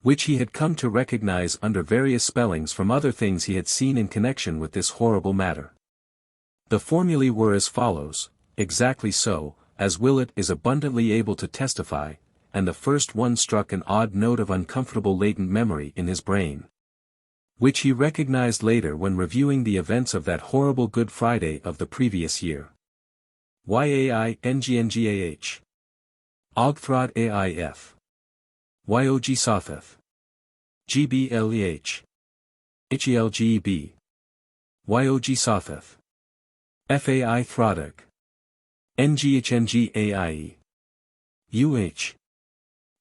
which he had come to recognize under various spellings from other things he had seen in connection with this horrible matter. The formulae were as follows, exactly so, as Willett is abundantly able to testify, and the first one struck an odd note of uncomfortable latent memory in his brain, which he recognized later when reviewing the events of that horrible Good Friday of the previous year. YAINGNGAH. Ogthrod AIF. YOG Sothoth. GBLEH. HELGEB. YOG Sothoth. FAI Throdag. NGHNGAIE. UH.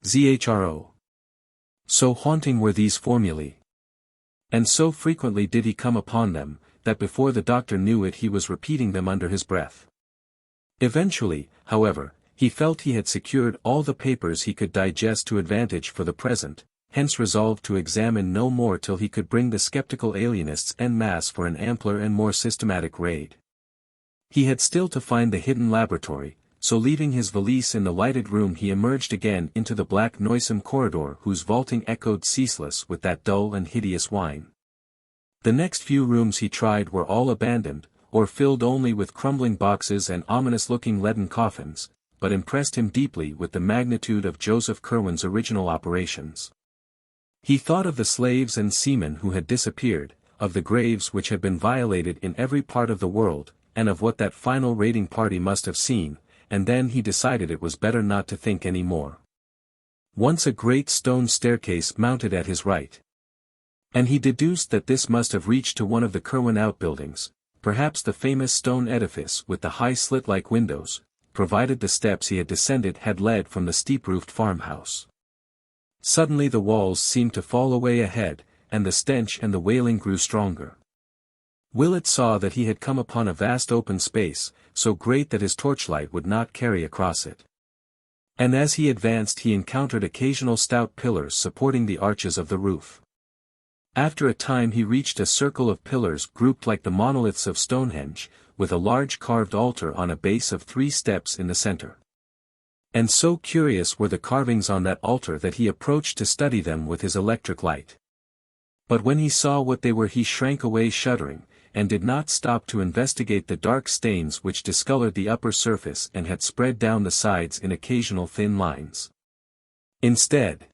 ZHRO. So haunting were these formulae. And so frequently did he come upon them, that before the doctor knew it he was repeating them under his breath. Eventually, however, he felt he had secured all the papers he could digest to advantage for the present, hence resolved to examine no more till he could bring the skeptical alienists en masse for an ampler and more systematic raid. He had still to find the hidden laboratory, so leaving his valise in the lighted room he emerged again into the black noisome corridor whose vaulting echoed ceaseless with that dull and hideous whine. The next few rooms he tried were all abandoned, or filled only with crumbling boxes and ominous-looking leaden coffins, but impressed him deeply with the magnitude of Joseph Curwen's original operations. He thought of the slaves and seamen who had disappeared, of the graves which had been violated in every part of the world, and of what that final raiding party must have seen, and then he decided it was better not to think any more. Once a great stone staircase mounted at his right. And he deduced that this must have reached to one of the Curwen outbuildings, perhaps the famous stone edifice with the high slit-like windows, provided the steps he had descended had led from the steep-roofed farmhouse. Suddenly the walls seemed to fall away ahead, and the stench and the wailing grew stronger. Willett saw that he had come upon a vast open space, so great that his torchlight would not carry across it. And as he advanced he encountered occasional stout pillars supporting the arches of the roof. After a time he reached a circle of pillars grouped like the monoliths of Stonehenge, with a large carved altar on a base of 3 steps in the center. And so curious were the carvings on that altar that he approached to study them with his electric light. But when he saw what they were he shrank away shuddering, and did not stop to investigate the dark stains which discolored the upper surface and had spread down the sides in occasional thin lines. Instead,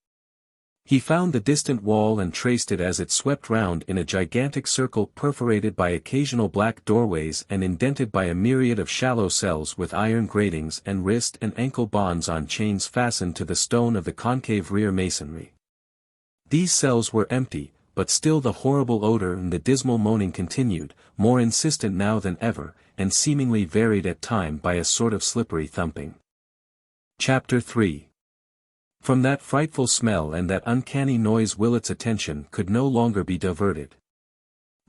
he found the distant wall and traced it as it swept round in a gigantic circle perforated by occasional black doorways and indented by a myriad of shallow cells with iron gratings and wrist and ankle bonds on chains fastened to the stone of the concave rear masonry. These cells were empty, but still the horrible odor and the dismal moaning continued, more insistent now than ever, and seemingly varied at time by a sort of slippery thumping. Chapter 3. From that frightful smell and that uncanny noise Willett's attention could no longer be diverted.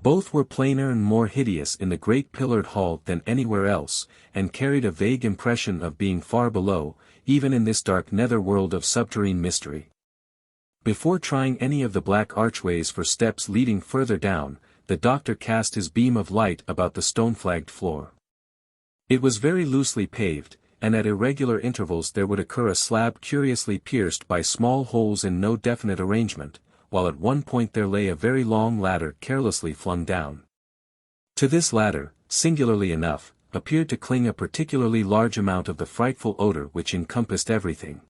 Both were plainer and more hideous in the great pillared hall than anywhere else, and carried a vague impression of being far below, even in this dark nether world of subterrane mystery. Before trying any of the black archways for steps leading further down, the doctor cast his beam of light about the stone-flagged floor. It was very loosely paved, and at irregular intervals there would occur a slab curiously pierced by small holes in no definite arrangement, while at one point there lay a very long ladder carelessly flung down. To this ladder, singularly enough, appeared to cling a particularly large amount of the frightful odor which encompassed everything.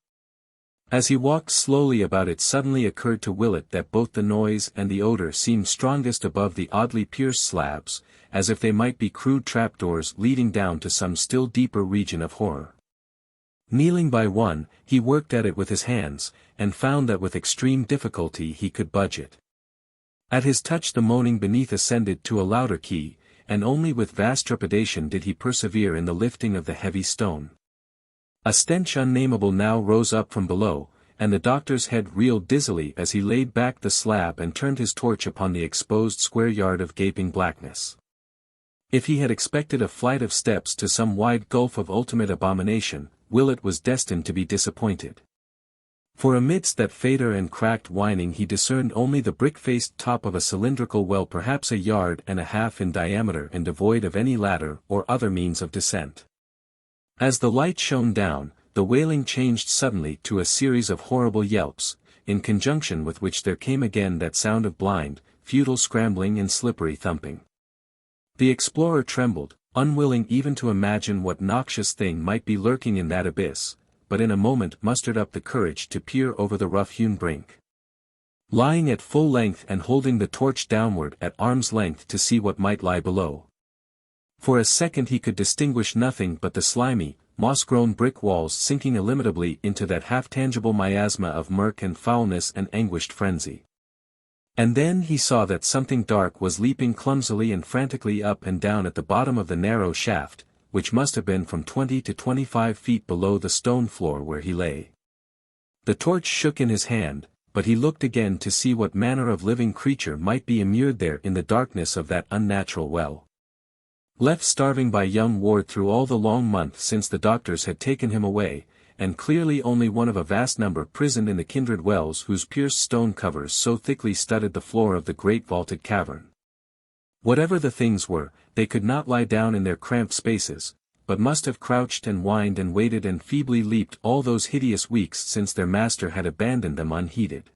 As he walked slowly about it suddenly occurred to Willett that both the noise and the odor seemed strongest above the oddly pierced slabs, as if they might be crude trapdoors leading down to some still deeper region of horror. Kneeling by one, he worked at it with his hands, and found that with extreme difficulty he could budge it. At his touch the moaning beneath ascended to a louder key, and only with vast trepidation did he persevere in the lifting of the heavy stone. A stench unnameable now rose up from below, and the doctor's head reeled dizzily as he laid back the slab and turned his torch upon the exposed square yard of gaping blackness. If he had expected a flight of steps to some wide gulf of ultimate abomination, Willett was destined to be disappointed. For amidst that fader and cracked whining he discerned only the brick-faced top of a cylindrical well perhaps 1.5 yards in diameter and devoid of any ladder or other means of descent. As the light shone down, the wailing changed suddenly to a series of horrible yelps, in conjunction with which there came again that sound of blind, futile scrambling and slippery thumping. The explorer trembled, unwilling even to imagine what noxious thing might be lurking in that abyss, but in a moment mustered up the courage to peer over the rough-hewn brink. Lying at full length and holding the torch downward at arm's length to see what might lie below. For a second he could distinguish nothing but the slimy, moss-grown brick walls sinking illimitably into that half-tangible miasma of murk and foulness and anguished frenzy. And then he saw that something dark was leaping clumsily and frantically up and down at the bottom of the narrow shaft, which must have been from 20 to 25 feet below the stone floor where he lay. The torch shook in his hand, but he looked again to see what manner of living creature might be immured there in the darkness of that unnatural well. Left starving by young Ward through all the long month since the doctors had taken him away, and clearly only one of a vast number prisoned in the kindred wells whose pierced stone covers so thickly studded the floor of the great vaulted cavern. Whatever the things were, they could not lie down in their cramped spaces, but must have crouched and whined and waited and feebly leaped all those hideous weeks since their master had abandoned them unheeded.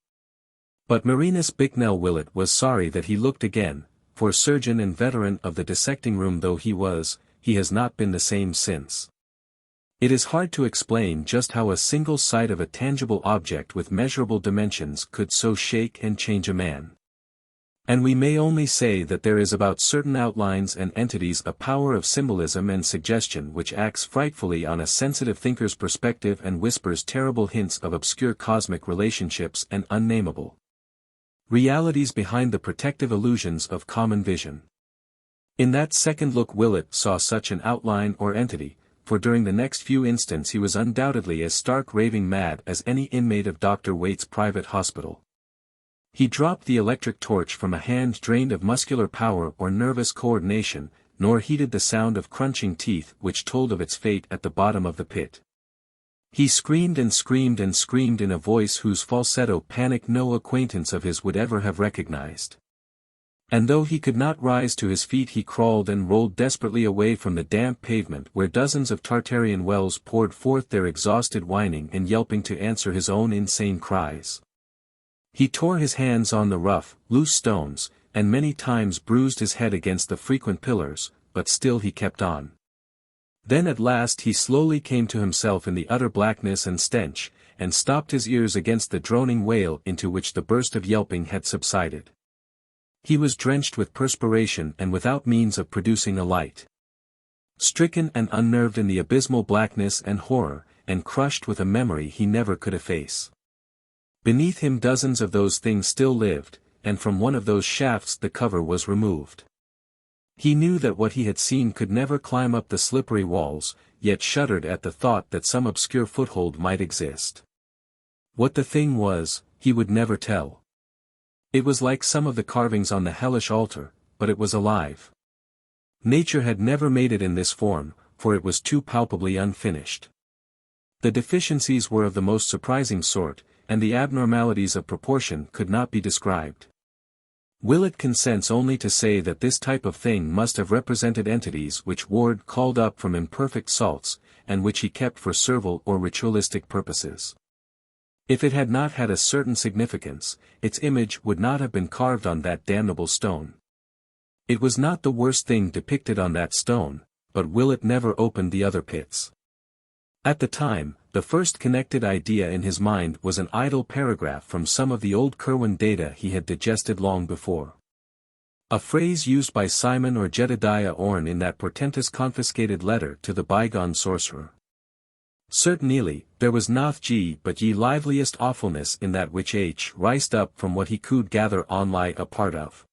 But Marinus Bicknell Willett was sorry that he looked again, for surgeon and veteran of the dissecting room though he was, he has not been the same since. It is hard to explain just how a single sight of a tangible object with measurable dimensions could so shake and change a man. And we may only say that there is about certain outlines and entities a power of symbolism and suggestion which acts frightfully on a sensitive thinker's perspective and whispers terrible hints of obscure cosmic relationships and unnameable realities behind the protective illusions of common vision. In that second look Willett saw such an outline or entity, for during the next few instants he was undoubtedly as stark raving mad as any inmate of Dr. Waite's private hospital. He dropped the electric torch from a hand drained of muscular power or nervous coordination, nor heeded the sound of crunching teeth which told of its fate at the bottom of the pit. He screamed and screamed and screamed in a voice whose falsetto panic no acquaintance of his would ever have recognized. And though he could not rise to his feet he crawled and rolled desperately away from the damp pavement where dozens of Tartarian wells poured forth their exhausted whining and yelping to answer his own insane cries. He tore his hands on the rough, loose stones, and many times bruised his head against the frequent pillars, but still he kept on. Then at last he slowly came to himself in the utter blackness and stench, and stopped his ears against the droning wail into which the burst of yelping had subsided. He was drenched with perspiration and without means of producing a light. Stricken and unnerved in the abysmal blackness and horror, and crushed with a memory he never could efface. Beneath him dozens of those things still lived, and from one of those shafts the cover was removed. He knew that what he had seen could never climb up the slippery walls, yet shuddered at the thought that some obscure foothold might exist. What the thing was, he would never tell. It was like some of the carvings on the hellish altar, but it was alive. Nature had never made it in this form, for it was too palpably unfinished. The deficiencies were of the most surprising sort, and the abnormalities of proportion could not be described. Willett consents only to say that this type of thing must have represented entities which Ward called up from imperfect salts, and which he kept for servile or ritualistic purposes. If it had not had a certain significance, its image would not have been carved on that damnable stone. It was not the worst thing depicted on that stone, but Willett never opened the other pits. At the time, the first connected idea in his mind was an idle paragraph from some of the old Curwen data he had digested long before. A phrase used by Simon or Jedediah Orne in that portentous confiscated letter to the bygone sorcerer. Certainly, there was nath ye but ye liveliest awfulness in that which rised up from what he could gather only a part of.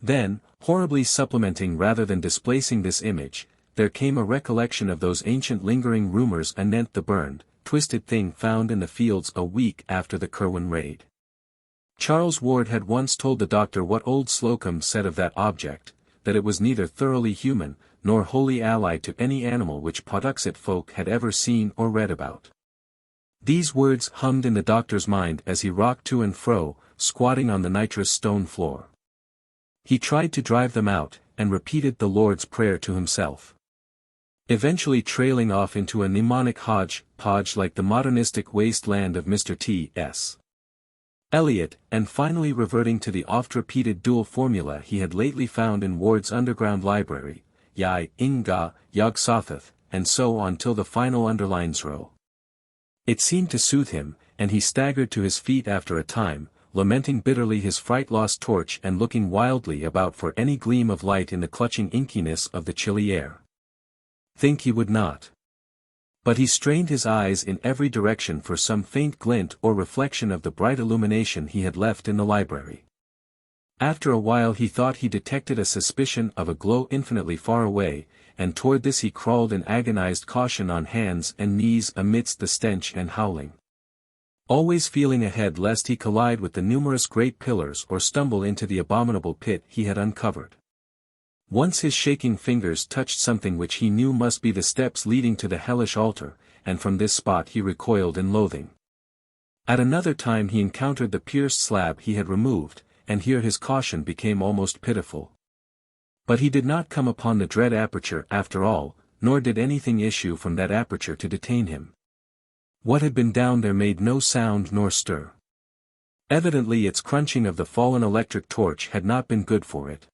Then, horribly supplementing rather than displacing this image, there came a recollection of those ancient lingering rumors anent the burned, twisted thing found in the fields a week after the Curwen raid. Charles Ward had once told the doctor what old Slocum said of that object, that it was neither thoroughly human, nor wholly allied to any animal which Patuxet folk had ever seen or read about. These words hummed in the doctor's mind as he rocked to and fro, squatting on the nitrous stone floor. He tried to drive them out, and repeated the Lord's Prayer to himself. Eventually trailing off into a mnemonic hodgepodge like the modernistic wasteland of Mr. T.S. Eliot, and finally reverting to the oft-repeated dual formula he had lately found in Ward's underground library, Yai, Inga, Yog Sothoth, and so on till the final underlines row. It seemed to soothe him, and he staggered to his feet after a time, lamenting bitterly his fright-lost torch and looking wildly about for any gleam of light in the clutching inkiness of the chilly air. Think he would not. But he strained his eyes in every direction for some faint glint or reflection of the bright illumination he had left in the library. After a while he thought he detected a suspicion of a glow infinitely far away, and toward this he crawled in agonized caution on hands and knees amidst the stench and howling. Always feeling ahead lest he collide with the numerous great pillars or stumble into the abominable pit he had uncovered. Once his shaking fingers touched something which he knew must be the steps leading to the hellish altar, and from this spot he recoiled in loathing. At another time he encountered the pierced slab he had removed, and here his caution became almost pitiful. But he did not come upon the dread aperture after all, nor did anything issue from that aperture to detain him. What had been down there made no sound nor stir. Evidently its crunching of the fallen electric torch had not been good for it.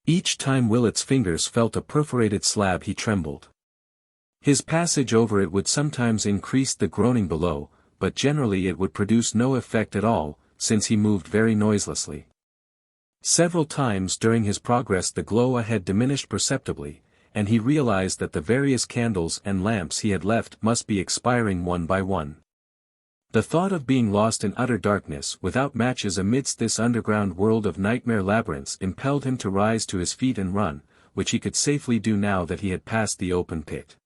Each time Willett's fingers felt a perforated slab he trembled. His passage over it would sometimes increase the groaning below, but generally it would produce no effect at all, since he moved very noiselessly. Several times during his progress the glow ahead diminished perceptibly, and he realized that the various candles and lamps he had left must be expiring one by one. The thought of being lost in utter darkness without matches amidst this underground world of nightmare labyrinths impelled him to rise to his feet and run, which he could safely do now that he had passed the open pit.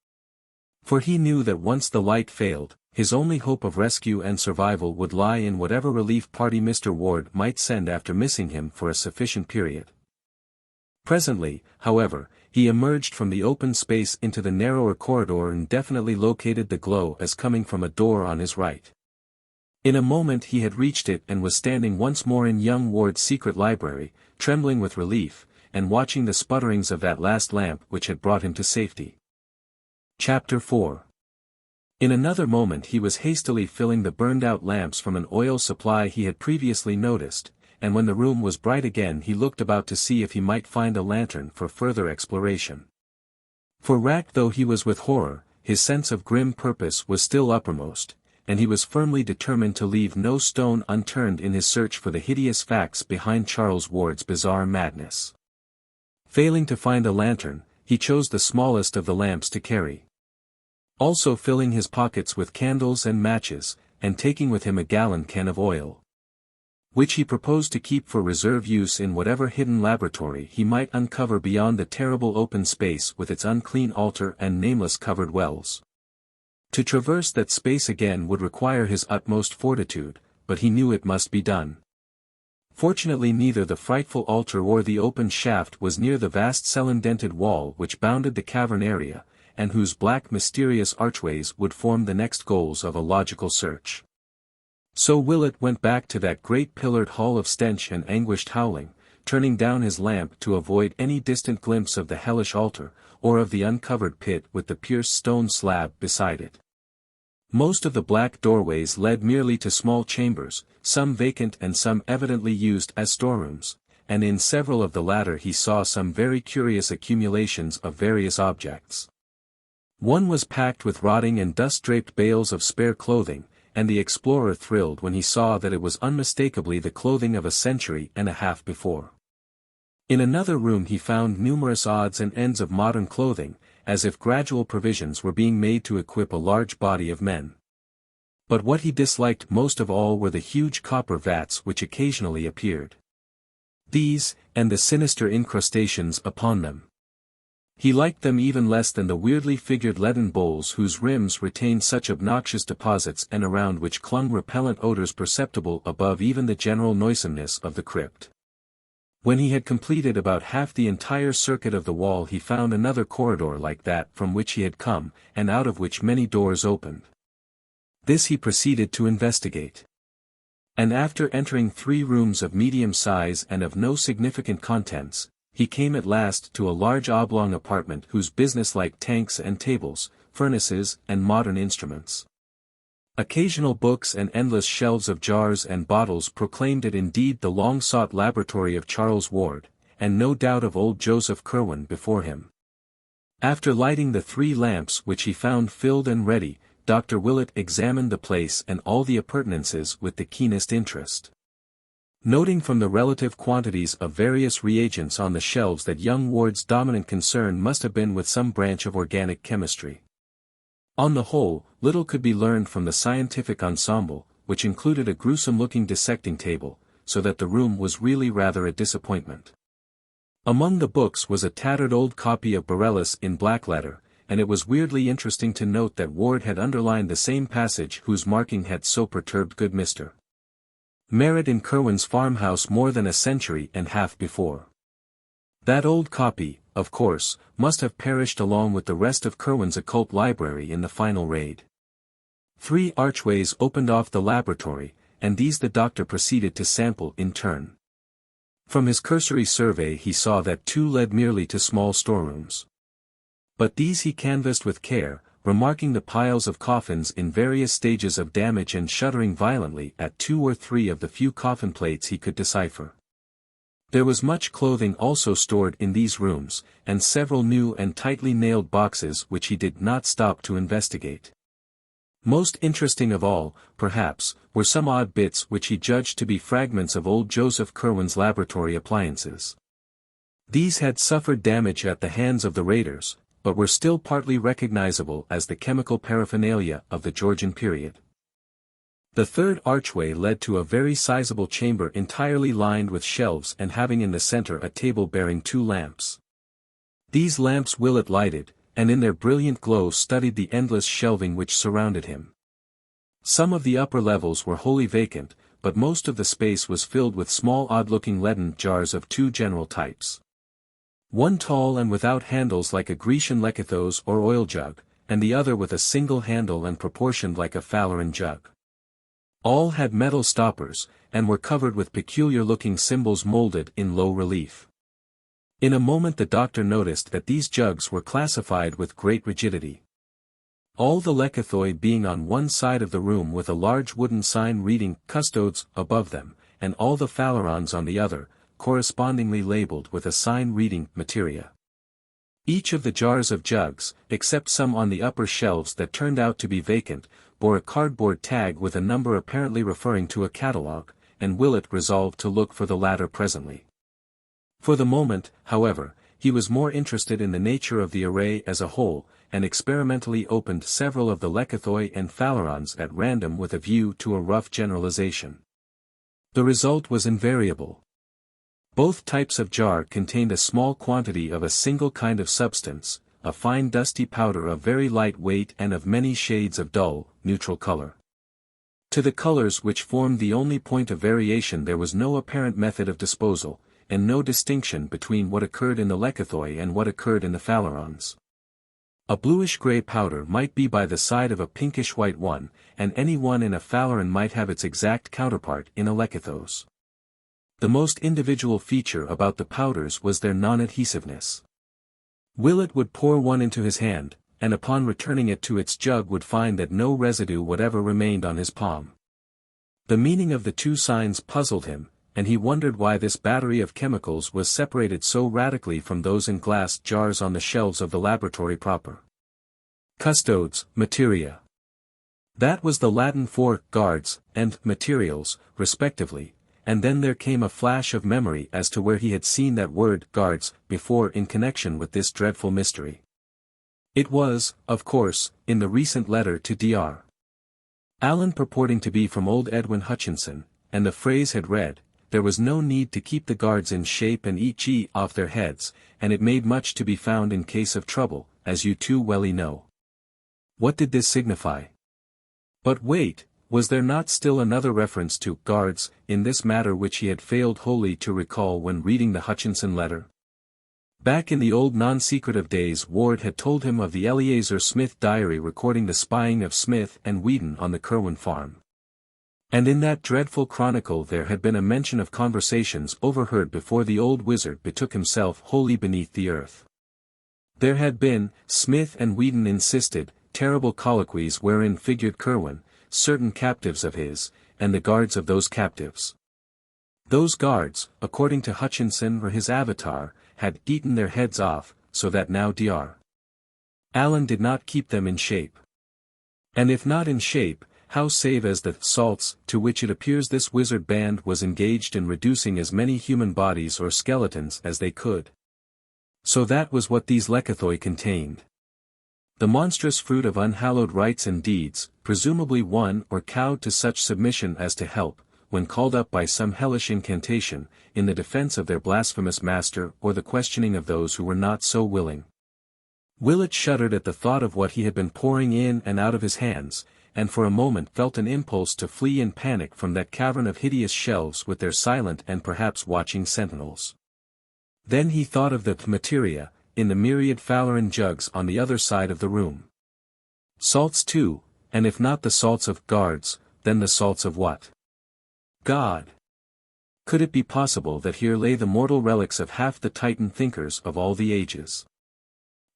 For he knew that once the light failed, his only hope of rescue and survival would lie in whatever relief party Mr. Ward might send after missing him for a sufficient period. Presently, however, he emerged from the open space into the narrower corridor and definitely located the glow as coming from a door on his right. In a moment he had reached it and was standing once more in young Ward's secret library, trembling with relief, and watching the sputterings of that last lamp which had brought him to safety. Chapter 4. In another moment he was hastily filling the burned-out lamps from an oil supply he had previously noticed, and when the room was bright again he looked about to see if he might find a lantern for further exploration. For racked though he was with horror, his sense of grim purpose was still uppermost, and he was firmly determined to leave no stone unturned in his search for the hideous facts behind Charles Ward's bizarre madness. Failing to find a lantern, he chose the smallest of the lamps to carry. Also filling his pockets with candles and matches, and taking with him a gallon can of oil, which he proposed to keep for reserve use in whatever hidden laboratory he might uncover beyond the terrible open space with its unclean altar and nameless covered wells. To traverse that space again would require his utmost fortitude, but he knew it must be done. Fortunately neither the frightful altar or the open shaft was near the vast cell-indented wall which bounded the cavern area, and whose black mysterious archways would form the next goals of a logical search. So Willett went back to that great pillared hall of stench and anguished howling, turning down his lamp to avoid any distant glimpse of the hellish altar, or of the uncovered pit with the pierced stone slab beside it. Most of the black doorways led merely to small chambers, some vacant and some evidently used as storerooms, and in several of the latter he saw some very curious accumulations of various objects. One was packed with rotting and dust-draped bales of spare clothing, and the explorer thrilled when he saw that it was unmistakably the clothing of a century and a half before. In another room he found numerous odds and ends of modern clothing, as if gradual provisions were being made to equip a large body of men. But what he disliked most of all were the huge copper vats which occasionally appeared. These, and the sinister incrustations upon them. He liked them even less than the weirdly figured leaden bowls whose rims retained such obnoxious deposits and around which clung repellent odors perceptible above even the general noisomeness of the crypt. When he had completed about half the entire circuit of the wall he found another corridor like that from which he had come, and out of which many doors opened. This he proceeded to investigate. And after entering 3 rooms of medium size and of no significant contents, he came at last to a large oblong apartment whose business-like tanks and tables, furnaces and modern instruments, occasional books and endless shelves of jars and bottles proclaimed it indeed the long-sought laboratory of Charles Ward, and no doubt of old Joseph Curwen before him. After lighting the 3 lamps which he found filled and ready, Dr. Willett examined the place and all the appurtenances with the keenest interest, noting from the relative quantities of various reagents on the shelves that young Ward's dominant concern must have been with some branch of organic chemistry. On the whole, little could be learned from the scientific ensemble, which included a gruesome-looking dissecting table, so that the room was really rather a disappointment. Among the books was a tattered old copy of Borellus in black letter, and it was weirdly interesting to note that Ward had underlined the same passage whose marking had so perturbed good Mr. Merritt in Curwen's farmhouse more than a century and a half before. That old copy, of course, must have perished along with the rest of Curwen's occult library in the final raid. 3 archways opened off the laboratory, and these the doctor proceeded to sample in turn. From his cursory survey he saw that 2 led merely to small storerooms. But these he canvassed with care, remarking the piles of coffins in various stages of damage and shuddering violently at 2 or 3 of the few coffin plates he could decipher. There was much clothing also stored in these rooms, and several new and tightly nailed boxes which he did not stop to investigate. Most interesting of all, perhaps, were some odd bits which he judged to be fragments of old Joseph Curwen's laboratory appliances. These had suffered damage at the hands of the raiders, but were still partly recognizable as the chemical paraphernalia of the Georgian period. The third archway led to a very sizable chamber entirely lined with shelves and having in the center a table bearing 2 lamps. These lamps Willett lighted, and in their brilliant glow studied the endless shelving which surrounded him. Some of the upper levels were wholly vacant, but most of the space was filled with small odd-looking leaden jars of 2 general types. One tall and without handles like a Grecian lekythos or oil jug, and the other with a single handle and proportioned like a Phaleron jug. All had metal stoppers, and were covered with peculiar-looking symbols molded in low relief. In a moment the doctor noticed that these jugs were classified with great rigidity. All the lekythoi being on one side of the room with a large wooden sign reading "Custodes" above them, and all the Phalerons on the other, correspondingly labeled with a sign reading "Materia." Each of the jars of jugs, except some on the upper shelves that turned out to be vacant, bore a cardboard tag with a number apparently referring to a catalogue, and Willett resolved to look for the latter presently. For the moment, however, he was more interested in the nature of the array as a whole, and experimentally opened several of the lekythoi and Phalerons at random with a view to a rough generalization. The result was invariable. Both types of jar contained a small quantity of a single kind of substance, a fine dusty powder of very light weight and of many shades of dull, neutral color. To the colors which formed the only point of variation there was no apparent method of disposal, and no distinction between what occurred in the lekythoi and what occurred in the Phalerons. A bluish-gray powder might be by the side of a pinkish-white one, and any one in a Phaleron might have its exact counterpart in a lekythos. The most individual feature about the powders was their non-adhesiveness. Willett would pour one into his hand, and upon returning it to its jug would find that no residue whatever remained on his palm. The meaning of the 2 signs puzzled him, and he wondered why this battery of chemicals was separated so radically from those in glass jars on the shelves of the laboratory proper. Custodes, materia. That was the Latin for guards and materials, respectively, and then there came a flash of memory as to where he had seen that word guards before in connection with this dreadful mystery. It was, of course, in the recent letter to Dr. Allen purporting to be from old Edwin Hutchinson, and the phrase had read, "There was no need to keep the guards in shape and eat off their heads, and it made much to be found in case of trouble, as you too welly know." What did this signify? But wait, was there not still another reference to guards in this matter which he had failed wholly to recall when reading the Hutchinson letter? Back in the old non-secretive days Ward had told him of the Eleazar Smith diary recording the spying of Smith and Whedon on the Curwen farm. And in that dreadful chronicle there had been a mention of conversations overheard before the old wizard betook himself wholly beneath the earth. There had been, Smith and Whedon insisted, terrible colloquies wherein figured Curwen, certain captives of his, and the guards of those captives. Those guards, according to Hutchinson or his avatar, had eaten their heads off, so that now Dr. Allen did not keep them in shape. And if not in shape, how save as the salts to which it appears this wizard band was engaged in reducing as many human bodies or skeletons as they could. So that was what these lekythoi contained. The monstrous fruit of unhallowed rites and deeds, presumably won or cowed to such submission as to help, when called up by some hellish incantation, in the defense of their blasphemous master or the questioning of those who were not so willing. Willett shuddered at the thought of what he had been pouring in and out of his hands, and for a moment felt an impulse to flee in panic from that cavern of hideous shelves with their silent and perhaps watching sentinels. Then he thought of the materia, in the myriad Phaleron jugs on the other side of the room. Salts too, and if not the salts of guards, then the salts of what? God. Could it be possible that here lay the mortal relics of half the Titan thinkers of all the ages?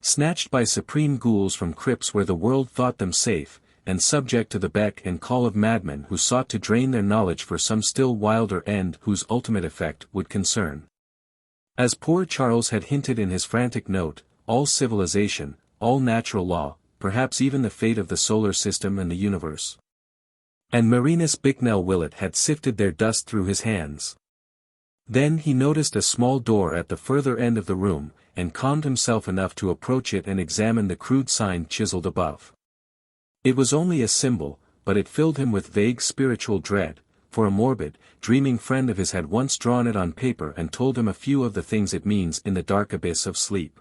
Snatched by supreme ghouls from crypts where the world thought them safe, and subject to the beck and call of madmen who sought to drain their knowledge for some still wilder end whose ultimate effect would concern As poor Charles had hinted in his frantic note, all civilization, all natural law, perhaps even the fate of the solar system and the universe. And Marinus Bicknell Willett had sifted their dust through his hands. Then he noticed a small door at the further end of the room, and calmed himself enough to approach it and examine the crude sign chiseled above. It was only a symbol, but it filled him with vague spiritual dread, for a morbid, dreaming friend of his had once drawn it on paper and told him a few of the things it means in the dark abyss of sleep.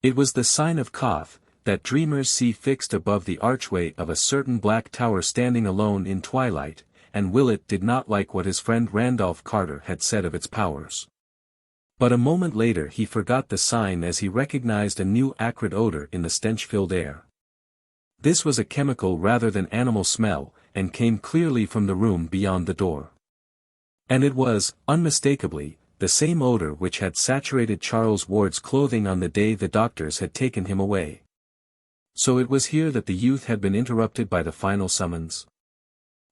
It was the sign of Koth, that dreamers see fixed above the archway of a certain black tower standing alone in twilight, and Willett did not like what his friend Randolph Carter had said of its powers. But a moment later he forgot the sign as he recognized a new acrid odor in the stench-filled air. This was a chemical rather than animal smell, and came clearly from the room beyond the door. And it was, unmistakably, the same odor which had saturated Charles Ward's clothing on the day the doctors had taken him away. So it was here that the youth had been interrupted by the final summons.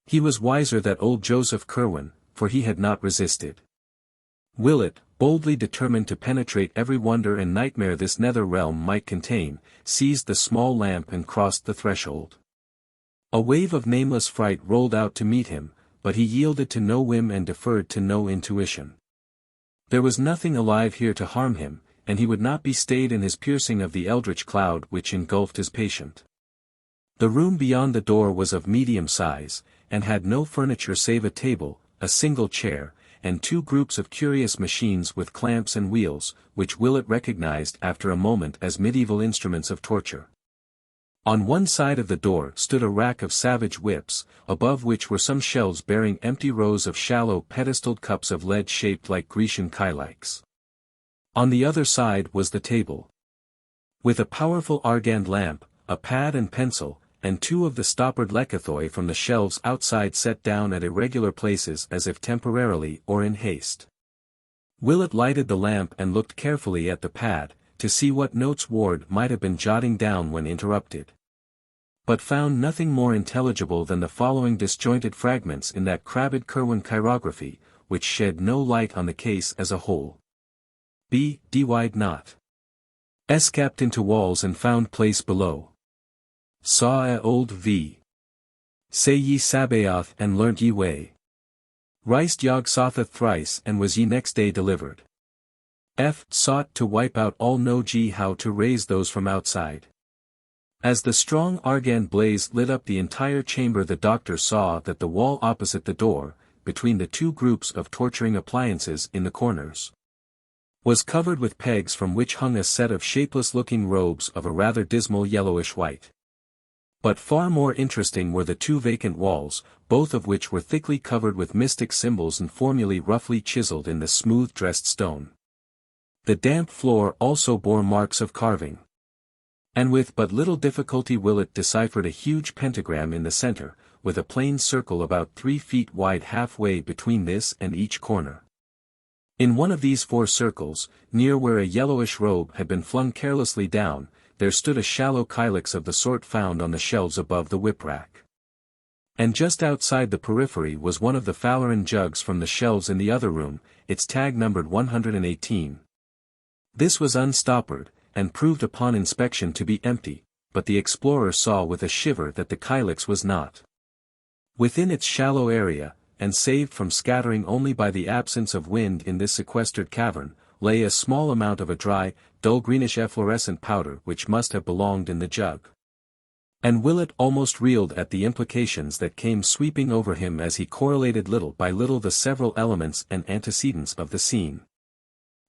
He was wiser than old Joseph Curwen, for he had not resisted. Willett, boldly determined to penetrate every wonder and nightmare this nether realm might contain, seized the small lamp and crossed the threshold. A wave of nameless fright rolled out to meet him, but he yielded to no whim and deferred to no intuition. There was nothing alive here to harm him, and he would not be stayed in his piercing of the eldritch cloud which engulfed his patient. The room beyond the door was of medium size, and had no furniture save a table, a single chair, and two groups of curious machines with clamps and wheels, which Willett recognized after a moment as medieval instruments of torture. On one side of the door stood a rack of savage whips, above which were some shelves bearing empty rows of shallow pedestaled cups of lead shaped like Grecian kylikes. On the other side was the table. With a powerful argand lamp, a pad and pencil, and two of the stoppered lekythoi from the shelves outside set down at irregular places as if temporarily or in haste. Willett lighted the lamp and looked carefully at the pad, to see what notes Ward might have been jotting down when interrupted. But found nothing more intelligible than the following disjointed fragments in that crabbed Curwen chirography, which shed no light on the case as a whole. B. D-wide not. Escaped into walls and found place below. Saw a old v. Say ye Sabaoth and learnt ye way. Riced Yog Sotha thrice and was ye next day delivered. F. Sought to wipe out all know ye how to raise those from outside. As the strong argand blaze lit up the entire chamber, the doctor saw that the wall opposite the door, between the two groups of torturing appliances in the corners, was covered with pegs from which hung a set of shapeless-looking robes of a rather dismal yellowish white. But far more interesting were the two vacant walls, both of which were thickly covered with mystic symbols and formulae roughly chiseled in the smooth-dressed stone. The damp floor also bore marks of carving. And with but little difficulty Willett deciphered a huge pentagram in the center, with a plain circle about 3 feet wide halfway between this and each corner. In one of these 4 circles, near where a yellowish robe had been flung carelessly down, there stood a shallow kylix of the sort found on the shelves above the whip-rack. And just outside the periphery was one of the Falaran jugs from the shelves in the other room, its tag numbered 118. This was unstoppered, and proved upon inspection to be empty, but the explorer saw with a shiver that the kylix was not. Within its shallow area, and saved from scattering only by the absence of wind in this sequestered cavern, lay a small amount of a dry, dull greenish efflorescent powder which must have belonged in the jug. And Willett almost reeled at the implications that came sweeping over him as he correlated little by little the several elements and antecedents of the scene.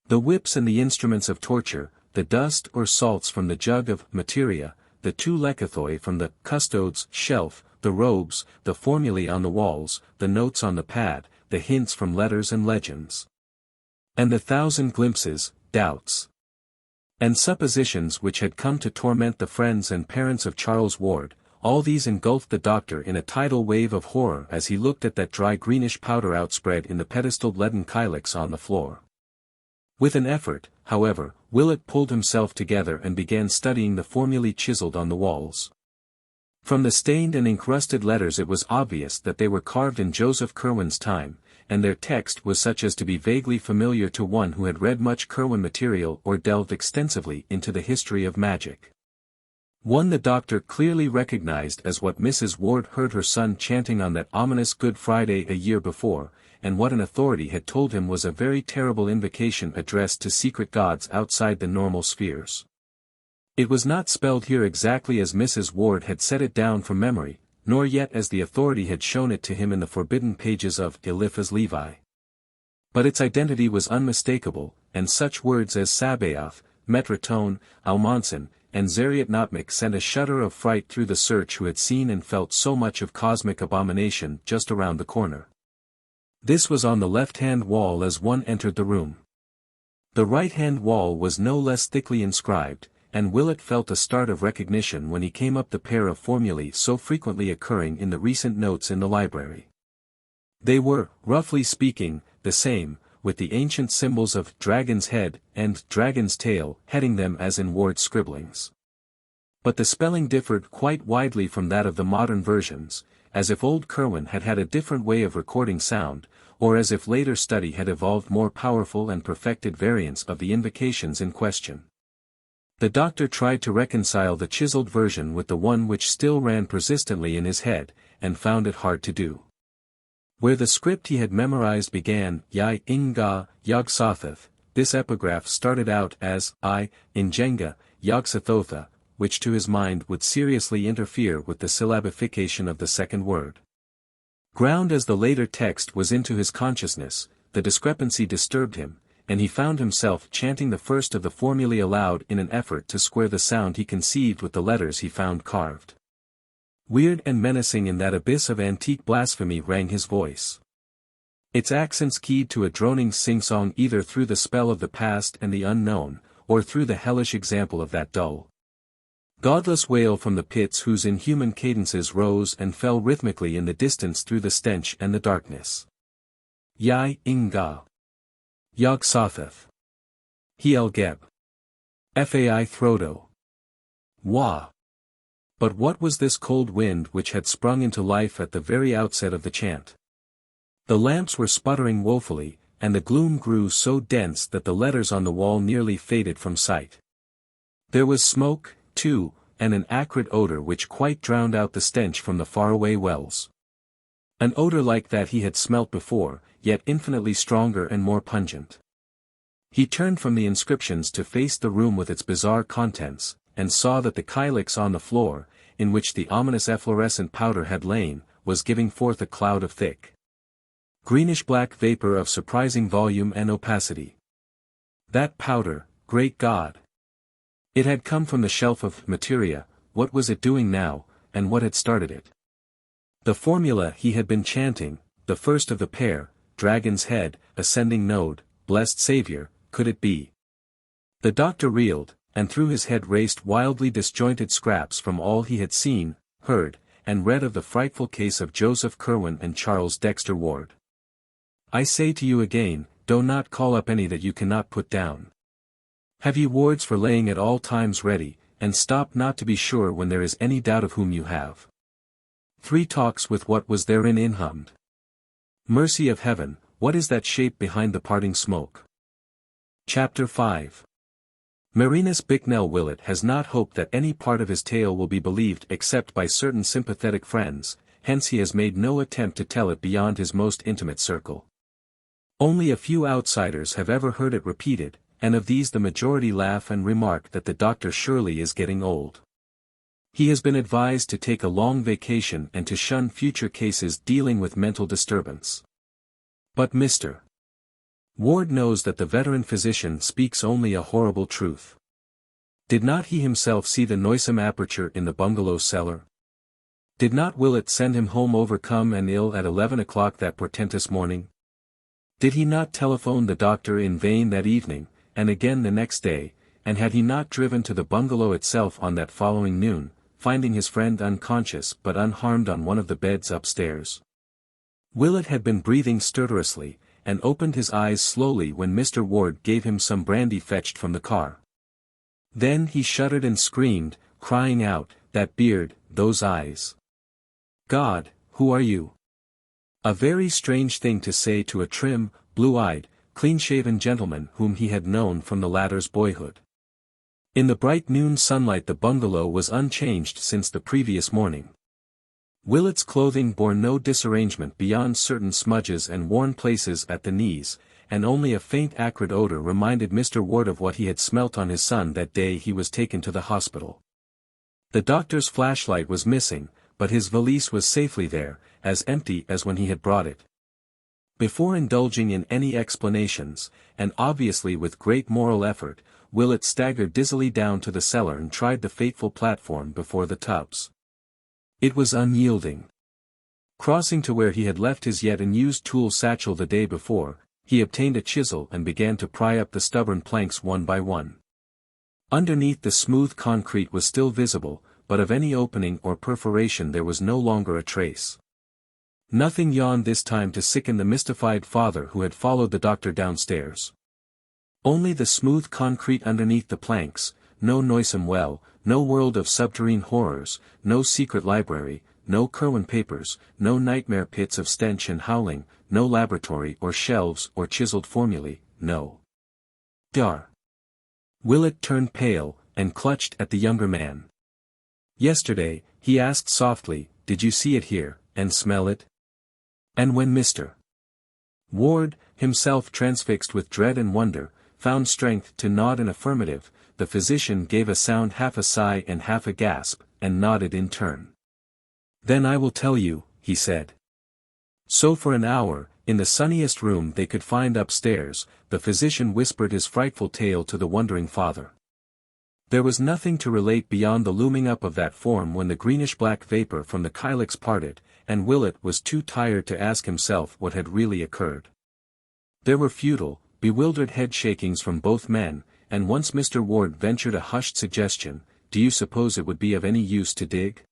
The whips and the instruments of torture, the dust or salts from the jug of materia, the 2 lekythoi from the custode's shelf, the robes, the formulae on the walls, the notes on the pad, the hints from letters and legends. And the 1,000 glimpses, doubts, and suppositions which had come to torment the friends and parents of Charles Ward, all these engulfed the doctor in a tidal wave of horror as he looked at that dry greenish powder outspread in the pedestaled leaden kylix on the floor. With an effort, however, Willett pulled himself together and began studying the formulae chiseled on the walls. From the stained and encrusted letters it was obvious that they were carved in Joseph Curwen's time, and their text was such as to be vaguely familiar to one who had read much Curwen material or delved extensively into the history of magic. One the doctor clearly recognized as what Mrs. Ward heard her son chanting on that ominous Good Friday a year before, and what an authority had told him was a very terrible invocation addressed to secret gods outside the normal spheres. It was not spelled here exactly as Mrs. Ward had set it down from memory, nor yet as the authority had shown it to him in the forbidden pages of Eliphaz Levi. But its identity was unmistakable, and such words as Sabaoth, Metatron, Almonson, and Zeriatnotmik sent a shudder of fright through the search who had seen and felt so much of cosmic abomination just around the corner. This was on the left-hand wall as one entered the room. The right-hand wall was no less thickly inscribed, and Willett felt a start of recognition when he came up the pair of formulae so frequently occurring in the recent notes in the library. They were, roughly speaking, the same, with the ancient symbols of dragon's head and dragon's tail heading them as in Ward's scribblings. But the spelling differed quite widely from that of the modern versions, as if old Curwen had had a different way of recording sound, or as if later study had evolved more powerful and perfected variants of the invocations in question. The doctor tried to reconcile the chiseled version with the one which still ran persistently in his head, and found it hard to do. Where the script he had memorized began, Yai Inga, Yog-Sothoth, this epigraph started out as, I, Injenga, Yog-Sothotha, which to his mind would seriously interfere with the syllabification of the second word. Ground as the later text was into his consciousness, the discrepancy disturbed him, and he found himself chanting the first of the formulae aloud in an effort to square the sound he conceived with the letters he found carved. Weird and menacing in that abyss of antique blasphemy rang his voice. Its accents keyed to a droning sing-song either through the spell of the past and the unknown, or through the hellish example of that dull, godless wail from the pits whose inhuman cadences rose and fell rhythmically in the distance through the stench and the darkness. Yai Inga. Yog-Sothoth. Hiel-Geb. Fai Throdo. Wah. But what was this cold wind which had sprung into life at the very outset of the chant? The lamps were sputtering woefully, and the gloom grew so dense that the letters on the wall nearly faded from sight. There was smoke, too, and an acrid odor which quite drowned out the stench from the faraway wells. An odor like that he had smelt before, yet infinitely stronger and more pungent. He turned from the inscriptions to face the room with its bizarre contents, and saw that the kylix on the floor, in which the ominous efflorescent powder had lain, was giving forth a cloud of thick, greenish-black vapor of surprising volume and opacity. That powder, great God! It had come from the shelf of materia. What was it doing now, and what had started it? The formula he had been chanting, the first of the pair, dragon's head, ascending node, blessed Savior, could it be? The doctor reeled, and through his head raced wildly disjointed scraps from all he had seen, heard, and read of the frightful case of Joseph Curwen and Charles Dexter Ward. I say to you again, do not call up any that you cannot put down. Have ye wards for laying at all times ready, and stop not to be sure when there is any doubt of whom you have. 3 talks with what was therein inhummed. Mercy of heaven, what is that shape behind the parting smoke? Chapter 5. Marinus Bicknell Willett has not hoped that any part of his tale will be believed except by certain sympathetic friends, hence he has made no attempt to tell it beyond his most intimate circle. Only a few outsiders have ever heard it repeated, and of these the majority laugh and remark that the doctor surely is getting old. He has been advised to take a long vacation and to shun future cases dealing with mental disturbance. But Mr. Ward knows that the veteran physician speaks only a horrible truth. Did not he himself see the noisome aperture in the bungalow cellar? Did not Willett send him home overcome and ill at 11 o'clock that portentous morning? Did he not telephone the doctor in vain that evening, and again the next day, and had he not driven to the bungalow itself on that following noon, finding his friend unconscious but unharmed on one of the beds upstairs? Willett had been breathing stertorously, and opened his eyes slowly when Mr. Ward gave him some brandy fetched from the car. Then he shuddered and screamed, crying out, that beard, those eyes. God, who are you? A very strange thing to say to a trim, blue-eyed, clean-shaven gentleman whom he had known from the latter's boyhood. In the bright noon sunlight the bungalow was unchanged since the previous morning. Willett's clothing bore no disarrangement beyond certain smudges and worn places at the knees, and only a faint acrid odor reminded Mr. Ward of what he had smelt on his son that day he was taken to the hospital. The doctor's flashlight was missing, but his valise was safely there, as empty as when he had brought it. Before indulging in any explanations, and obviously with great moral effort, Willett staggered dizzily down to the cellar and tried the fateful platform before the tubs. It was unyielding. Crossing to where he had left his yet unused tool satchel the day before, he obtained a chisel and began to pry up the stubborn planks one by one. Underneath the smooth concrete was still visible, but of any opening or perforation there was no longer a trace. Nothing yawned this time to sicken the mystified father who had followed the doctor downstairs. Only the smooth concrete underneath the planks, no noisome well, no world of subterranean horrors, no secret library, no Curwen papers, no nightmare pits of stench and howling, no laboratory or shelves or chiseled formulae, no. Dar. Willett turned pale, and clutched at the younger man. Yesterday, he asked softly, did you see it here, and smell it? And when Mr. Ward, himself transfixed with dread and wonder, found strength to nod an affirmative, the physician gave a sound half a sigh and half a gasp, and nodded in turn. Then I will tell you, he said. So for an hour, in the sunniest room they could find upstairs, the physician whispered his frightful tale to the wondering father. There was nothing to relate beyond the looming up of that form when the greenish-black vapor from the kylix parted, and Willett was too tired to ask himself what had really occurred. There were futile, bewildered head-shakings from both men, and once Mr. Ward ventured a hushed suggestion, do you suppose it would be of any use to dig?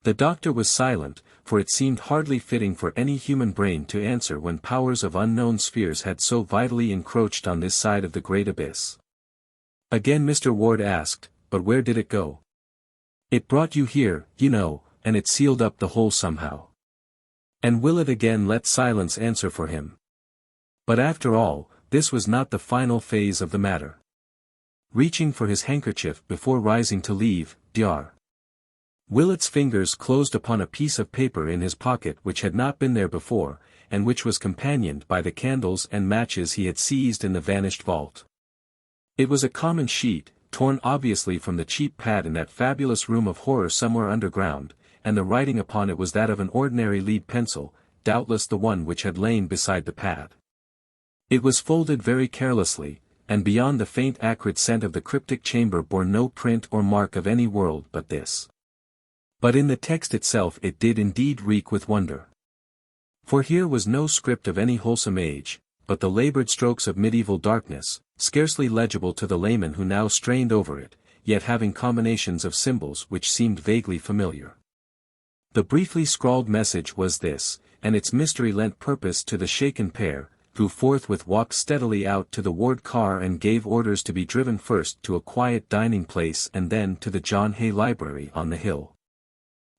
The doctor was silent, for it seemed hardly fitting for any human brain to answer when powers of unknown spheres had so vitally encroached on this side of the great abyss. Again Mr. Ward asked, but where did it go? It brought you here, you know, and it sealed up the hole somehow. And Willett again let silence answer for him. But after all, this was not the final phase of the matter. Reaching for his handkerchief before rising to leave, Dr. Willett's fingers closed upon a piece of paper in his pocket which had not been there before, and which was companioned by the candles and matches he had seized in the vanished vault. It was a common sheet, torn obviously from the cheap pad in that fabulous room of horror somewhere underground, and the writing upon it was that of an ordinary lead pencil, doubtless the one which had lain beside the pad. It was folded very carelessly, and beyond the faint acrid scent of the cryptic chamber bore no print or mark of any world but this. But in the text itself it did indeed reek with wonder. For here was no script of any wholesome age, but the labored strokes of medieval darkness, scarcely legible to the layman who now strained over it, yet having combinations of symbols which seemed vaguely familiar. The briefly scrawled message was this, and its mystery lent purpose to the shaken pair, who forthwith walked steadily out to the Ward car and gave orders to be driven first to a quiet dining place and then to the John Hay Library on the hill.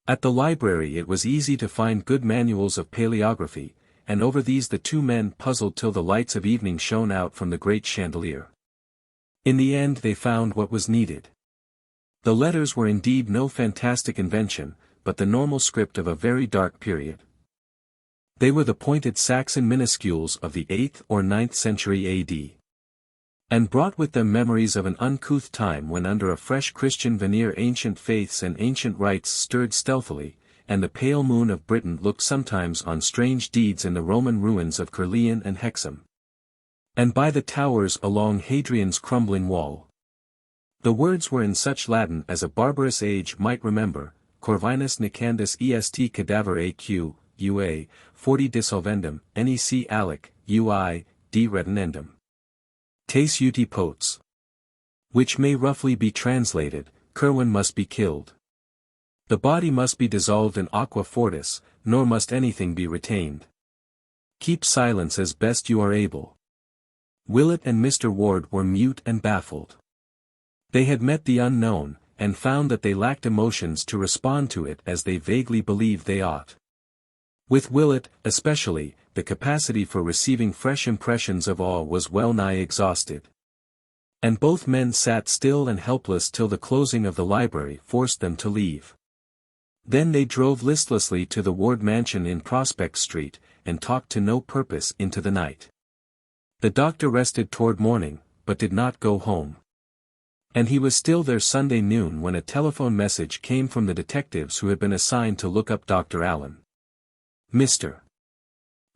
At the library it was easy to find good manuals of paleography, and over these the two men puzzled till the lights of evening shone out from the great chandelier. In the end they found what was needed. The letters were indeed no fantastic invention, but the normal script of a very dark period. They were the pointed Saxon minuscules of the 8th or 9th century A.D. and brought with them memories of an uncouth time when under a fresh Christian veneer ancient faiths and ancient rites stirred stealthily, and the pale moon of Britain looked sometimes on strange deeds in the Roman ruins of Caerleon and Hexham, and by the towers along Hadrian's crumbling wall. The words were in such Latin as a barbarous age might remember, Corvinus nicandus est cadaver aq, ua, 40 dissolvendum, nec alic, ui, de retinendum. Tes uti potes. Which may roughly be translated, Curwen must be killed. The body must be dissolved in aqua fortis, nor must anything be retained. Keep silence as best you are able. Willett and Mr. Ward were mute and baffled. They had met the unknown, and found that they lacked emotions to respond to it as they vaguely believed they ought. With Willett, especially, the capacity for receiving fresh impressions of awe was well nigh exhausted. And both men sat still and helpless till the closing of the library forced them to leave. Then they drove listlessly to the Ward mansion in Prospect Street, and talked to no purpose into the night. The doctor rested toward morning, but did not go home. And he was still there Sunday noon when a telephone message came from the detectives who had been assigned to look up Dr. Allen. Mr.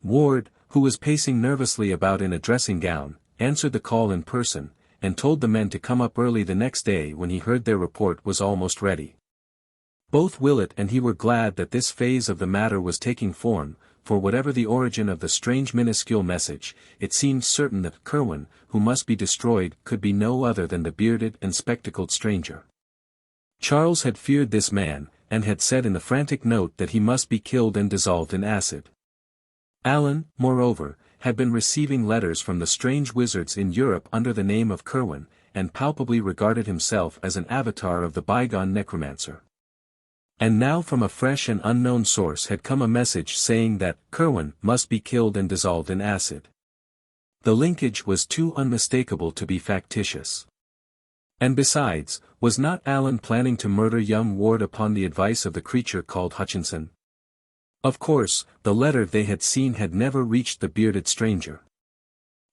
Ward, who was pacing nervously about in a dressing gown, answered the call in person, and told the men to come up early the next day when he heard their report was almost ready. Both Willett and he were glad that this phase of the matter was taking form, for whatever the origin of the strange minuscule message, it seemed certain that Curwen, who must be destroyed, could be no other than the bearded and spectacled stranger. Charles had feared this man, and had said in the frantic note that he must be killed and dissolved in acid. Allen, moreover, had been receiving letters from the strange wizards in Europe under the name of Curwen, and palpably regarded himself as an avatar of the bygone necromancer. And now from a fresh and unknown source had come a message saying that Curwen must be killed and dissolved in acid. The linkage was too unmistakable to be factitious. And besides, was not Allen planning to murder young Ward upon the advice of the creature called Hutchinson? Of course, the letter they had seen had never reached the bearded stranger.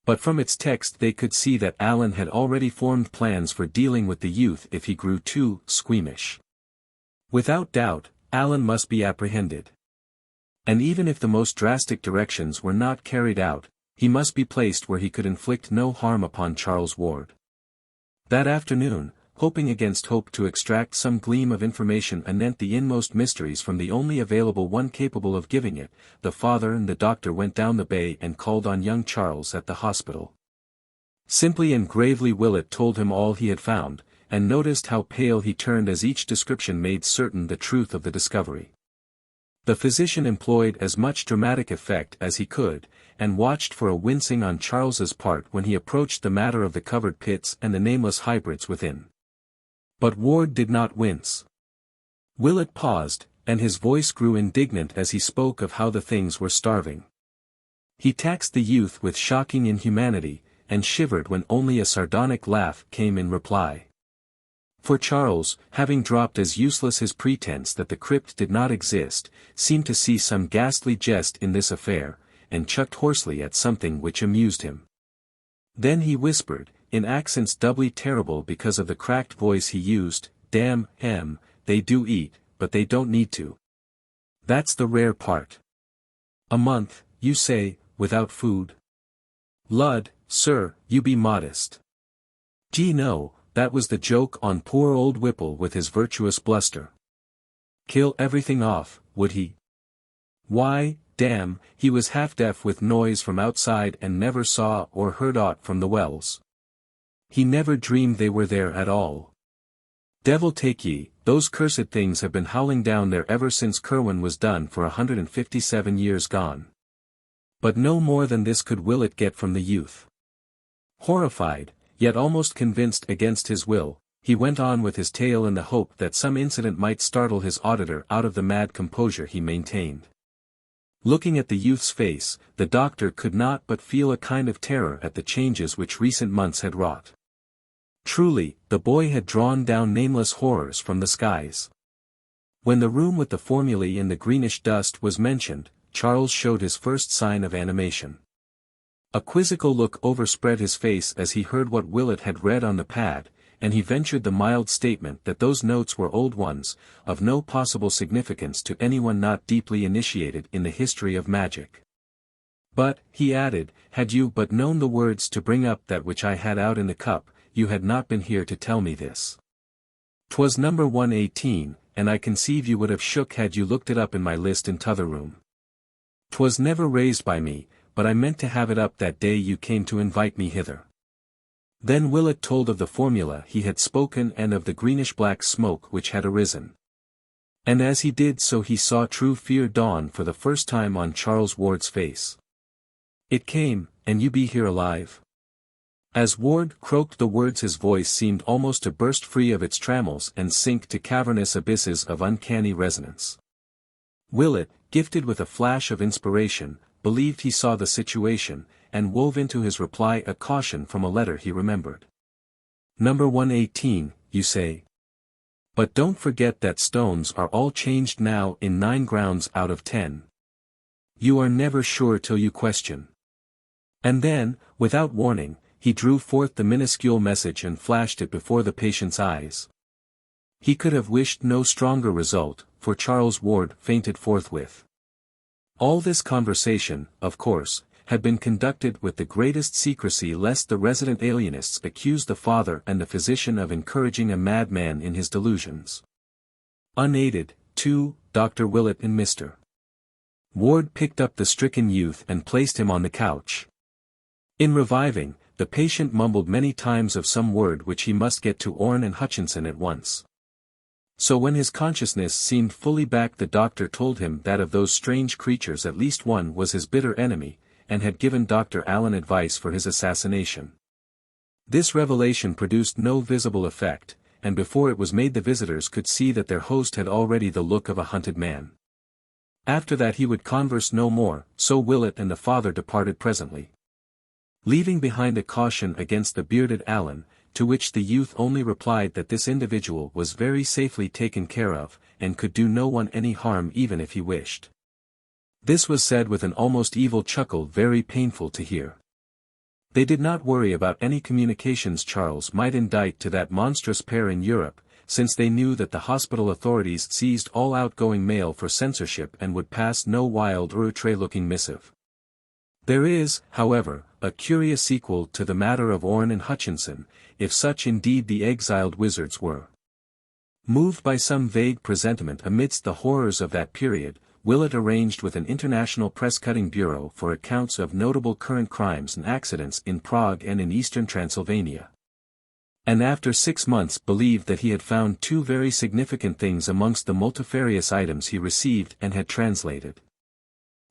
But from its text they could see that Allen had already formed plans for dealing with the youth if he grew too squeamish. Without doubt, Allen must be apprehended. And even if the most drastic directions were not carried out, he must be placed where he could inflict no harm upon Charles Ward. That afternoon, hoping against hope to extract some gleam of information anent the inmost mysteries from the only available one capable of giving it, the father and the doctor went down the bay and called on young Charles at the hospital. Simply and gravely Willett told him all he had found, and noticed how pale he turned as each description made certain the truth of the discovery. The physician employed as much dramatic effect as he could, and watched for a wincing on Charles's part when he approached the matter of the covered pits and the nameless hybrids within. But Ward did not wince. Willett paused, and his voice grew indignant as he spoke of how the things were starving. He taxed the youth with shocking inhumanity, and shivered when only a sardonic laugh came in reply. For Charles, having dropped as useless his pretense that the crypt did not exist, seemed to see some ghastly jest in this affair, and chucked hoarsely at something which amused him. Then he whispered, in accents doubly terrible because of the cracked voice he used, "Damn 'em, they do eat, but they don't need to. That's the rare part. A month, you say, without food? Lud, sir, you be modest. D'ye know, that was the joke on poor old Whipple with his virtuous bluster. Kill everything off, would he? Why, damn, he was half deaf with noise from outside and never saw or heard aught from the wells. He never dreamed they were there at all. Devil take ye, those cursed things have been howling down there ever since Curwen was done for 157 years gone. But no more than this could Willett get from the youth. Horrified, yet almost convinced against his will, he went on with his tale in the hope that some incident might startle his auditor out of the mad composure he maintained. Looking at the youth's face, the doctor could not but feel a kind of terror at the changes which recent months had wrought. Truly, the boy had drawn down nameless horrors from the skies. When the room with the formulae in the greenish dust was mentioned, Charles showed his first sign of animation. A quizzical look overspread his face as he heard what Willett had read on the pad, and he ventured the mild statement that those notes were old ones, of no possible significance to anyone not deeply initiated in the history of magic. But, he added, had you but known the words to bring up that which I had out in the cup, you had not been here to tell me this. 'Twas number 118, and I conceive you would have shook had you looked it up in my list in t'other room. 'Twas never raised by me, but I meant to have it up that day you came to invite me hither. Then Willett told of the formula he had spoken and of the greenish-black smoke which had arisen. And as he did so he saw true fear dawn for the first time on Charles Ward's face. It came, and you be here alive? As Ward croaked the words his voice seemed almost to burst free of its trammels and sink to cavernous abysses of uncanny resonance. Willett, gifted with a flash of inspiration, believed he saw the situation, and wove into his reply a caution from a letter he remembered. Number 118, you say? But don't forget that stones are all changed now in 9 grounds out of 10. You are never sure till you question. And then, without warning, he drew forth the minuscule message and flashed it before the patient's eyes. He could have wished no stronger result, for Charles Ward fainted forthwith. All this conversation, of course, had been conducted with the greatest secrecy lest the resident alienists accuse the father and the physician of encouraging a madman in his delusions. Unaided, too, Dr. Willett and Mr. Ward picked up the stricken youth and placed him on the couch. In reviving, the patient mumbled many times of some word which he must get to Orne and Hutchinson at once. So when his consciousness seemed fully back, the doctor told him that of those strange creatures at least one was his bitter enemy, and had given Dr. Allen advice for his assassination. This revelation produced no visible effect, and before it was made the visitors could see that their host had already the look of a hunted man. After that he would converse no more, so Willett and the father departed presently, leaving behind a caution against the bearded Allen, to which the youth only replied that this individual was very safely taken care of, and could do no one any harm even if he wished. This was said with an almost evil chuckle very painful to hear. They did not worry about any communications Charles might indite to that monstrous pair in Europe, since they knew that the hospital authorities seized all outgoing mail for censorship and would pass no wild or outre-looking missive. There is, however, a curious sequel to the matter of Orne and Hutchinson, if such indeed the exiled wizards were. Moved by some vague presentiment amidst the horrors of that period, Willett arranged with an international press-cutting bureau for accounts of notable current crimes and accidents in Prague and in eastern Transylvania. And after 6 months believed that he had found 2 very significant things amongst the multifarious items he received and had translated.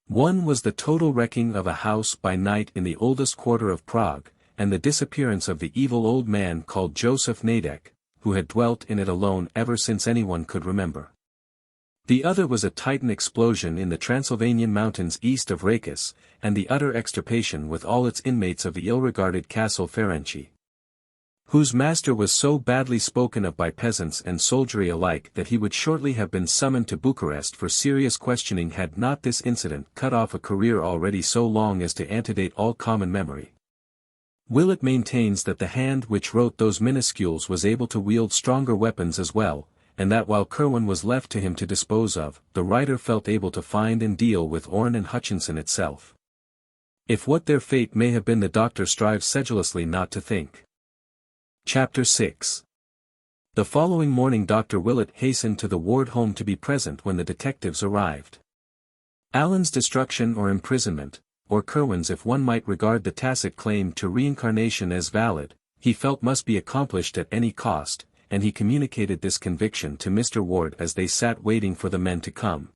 One was the total wrecking of a house by night in the oldest quarter of Prague, and the disappearance of the evil old man called Joseph Nadek, who had dwelt in it alone ever since anyone could remember. The other was a Titan explosion in the Transylvanian mountains east of Rakus, and the utter extirpation with all its inmates of the ill-regarded Castle Ferenczi, whose master was so badly spoken of by peasants and soldiery alike that he would shortly have been summoned to Bucharest for serious questioning had not this incident cut off a career already so long as to antedate all common memory. Willett maintains that the hand which wrote those minuscules was able to wield stronger weapons as well, and that while Curwen was left to him to dispose of, the writer felt able to find and deal with Orne and Hutchinson itself. If what their fate may have been the doctor strives sedulously not to think. Chapter 6. The following morning Dr. Willett hastened to the Ward home to be present when the detectives arrived. Allen's destruction or imprisonment, or Curwen's if one might regard the tacit claim to reincarnation as valid, he felt must be accomplished at any cost, and he communicated this conviction to Mr. Ward as they sat waiting for the men to come.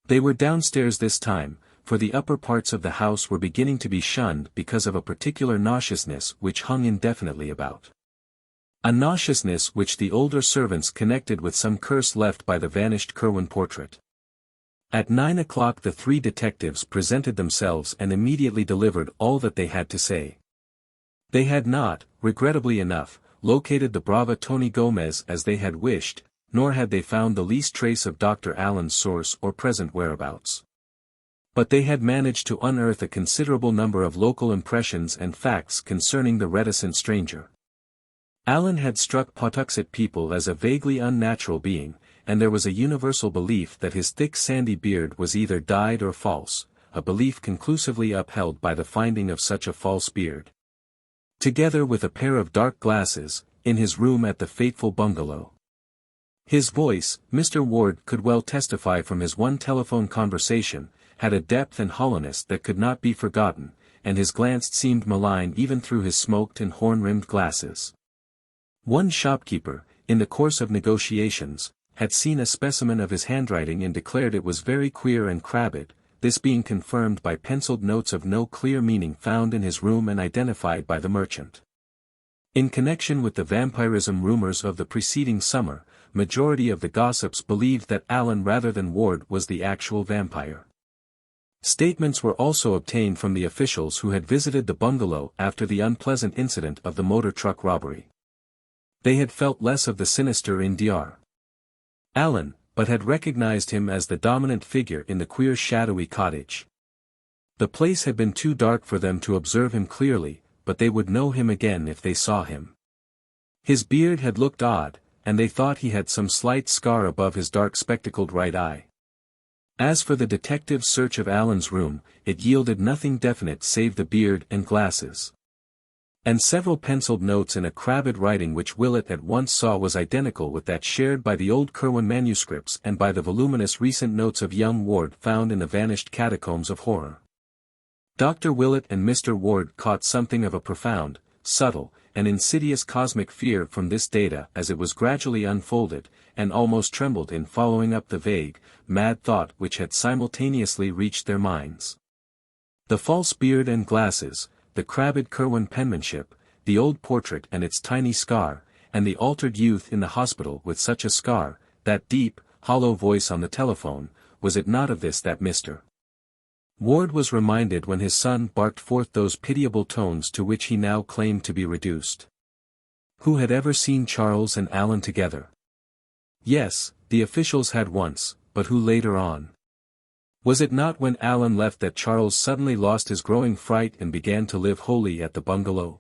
They were downstairs this time, for the upper parts of the house were beginning to be shunned because of a particular nauseousness which hung indefinitely about. A nauseousness which the older servants connected with some curse left by the vanished Curwen portrait. At 9 o'clock the 3 detectives presented themselves and immediately delivered all that they had to say. They had not, regrettably enough, located the brava Tony Gomez as they had wished, nor had they found the least trace of Dr. Allen's source or present whereabouts. But they had managed to unearth a considerable number of local impressions and facts concerning the reticent stranger. Allen had struck Pawtuxet people as a vaguely unnatural being, and there was a universal belief that his thick sandy beard was either dyed or false, a belief conclusively upheld by the finding of such a false beard, together with a pair of dark glasses, in his room at the fateful bungalow. His voice, Mr. Ward could well testify from his one telephone conversation, had a depth and hollowness that could not be forgotten, and his glance seemed malign even through his smoked and horn-rimmed glasses. One shopkeeper, in the course of negotiations, had seen a specimen of his handwriting and declared it was very queer and crabbed, this being confirmed by penciled notes of no clear meaning found in his room and identified by the merchant. In connection with the vampirism rumors of the preceding summer, majority of the gossips believed that Allen rather than Ward was the actual vampire. Statements were also obtained from the officials who had visited the bungalow after the unpleasant incident of the motor truck robbery. They had felt less of the sinister in Dr. Allen, but had recognized him as the dominant figure in the queer shadowy cottage. The place had been too dark for them to observe him clearly, but they would know him again if they saw him. His beard had looked odd, and they thought he had some slight scar above his dark spectacled right eye. As for the detective's search of Allen's room, it yielded nothing definite save the beard and glasses. And several penciled notes in a crabbed writing which Willett at once saw was identical with that shared by the old Curwen manuscripts and by the voluminous recent notes of young Ward found in the vanished catacombs of horror. Dr. Willett and Mr. Ward caught something of a profound, subtle, and insidious cosmic fear from this data as it was gradually unfolded, and almost trembled in following up the vague, mad thought which had simultaneously reached their minds. The false beard and glasses, the crabbed Curwen penmanship, the old portrait and its tiny scar, and the altered youth in the hospital with such a scar, that deep, hollow voice on the telephone, was it not of this that Mr. Ward was reminded when his son barked forth those pitiable tones to which he now claimed to be reduced? Who had ever seen Charles and Allen together? Yes, the officials had once, but who later on? Was it not when Allen left that Charles suddenly lost his growing fright and began to live wholly at the bungalow?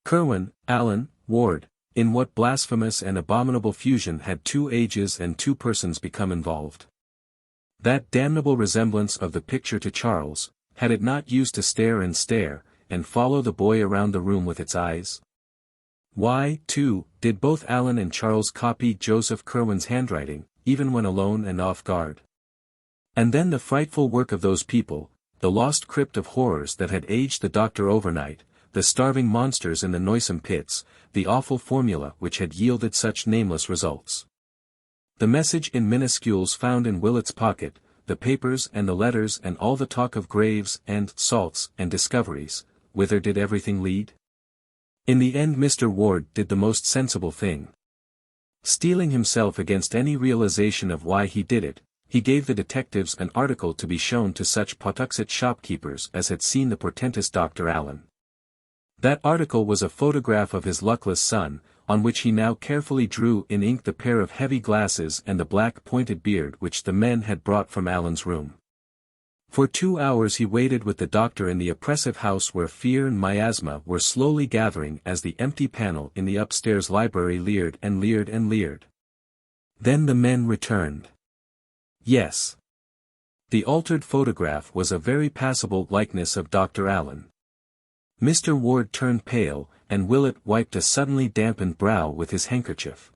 Curwen, Allen, Ward, in what blasphemous and abominable fusion had two ages and two persons become involved? That damnable resemblance of the picture to Charles, had it not used to stare, and follow the boy around the room with its eyes? Why, too, did both Allen and Charles copy Joseph Curwen's handwriting, even when alone and off guard? And then the frightful work of those people, the lost crypt of horrors that had aged the doctor overnight, the starving monsters in the noisome pits, the awful formula which had yielded such nameless results. The message in minuscules found in Willett's pocket, the papers and the letters and all the talk of graves and salts and discoveries, whither did everything lead? In the end Mr. Ward did the most sensible thing. Steeling himself against any realization of why he did it, he gave the detectives an article to be shown to such Pawtuxet shopkeepers as had seen the portentous Dr. Allen. That article was a photograph of his luckless son, on which he now carefully drew in ink the pair of heavy glasses and the black pointed beard which the men had brought from Allen's room. For 2 hours he waited with the doctor in the oppressive house where fear and miasma were slowly gathering as the empty panel in the upstairs library leered and leered and leered. Then the men returned. Yes. The altered photograph was a very passable likeness of Dr. Allen. Mr. Ward turned pale, and Willett wiped a suddenly dampened brow with his handkerchief.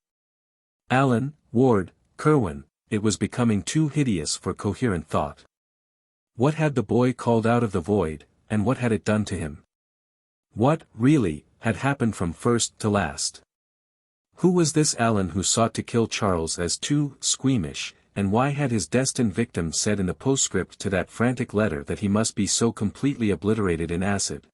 Allen, Ward, Curwen, it was becoming too hideous for coherent thought. What had the boy called out of the void, and what had it done to him? What, really, had happened from first to last? Who was this Allen who sought to kill Charles as too squeamish, and why had his destined victim said in the postscript to that frantic letter that he must be so completely obliterated in acid?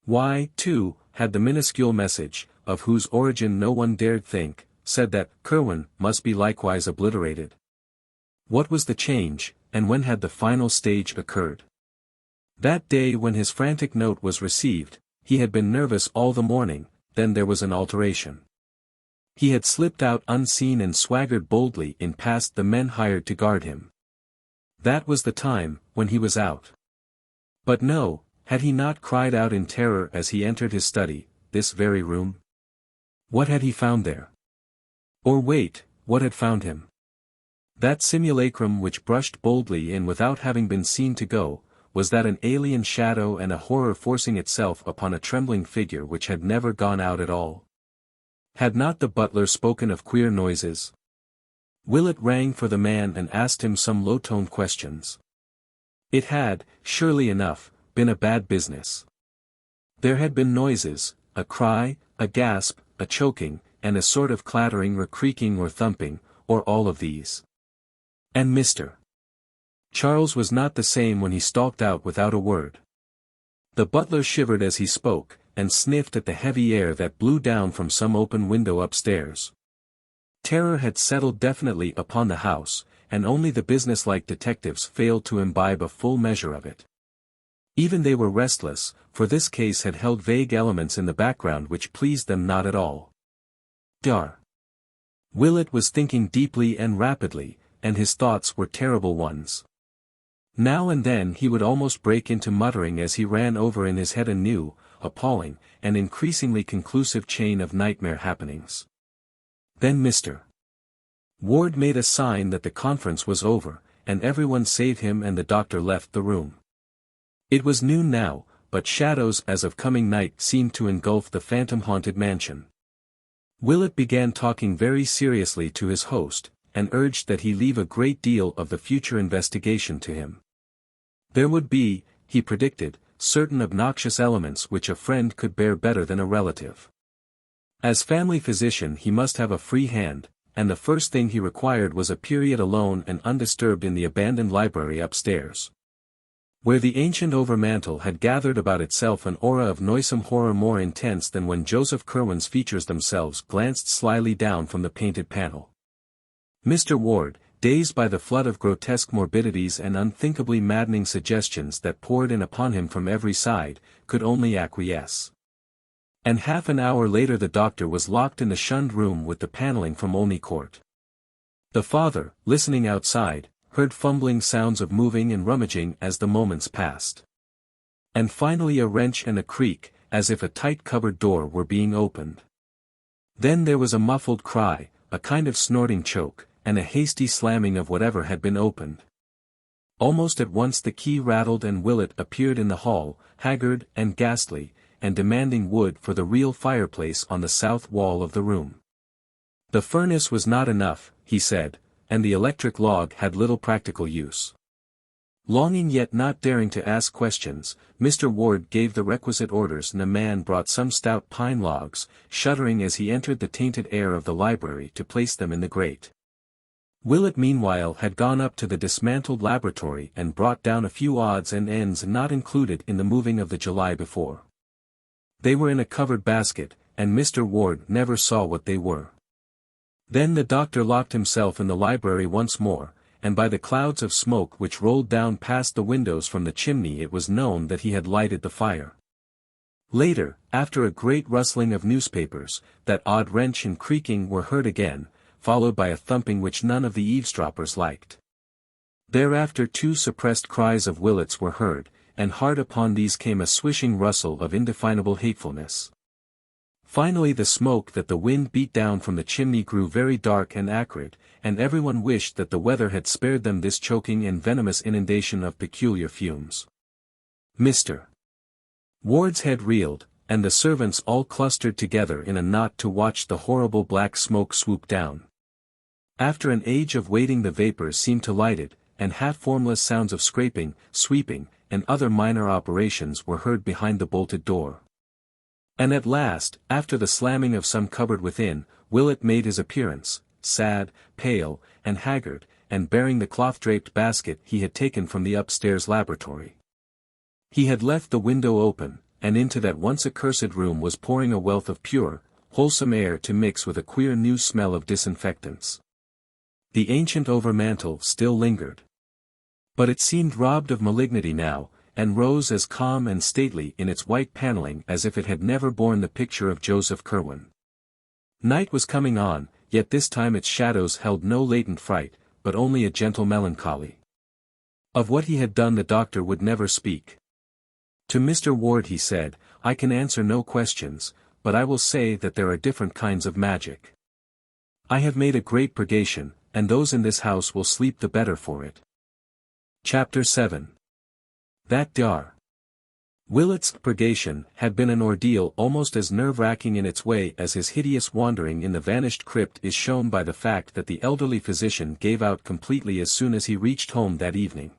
Why, too, had the minuscule message, of whose origin no one dared think, said that Curwen must be likewise obliterated? What was the change, and when had the final stage occurred? That day when his frantic note was received, he had been nervous all the morning, then there was an alteration. He had slipped out unseen and swaggered boldly in past the men hired to guard him. That was the time, when he was out. But no, had he not cried out in terror as he entered his study, this very room? What had he found there? Or wait, what had found him? That simulacrum which brushed boldly in without having been seen to go, was that an alien shadow and a horror forcing itself upon a trembling figure which had never gone out at all? Had not the butler spoken of queer noises? Willett rang for the man and asked him some low-toned questions. It had, surely enough, been a bad business. There had been noises, a cry, a gasp, a choking, and a sort of clattering or creaking or thumping, or all of these. And Mr. Charles was not the same when he stalked out without a word. The butler shivered as he spoke, and sniffed at the heavy air that blew down from some open window upstairs. Terror had settled definitely upon the house, and only the businesslike detectives failed to imbibe a full measure of it. Even they were restless, for this case had held vague elements in the background which pleased them not at all. Dar. Willett was thinking deeply and rapidly, and his thoughts were terrible ones. Now and then he would almost break into muttering as he ran over in his head a new, appalling, and increasingly conclusive chain of nightmare happenings. Then Mr. Ward made a sign that the conference was over, and everyone save him and the doctor left the room. It was noon now, but shadows as of coming night seemed to engulf the phantom-haunted mansion. Willett began talking very seriously to his host, and urged that he leave a great deal of the future investigation to him. There would be, he predicted, certain obnoxious elements which a friend could bear better than a relative. As family physician he must have a free hand, and the first thing he required was a period alone and undisturbed in the abandoned library upstairs, where the ancient overmantel had gathered about itself an aura of noisome horror more intense than when Joseph Curwen's features themselves glanced slyly down from the painted panel. Mr. Ward, dazed by the flood of grotesque morbidities and unthinkably maddening suggestions that poured in upon him from every side, could only acquiesce. And half an hour later the doctor was locked in the shunned room with the paneling from Olney Court. The father, listening outside, heard fumbling sounds of moving and rummaging as the moments passed. And finally a wrench and a creak, as if a tight cupboard door were being opened. Then there was a muffled cry, a kind of snorting choke, and a hasty slamming of whatever had been opened. Almost at once the key rattled and Willett appeared in the hall, haggard and ghastly, and demanding wood for the real fireplace on the south wall of the room. The furnace was not enough, he said, and the electric log had little practical use. Longing yet not daring to ask questions, Mr. Ward gave the requisite orders and a man brought some stout pine logs, shuddering as he entered the tainted air of the library to place them in the grate. Willett meanwhile had gone up to the dismantled laboratory and brought down a few odds and ends not included in the moving of the July before. They were in a covered basket, and Mr. Ward never saw what they were. Then the doctor locked himself in the library once more, and by the clouds of smoke which rolled down past the windows from the chimney it was known that he had lighted the fire. Later, after a great rustling of newspapers, that odd wrench and creaking were heard again, followed by a thumping which none of the eavesdroppers liked. Thereafter two suppressed cries of Willett's were heard, and hard upon these came a swishing rustle of indefinable hatefulness. Finally the smoke that the wind beat down from the chimney grew very dark and acrid, and everyone wished that the weather had spared them this choking and venomous inundation of peculiar fumes. Mr. Ward's head reeled, and the servants all clustered together in a knot to watch the horrible black smoke swoop down. After an age of waiting the vapors seemed to light it, and half-formless sounds of scraping, sweeping, and other minor operations were heard behind the bolted door. And at last, after the slamming of some cupboard within, Willett made his appearance, sad, pale, and haggard, and bearing the cloth-draped basket he had taken from the upstairs laboratory. He had left the window open, and into that once accursed room was pouring a wealth of pure, wholesome air to mix with a queer new smell of disinfectants. The ancient overmantel still lingered. But it seemed robbed of malignity now, and rose as calm and stately in its white paneling as if it had never borne the picture of Joseph Curwen. Night was coming on, yet this time its shadows held no latent fright, but only a gentle melancholy. Of what he had done the doctor would never speak. To Mr. Ward he said, "I can answer no questions, but I will say that there are different kinds of magic. I have made a great purgation, and those in this house will sleep the better for it." Chapter 7. That Dar. Willett's purgation had been an ordeal almost as nerve-wracking in its way as his hideous wandering in the vanished crypt is shown by the fact that the elderly physician gave out completely as soon as he reached home that evening.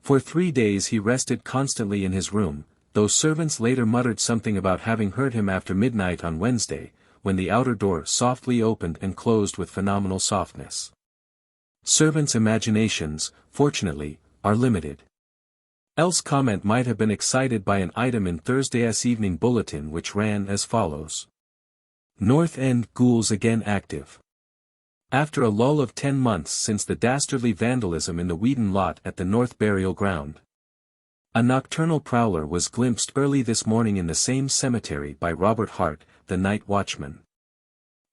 For 3 days he rested constantly in his room, though servants later muttered something about having heard him after midnight on Wednesday, when the outer door softly opened and closed with phenomenal softness. Servants' imaginations, fortunately, are limited. Else comment might have been excited by an item in Thursday's evening bulletin which ran as follows. North End ghouls again active. After a lull of 10 months since the dastardly vandalism in the Whedon lot at the North Burial Ground. A nocturnal prowler was glimpsed early this morning in the same cemetery by Robert Hart, the night watchman.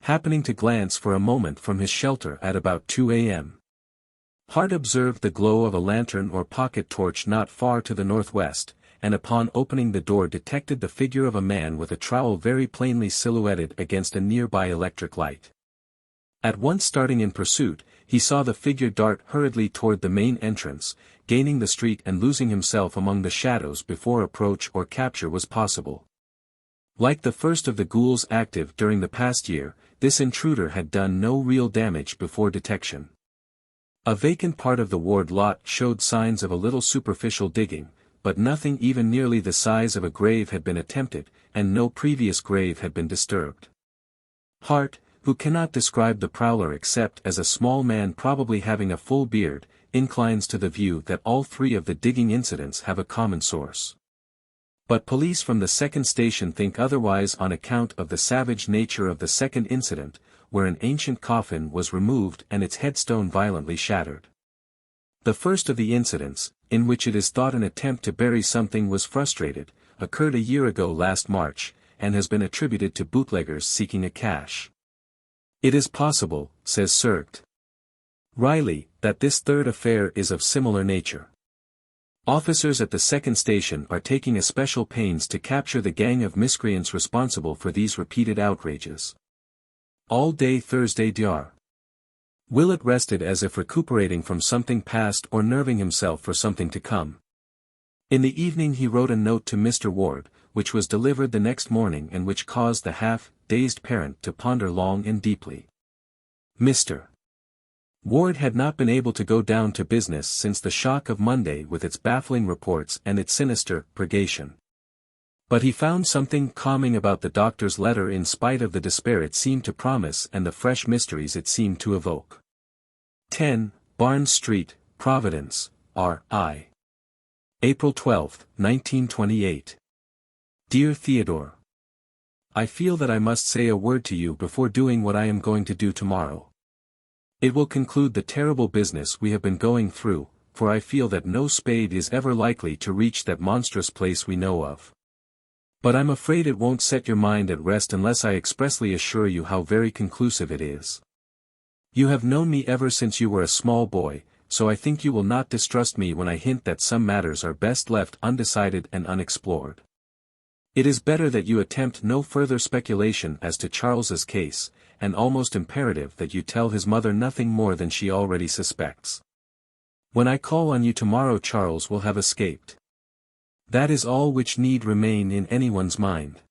Happening to glance for a moment from his shelter at about 2 a.m. Hart observed the glow of a lantern or pocket torch not far to the northwest, and upon opening the door detected the figure of a man with a trowel very plainly silhouetted against a nearby electric light. At once starting in pursuit, he saw the figure dart hurriedly toward the main entrance, gaining the street and losing himself among the shadows before approach or capture was possible. Like the first of the ghouls active during the past year, this intruder had done no real damage before detection. A vacant part of the ward lot showed signs of a little superficial digging, but nothing even nearly the size of a grave had been attempted, and no previous grave had been disturbed. Hart, who cannot describe the prowler except as a small man probably having a full beard, inclines to the view that all three of the digging incidents have a common source. But police from the second station think otherwise on account of the savage nature of the second incident, where an ancient coffin was removed and its headstone violently shattered. The first of the incidents, in which it is thought an attempt to bury something was frustrated, occurred a year ago last March, and has been attributed to bootleggers seeking a cache. It is possible, says Sgt. Riley, that this third affair is of similar nature. Officers at the second station are taking especial pains to capture the gang of miscreants responsible for these repeated outrages. All day Thursday Dr. Willett rested as if recuperating from something past or nerving himself for something to come. In the evening he wrote a note to Mr. Ward, which was delivered the next morning and which caused the half-dazed parent to ponder long and deeply. Mr. Ward had not been able to go down to business since the shock of Monday with its baffling reports and its sinister purgation. But he found something calming about the doctor's letter in spite of the despair it seemed to promise and the fresh mysteries it seemed to evoke. 10, Barnes Street, Providence, R.I. April 12, 1928. Dear Theodore, I feel that I must say a word to you before doing what I am going to do tomorrow. It will conclude the terrible business we have been going through, for I feel that no spade is ever likely to reach that monstrous place we know of. But I'm afraid it won't set your mind at rest unless I expressly assure you how very conclusive it is. You have known me ever since you were a small boy, so I think you will not distrust me when I hint that some matters are best left undecided and unexplored. It is better that you attempt no further speculation as to Charles's case, and almost imperative that you tell his mother nothing more than she already suspects. When I call on you tomorrow Charles will have escaped. That is all which need remain in anyone's mind.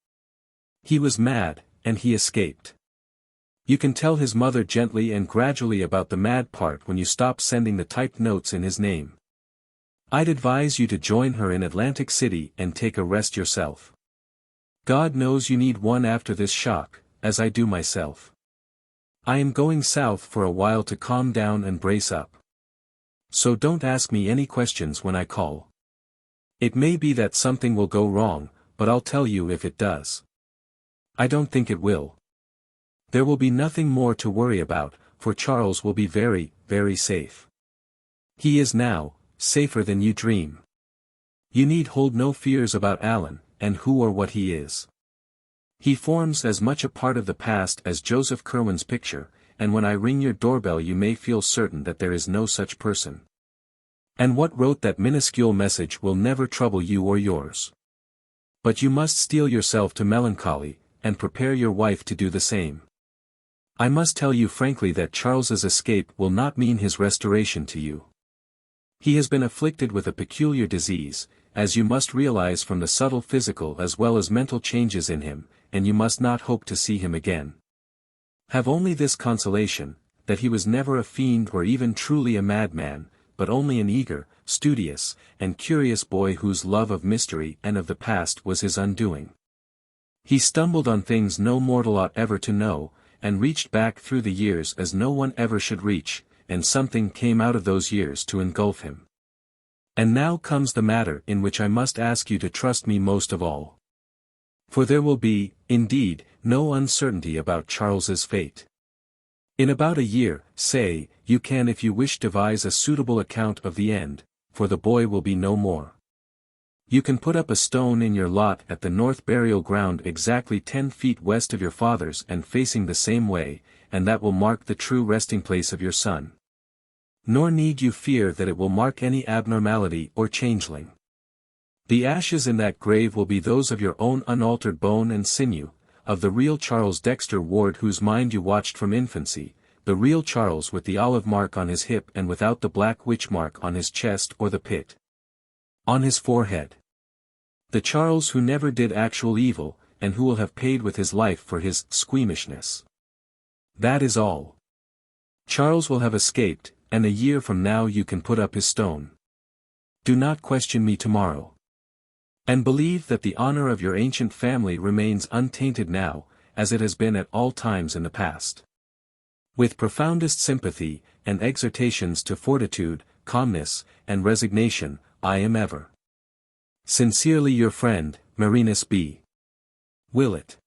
He was mad, and he escaped. You can tell his mother gently and gradually about the mad part when you stop sending the typed notes in his name. I'd advise you to join her in Atlantic City and take a rest yourself. God knows you need one after this shock, as I do myself. I am going south for a while to calm down and brace up. So don't ask me any questions when I call. It may be that something will go wrong, but I'll tell you if it does. I don't think it will. There will be nothing more to worry about, for Charles will be very, very safe. He is now, safer than you dream. You need hold no fears about Alan, and who or what he is. He forms as much a part of the past as Joseph Curwen's picture, and when I ring your doorbell you may feel certain that there is no such person. And what wrote that minuscule message will never trouble you or yours. But you must steel yourself to melancholy, and prepare your wife to do the same. I must tell you frankly that Charles's escape will not mean his restoration to you. He has been afflicted with a peculiar disease, as you must realize from the subtle physical as well as mental changes in him, and you must not hope to see him again. Have only this consolation, that he was never a fiend or even truly a madman, but only an eager, studious, and curious boy whose love of mystery and of the past was his undoing. He stumbled on things no mortal ought ever to know, and reached back through the years as no one ever should reach, and something came out of those years to engulf him. And now comes the matter in which I must ask you to trust me most of all. For there will be, indeed, no uncertainty about Charles's fate. In about a year, say, you can if you wish devise a suitable account of the end, for the boy will be no more. You can put up a stone in your lot at the north burial ground exactly 10 feet west of your father's and facing the same way, and that will mark the true resting place of your son. Nor need you fear that it will mark any abnormality or changeling. The ashes in that grave will be those of your own unaltered bone and sinew, of the real Charles Dexter Ward whose mind you watched from infancy, the real Charles with the olive mark on his hip and without the black witch mark on his chest or the pit on his forehead. The Charles who never did actual evil, and who will have paid with his life for his squeamishness. That is all. Charles will have escaped, and a year from now you can put up his stone. Do not question me tomorrow. And believe that the honor of your ancient family remains untainted now, as it has been at all times in the past. With profoundest sympathy, and exhortations to fortitude, calmness, and resignation, I am ever sincerely your friend, Marinus B. Willett.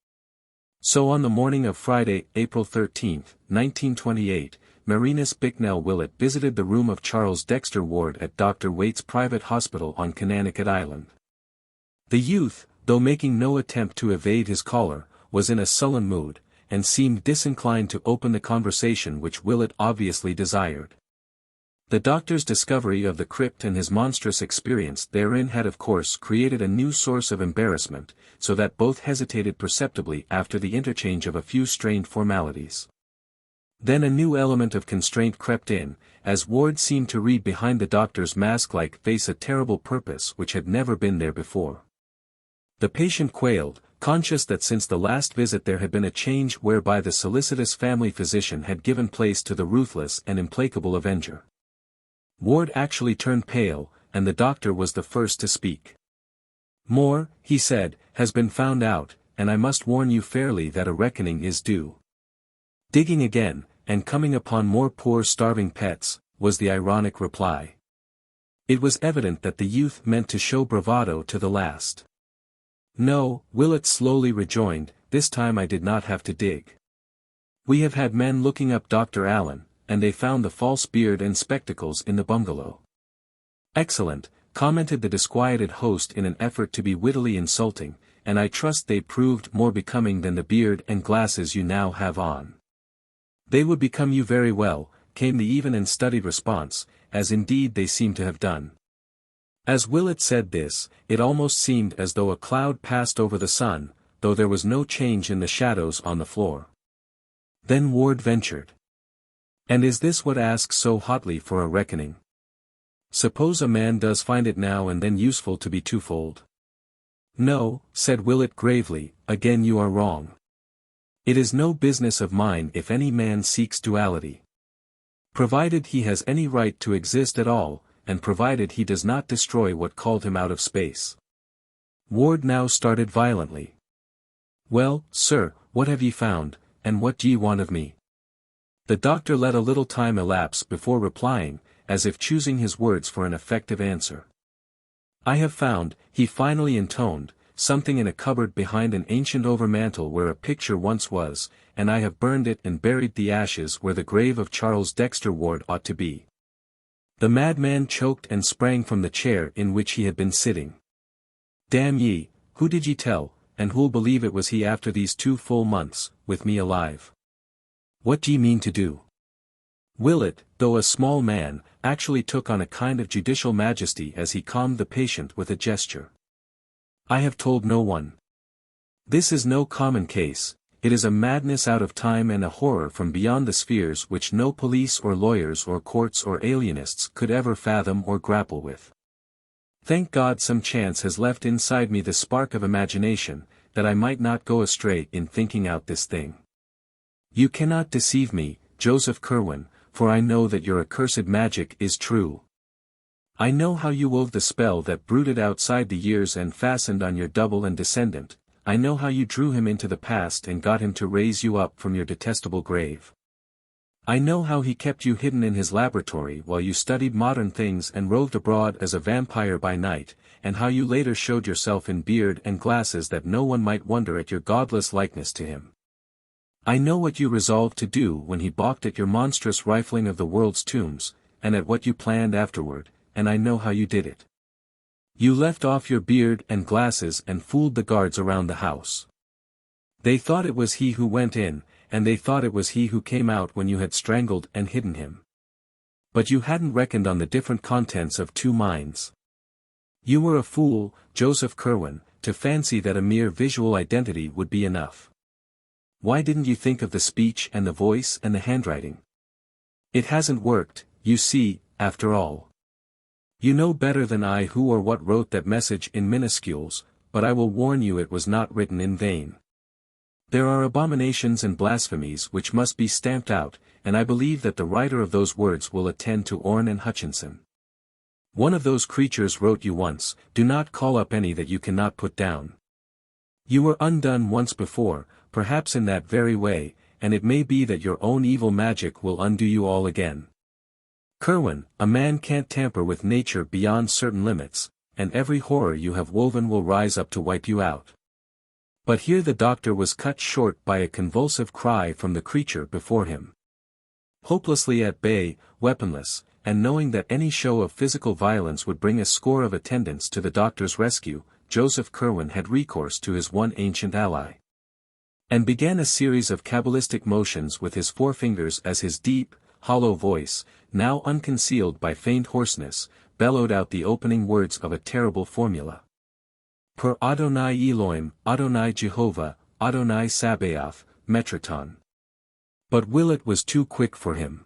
So on the morning of Friday, April 13, 1928, Marinus Bicknell Willett visited the room of Charles Dexter Ward at Dr. Waite's private hospital on Connecticut Island. The youth, though making no attempt to evade his caller, was in a sullen mood, and seemed disinclined to open the conversation which Willett obviously desired. The doctor's discovery of the crypt and his monstrous experience therein had of course created a new source of embarrassment, so that both hesitated perceptibly after the interchange of a few strained formalities. Then a new element of constraint crept in, as Ward seemed to read behind the doctor's mask-like face a terrible purpose which had never been there before. The patient quailed, conscious that since the last visit there had been a change whereby the solicitous family physician had given place to the ruthless and implacable avenger. Ward actually turned pale, and the doctor was the first to speak. More, he said, has been found out, and I must warn you fairly that a reckoning is due. Digging again, and coming upon more poor starving pets, was the ironic reply. It was evident that the youth meant to show bravado to the last. No, Willett slowly rejoined, this time I did not have to dig. We have had men looking up Dr. Allen, and they found the false beard and spectacles in the bungalow. Excellent, commented the disquieted host in an effort to be wittily insulting, and I trust they proved more becoming than the beard and glasses you now have on. They would become you very well, came the even and studied response, as indeed they seem to have done. As Willett said this, it almost seemed as though a cloud passed over the sun, though there was no change in the shadows on the floor. Then Ward ventured. And is this what asks so hotly for a reckoning? Suppose a man does find it now and then useful to be twofold? No, said Willett gravely, again you are wrong. It is no business of mine if any man seeks duality. Provided he has any right to exist at all, and provided he does not destroy what called him out of space. Ward now started violently. Well, sir, what have ye found, and what d'ye want of me? The doctor let a little time elapse before replying, as if choosing his words for an effective answer. I have found, he finally intoned, something in a cupboard behind an ancient overmantel where a picture once was, and I have burned it and buried the ashes where the grave of Charles Dexter Ward ought to be. The madman choked and sprang from the chair in which he had been sitting. Damn ye, who did ye tell, and who'll believe it was he after these 2 full months, with me alive? What d'ye mean to do? Willett, though a small man, actually took on a kind of judicial majesty as he calmed the patient with a gesture. I have told no one. This is no common case, it is a madness out of time and a horror from beyond the spheres which no police or lawyers or courts or alienists could ever fathom or grapple with. Thank God some chance has left inside me the spark of imagination, that I might not go astray in thinking out this thing. You cannot deceive me, Joseph Curwen, for I know that your accursed magic is true. I know how you wove the spell that brooded outside the years and fastened on your double and descendant, I know how you drew him into the past and got him to raise you up from your detestable grave. I know how he kept you hidden in his laboratory while you studied modern things and roved abroad as a vampire by night, and how you later showed yourself in beard and glasses that no one might wonder at your godless likeness to him. I know what you resolved to do when he balked at your monstrous rifling of the world's tombs, and at what you planned afterward, and I know how you did it. You left off your beard and glasses and fooled the guards around the house. They thought it was he who went in, and they thought it was he who came out when you had strangled and hidden him. But you hadn't reckoned on the different contents of two minds. You were a fool, Joseph Curwen, to fancy that a mere visual identity would be enough. Why didn't you think of the speech and the voice and the handwriting? It hasn't worked, you see, after all. You know better than I who or what wrote that message in minuscules, but I will warn you it was not written in vain. There are abominations and blasphemies which must be stamped out, and I believe that the writer of those words will attend to Orne and Hutchinson. One of those creatures wrote you once, "Do not call up any that you cannot put down." You were undone once before, perhaps in that very way, and it may be that your own evil magic will undo you all again. Curwen, a man can't tamper with nature beyond certain limits, and every horror you have woven will rise up to wipe you out. But here the doctor was cut short by a convulsive cry from the creature before him. Hopelessly at bay, weaponless, and knowing that any show of physical violence would bring a score of attendants to the doctor's rescue, Joseph Curwen had recourse to his one ancient ally. And began a series of cabalistic motions with his forefingers as his deep, hollow voice, now unconcealed by faint hoarseness, bellowed out the opening words of a terrible formula. Per Adonai Elohim, Adonai Jehovah, Adonai Sabaoth, Metraton. But Willett was too quick for him.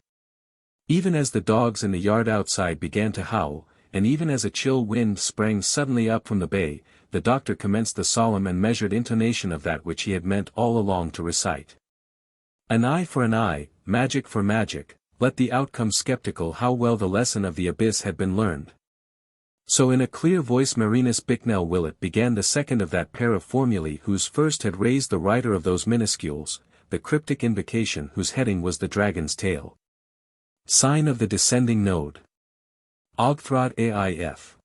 Even as the dogs in the yard outside began to howl, and even as a chill wind sprang suddenly up from the bay, the doctor commenced the solemn and measured intonation of that which he had meant all along to recite. An eye for an eye, magic for magic, let the outcome skeptical how well the lesson of the abyss had been learned. So in a clear voice Marinus Bicknell Willett began the second of that pair of formulae whose first had raised the writer of those minuscules, the cryptic invocation whose heading was the dragon's tail. Sign of the descending node. Ogthrod Aif.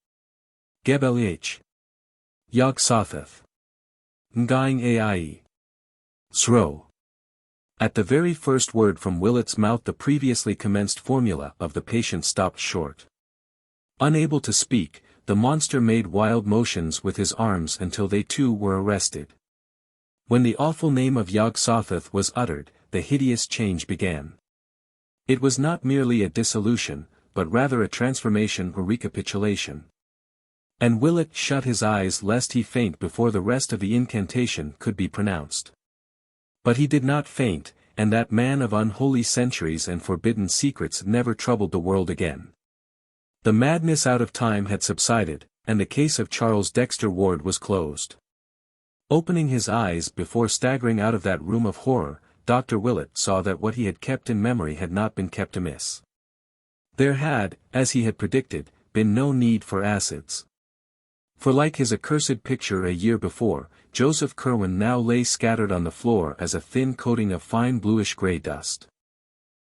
Gebelh. Yog Sothoth. Ngaing Ai. Sro. At the very first word from Willett's mouth the previously commenced formula of the patient stopped short. Unable to speak, the monster made wild motions with his arms until they too were arrested. When the awful name of Yog Sothoth was uttered, the hideous change began. It was not merely a dissolution, but rather a transformation or recapitulation. And Willett shut his eyes lest he faint before the rest of the incantation could be pronounced. But he did not faint, and that man of unholy centuries and forbidden secrets never troubled the world again. The madness out of time had subsided, and the case of Charles Dexter Ward was closed. Opening his eyes before staggering out of that room of horror, Dr. Willett saw that what he had kept in memory had not been kept amiss. There had, as he had predicted, been no need for acids. For like his accursed picture a year before, Joseph Curwen now lay scattered on the floor as a thin coating of fine bluish-gray dust.